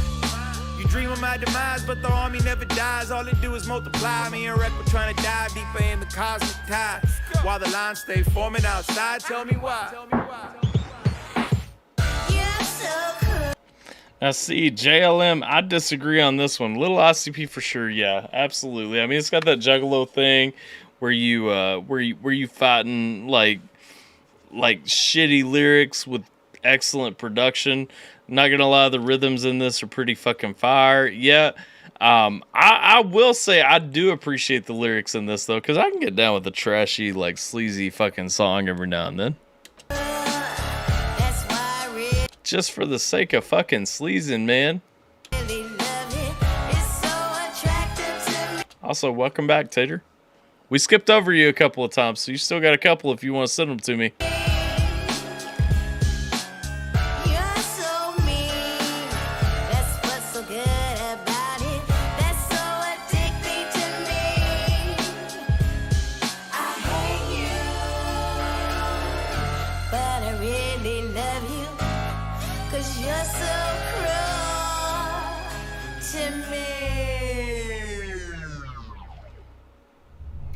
You dream of my demise, but the army never dies. All it do is multiply. Me and Rec were trying to dive deeper in the cosmic tide, while the lines stay forming outside. Tell me why. You're so cool. Now, see, JLM, I disagree on this one. Little ICP for sure, yeah, absolutely. I mean, it's got that Juggalo thing where you fighting like shitty lyrics with excellent production. Not gonna lie, the rhythms in this are pretty fucking fire. Yeah, I will say I do appreciate the lyrics in this though, because I can get down with a trashy, like sleazy fucking song every now and then. Just for the sake of fucking sleazing, man. Also, welcome back, Tater. We skipped over you a couple of times, so you still got a couple if you want to send them to me.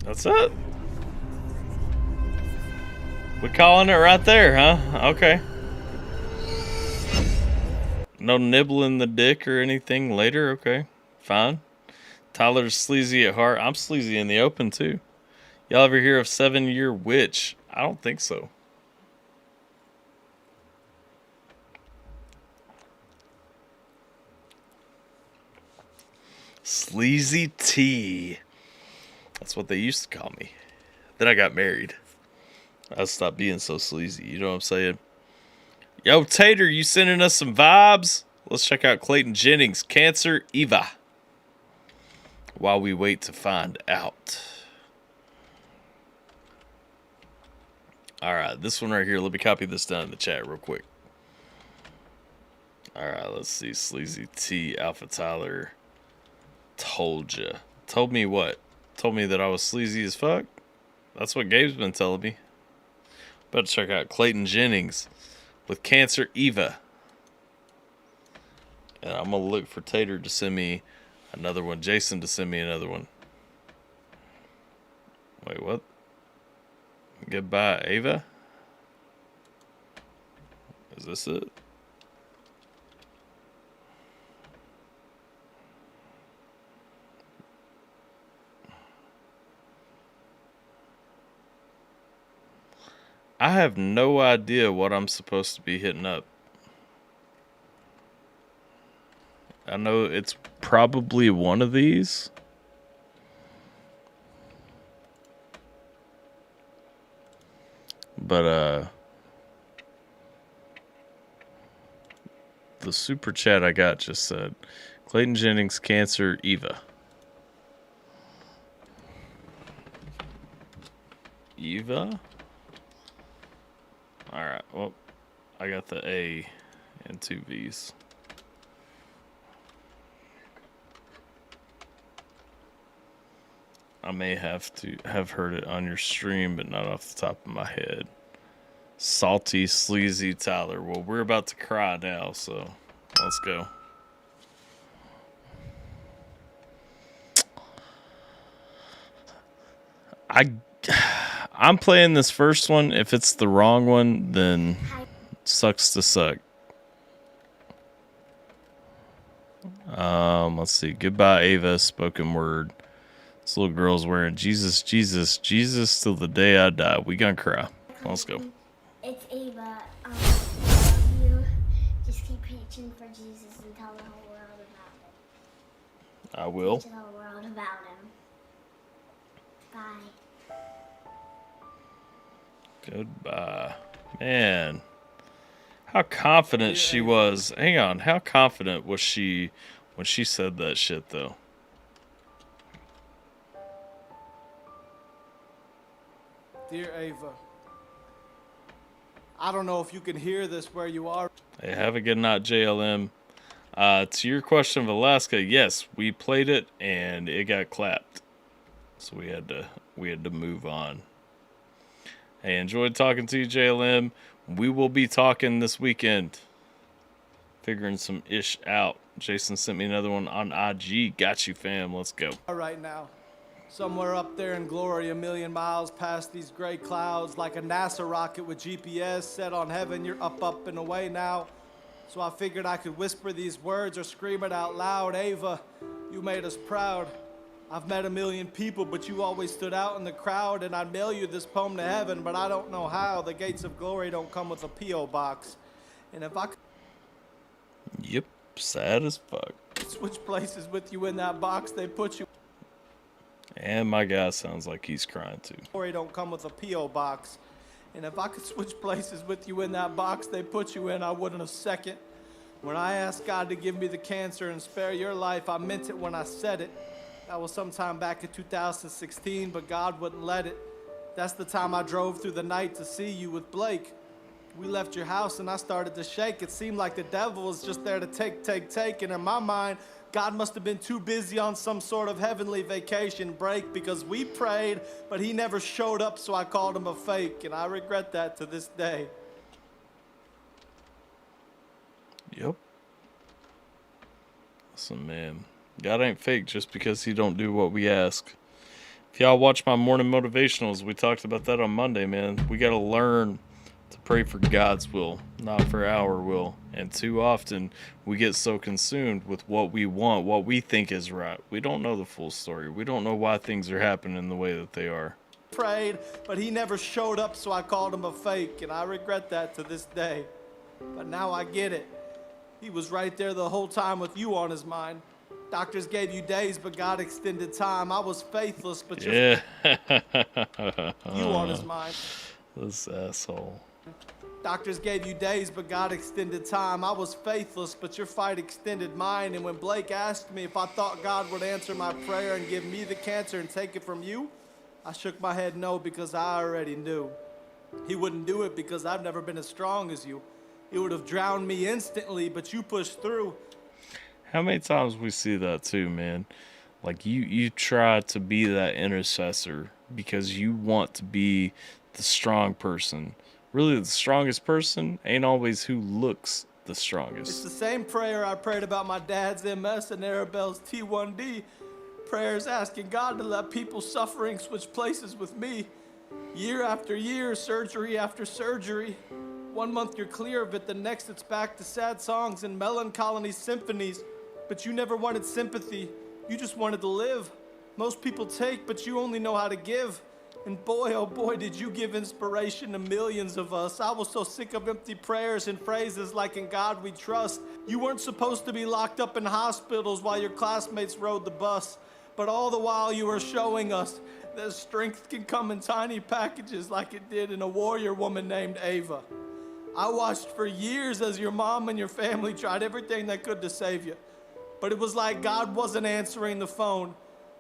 That's it. We calling it right there, huh? Okay. No nibbling the dick or anything later? Okay, fine. Tyler's sleazy at heart. I'm sleazy in the open, too. Y'all ever hear of 7 Year Witch? I don't think so. Sleazy T. That's what they used to call me. Then I got married. I stopped being so sleazy. You know what I'm saying? Yo, Tater, you sending us some vibes? Let's check out Clayton Jennings. Cancer, Eva. while we wait to find out. Alright, this one right here. Let me copy this down in the chat real quick. Alright, let's see. Sleazy T, AlphaTyler. Told ya. Told me what? Told me that I was sleazy as fuck? That's what Gabe's been telling me. Better check out Clayton Jennings with Cancer Eva. And I'm going to look for Tater to send me another one. Jason to send me another one. Wait, what? Goodbye, Ava? Is this it? I have no idea what I'm supposed to be hitting up. I know it's probably one of these. But, the super chat I got just said, Clayton Jennings, Cancer, Eva. Eva? Alright, well, I got the A and 2 V's. I may have to have heard it on your stream, but not off the top of my head. Salty, sleazy Tyler. Well, we're about to cry now, so let's go. I'm playing this first one. If it's the wrong one, then sucks to suck. Let's see. Goodbye, Ava. Spoken word. This little girl's wearing Jesus, Jesus, Jesus till the day I die. We gonna cry. Let's go. It's Ava. You just keep preaching for Jesus and tell the whole world about it. I will. Tell the whole world about him. Bye. Goodbye. Man. How confident she was. Hang on. How confident was she when she said that shit, though? Dear Ava, I don't know if you can hear this where you are. Hey, have a good night, JLM. To your question of Alaska, yes, we played it and it got clapped, so we had to move on. Hey, enjoyed talking to you, JLM. We will be talking this weekend, figuring some ish out. Jason sent me another one on IG. Got you, fam. Let's go. Right now, somewhere up there in glory, 1,000,000 miles past these gray clouds, like a NASA rocket with GPS set on heaven. You're up and away now. So I figured I could whisper these words or scream it out loud. Ava, you made us proud. I've met 1,000,000 people, but you always stood out in the crowd. And I'd mail you this poem to heaven, but I don't know how. The gates of glory don't come with a P.O. box. And if I could... Yep, sad as fuck. Switch places with you in that box, they put you... And my guy sounds like he's crying too. Glory don't come with a P.O. box. And if I could switch places with you in that box they put you in, I wouldn't have second. When I asked God to give me the cancer and spare your life, I meant it when I said it. That was sometime back in 2016, but God wouldn't let it. That's the time I drove through the night to see you with Blake. We left your house and I started to shake. It seemed like the devil was just there to take. And in my mind, God must have been too busy on some sort of heavenly vacation break because we prayed, but he never showed up, so I called him a fake. And I regret that to this day. Yep. Listen, man. God ain't fake just because he don't do what we ask. If y'all watch my morning motivationals, we talked about that on Monday, man. We got to learn to pray for God's will, not for our will. And too often, we get so consumed with what we want, what we think is right. We don't know the full story. We don't know why things are happening the way that they are. Prayed, but he never showed up, so I called him a fake. And I regret that to this day. But now I get it. He was right there the whole time with you on his mind. Doctors gave you days, but God extended time. I was faithless, but yeah. you on his mind. This asshole. Doctors gave you days, but God extended time. I was faithless, but your fight extended mine. And when Blake asked me if I thought God would answer my prayer and give me the cancer and take it from you, I shook my head no, because I already knew. He wouldn't do it because I've never been as strong as you. He would have drowned me instantly, but you pushed through. How many times we see that too, man? Like you try to be that intercessor because you want to be the strong person. Really, the strongest person ain't always who looks the strongest. It's the same prayer I prayed about my dad's MS and Arabelle's T1D. Prayers asking God to let people suffering switch places with me. Year after year, surgery after surgery. 1 month you're clear of it, the next it's back to sad songs and melancholy symphonies. But you never wanted sympathy, you just wanted to live. Most people take, but you only know how to give. And boy, oh boy, did you give inspiration to millions of us. I was so sick of empty prayers and phrases like "in God we trust." You weren't supposed to be locked up in hospitals while your classmates rode the bus. But all the while you were showing us that strength can come in tiny packages like it did in a warrior woman named Ava. I watched for years as your mom and your family tried everything they could to save you. But it was like God wasn't answering the phone.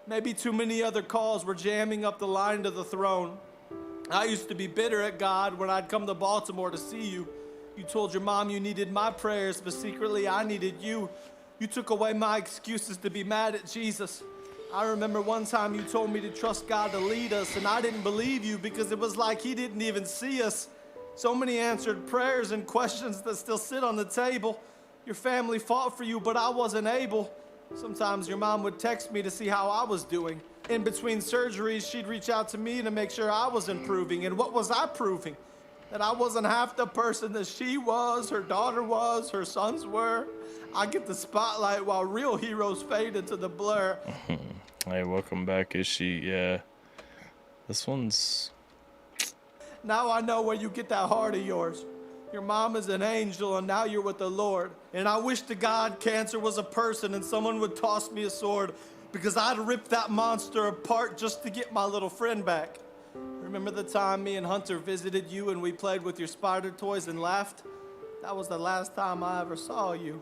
Maybe too many other calls were jamming up the line to the throne. I used to be bitter at God when I'd come to Baltimore to see you. You told your mom you needed my prayers, but secretly I needed you. You took away my excuses to be mad at Jesus. I remember one time you told me to trust God to lead us, and I didn't believe you because it was like he didn't even see us. So many answered prayers and questions that still sit on the table. Your family fought for you, but I wasn't able. Sometimes your mom would text me to see how I was doing. In between surgeries, she'd reach out to me to make sure I was improving. And what was I proving? That I wasn't half the person that she was, her daughter was, her sons were. I get the spotlight while real heroes fade into the blur. Hey, welcome back, Is she? Yeah. This one's... Now I know where you get that heart of yours. Your mom is an angel, and now you're with the Lord. And I wish to God cancer was a person and someone would toss me a sword, because I'd rip that monster apart just to get my little friend back. Remember the time me and Hunter visited you and we played with your spider toys and laughed? That was the last time I ever saw you.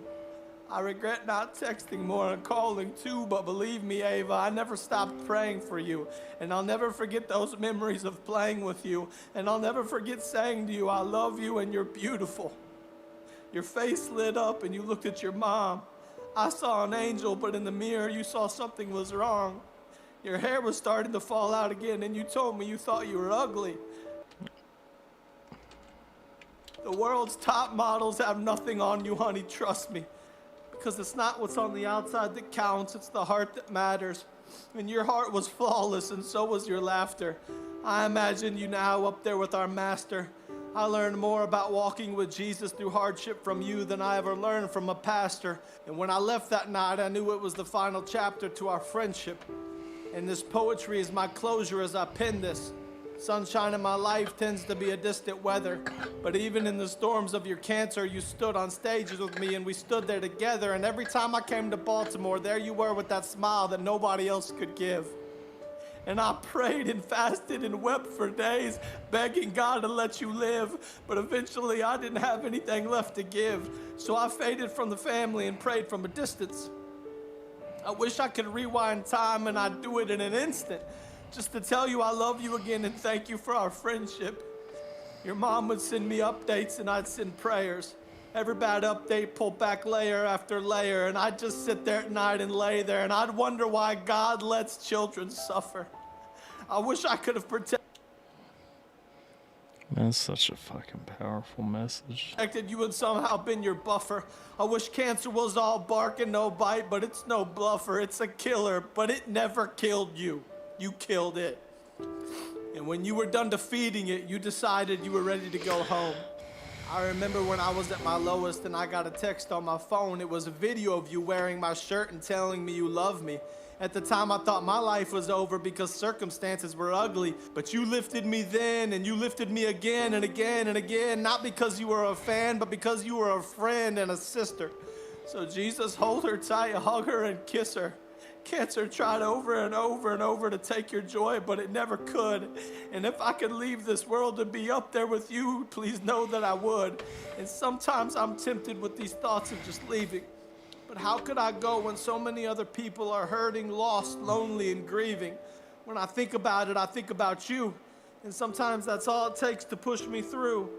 I regret not texting more and calling too, but believe me, Ava, I never stopped praying for you. And I'll never forget those memories of playing with you. And I'll never forget saying to you, I love you and you're beautiful. Your face lit up and you looked at your mom. I saw an angel, but in the mirror you saw something was wrong. Your hair was starting to fall out again and you told me you thought you were ugly. The world's top models have nothing on you, honey, trust me. Because it's not what's on the outside that counts, it's the heart that matters. And your heart was flawless, and so was your laughter. I imagine you now up there with our master. I learned more about walking with Jesus through hardship from you than I ever learned from a pastor. And when I left that night, I knew it was the final chapter to our friendship. And this poetry is my closure as I pen this. Sunshine in my life tends to be a distant weather, but even in the storms of your cancer, you stood on stages with me and we stood there together, and every time I came to Baltimore, there you were with that smile that nobody else could give. And I prayed and fasted and wept for days, begging God to let you live, but eventually I didn't have anything left to give, so I faded from the family and prayed from a distance. I wish I could rewind time and I'd do it in an instant, just to tell you I love you again and thank you for our friendship. Your mom would send me updates and I'd send prayers. Every bad update pulled back layer after layer, and I'd just sit there at night and lay there, and I'd wonder why God lets children suffer. I wish I could have protected That's such a fucking powerful message. You and somehow been your buffer. I wish cancer was all bark and no bite, but it's no bluffer. It's a killer, but it never killed you. You killed it. And when you were done defeating it, you decided you were ready to go home. I remember when I was at my lowest and I got a text on my phone. It was a video of you wearing my shirt and telling me you love me. At the time, I thought my life was over because circumstances were ugly. But you lifted me then, and you lifted me again and again and again, not because you were a fan, but because you were a friend and a sister. So Jesus, hold her tight, hug her, and kiss her. Cancer tried over and over and over to take your joy, but it never could. And if I could leave this world to be up there with you, please know that I would. And sometimes I'm tempted with these thoughts of just leaving. But how could I go when so many other people are hurting, lost, lonely, and grieving? When I think about it, I think about you. And sometimes that's all it takes to push me through.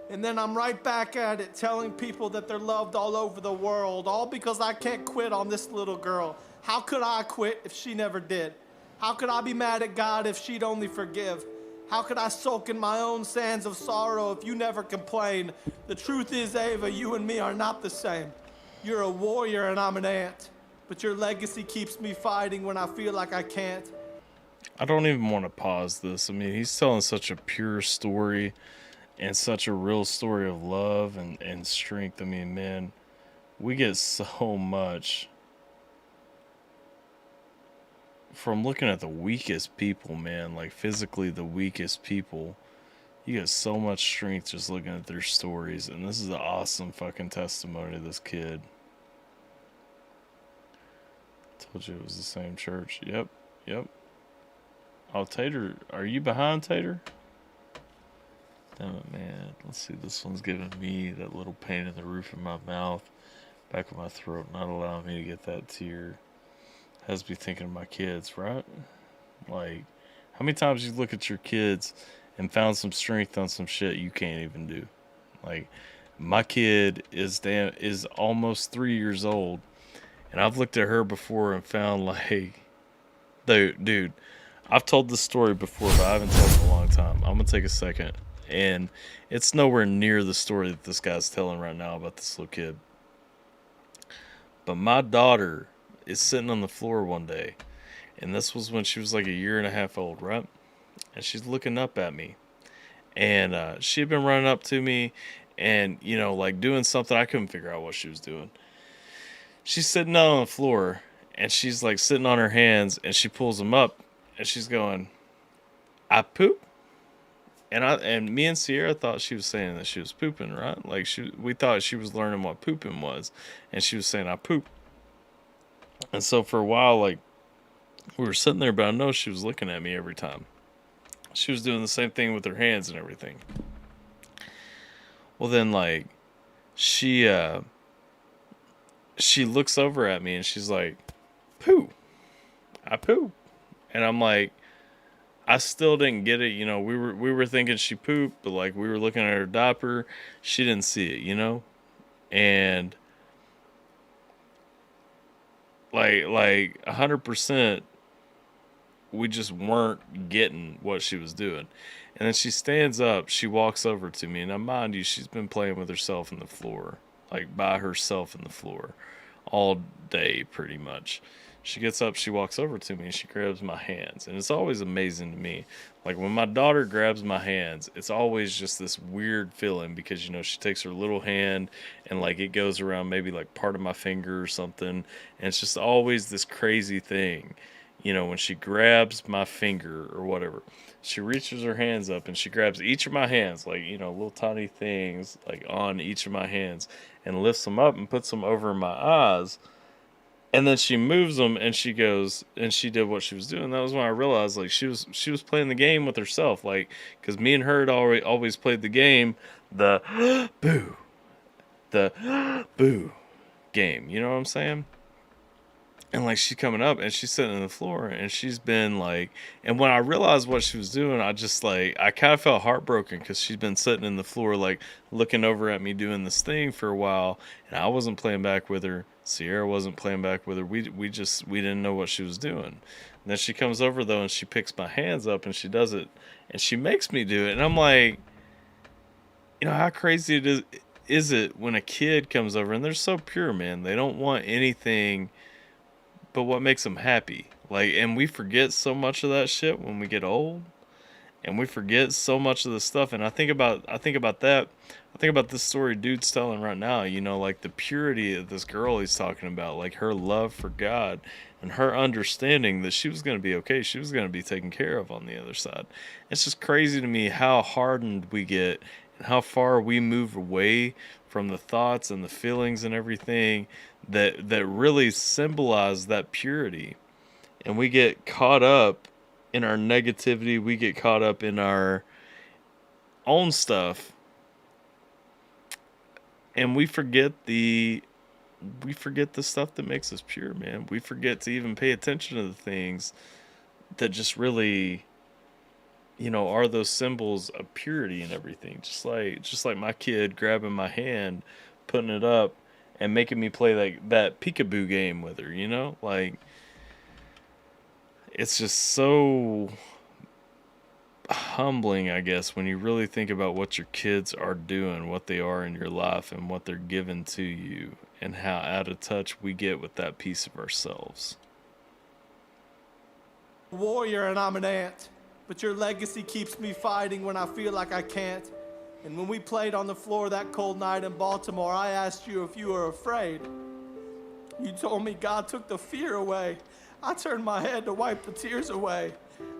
And then I'm right back at it, telling people that they're loved all over the world, all because I can't quit on this little girl. How could I quit if she never did? How could I be mad at God if she'd only forgive? How could I sulk in my own sands of sorrow if you never complain? The truth is, Ava, you and me are not the same. You're a warrior and I'm an ant. But your legacy keeps me fighting when I feel like I can't. I don't even want to pause this. I mean, he's telling such a pure story and such a real story of love and strength. I mean, man, we get so much from looking at the weakest people, man, like physically the weakest people. You get so much strength just looking at their stories, and this is an awesome fucking testimony of this kid. Told you it was the same church. Yep. Oh, Tater, are you behind, Tater? Damn it, man. Let's see, this one's giving me that little pain in the roof of my mouth, back of my throat, not allowing me to get that tear. Has me thinking of my kids, right? Like, how many times you look at your kids and found some strength on some shit you can't even do? Like, my kid is almost 3 years old, and I've looked at her before and found, like, dude, I've told this story before, but I haven't told it in a long time. I'm gonna take a second, and it's nowhere near the story that this guy's telling right now about this little kid. But my daughter is sitting on the floor one day, and this was when she was like 1.5 years old, right? And she's looking up at me, and she had been running up to me and, you know, like doing something. I couldn't figure out what she was doing. She's sitting down on the floor, and she's like sitting on her hands, and she pulls them up, and she's going, I poop? And me and Sierra thought she was saying that she was pooping, right? Like, we thought she was learning what pooping was, and she was saying, I poop. And so for a while, like, we were sitting there, but I know she was looking at me every time. She was doing the same thing with her hands and everything. Well, then, like, she looks over at me and she's like, poo. I poo. And I'm like, I still didn't get it. You know, we were thinking she pooped, but like we were looking at her diaper. She didn't see it, you know? And like 100%, we just weren't getting what she was doing. And then she stands up, she walks over to me, and now mind you, she's been playing with herself in the floor, like by herself in the floor all day pretty much. She gets up, she walks over to me, and she grabs my hands. And it's always amazing to me. Like, when my daughter grabs my hands, it's always just this weird feeling because, you know, she takes her little hand and, like, it goes around maybe, like, part of my finger or something. And it's just always this crazy thing. You know, when she grabs my finger or whatever, she reaches her hands up and she grabs each of my hands, like, you know, little tiny things, like, on each of my hands and lifts them up and puts them over my eyes. And then she moves them and she goes and she did what she was doing. That was when I realized, like, she was playing the game with herself, like, because me and her had always played the game, the boo game. You know what I'm saying? And like she's coming up and she's sitting on the floor and she's been like, and when I realized what she was doing, I just like, I kind of felt heartbroken because she's been sitting in the floor, like looking over at me doing this thing for a while. And I wasn't playing back with her. Sierra wasn't playing back with her. We didn't know what she was doing. And then she comes over though and she picks my hands up and she does it and she makes me do it. And I'm like, you know, how crazy is it when a kid comes over and they're so pure, man. They don't want anything but what makes them happy. Like, and we forget so much of that shit when we get old, and we forget so much of the stuff. And I think about that. I think about this story dude's telling right now, you know, like the purity of this girl he's talking about, like her love for God and her understanding that she was going to be okay. She was going to be taken care of on the other side. It's just crazy to me how hardened we get and how far we move away from the thoughts and the feelings and everything that really symbolize that purity. And we get caught up in our negativity. We get caught up in our own stuff. And we forget the stuff that makes us pure, man. We forget to even pay attention to the things that just really, are those symbols of purity and everything. Just like my kid grabbing my hand, putting it up, and making me play like that peekaboo game with her, Like, it's just so humbling, I guess, when you really think about what your kids are doing, what they are in your life, and what they're giving to you, and how out of touch we get with that piece of ourselves. Warrior and I'm an ant, but your legacy keeps me fighting when I feel like I can't. And when we played on the floor that cold night in Baltimore, I asked you if you were afraid. You told me God took the fear away. I turned my head to wipe the tears away.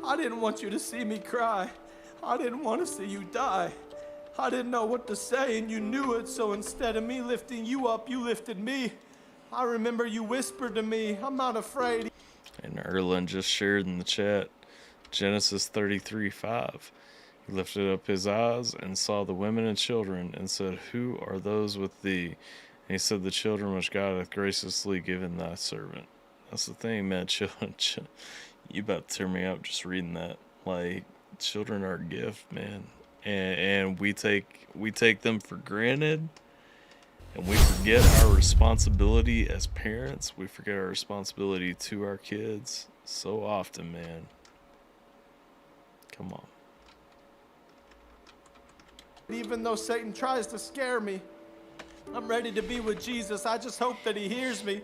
I didn't want you to see me cry. I didn't want to see you die. I didn't know what to say and you knew it, so instead of me lifting you up, you lifted me. I remember you whispered to me, I'm not afraid. And Erlen just shared in the chat, Genesis 33:5. He lifted up his eyes and saw the women and children and said, who are those with thee? And he said, the children which God hath graciously given thy servant. That's the thing, man. Children, you about to tear me up just reading that. Like, children are a gift, man. And we take them for granted. And we forget our responsibility as parents. We forget our responsibility to our kids so often, man. Come on. Even though Satan tries to scare me, I'm ready to be with Jesus. I just hope that he hears me.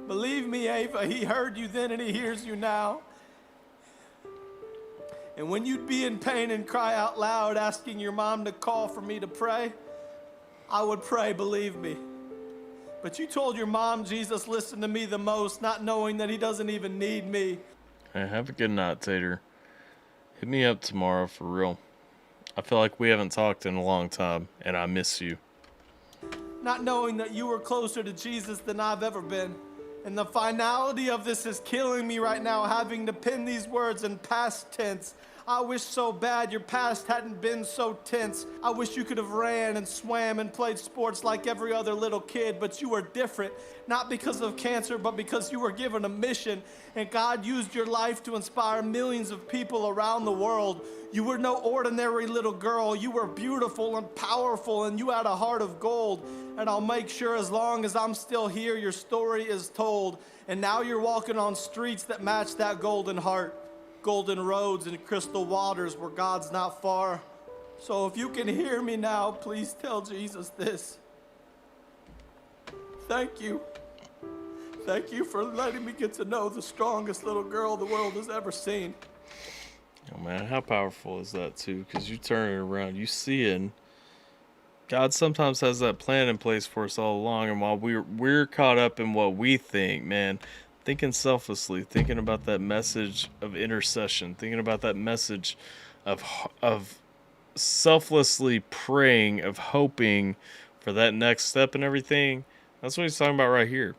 Believe me, Ava, he heard you then and he hears you now. And when you'd be in pain and cry out loud asking your mom to call for me to pray, I would pray, believe me. But you told your mom Jesus listened to me the most, not knowing that he doesn't even need me. Hey, have a good night, Tater. Hit me up tomorrow for real. I feel like we haven't talked in a long time, and I miss you. Not knowing that you were closer to Jesus than I've ever been. And the finality of this is killing me right now, having to pen these words in past tense. I wish so bad your past hadn't been so tense. I wish you could have ran and swam and played sports like every other little kid, but you were different. Not because of cancer, but because you were given a mission. And God used your life to inspire millions of people around the world. You were no ordinary little girl. You were beautiful and powerful, and you had a heart of gold. And I'll make sure as long as I'm still here, your story is told. And now you're walking on streets that match that golden heart. Golden roads and crystal waters where God's not far. So if you can hear me now, please tell Jesus this. Thank you. Thank you for letting me get to know the strongest little girl the world has ever seen. Oh man, how powerful is that too? Because you turn it around, you see it. God sometimes has that plan in place for us all along, and while we're caught up in what we think, man, thinking selflessly, thinking about that message of intercession, thinking about that message of selflessly praying, of hoping for that next step and everything. That's what he's talking about right here.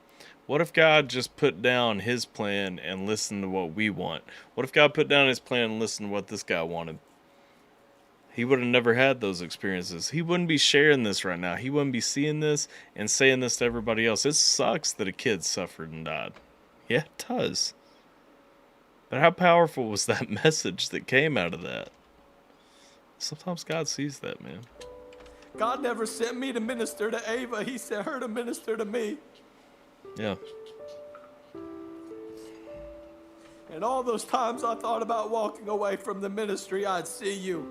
What if God just put down his plan and listened to what we want? What if God put down his plan and listened to what this guy wanted? He would have never had those experiences. He wouldn't be sharing this right now. He wouldn't be seeing this and saying this to everybody else. It sucks that a kid suffered and died. Yeah, it does. But how powerful was that message that came out of that? Sometimes God sees that, man. God never sent me to minister to Ava. He sent her to minister to me. Yeah. And all those times I thought about walking away from the ministry, I'd see you.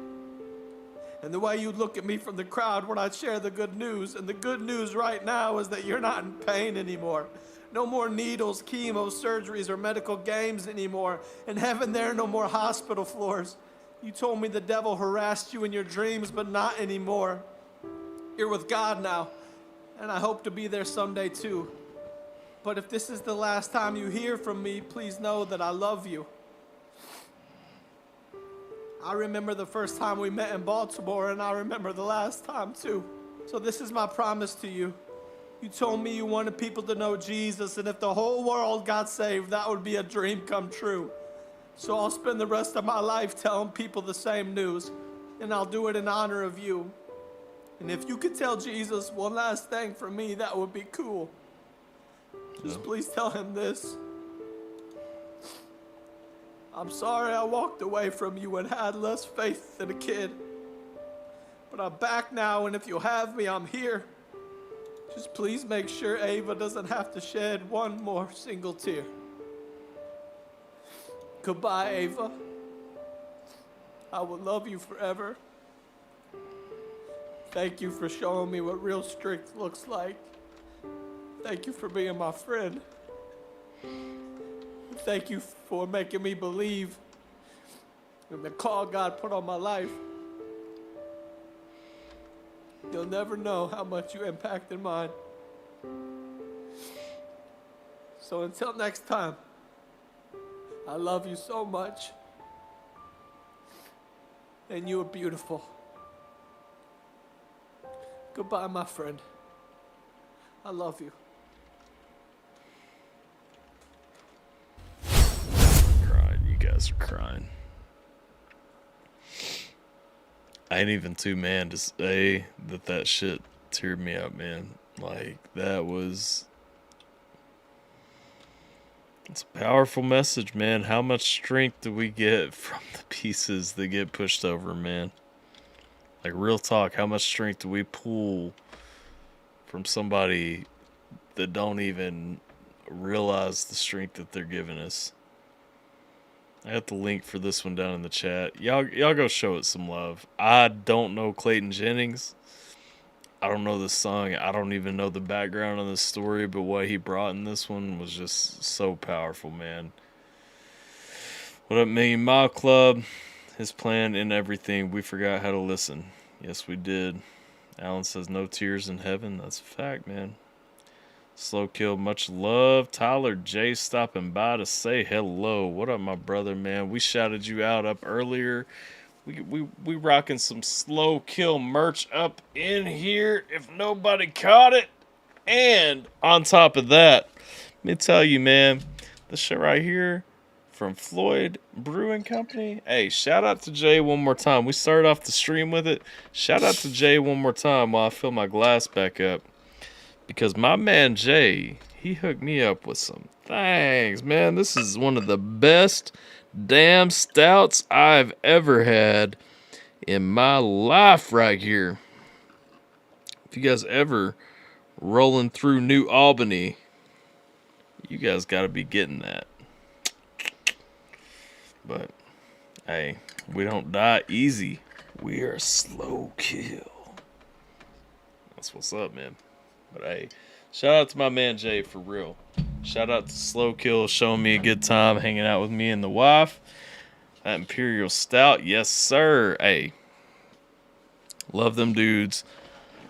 And the way you'd look at me from the crowd when I'd share the good news. And the good news right now is that you're not in pain anymore. No more needles, chemo, surgeries, or medical games anymore. In heaven, there are no more hospital floors. You told me the devil harassed you in your dreams, but not anymore. You're with God now, and I hope to be there someday too. But if this is the last time you hear from me, please know that I love you. I remember the first time we met in Baltimore, and I remember the last time too. So this is my promise to you. You told me you wanted people to know Jesus, and if the whole world got saved, that would be a dream come true. So I'll spend the rest of my life telling people the same news, and I'll do it in honor of you. And if you could tell Jesus one last thing from me, that would be cool. Just please tell him this. I'm sorry I walked away from you and had less faith than a kid. But I'm back now, and if you'll have me, I'm here. Just please make sure Ava doesn't have to shed one more single tear. Goodbye, Ava. I will love you forever. Thank you for showing me what real strength looks like. Thank you for being my friend. Thank you for making me believe in the call God put on my life. You'll never know how much you impacted mine. So until next time, I love you so much. And you are beautiful. Goodbye, my friend. I love you. Crying. You guys are crying. I ain't even too man to say that shit teared me up, man. Like, that was... It's a powerful message, man. How much strength do we get from the pieces that get pushed over, man? Like, real talk, how much strength do we pull from somebody that don't even realize the strength that they're giving us? I got the link for this one down in the chat. Y'all go show it some love. I don't know Clayton Jennings. I don't know this song. I don't even know the background of the story, but what he brought in this one was just so powerful, man. What up, Million Mile Club? His plan in everything. We forgot how to listen. Yes, we did. Alan says no tears in heaven. That's a fact, man. Slow Kill, much love. Tyler J stopping by to say hello. What up, my brother, man? We shouted you out up earlier. We rocking some Slow Kill merch up in here if nobody caught it. And on top of that, let me tell you, man, this shit right here from Floyd Brewing Company. Hey, shout out to Jay one more time. We started off the stream with it. Shout out to Jay one more time while I fill my glass back up. Because my man Jay, he hooked me up with some things, man. This is one of the best damn stouts I've ever had in my life right here. If you guys ever rolling through New Albany, you guys got to be getting that. But, hey, we don't die easy. We are slow kill. That's what's up, man. But hey, shout out to my man Jay for real. Shout out to Slow Kill showing me a good time hanging out with me and the wife. That Imperial Stout, yes sir. Hey, love them dudes,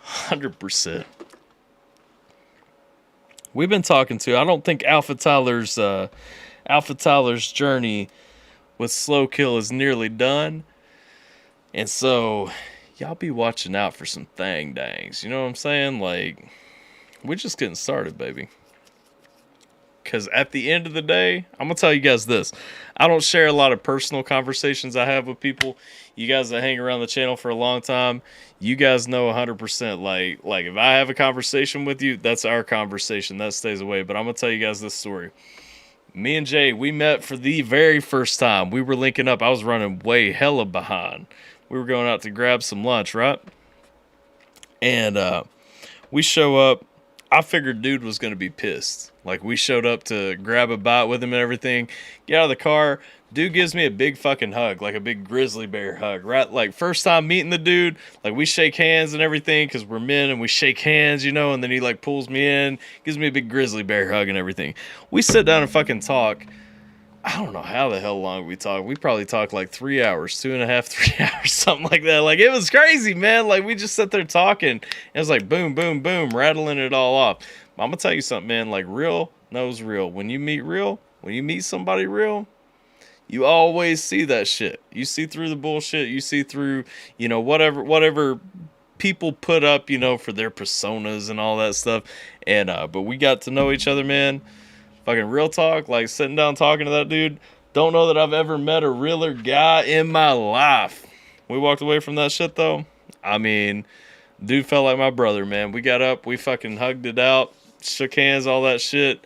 100%. We've been talking to. I don't think AlphaTyler's journey with Slow Kill is nearly done, and so y'all be watching out for some thang dangs. You know what I'm saying? Like, we're just getting started, baby. Because at the end of the day, I'm going to tell you guys this. I don't share a lot of personal conversations I have with people. You guys that hang around the channel for a long time, you guys know 100%. Like if I have a conversation with you, that's our conversation. That stays away. But I'm going to tell you guys this story. Me and Jay, we met for the very first time. We were linking up. I was running way hella behind. We were going out to grab some lunch, right? And we show up. I figured dude was going to be pissed. Like, we showed up to grab a bite with him and everything. Get out of the car. Dude gives me a big fucking hug, like a big grizzly bear hug, right? Like, first time meeting the dude, like, we shake hands and everything because we're men and we shake hands, you know, and then he, like, pulls me in, gives me a big grizzly bear hug and everything. We sit down and fucking talk. I don't know how the hell long we talked. We probably talked like 3 hours, 2.5, 3 hours, something like that. Like, it was crazy, man. Like, we just sat there talking. And it was like boom, boom, boom, rattling it all off. I'm going to tell you something, man. Like, real knows real. When you meet somebody real, you always see that shit. You see through the bullshit. You see through, you know, whatever people put up, you know, for their personas and all that stuff. And but we got to know each other, man. Fucking real talk, like sitting down talking to that dude. Don't know that I've ever met a realer guy in my life. We walked away from that shit though. I mean, dude felt like my brother, man. We got up, we fucking hugged it out, shook hands, all that shit.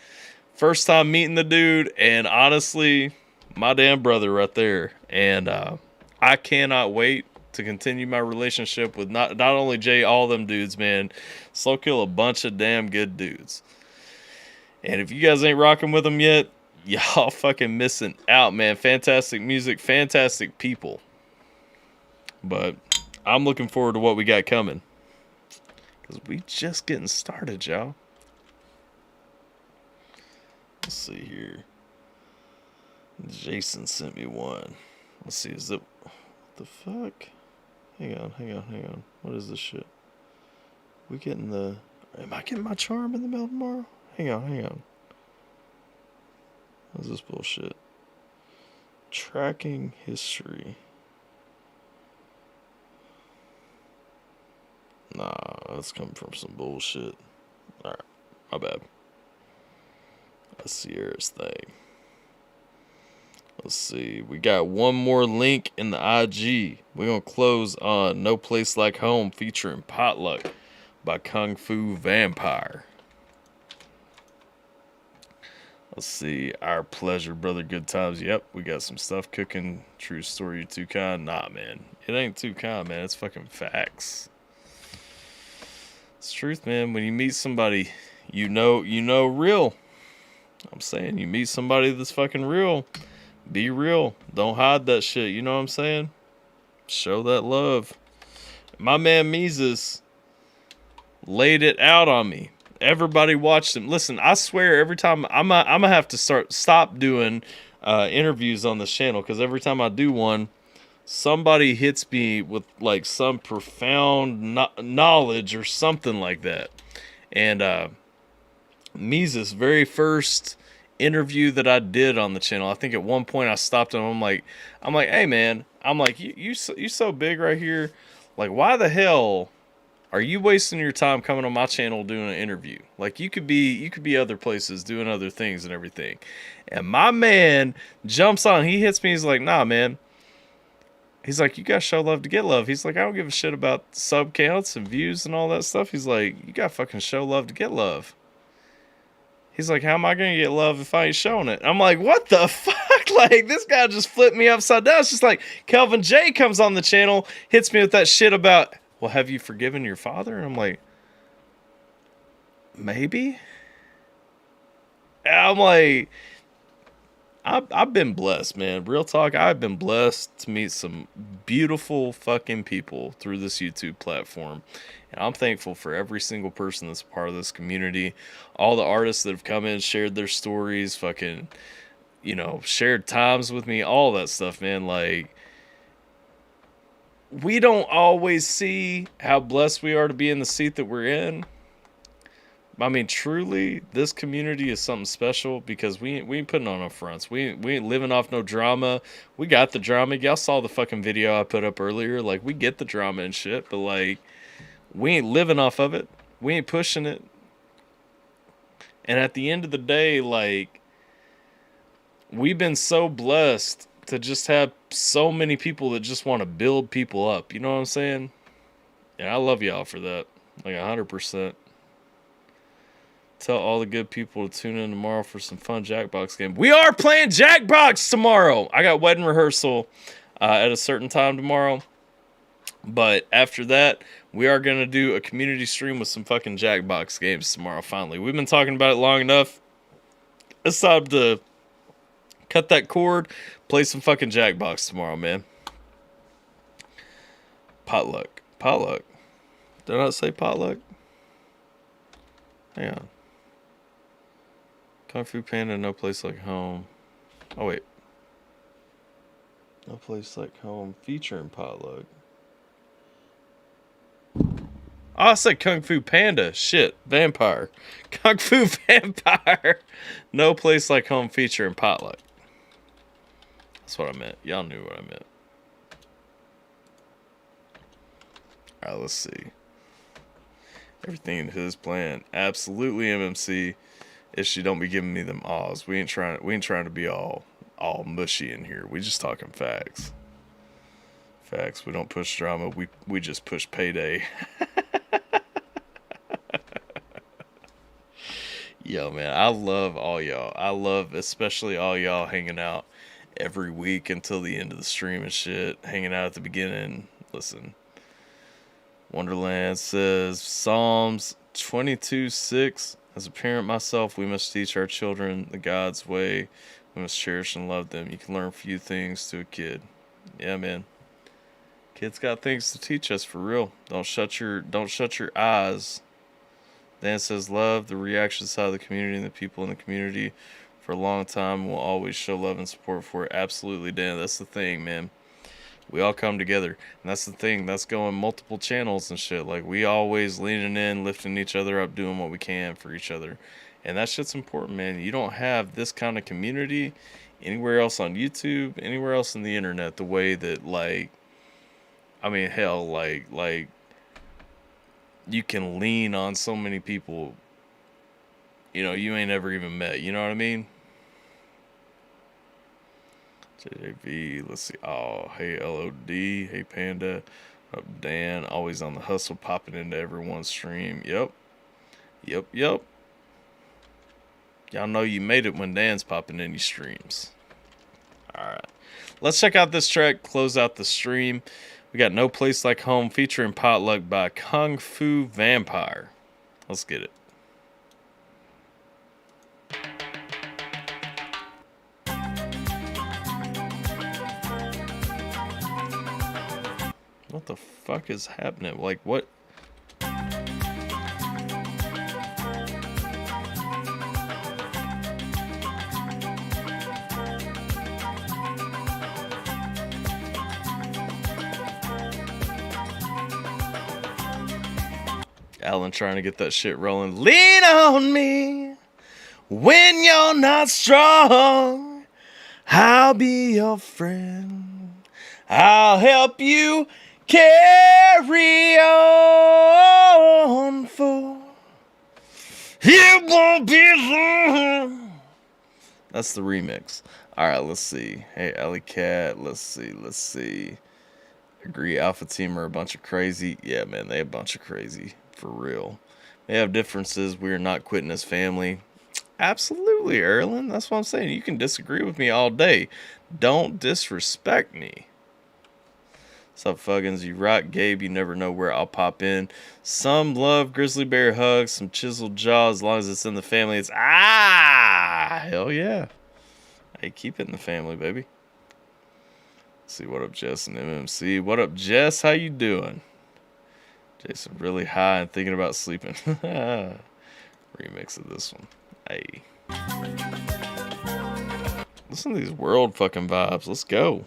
First time meeting the dude, and honestly, my damn brother right there. And I cannot wait to continue my relationship with not only Jay, all them dudes, man. Slow kill a bunch of damn good dudes. And if you guys ain't rocking with them yet, y'all fucking missing out, man. Fantastic music, fantastic people. But I'm looking forward to what we got coming. Because we just getting started, y'all. Let's see here. Jason sent me one. Let's see, is it... What the fuck? Hang on. What is this shit? We getting the... Am I getting my charm in the mail tomorrow? Hang on. What's this bullshit? Tracking history. Nah, that's coming from some bullshit. Alright, my bad. Let's see Sierra's thing. Let's see. We got one more link in the IG. We're going to close on No Place Like Home featuring Potluck by Kung Fu Vampire. Let's see. Our Pleasure, Brother Good Times. Yep, we got some stuff cooking. True story, you too kind. Nah, man. It ain't too kind, man. It's fucking facts. It's truth, man. When you meet somebody, you know real. I'm saying, you meet somebody that's fucking real. Be real. Don't hide that shit. You know what I'm saying? Show that love. My man Mises laid it out on me. Everybody watched him. Listen, I swear every time I'm gonna have to stop doing interviews on this channel, because every time I do one, somebody hits me with like some profound knowledge or something like that. And Mises' very first interview that I did on the channel, I think at one point I stopped him. I'm like, hey man, I'm like, you so big right here. Like, why the hell are you wasting your time coming on my channel doing an interview? Like, you could be other places doing other things and everything. And my man jumps on. He hits me. He's like, nah, man. He's like, you gotta show love to get love. He's like, I don't give a shit about sub counts and views and all that stuff. He's like, you gotta fucking show love to get love. He's like, how am I gonna get love if I ain't showing it? I'm like, what the fuck? Like, this guy just flipped me upside down. It's just like Kelvin J comes on the channel, hits me with that shit about, well, have you forgiven your father? And I'm like, maybe? And I'm like, I've been blessed, man. Real talk, I've been blessed to meet some beautiful fucking people through this YouTube platform. And I'm thankful for every single person that's part of this community. All the artists that have come in, shared their stories, fucking, you know, shared times with me, all that stuff, man. Like, we don't always see how blessed we are to be in the seat that we're in. I mean, truly, this community is something special because we ain't putting on no fronts. We ain't living off no drama. We got the drama. Y'all saw the fucking video I put up earlier. Like, we get the drama and shit, but like, we ain't living off of it. We ain't pushing it. And at the end of the day, like, we've been so blessed to just have so many people that just want to build people up. You know what I'm saying? And I love y'all for that. Like 100%. Tell all the good people to tune in tomorrow for some fun Jackbox game. We are playing Jackbox tomorrow. I got wedding rehearsal at a certain time tomorrow. But after that, we are going to do a community stream with some fucking Jackbox games tomorrow, finally. We've been talking about it long enough. It's time to cut that cord, play some fucking Jackbox tomorrow, man. Potluck. Potluck. Did I not say potluck? Hang on. Kung Fu Panda, No Place Like Home. Oh, wait. No Place Like Home featuring Potluck. Oh, I said Kung Fu Panda. Shit. Vampire. Kung Fu Vampire. No Place Like Home featuring Potluck. That's what I meant. Y'all knew what I meant. Alright, let's see. Everything in his plan. Absolutely, MMC. If she don't be giving me them ahs. We ain't trying to be all mushy in here. We just talking facts. Facts. We don't push drama. We just push payday. Yo, man, I love all y'all. I love especially all y'all hanging out every week until the end of the stream and shit. Hanging out at the beginning. Listen. Wonderland says, Psalms 22:6. As a parent myself, we must teach our children the God's way. We must cherish and love them. You can learn few things to a kid. Yeah, man. Kids got things to teach us for real. Don't shut your eyes. Dan says, love the reaction side of the community and the people in the community for a long time will always show love and support for it. Absolutely, Dan. That's the thing, man. We all come together. And that's the thing. That's going multiple channels and shit. Like, we always leaning in, lifting each other up, doing what we can for each other. And that shit's important, man. You don't have this kind of community anywhere else on YouTube, anywhere else in the internet, the way that, like, I mean, hell, like, you can lean on so many people, you know, you ain't ever even met. You know what I mean? JJV, let's see. Oh, hey, LOD. Hey, Panda. Up, Dan. Always on the hustle, popping into everyone's stream. Yep. Y'all know you made it when Dan's popping in your streams. Alright. Let's check out this track, close out the stream. We got No Place Like Home featuring Potluck by Kung Fu Vampire. Let's get it. What the fuck is happening? Like, what? Alan trying to get that shit rolling. Lean on me when you're not strong. I'll be your friend. I'll help you carry on, for it won't be long. That's the remix. Alright, let's see. Hey, Alley Cat, let's see. Agree, Alpha Team are a bunch of crazy. Yeah, man, they a bunch of crazy. For real. They have differences. We're not quitting as family. Absolutely, Erlen. That's what I'm saying. You can disagree with me all day. Don't disrespect me. What's up, Fuggins? You rock. Gabe, you never know where I'll pop in. Some love grizzly bear hugs, some chiseled jaw. As long as it's in the family, it's hell yeah. Hey, keep it in the family, baby. Let's see, what up, Jess and MMC? What up, Jess? How you doing? Jason, really high and thinking about sleeping. Remix of this one. Hey. Listen to these world fucking vibes. Let's go.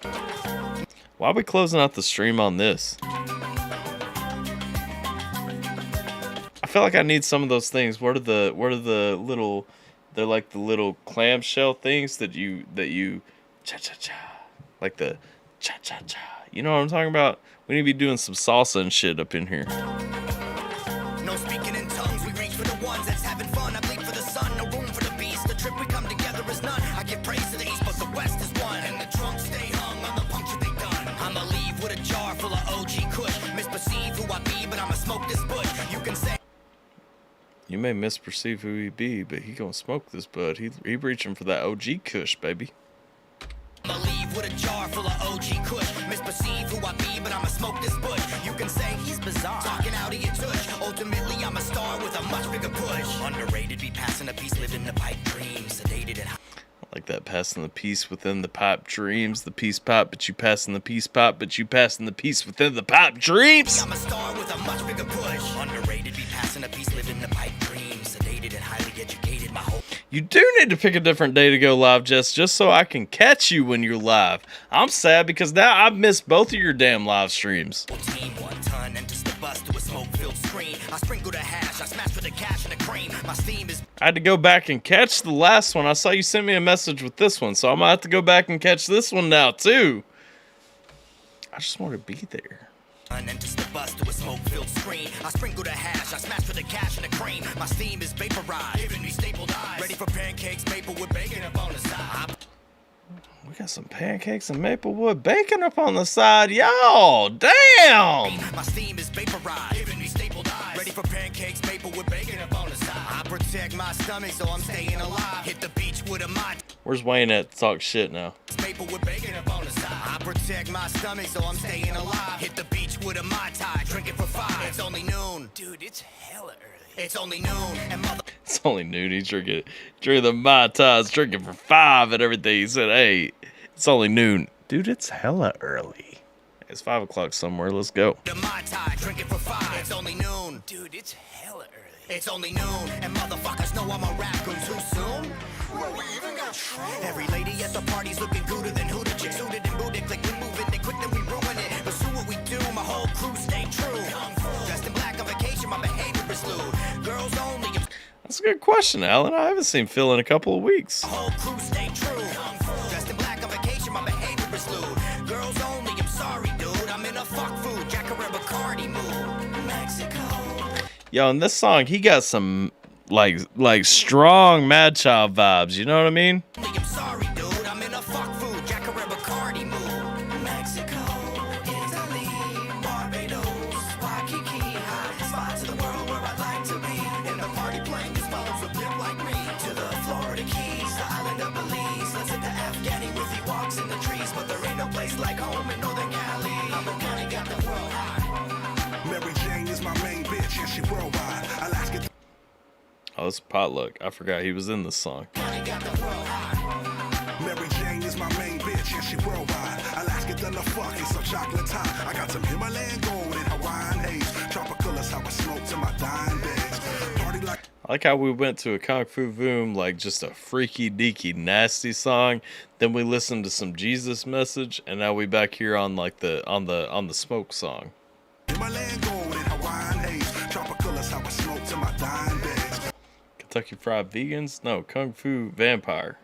Why are we closing out the stream on this? I feel like I need some of those things. What are the little? They're like the little clamshell things that you cha cha cha, like the cha cha cha. You know what I'm talking about? We need to be doing some salsa and shit up in here. No speaking in tongues, we reach for the ones that's having fun. I bleed for the sun, no room for the beast. The trip we come together is none. I give praise to the east, but the west is one. And the trunk stay hung on the puncture they done. I'ma leave with a jar full of OG Kush. Misperceive who I be, but I'ma smoke this bush. You can say you may misperceive who he be, but he gonna smoke this bud. He reaching for that OG Kush, baby. I'ma leave with a jar full of OG Kush. Misperceive who I be, but I'ma smoke this bush. You can say he's bizarre, talking out of your tush. Ultimately, I'm a star with a much bigger push. Underrated, be passing a piece, living the pipe dream. Sedated and I like that, passing the piece within the pipe dreams. The peace pop, but you passing the peace pop, but you passing the piece within the pipe dreams. I'm a star with a much bigger push. Underrated, be passing a piece, living the pipe dream. Sedated and highly educated, my whole. You do need to pick a different day to go live, Jess, just so I can catch you when you're live. I'm sad because now I've missed both of your damn live streams. Team 1 ton enters the bus to a smoke-filled screen. I sprinkle the hash, I smash for the cash and the cream. My steam is. I had to go back and catch the last one. I saw you sent me a message with this one, so I'm gonna have to go back and catch this one now too. I just want to be there. Enters the bus to a smoke-filled screen. I sprinkle the hash, I smash for the cash and the cream. My steam is vaporized, giving me stapled eyes. Ready for pancakes, maple with bacon up on the side. We got some pancakes and maplewood bacon up on the side, y'all. Damn. My steam is vaporized, giving me stapled eyes. Ready for pancakes, maple with bacon up on the side. I protect my stomach, so I'm staying alive. Hit the beach with a mod. Where's Wayne at to talk shit now? Maple with bacon up on the side. I protect my stomach, so I'm staying alive. Hit the beach with a Mai Tai, drink it for 5. It's only noon, dude. It's hella early. It's only noon, and mother. It's only noon. He's drinking the Mai Tais, drinking for 5 and everything. He said, "Hey, it's only noon, dude. It's hella early. It's 5 o'clock somewhere. Let's go." The Mai Tai, drink it for 5. It's only noon, dude. It's hella early. It's only noon, and motherfuckers know I'm a raccoon too soon. Well, we even got every lady at the party's looking gooder than Huda. Chicks suited and booted, click, we moving, they quick, then we ruin it. Pursue what we do, my whole crew stay true. Dressed in black on vacation, my behavior is lewd. Girls only. That's a good question, Alan. I haven't seen Phil in a couple of weeks. My whole crew stay true. Dressed in black on vacation, my behavior is lewd. Girls only, I'm sorry, dude. I'm in a fuck food, Jackaroo Bacardi mood. Mexico. Yo, in this song, he got some like strong Mad Child vibes. You know what I mean? I'm sorry, dude. I'm in a fuck food, Jackaroo Bacardi mood. Mexico, Italy, Barbados, Waikiki, high spots of the world where I'd like to be. In the party playing this follows a pimp like me. To the Florida Keys, the island of Belize. Let's hit the Afghani with he walks in the trees. But there ain't no place like home in Northern Cali. I'm a county, got the world high. Mary Jane is my main bitch, and she worldwide. Alaska. Oh, it's Potluck. I forgot he was in this song. Mary Jane is my main bitch, and she worldwide. Alaska done the fucking some chocolate time. I got some Himalayan gold and Hawaiian haze. Tropical is how I smoke to my dying days. Party like. I like how we went to a Kung Fu Boom, like just a freaky deaky nasty song. Then we listened to some Jesus Message, and now we back here on like on the smoke song. Himalayan gold and Hawaiian haze. Tropical is how I smoke to my dying days. Kentucky Fried Vegans? No, Kung Fu Vampire.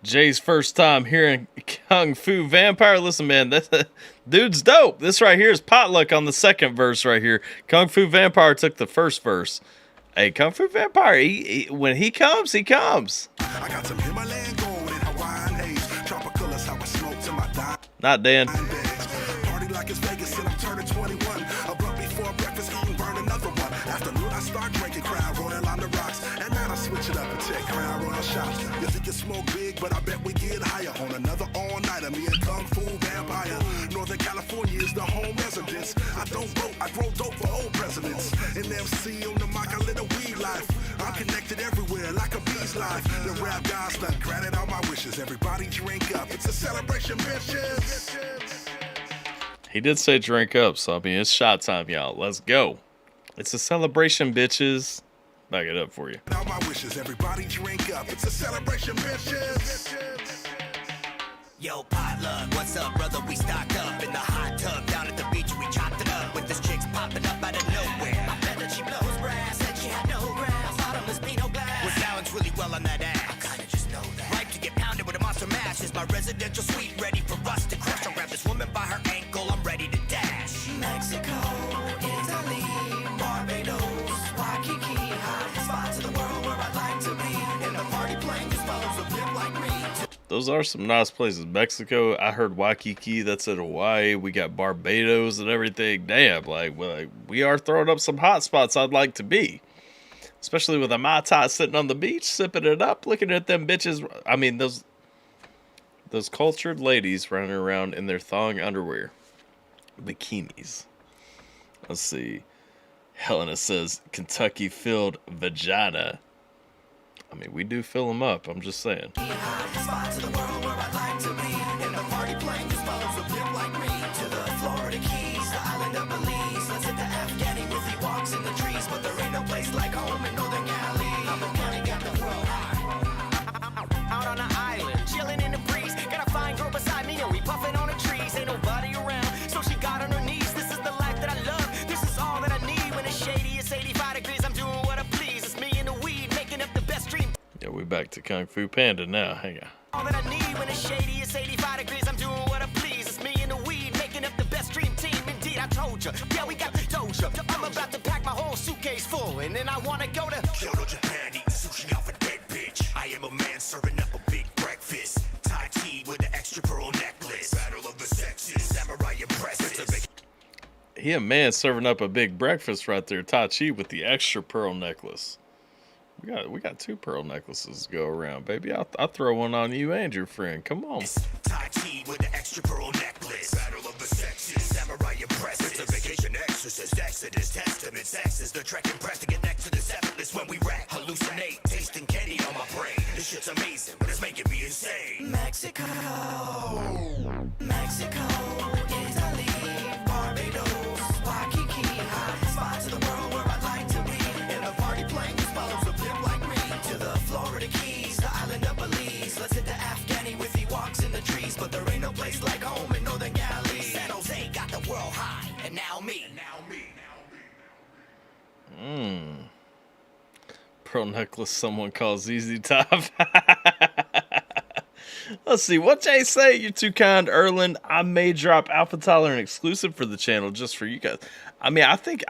Jay's first time hearing Kung Fu Vampire. Listen, man, that dude's dope. This right here is Potluck on the second verse right here. Kung Fu Vampire took the first verse. Hey, Kung Fu Vampire, when he comes, he comes. I got some Himalayan gold and Hawaiian haze. Tropical is how I smoke to my dying. Not Dan. Party like it's Vegas and I'm turning 21. A blunt before breakfast, eating, burn another one. Afternoon, I start drinking Crown Royal on the rocks. And now I switch it up and take Crown Royal shots. You think you smoke big, but I bet we get higher on another all-nighter. Me and Kung Fu Vampire. Northern California is the home residence. I don't vote, I grow dope for old presidents. And MC on the mic, I live a weed life. I'm connected everywhere like a bee's life. The rap gods done granted all my wishes. Everybody drink up, it's a celebration, bitches. He did say drink up, so I mean, it's shot time, y'all. Let's go. It's a celebration, bitches. Back it up for you. All my wishes, everybody drink up. It's a celebration, bitches. Yo, Potluck, what's up, brother? We stocked up in the hot tub down at the beach. We chopped it up with this chick's popping up out of nowhere. I bet that she blows grass, said she had no grass. Bottomless Pinot glass. We're balanced really well on that ass. I kinda just know that. Ripe to get pounded with a monster mash. Is my residential suite ready for us to crush? I'll grab this woman by her ankle. I'm ready to dash. Mexico, Italy, Barbados, Waikiki, high spots of the world where I'd like to be. In the party playing this follows a pimp like me. Those are some nice places. Mexico, I heard Waikiki, that's in Hawaii. We got Barbados and everything. Damn, like we are throwing up some hot spots I'd like to be. Especially with a Mai Tai sitting on the beach, sipping it up, looking at them bitches. I mean, those cultured ladies running around in their thong underwear. Bikinis. Let's see. Helena says, Kentucky filled vagina. I mean, we do fill them up. I'm just saying. Spots of the world where I'd like to be. In the party playing this follows a pimp like me. To the Florida Keys, the island of Belize. Let's hit the Afghani with he walks in the trees. But there ain't no place like home in Northern Cali. I'm a county, got the world high. Out on the island, chilling in the breeze. Got a fine girl beside me and we puffing on the trees. Ain't nobody around, so she got on her knees. This is the life that I love. This is all that I need. When it's shady, it's 85 degrees. I'm doing what I please. It's me and the weed making up the best dream. Yeah, we're back to Kung Fu Panda now. Hang on. All that I need when it's shady, it's 85 degrees. I'm doing what I please. It's me and the weed making up the dream team, indeed I told ya. Yeah, we got the doja. I'm about to pack my whole suitcase full, and then I wanna go to Kyoto, Japan, eating sushi off a dead bitch. I am a man serving up a big breakfast. Tai chi with an extra pearl necklace. Battle of the sexes, samurai impresses. He a man serving up a big breakfast right there. Tai Chi with the extra pearl necklace. We got 2 pearl necklaces to go around, baby. I'll throw one on you and your friend. Come on. Tai chi with an extra pearl necklace. Battle of the sexes, samurai impresses. It's a vacation exorcist, Exodus, Testament, sexes. The trek and press to get next to the effortless when we rap. Hallucinate, tasting candy on my brain. This shit's amazing, but it's making me insane. Mexico, Italy, Barbados, Waikiki, hot spots of the world where I'd like to be. And the party playing follows a pimp like me. To the Florida Keys, the island of Belize. Let's hit the Afghani with Ewoks in the trees. But there ain't no place like home in Northern Galilee. San Jose got the world high, and now me. Pearl necklace someone calls ZZ Top. Let's see what Jay say. You're too kind, Erland. I may drop AlphaTyler an exclusive for the channel just for you guys. I mean, I think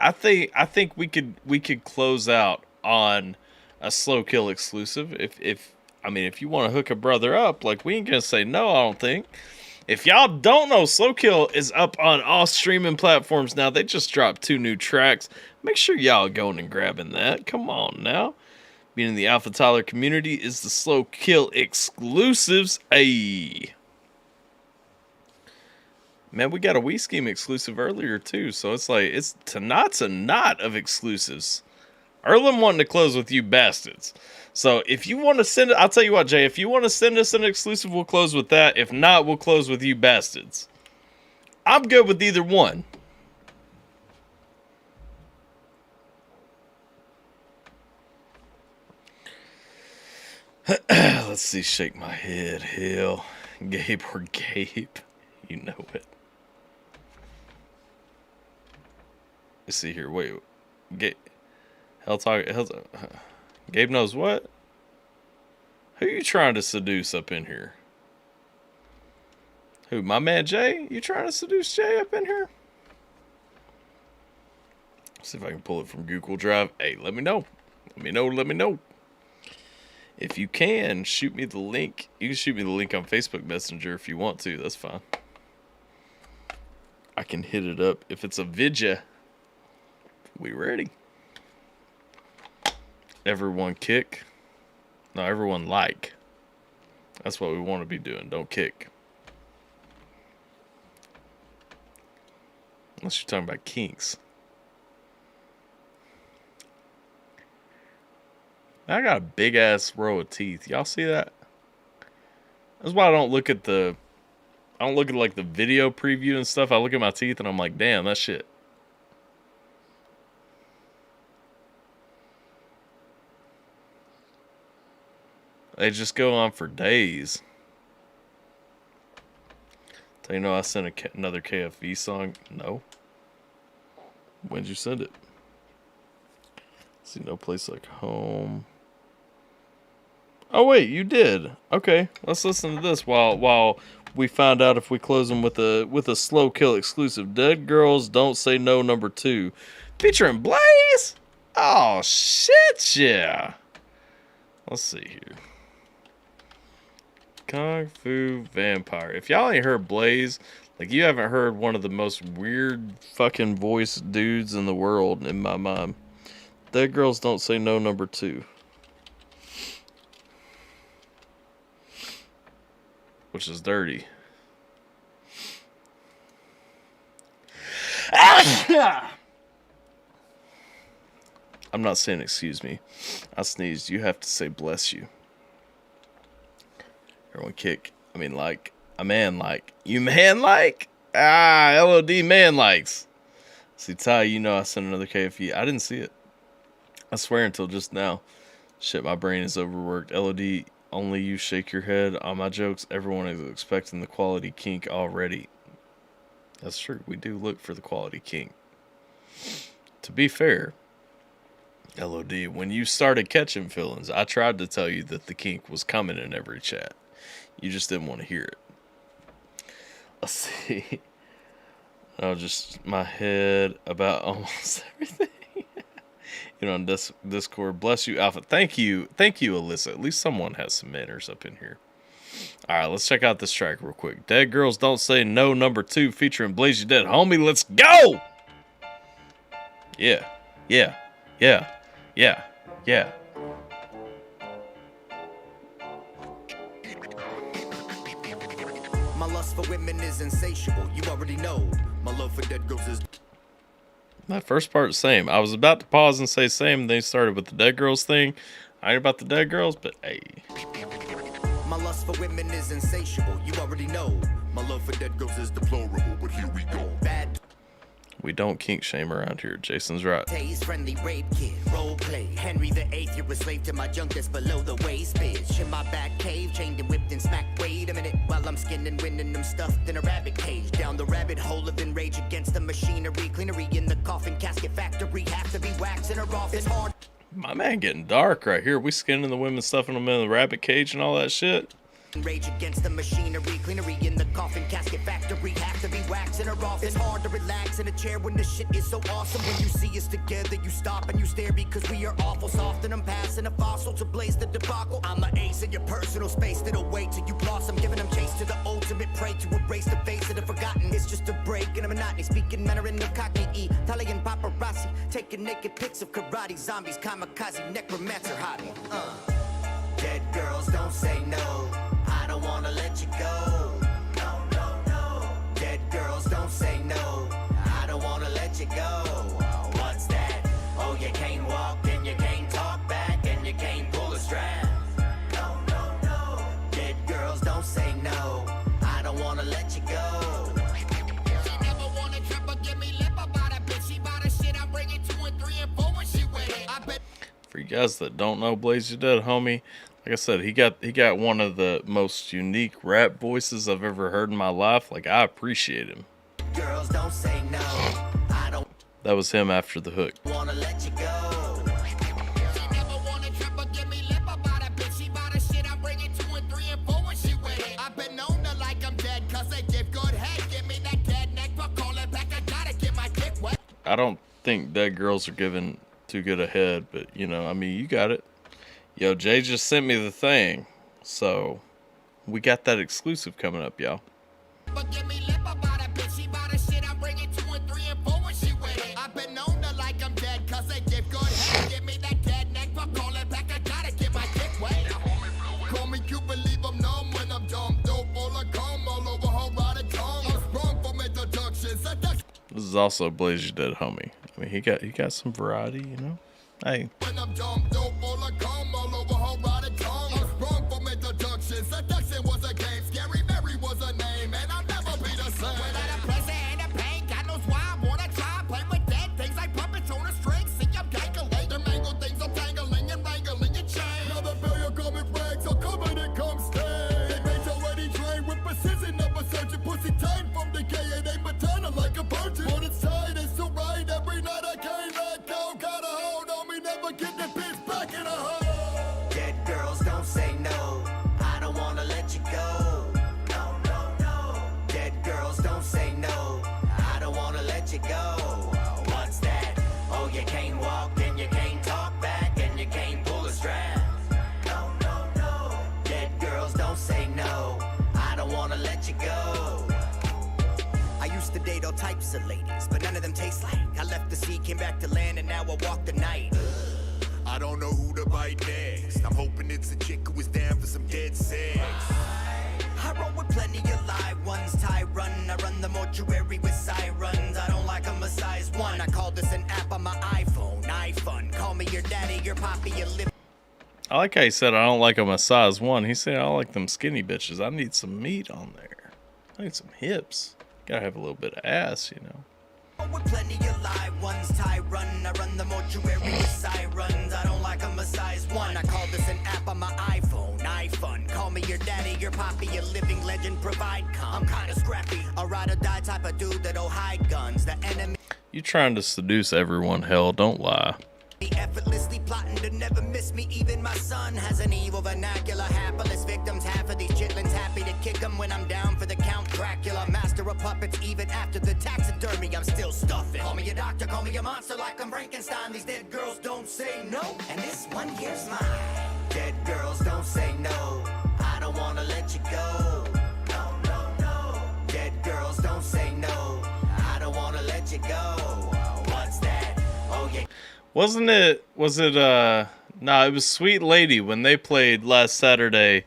we could close out on a slow kill exclusive if you want to hook a brother up, like, we ain't gonna say no. I don't think. If y'all don't know, Slow Kill is up on all streaming platforms now. They just dropped 2 new tracks. Make sure y'all going and grabbing that. Come on now. Being in the AlphaTyler community is the Slow Kill exclusives. Ayy. Man, we got a Wii Scheme exclusive earlier too, so it's like, it's a knot of exclusives. Erlen wanting to close with you bastards. So if you want to send it, I'll tell you what, Jay, if you want to send us an exclusive, we'll close with that. If not, we'll close with you bastards. I'm good with either one. Let's see, shake my head, Hill. Gabe or Gabe. You know it. Let's see here, wait. Gabe knows what? Who you trying to seduce up in here? Who, my man Jay? You trying to seduce Jay up in here? See if I can pull it from Google Drive. Hey, let me know. Let me know. If you can, shoot me the link. You can shoot me the link on Facebook Messenger if you want to. That's fine. I can hit it up. If it's a vidya, we ready. Everyone kick. No, everyone like. That's what we want to be doing. Don't kick. Unless you're talking about kinks. I got a big ass row of teeth. Y'all see that? That's why I don't look at like the video preview and stuff. I look at my teeth and I'm like, damn, that shit. They just go on for days. Do you know I sent another KFV song? No. When'd you send it? See, no place like home. Oh wait, you did. Okay, let's listen to this while we find out if we close them with a slow kill exclusive. Dead Girls Don't Say No #2, featuring Blaze. Oh shit, yeah. Let's see here. Kung Fu Vampire. If y'all ain't heard Blaze, like, you haven't heard one of the most weird fucking voice dudes in the world in my mind. Dead Girls Don't Say No #2. Which is dirty. I'm not saying excuse me. I sneezed. You have to say bless you. Everyone kick. I mean, like, a man like. You man like? Ah, LOD man likes. See, Ty, you know I sent another KFE. I didn't see it. I swear until just now. Shit, my brain is overworked. LOD, only you shake your head on my jokes. Everyone is expecting the quality kink already. That's true. We do look for the quality kink. To be fair, LOD, when you started catching feelings, I tried to tell you that the kink was coming in every chat. You just didn't want to hear it. Let's see. No, just my head about almost everything. You know, on Discord. Bless you, Alpha. Thank you, Alyssa. At least someone has some manners up in here. All right, let's check out this track real quick. Dead Girls Don't Say No, #2, featuring Blaze You Dead, homie. Let's go. Yeah. My lust for women is insatiable. You already know. My love for dead girls is. That first part, same. I was about to pause and say same, and then started with the Dead Girls thing. I ain't about the Dead Girls, but hey. My lust for women is insatiable. You already know. My love for dead girls is deplorable, but here we go. Bad. We don't kink shame around here. Jason's right. Taste friendly rape kid, role play. Henry VIII, you're a slave to my junk that's below the waist, bitch. In my back cave, chained and whipped and smacked. Wait a minute, while I'm skinning, winning them stuffed in a rabbit cage. Down the rabbit hole of enrage against the machinery. Cleanery in the coffin casket factory. Have to be waxing her off. It's hard. My man getting dark right here. We skinning the women, stuffing them in the rabbit cage and all that shit. Rage against the machinery, cleanery in the coffin casket factory. Have to be waxing her off. It's hard to relax in a chair when the shit is so awesome. When you see us together, you stop and you stare because we are awful soft. And I'm passing a fossil to blaze the debacle. I'm an ace in your personal space that'll wait till you blossom. Giving them chase to the ultimate prey to erase the face of the forgotten. It's just a break in a monotony, speaking Mandarin of Cockney, Italian paparazzi, taking naked pics of karate zombies, kamikaze, necromancer hottie. Dead girls don't say no. I don't wanna let you go. No. Dead girls don't say no. I don't wanna let you go. What's that? Oh, you can't walk and you can't talk back and you can't pull a strap. No. Dead girls don't say no. I don't wanna let you go. She never wanna trip or give me lip about a bitch. She bought a shit, I bring it 2 and 3 and 4 when she with it. I bet. For you guys that don't know Blaze You Dead, homie, like I said, he got one of the most unique rap voices I've ever heard in my life. Like, I appreciate him. Girls don't say no. I don't That was him after the hook. wanna let you go. She never wanna trip or give me lip about a bitch. She bought a shit, I bring it 2 and 3 and 4 when she with it. I've been known to like I'm dead, cause they give good head. Give me that dead neck, but call it back. I gotta get my dick wet. I don't think dead girls are giving too good a head, but you know, I mean, you got it. Yo, Jay just sent me the thing, so we got that exclusive coming up, y'all. But give me lip about a bitch. She bought a shit, I bring it 2 and 3 and 4 when she with it. I've been known to like I'm dead, cause they give good head. Give me that dead neck, but call it back. I gotta get my dick wet. Call me Cupid, leave them numb when I'm dumb. Dope full of cum all over her rotted tongue. I'm sprung from introductions. This is also Blaze You Dead, homie. I mean, he got some variety, you know. Hey. When I'm dumb, dope full of cum all over her rotted tongue. I'm sprung from introductions. Seduction was a game. Scary Mary was a name, and I'll never be the same. Without a pleasure and a pain, God knows why I wanna try. Play with dead things like puppets on a string. See, I'm calculating, mangle things, I'm tangling and wrangling your chain. Now the failure coming rags, so come in and come stay. They made already trained with precision of a surgeon. Pussy tight from decay, and they maternal like a virgin. But it's tight, it's so right. Every night I can't let go. Got a hold on me, never get the bitch back in a hole. Dead girls don't say no. I don't wanna let you go. No. Dead girls don't say no. I don't wanna let you go. What's that? Oh, you can't walk and you can't talk back and you can't pull a strap. No. Dead girls don't say no. I don't wanna let you go. I used to date all types of ladies, but none of them taste like. I left the sea, came back to land, and now I walk the night. I don't know who to bite next. I'm hoping it's a chick who is down for some dead sex. I roll with plenty of live ones. Tyrun, I run the mortuary with sirens. I don't like them a size 1. I call this an app on my iPhone. iPhone, call me your daddy, your poppy, your lip. I like how he said I don't like them a size 1. He said I don't like them skinny bitches. I need some meat on there. I need some hips. Gotta have a little bit of ass, you know. With plenty of live ones, Tyrun, I run the mortuary with sirens. I don't like them a size 1. I call this an app on my iPhone. iPhone, call me your daddy, your poppy, a living legend, provide cum. I'm kinda scrappy, a ride or die type of dude that'll hide guns. The enemy. You trying to seduce everyone, hell, don't lie. Effortlessly plotting to never miss me. Even my son has an evil vernacular. Hapless victims, half of these chitlins happy to kick them when I'm down for the count. Dracula, master of puppets, even after the taxidermy, I'm still stuffing. Call me a doctor, call me a monster like I'm Frankenstein. These dead girls don't say no, and this one here's mine. Dead girls don't say no, I don't wanna let you go. No, no, no. Dead girls don't say no, I don't wanna let you go. What's that? Oh yeah. Was it it was Sweet Lady when they played last Saturday.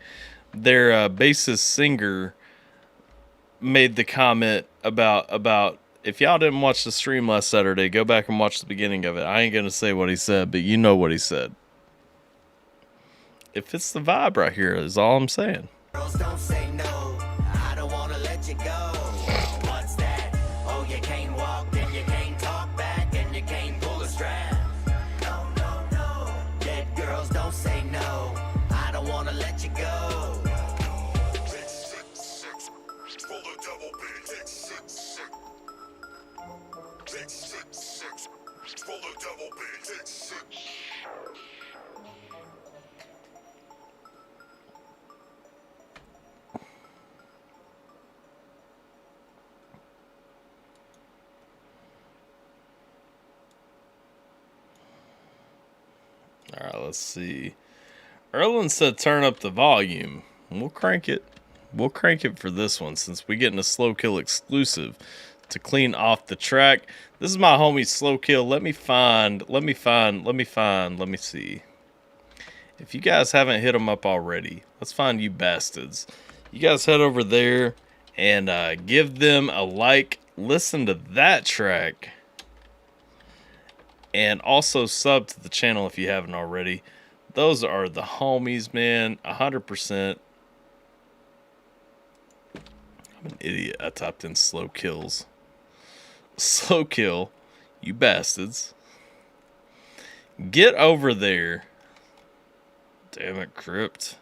Their bassist singer made the comment about if y'all didn't watch the stream last Saturday, go back and watch the beginning of it. I ain't gonna say what he said, but you know what he said. It fits the vibe right here, is all I'm saying. Girls don't say no, I don't wanna let you go. What's that? Oh, you can't walk, and you can't talk back, and you can't pull a strap. No, no, no. Dead girls don't say no, I don't wanna let you go. All right, let's see. Erlen said turn up the volume. We'll crank it. We'll crank it for this one since we're getting a slow kill exclusive to clean off the track. This is my homie Slow Kill. Let me see. If you guys haven't hit him up already, let's find you bastards. You guys head over there and give them a like. Listen to that track. And also sub to the channel if you haven't already. Those are the homies, man. 100%. I'm an idiot. I typed in slow kills. Slow kill, you bastards. Get over there. Damn it, Crypt.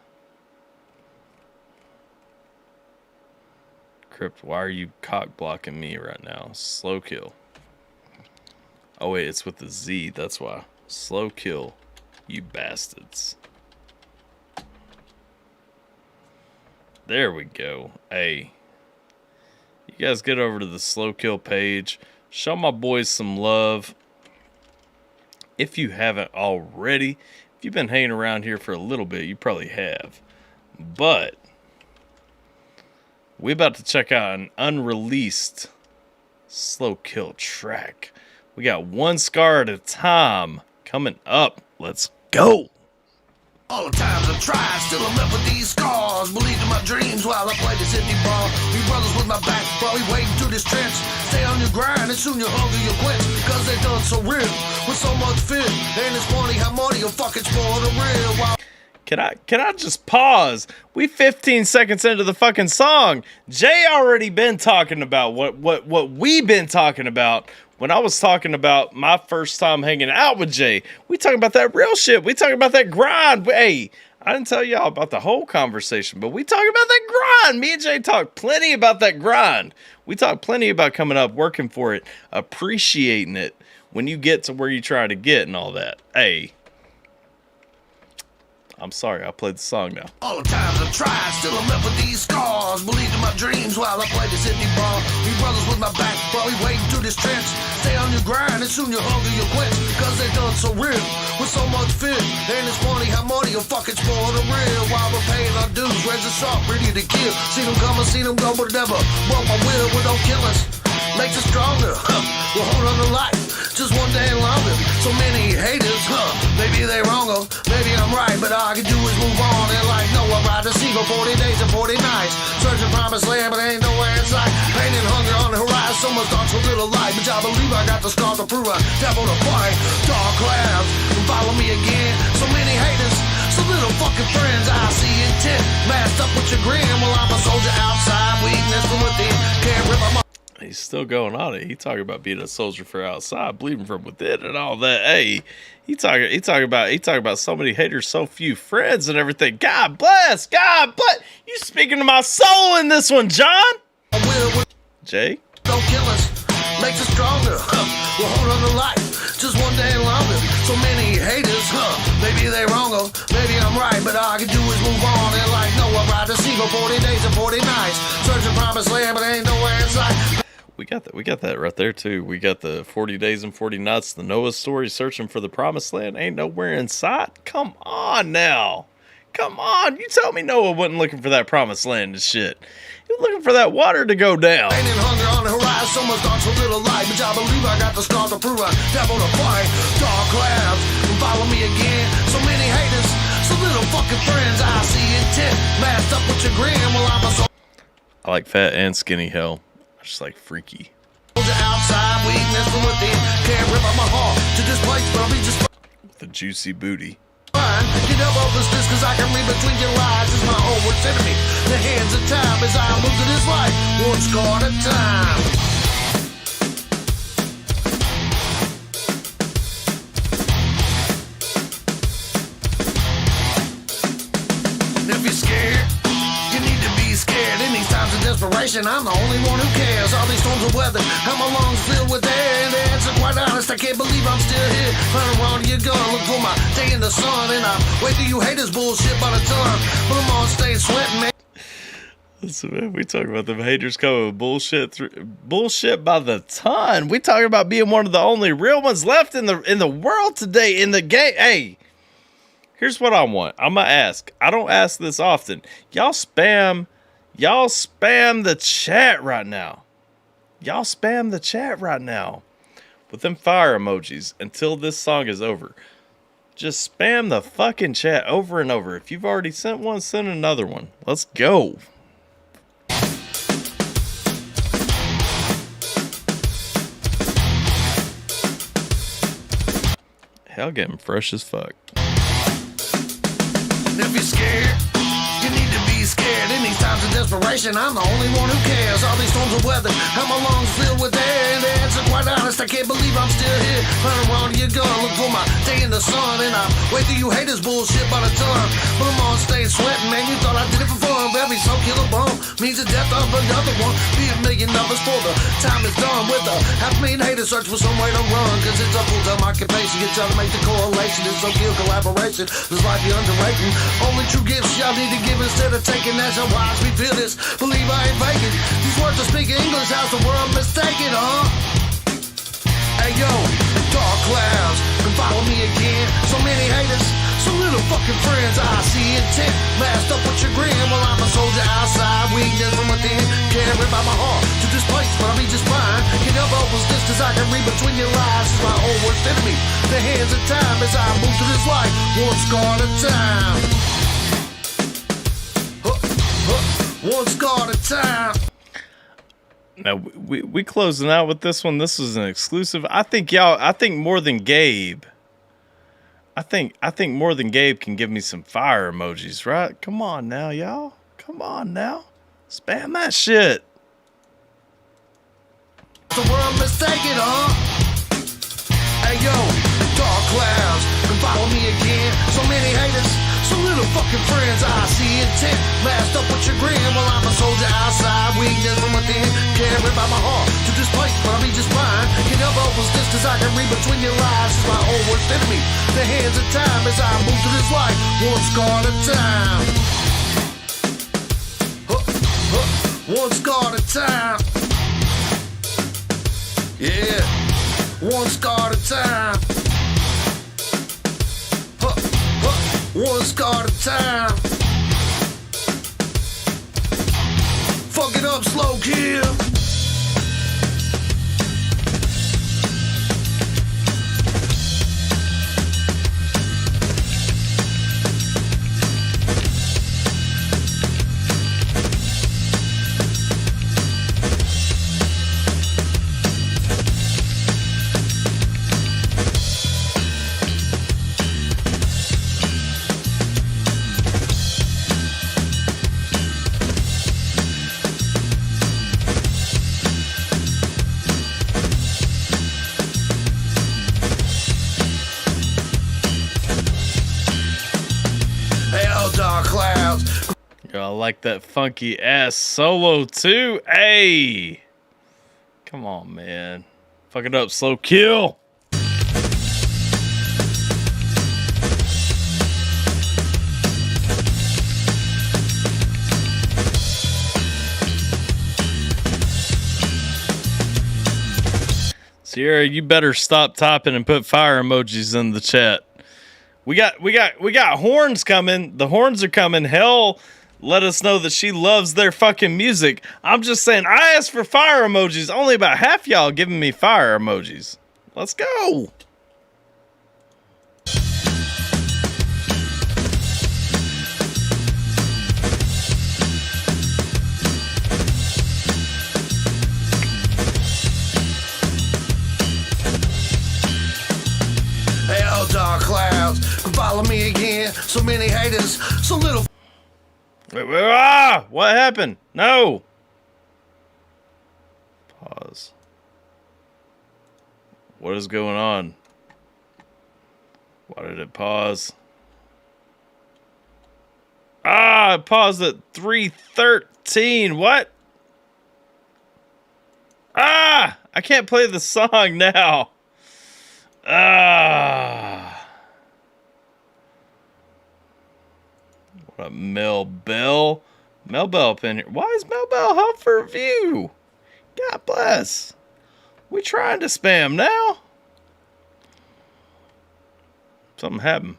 Crypt, why are you cock blocking me right now? Slow kill. Oh wait, it's with the Z, that's why. Slow kill, you bastards. There we go. Hey. You guys get over to the Slow Kill page. Show my boys some love. If you haven't already. If you've been hanging around here for a little bit, you probably have. But we're about to check out an unreleased Slow Kill track. We got one scar at a time coming up. Let's go. All the times I tried, still I'm left with these scars. Believed in my dreams while I played this empty ball. We brothers with my back while we wading through this trench. Stay on your grind and soon your hunger you'll quench. Cause they done so real, with so much fear. And it's funny how money will fucking spoil the real. While Can I just pause? We 15 seconds into the fucking song. Jay already been talking about what we been talking about. When I was talking about my first time hanging out with Jay, we talking about that real shit. We talking about that grind. Hey, I didn't tell y'all about the whole conversation, but we talking about that grind. Me and Jay talked plenty about that grind. We talked plenty about coming up, working for it, appreciating it when you get to where you try to get and all that. Hey. I'm sorry, I played the song now. all the times I tried, still I'm left with these scars. Believed in my dreams while I played this empty ball. We brothers with my back while we wading through this trench. Stay on your grind and soon your hunger you'll quench. Cause they done so real, with so much fear. And it's funny how money will fucking spoil the real. While we're paying our dues, razor sharp, ready to kill. See them come and see them go, but never broke my will. Well, don't kill us, makes us stronger. We'll hold on to life just one day longer. So many haters, maybe they wrong, or maybe I'm right, but all I can do is move on. And like Noah, ride the sea for 40 days and 40 nights. Searching promised land, but ain't nowhere in sight. Pain and hunger on the horizon, so much dark, so little light. But I believe I got the scars to prove I devil to fight. Dark clouds, follow me again. So many haters, so little fucking friends. I see intent, masked up with your grin. Well, I'm a soldier outside, weakness from within. Can't rip my. He's still going on it. He talking about being a soldier for outside, bleeding from within, and all that. Hey, he talking about so many haters, so few friends, and everything. God bless. You speaking to my soul in this one, John. Jay. Don't kill us, makes us stronger. We'll hold on to life just one day longer. So many haters, maybe they wrong, or maybe I'm right, but all I can do is move on. And like Noah, ride the sea for 40 days and 40 nights. Searching promised land, but ain't nowhere in sight. We got that right there too. We got the 40 Days and 40 Nights, the Noah story, searching for the promised land, ain't nowhere in sight. Come on now. Come on. You tell me Noah wasn't looking for that promised land and shit. He was looking for that water to go down. Pain and hunger on the horizon, someone's gone so little light, but I believe I got the scars to prove I devil to fight. Dark clouds can follow me again. So many haters, so little fucking friends. I see intent, masked up with your grin. Well, I'm a soldier I like fat and skinny hell. I just like freaky. outside, weakness from within. Can't rip out my heart to this place, but I'll be just With a juicy booty. fine. Get up over this, cause I can read between your lies. It's my own worst enemy. The hands of time as I move to this life, one scar at a time. If you're scared, you need to be scared. In these times of desperation, I'm the only one who cares. All these storms of weather, how my lungs filled with air. And the answer, quite honest, I can't believe I'm still here. Running around you gonna look for my day in the sun. And I wait till you haters bullshit by the ton. But I'm on stage sweating, man. Listen, man, we talk about them haters coming with bullshit by the ton. We talking about being one of the only real ones left in the world today in the game. Hey, here's what I want. I'm gonna ask. I don't ask this often. Y'all spam the chat right now. Y'all spam the chat right now with them fire emojis until this song is over. Just spam the fucking chat over and over. If you've already sent one, send another one. Let's go. Hell, getting fresh as fuck. If you're scared, you need to be scared. In these times of desperation, I'm the only one who cares. All these storms of weather, how my lungs filled with air. And the answer, quite honest, I can't believe I'm still here. Running around you gonna look for my day in the sun. And I wait till you haters bullshit by the ton. But I'm on stage sweating, man. You thought I did it for fun. But every soul killer bone means the death of another one. Be a million others for the time is done. With a 500,000 haters search for some way to run. Cause it's a full-time occupation. Get y'all to make the correlation. It's so kill collaboration. This life you underrating. Only true gifts y'all need to give instead of taking. That's how wise we feel this. Believe I ain't faking. These words are speaking English. How's the world mistaken, huh? Hey yo, dark clouds can follow me again. So many haters, so little fucking friends. I see intent, masked up with your grin. Well, I'm a soldier outside, weakness from within. Can't rip out my heart to this place, but I'll be just fine. Get up over this, cause I can read between your lies. It's my own worst enemy. The hands of time as I move through this life, one scar at a time. One scar at a time. Now we closing out with this one. This was an exclusive. I think more than Gabe. I think more than Gabe can give me some fire emojis, right? Come on now, y'all. Come on now. Spam that shit. The world mistaken, huh? Hey yo, dark clouds can follow me again. So many haters, so little fucking friends. I see intent, masked up with your grin. Well, I'm a soldier outside, weakness from within. Can't rip out my heart to this place, but I'll be just fine. Get up over this, cause I can read between your lies. It's my own worst enemy. The hands of time as I move through this life, one scar at a time. One scar at a time. Yeah, one scar at a time. One scar at a time. Fuck it up, slow kill. Yo, I like that funky ass solo too. Hey, come on, man. Fuck it up, slow kill. Sierra, you better stop typing and put fire emojis in the chat. We got horns coming. The horns are coming. Hell, let us know that she loves their fucking music. I'm just saying, I asked for fire emojis. Only about half y'all giving me fire emojis. Let's go. Hey, oh, dark clouds, follow me again. So many haters, so little. Wait, what happened? No. Pause. What is going on? Why did it pause? It paused at 3:13. What? I can't play the song now. What up, Mel Bell? Mel Bell up in here. Why is Mel Bell up for a view? God bless. We trying to spam now? Something happened.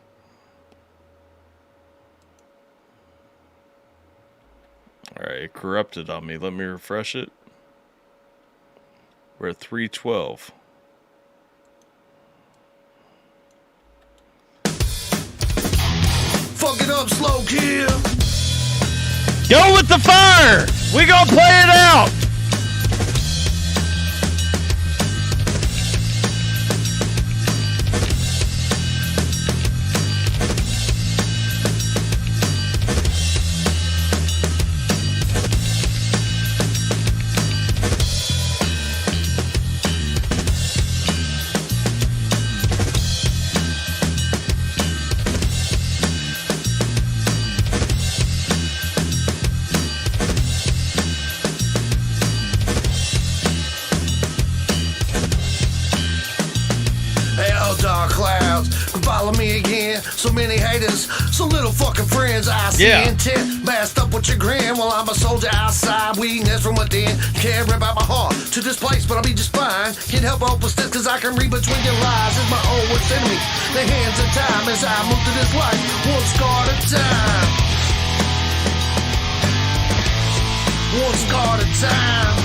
Alright, it corrupted on me. Let me refresh it. We're at 312. Fuck it up, slow kill. Go with the fire! We gonna play it out! Follow me again, so many haters, so little fucking friends. I see intent, masked up with your grin. While I'm a soldier outside, weakness from within. Can't rip out my heart to this place, but I'll be just fine. Can't help but open steps, cause I can read between your lies. It's my own worst enemy, the hands of time as I move through this life, one scar at a time. One scar at a time.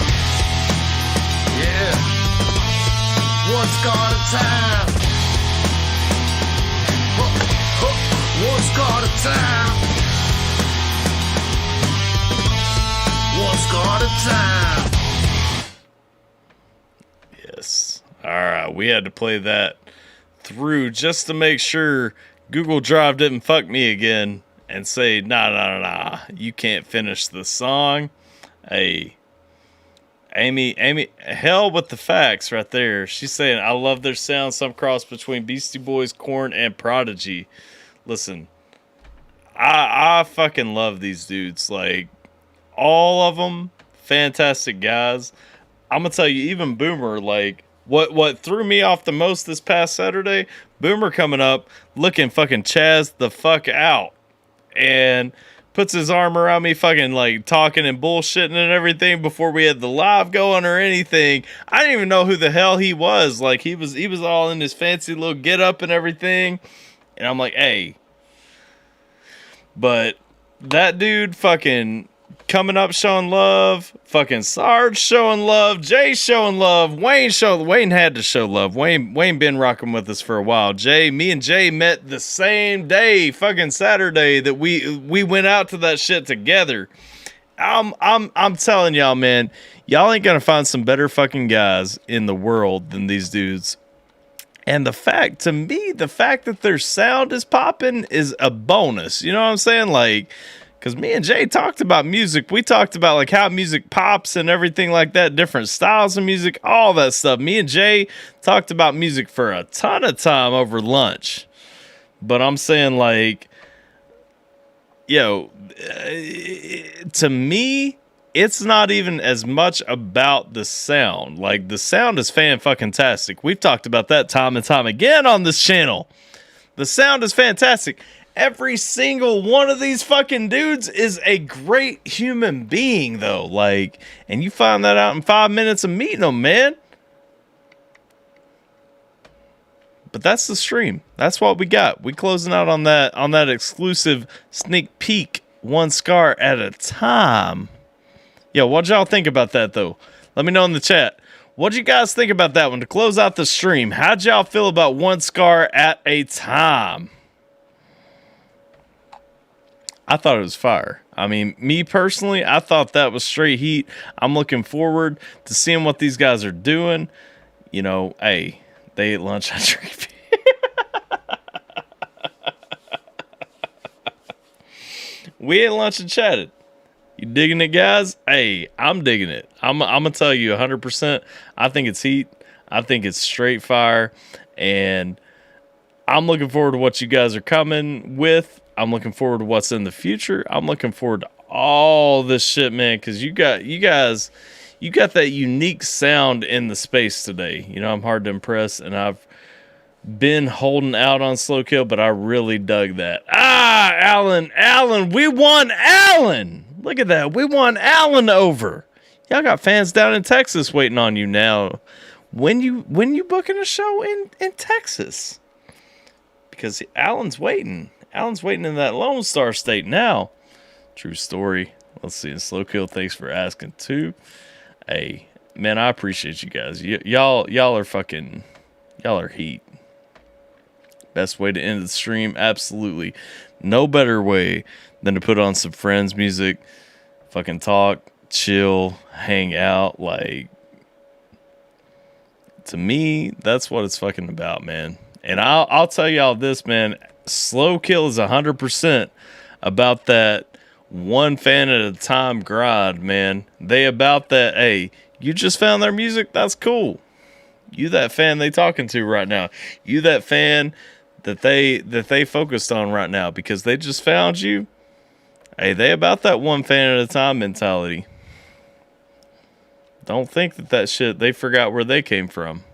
Yeah. One scar at a time. One scar at a time. One scar at a time. Yes. Alright, we had to play that through just to make sure Google Drive didn't fuck me again and say, nah, you can't finish the song. Hey, Amy, hell with the facts right there. She's saying, I love their sound, some cross between Beastie Boys, Korn, and Prodigy. Listen, I fucking love these dudes. Like, all of them, fantastic guys. I'm gonna tell you, even Boomer, like, what threw me off the most this past Saturday, Boomer coming up, looking fucking Chaz the fuck out. And puts his arm around me, fucking, like, talking and bullshitting and everything before we had the live going or anything. I didn't even know who the hell he was. Like, he was all in his fancy little get up and everything. And I'm like, hey. But that dude fucking coming up showing love. Fucking Sarge showing love. Jay showing love. Wayne had to show love. Wayne been rocking with us for a while. Me and Jay met the same day, fucking Saturday, that we went out to that shit together. I'm telling y'all, man, y'all ain't gonna find some better fucking guys in the world than these dudes. And the fact that their sound is popping is a bonus. You know what I'm saying? Like, because me and Jay talked about music. We talked about, like, how music pops and everything like that, different styles of music, all that stuff. Me and Jay talked about music for a ton of time over lunch. But I'm saying, like, yo, to me, it's not even as much about the sound. Like, the sound is fan-fucking-tastic. We've talked about that time and time again on this channel. The sound is fantastic. Every single one of these fucking dudes is a great human being, though. Like, and you find that out in 5 minutes of meeting them, man. But that's the stream. That's what we got. We closing out on that exclusive sneak peek, one scar at a time. Yo, what'd y'all think about that though? Let me know in the chat. What'd you guys think about that one to close out the stream? How'd y'all feel about one scar at a time? I thought it was fire. I mean, me personally, I thought that was straight heat. I'm looking forward to seeing what these guys are doing. You know, hey, they ate lunch at Tree. We ate lunch and chatted. You digging it, guys? Hey, I'm digging it. I'm going to tell you 100%. I think it's heat. I think it's straight fire. And I'm looking forward to what you guys are coming with. I'm looking forward to what's in the future. I'm looking forward to all this shit, man, because you got that unique sound in the space today. You know, I'm hard to impress, and I've been holding out on Slow Kill, but I really dug that. Alan, we won Alan. Look at that. We won Alan over. Y'all got fans down in Texas waiting on you now. When you booking a show in Texas? Because Alan's waiting. Alan's waiting in that Lone Star State now. True story. Let's see. Slow Kill, thanks for asking too. Hey, man, I appreciate you guys. Y'all are heat. Best way to end the stream? Absolutely. No better way than to put on some Friends music, fucking talk, chill, hang out. Like, to me, that's what it's fucking about, man. And I'll tell y'all this, man. Slow Kill is 100% about that one fan at a time grind, man. They about that, hey, you just found their music? That's cool. You that fan they talking to right now. You that fan that they focused on right now because they just found you. Hey, they about that one fan at a time mentality. Don't think that shit, they forgot where they came from.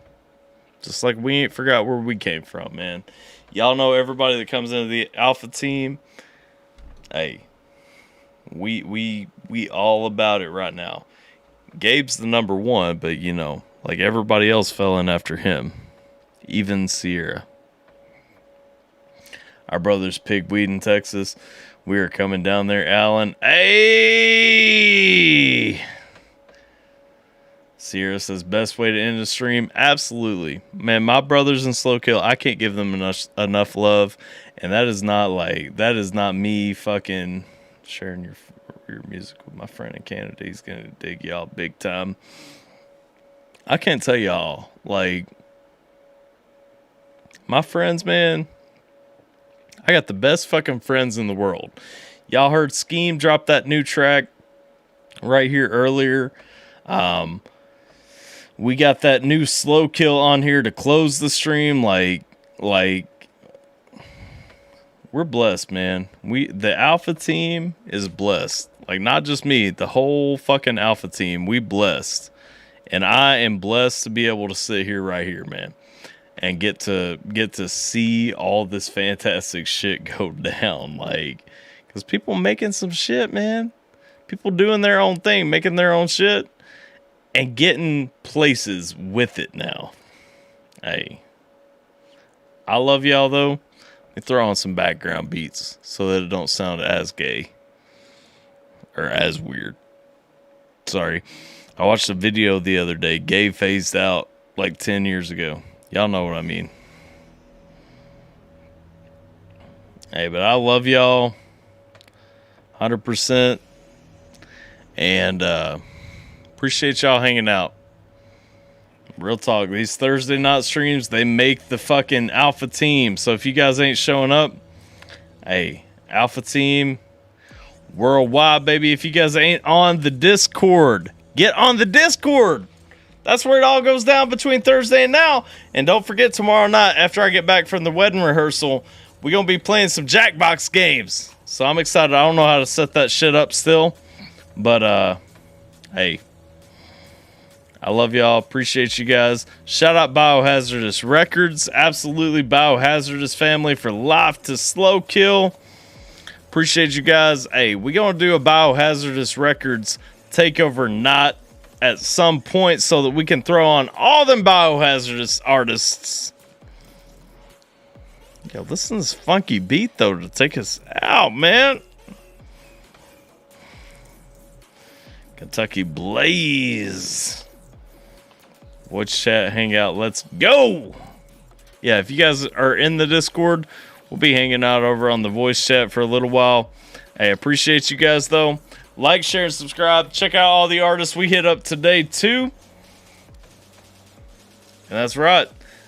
Just like we ain't forgot where we came from, man. Y'all know everybody that comes into the Alpha team. Hey, we all about it right now. Gabe's the number one, but you know, like everybody else fell in after him. Even Sierra. Our brother's Pigweed in Texas. We are coming down there, Alan. Hey! Sierra says, best way to end the stream? Absolutely. Man, my brothers in Slow Kill, I can't give them enough love. And that is not me fucking sharing your music with my friend in Canada. He's going to dig y'all big time. I can't tell y'all, like, my friends, man, I got the best fucking friends in the world. Y'all heard Scheme drop that new track right here earlier. We got that new Slow Kill on here to close the stream. Like we're blessed, man. The Alpha team is blessed. Like, not just me, the whole fucking Alpha team. We blessed. And I am blessed to be able to sit here right here, man. And get to see all this fantastic shit go down. Like, because people making some shit, man. People doing their own thing, making their own shit, and getting places with it now. Hey, I love y'all, though. Let me throw on some background beats so that it don't sound as gay or as weird. Sorry. I watched a video the other day. Gay phased out like 10 years ago. Y'all know what I mean. Hey, but I love y'all 100%. And appreciate y'all hanging out. Real talk. These Thursday night streams, they make the fucking Alpha team. So if you guys ain't showing up, hey, Alpha team worldwide, baby. If you guys ain't on the Discord, get on the Discord. That's where it all goes down between Thursday and now. And don't forget, tomorrow night, after I get back from the wedding rehearsal, we're going to be playing some Jackbox games. So I'm excited. I don't know how to set that shit up still. But, hey, I love y'all. Appreciate you guys. Shout out Biohazardous Records. Absolutely Biohazardous family for life to Slow Kill. Appreciate you guys. Hey, we're going to do a Biohazardous Records takeover night at some point so that we can throw on all them Biohazardous artists. Yo, listen to this funky beat, though, to take us out, man. Kentucky Blaze. Voice chat, hangout, let's go. Yeah, if you guys are in the Discord, we'll be hanging out over on the voice chat for a little while. I appreciate you guys, though. Like, share, and subscribe. Check out all the artists we hit up today, too. And that's right.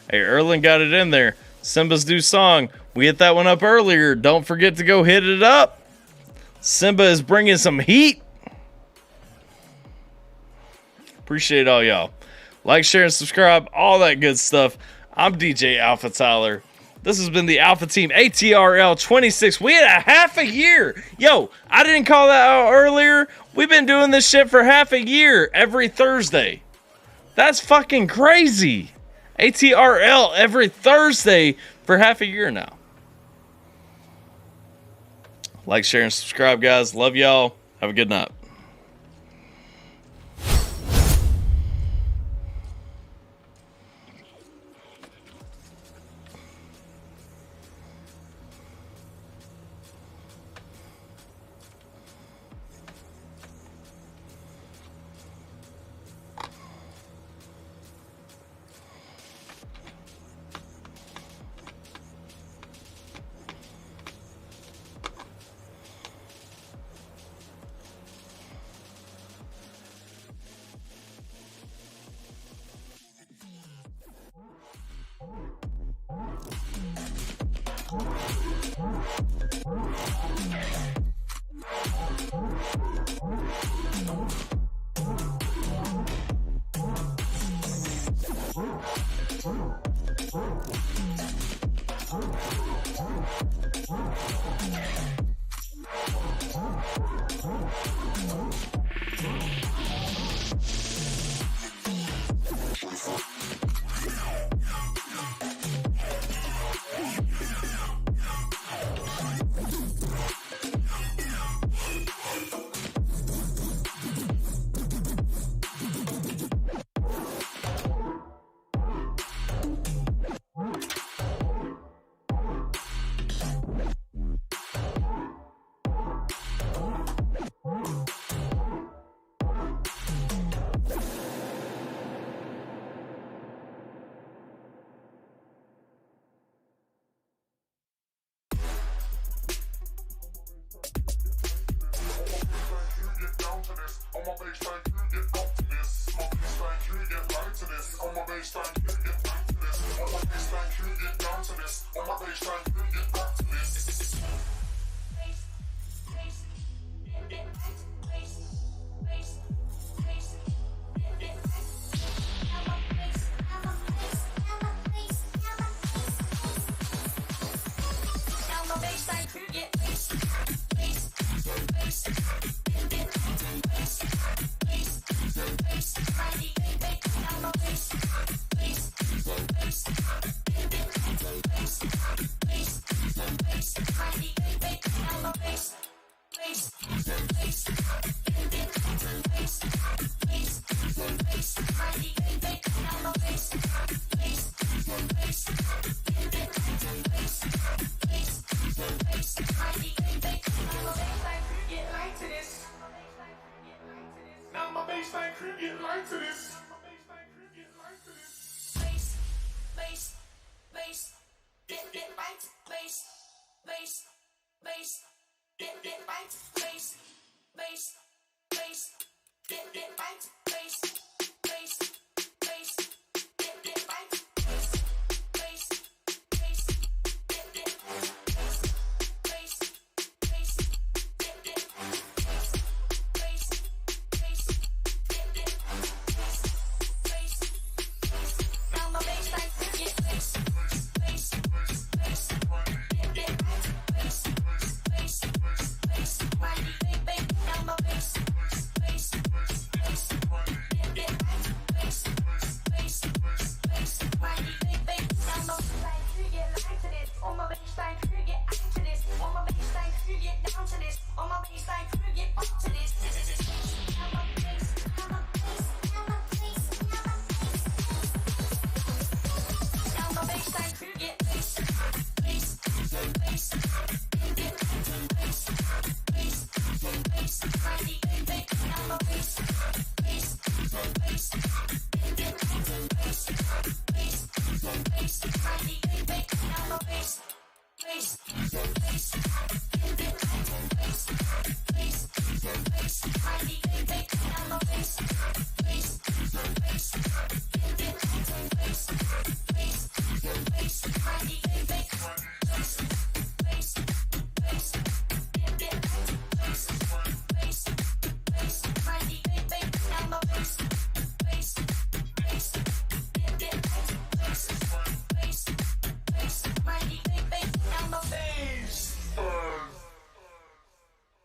Hey, Erlen got it in there. Simba's new song. We hit that one up earlier. Don't forget to go hit it up. Simba is bringing some heat. Appreciate all y'all. Like, share, and subscribe. All that good stuff. I'm DJ AlphaTyler. This has been the Alpha Team ATRL 26. We had a half a year. Yo, I didn't call that out earlier. We've been doing this shit for half a year every Thursday. That's fucking crazy. ATRL every Thursday for half a year now. Like, share, and subscribe, guys. Love y'all. Have a good night. Now my baseline crew get light to this.